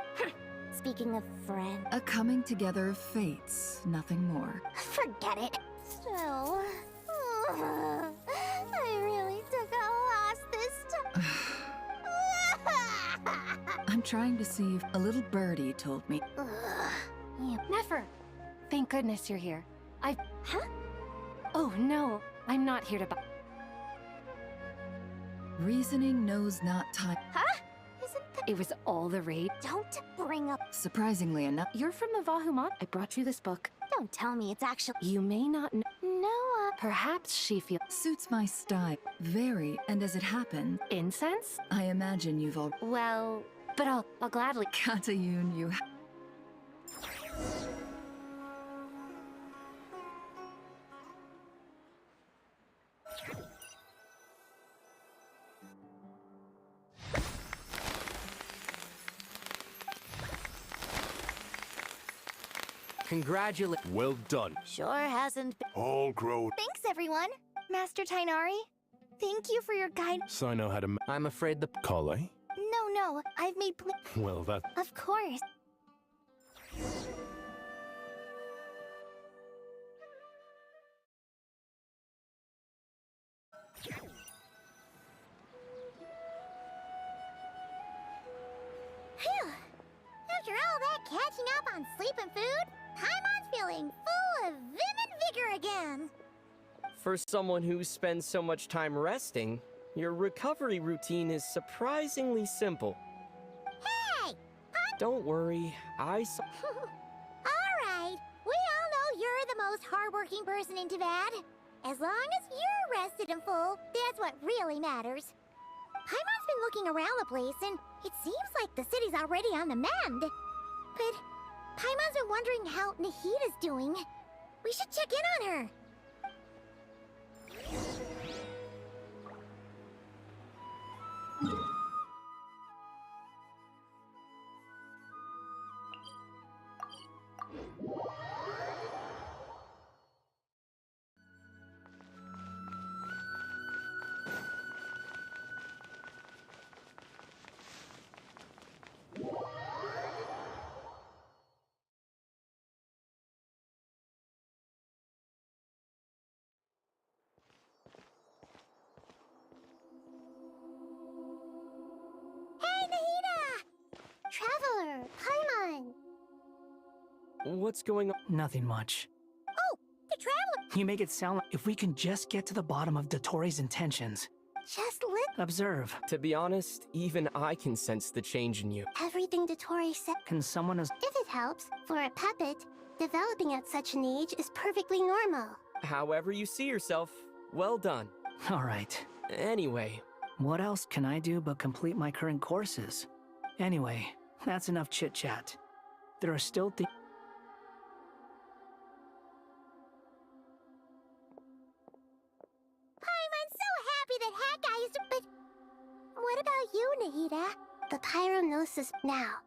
Speaking of friend... A coming together of fates, nothing more. Forget it. Still... I really took a loss this time. I'm trying to see if a little birdie told me. Nefer! Thank goodness you're here. Huh? Oh, no. I'm not here to Reasoning knows not time. Huh? Isn't that... It was all the rage. Don't bring up... Surprisingly enough... You're from the Vahumon? I brought you this book. Don't tell me it's actually... You may not know... No, Perhaps she feels... Suits my style. Very, and as it happened... Incense? I imagine you've all... Well... But I'll gladly... Katayun, you... Congratulations. Well done. Sure hasn't been... All grown. Thanks, everyone. Master Tainari. Thank you for your guidance. So I know how to. I'm afraid the. Kale? No, I've made Well, that. Of course. Phew. After all that catching up on sleep and food, Paimon's feeling full of vim and vigor again. For someone who spends so much time resting, your recovery routine is surprisingly simple. Hey! Don't worry, Alright, we all know you're the most hardworking person in Teyvat. As long as you're rested and full, that's what really matters. Paimon's been looking around the place, and it seems like the city's already on the mend. But Paimon's been wondering how Nahida's doing. We should check in on her. Traveler, Paimon! What's going on? Nothing much. Oh, the traveler! You make it sound like if we can just get to the bottom of Dottoro's intentions. Just Observe. To be honest, even I can sense the change in you. everything Dottori said. Can someone as If it helps, for a puppet, developing at such an age is perfectly normal. However you see yourself, well done. Alright. Anyway. What else can I do but complete my current courses? Anyway, that's enough chit-chat. There are still things... I'm so happy that Hat Guy is... But what about you, Nahida? The Pyronosis now.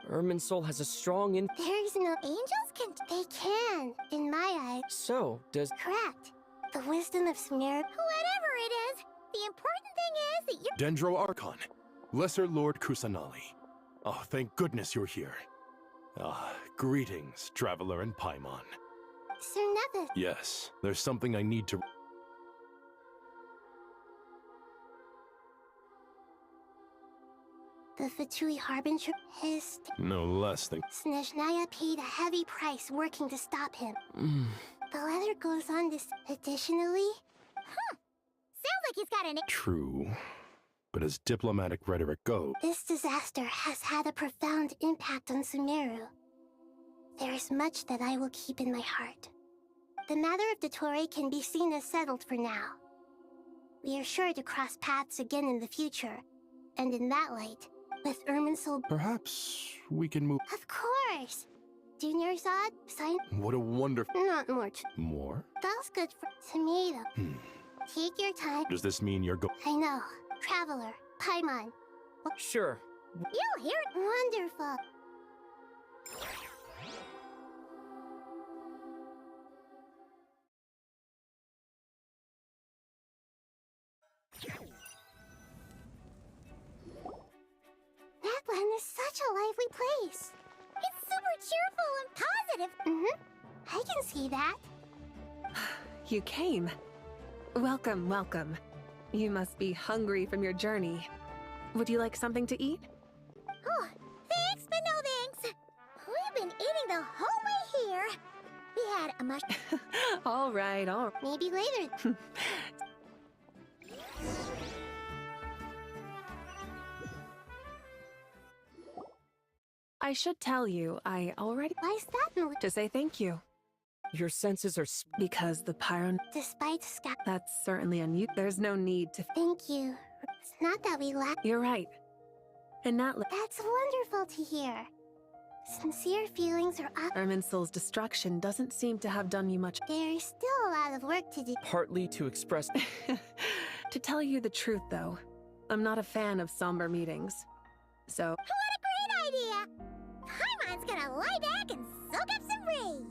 Irminsul has a strong There's no... Angels can... They can, in my eyes. So, does... Correct. The wisdom of Smear... Whatever it is, the important thing is that you're... Dendro Archon, Lesser Lord Kusanali. Oh, thank goodness you're here. Greetings, Traveler and Paimon. Sir Nevis. Yes, there's something I need to... The Fatui Harbinger... His... No less than... Snezhnaya paid a heavy price working to stop him. The letter goes on this... Additionally... Sounds like he's got an... True. But as diplomatic rhetoric goes... This disaster has had a profound impact on Sumeru. There is much that I will keep in my heart. The matter of Dottore can be seen as settled for now. We are sure to cross paths again in the future, and in that light, with Irminsul... Perhaps we can move... Of course! Junior Zod, sign... What a wonderful... Not more... More? That's good for... Tomato. Take your time. Does this mean you're I know. Traveler, Paimon. Sure. You'll hear it. Wonderful. That land is such a lively place. It's super cheerful and positive. I can see that. You came. Welcome, welcome. You must be hungry from your journey. Would you like something to eat? Oh, thanks, but no thanks. We've been eating the whole way here. We had a mush... All right. Maybe later. I should tell you, I already... Why's that? To say thank you. Your senses are... Because the pyron... Despite Scott... That's certainly unusual. There's no need to... Thank you. It's not that we lack... You're right. And not... That's wonderful to hear. Sincere feelings are up... Irminsul's destruction doesn't seem to have done you much... There is still a lot of work to do. Partly to express... To tell you the truth, though, I'm not a fan of somber meetings. So... What a great idea! Paimon's gonna lie back and soak up some rays.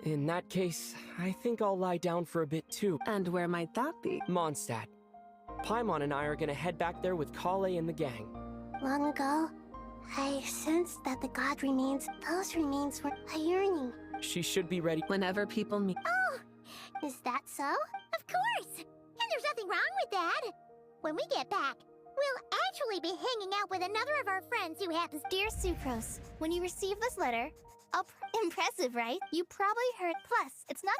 In that case, I think I'll lie down for a bit too. And where might that be? Mondstadt. Paimon and I are gonna head back there with Kale and the gang. Long ago, I sensed that the god remains, those remains were a yearning. She should be ready whenever people meet. Oh, is that so? Of course! And there's nothing wrong with that. When we get back, we'll actually be hanging out with another of our friends who happens. Dear Sucrose, when you receive this letter, impressive, right? You probably heard. Plus, it's not.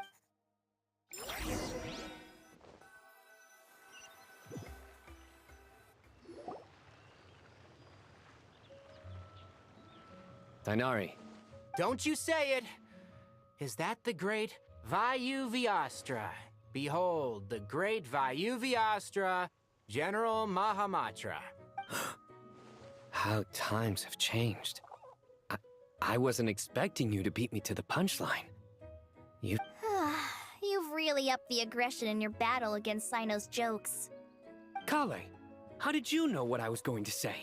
Dainari. Don't you say it! Is that the great Vayuviastra? Behold, the great Vayuviastra, General Mahamatra. How times have changed. I wasn't expecting you to beat me to the punchline. You've really upped the aggression in your battle against Sino's jokes. Kale, how did you know what I was going to say?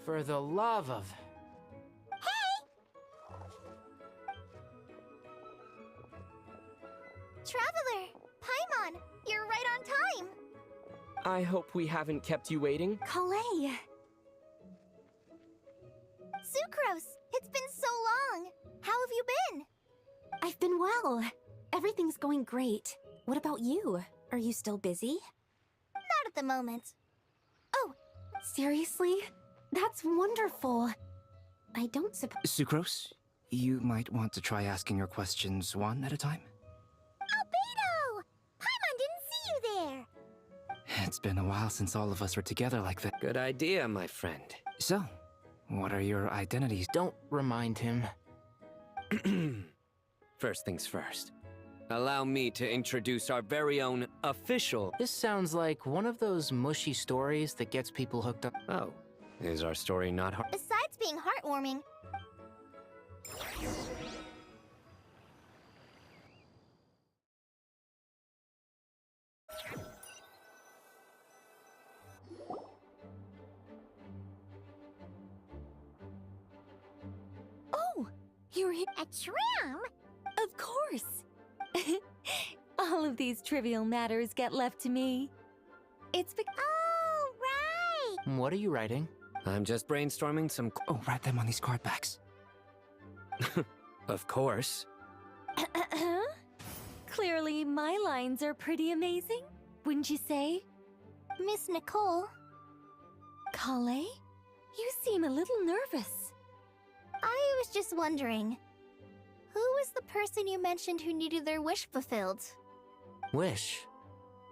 For the love of... Traveler! Paimon! You're right on time! I hope we haven't kept you waiting. Kale! Sucrose! It's been so long! How have you been? I've been well. Everything's going great. What about you? Are you still busy? Not at the moment. Oh! Seriously? That's wonderful. I don't suppose... Sucrose, you might want to try asking your questions one at a time. Albedo! Paimon didn't see you there! It's been a while since all of us were together like that. Good idea, my friend. So, what are your identities? Don't remind him. First things first. Allow me to introduce our very own official... This sounds like one of those mushy stories that gets people hooked up. Oh, is our story not hard? Besides being heartwarming... Oh! You're here. A tram? Of course! All of these trivial matters get left to me. It's Oh, right! What are you writing? I'm just brainstorming some... Oh, write them on these card backs. Of course. Clearly, my lines are pretty amazing, wouldn't you say? Miss Nicole... Kale? You seem a little nervous. I was just wondering... Who was the person you mentioned who needed their wish fulfilled? Wish?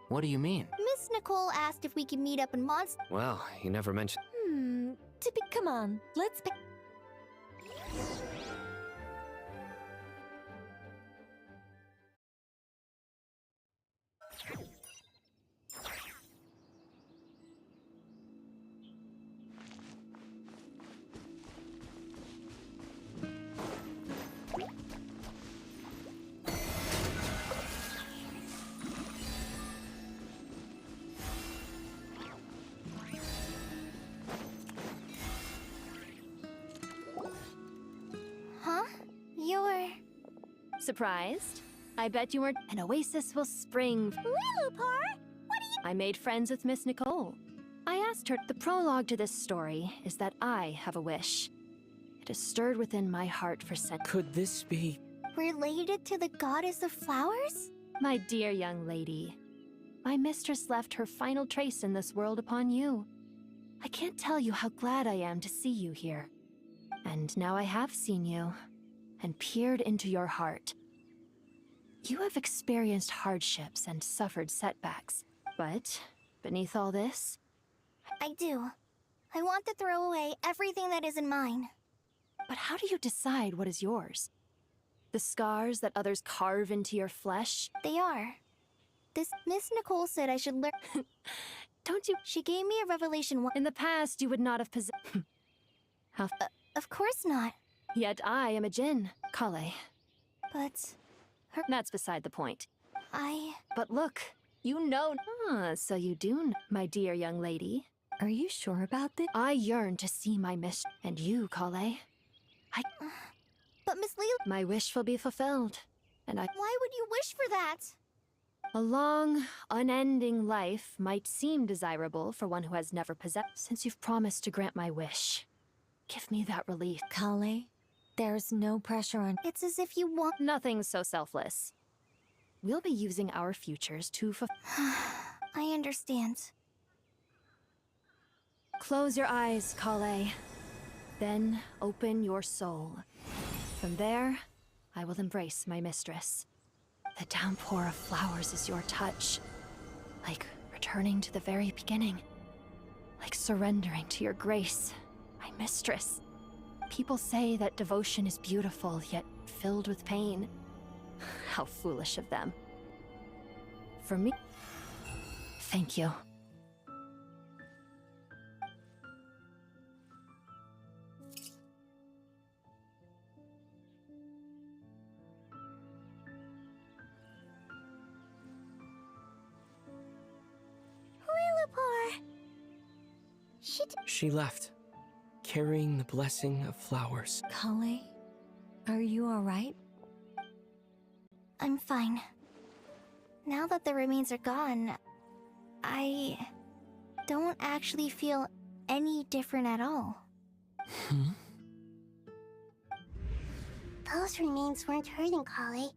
What do you mean? Miss Nicole asked if we could meet up in Monst... Well, you never mentioned... Come on, let's pick... Surprised? I bet you weren't. An oasis will spring. Lilupar, what are you? I made friends with Miss Nicole. I asked her. The prologue to this story is that I have a wish. It is stirred within my heart for centuries. Could this be... Related to the goddess of flowers? My dear young lady, my mistress left her final trace in this world upon you. I can't tell you how glad I am to see you here. And now I have seen you, and peered into your heart. You have experienced hardships and suffered setbacks, but beneath all this... I do. I want to throw away everything that isn't mine. But how do you decide what is yours? The scars that others carve into your flesh? They are. This Miss Nicole said I should learn... Don't you... She gave me a revelation In the past, you would not have possessed... How... of course not. Yet I am a djinn, Kale. But... That's beside the point. I... But look, you know... so you do, my dear young lady. Are you sure about this? I yearn to see my mistress. And you, Kale. But Miss Leela... My wish will be fulfilled, and Why would you wish for that? A long, unending life might seem desirable for one who has never possessed. Since you've promised to grant my wish, give me that relief. Kale, there's no pressure on... It's as if you want... Nothing so selfless. We'll be using our futures to I understand. Close your eyes, Kale. Then open your soul. From there, I will embrace my mistress. The downpour of flowers is your touch. Like returning to the very beginning. Like surrendering to your grace, my mistress. People say that devotion is beautiful, yet filled with pain. How foolish of them. For me, thank you. Lillipore! She left, carrying the blessing of flowers. Kale, are you alright? I'm fine. Now that the remains are gone, I don't actually feel any different at all. Those remains weren't hurting Kale.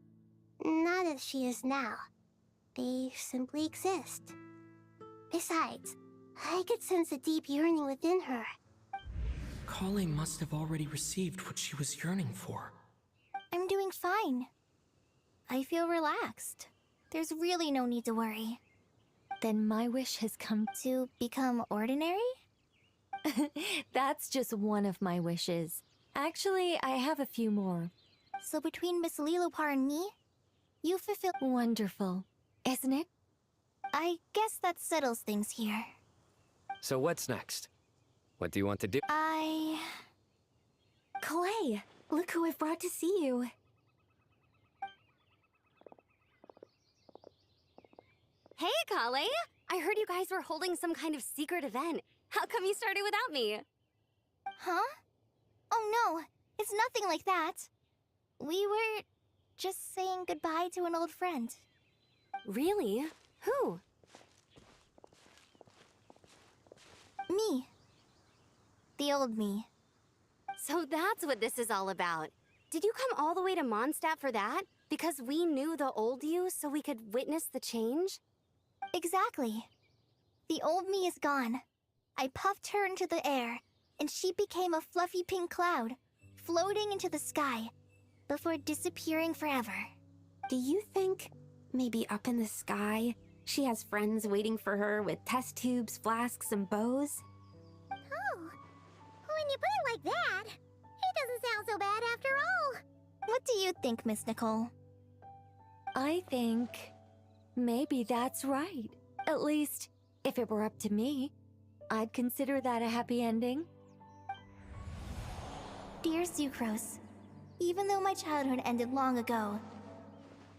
Not as she is now. They simply exist. Besides, I could sense a deep yearning within her. Kale must have already received what she was yearning for. I'm doing fine. I feel relaxed. There's really no need to worry. Then my wish has come to become ordinary? That's just one of my wishes. Actually, I have a few more. So between Miss Lillipar and me, you fulfill... Wonderful, isn't it? I guess that settles things here. So what's next? What do you want to do? Clay, look who I've brought to see you. Hey, Kale! I heard you guys were holding some kind of secret event. How come you started without me? Huh? Oh no, it's nothing like that. We were just saying goodbye to an old friend. Really? Who? Me. The old me. So that's what this is all about. Did you come all the way to Mondstadt for that? Because we knew the old you so we could witness the change? Exactly. The old me is gone. I puffed her into the air, and she became a fluffy pink cloud, floating into the sky, before disappearing forever. Do you think, maybe up in the sky, she has friends waiting for her with test tubes, flasks, and bows? Oh, when you put it like that, it doesn't sound so bad after all. What do you think, Miss Nicole? I think maybe that's right. At least, if it were up to me, I'd consider that a happy ending. Dear Sucrose, even though my childhood ended long ago,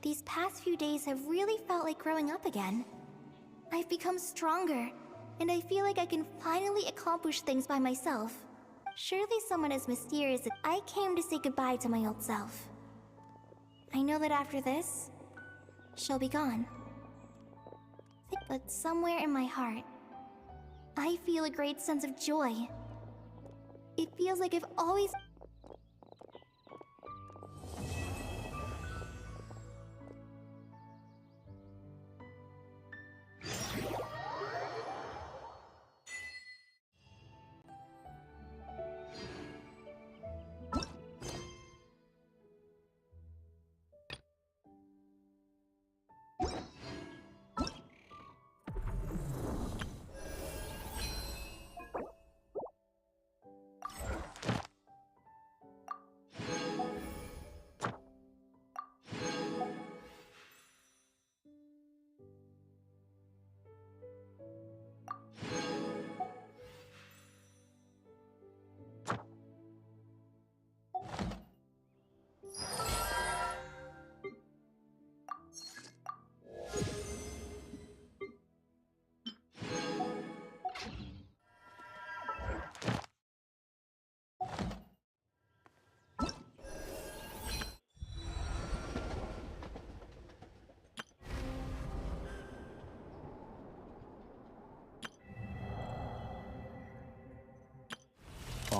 these past few days have really felt like growing up again. I've become stronger, and I feel like I can finally accomplish things by myself. Surely someone as mysterious as I came to say goodbye to my old self. I know that after this, she'll be gone. But somewhere in my heart, I feel a great sense of joy. It feels like I've always...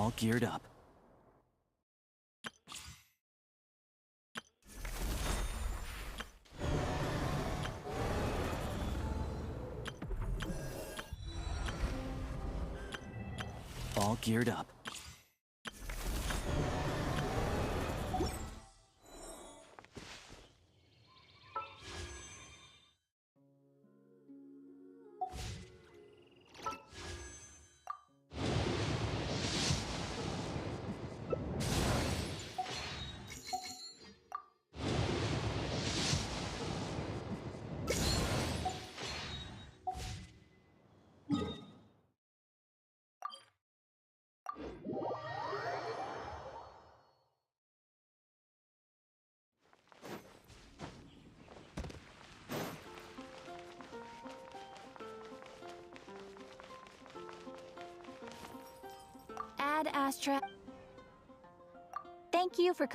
All geared up. All geared up. Ad Astra. Thank you for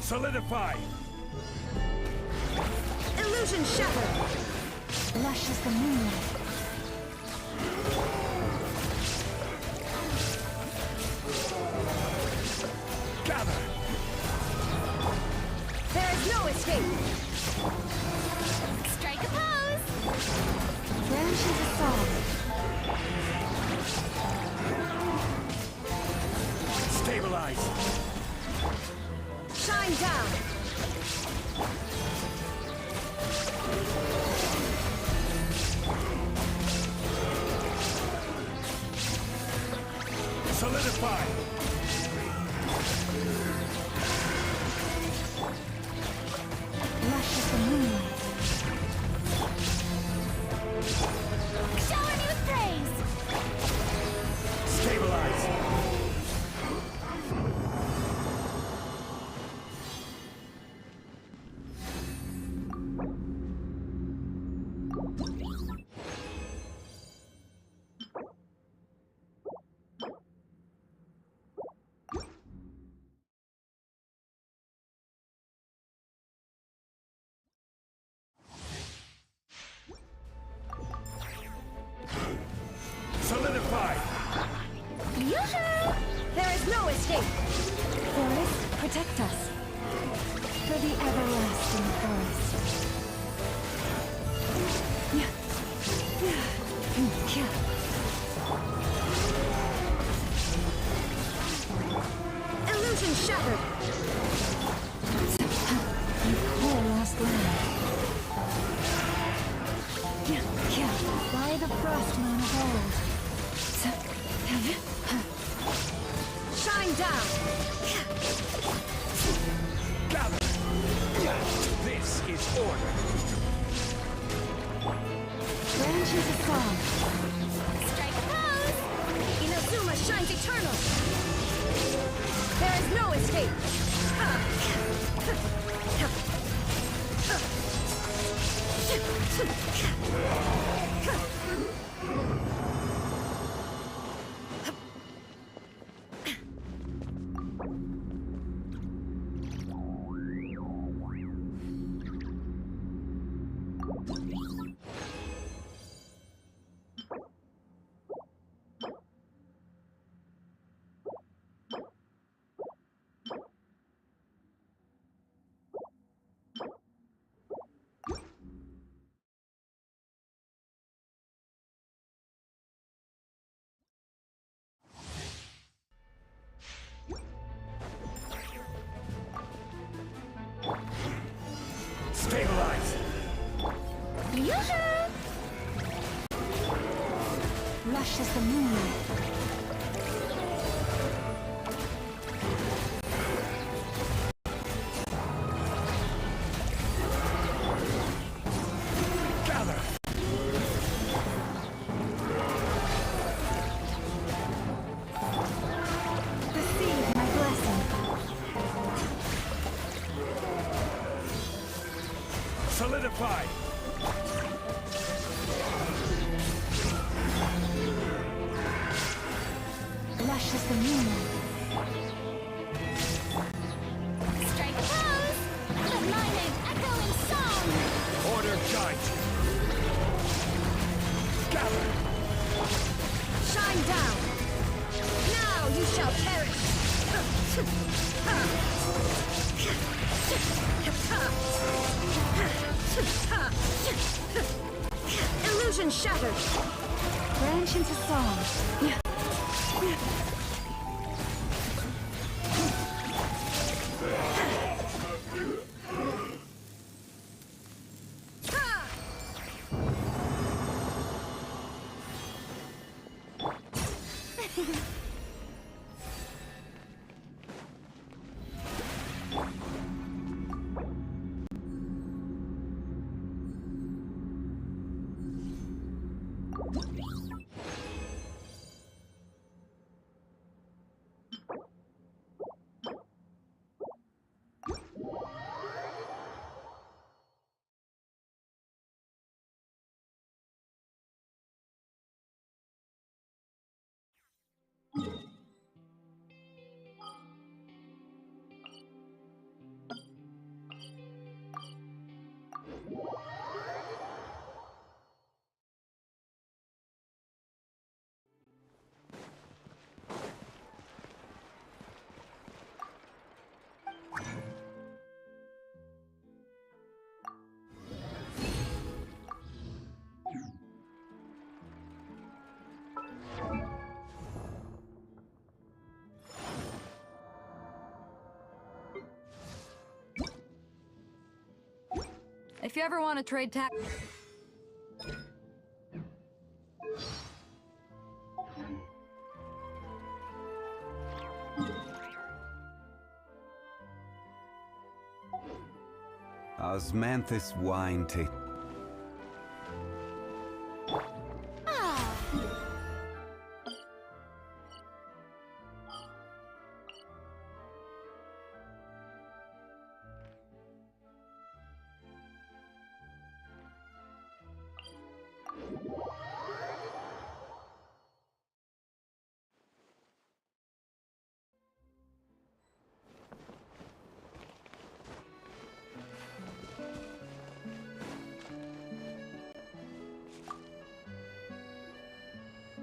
Solidify! Illusion shattered! Lush as the moonlight. Gather! There is no escape! Strike a pose! Branches a song. Stabilize! Shine down! Solidify! Lush as the moonlight. Shower me with praise! Stabilize! Solidify! Yoo-hoo! There is no escape! Forest, protect us. For the everlasting forest. Illusion shattered! You poor lost land. By the frostmoon of old. Shine down! Gather! This is order! Branches a song. Strike a pose! Inazuma shines eternal! There is no escape! Lush as the moon. Receive my blessing. Solidify! Lush as the moon. Strike a pose! Let my name echo in song! Order guide you! Gather! Shine down! Now you shall perish! Illusion shattered! Branch into song. If you ever want to trade tack... Osmanthus wine taste.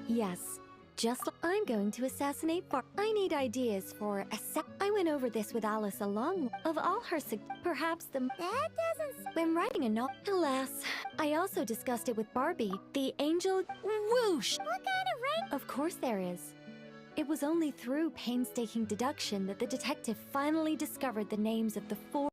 Yes, I'm going to assassinate Bar. I need ideas for I went over this with Alice along of all her perhaps the that doesn't when writing a novel. Alas, I also discussed it with Barbie, the angel whoosh. What kind of rank? Of course there is. It was only through painstaking deduction that the detective finally discovered the names of the 4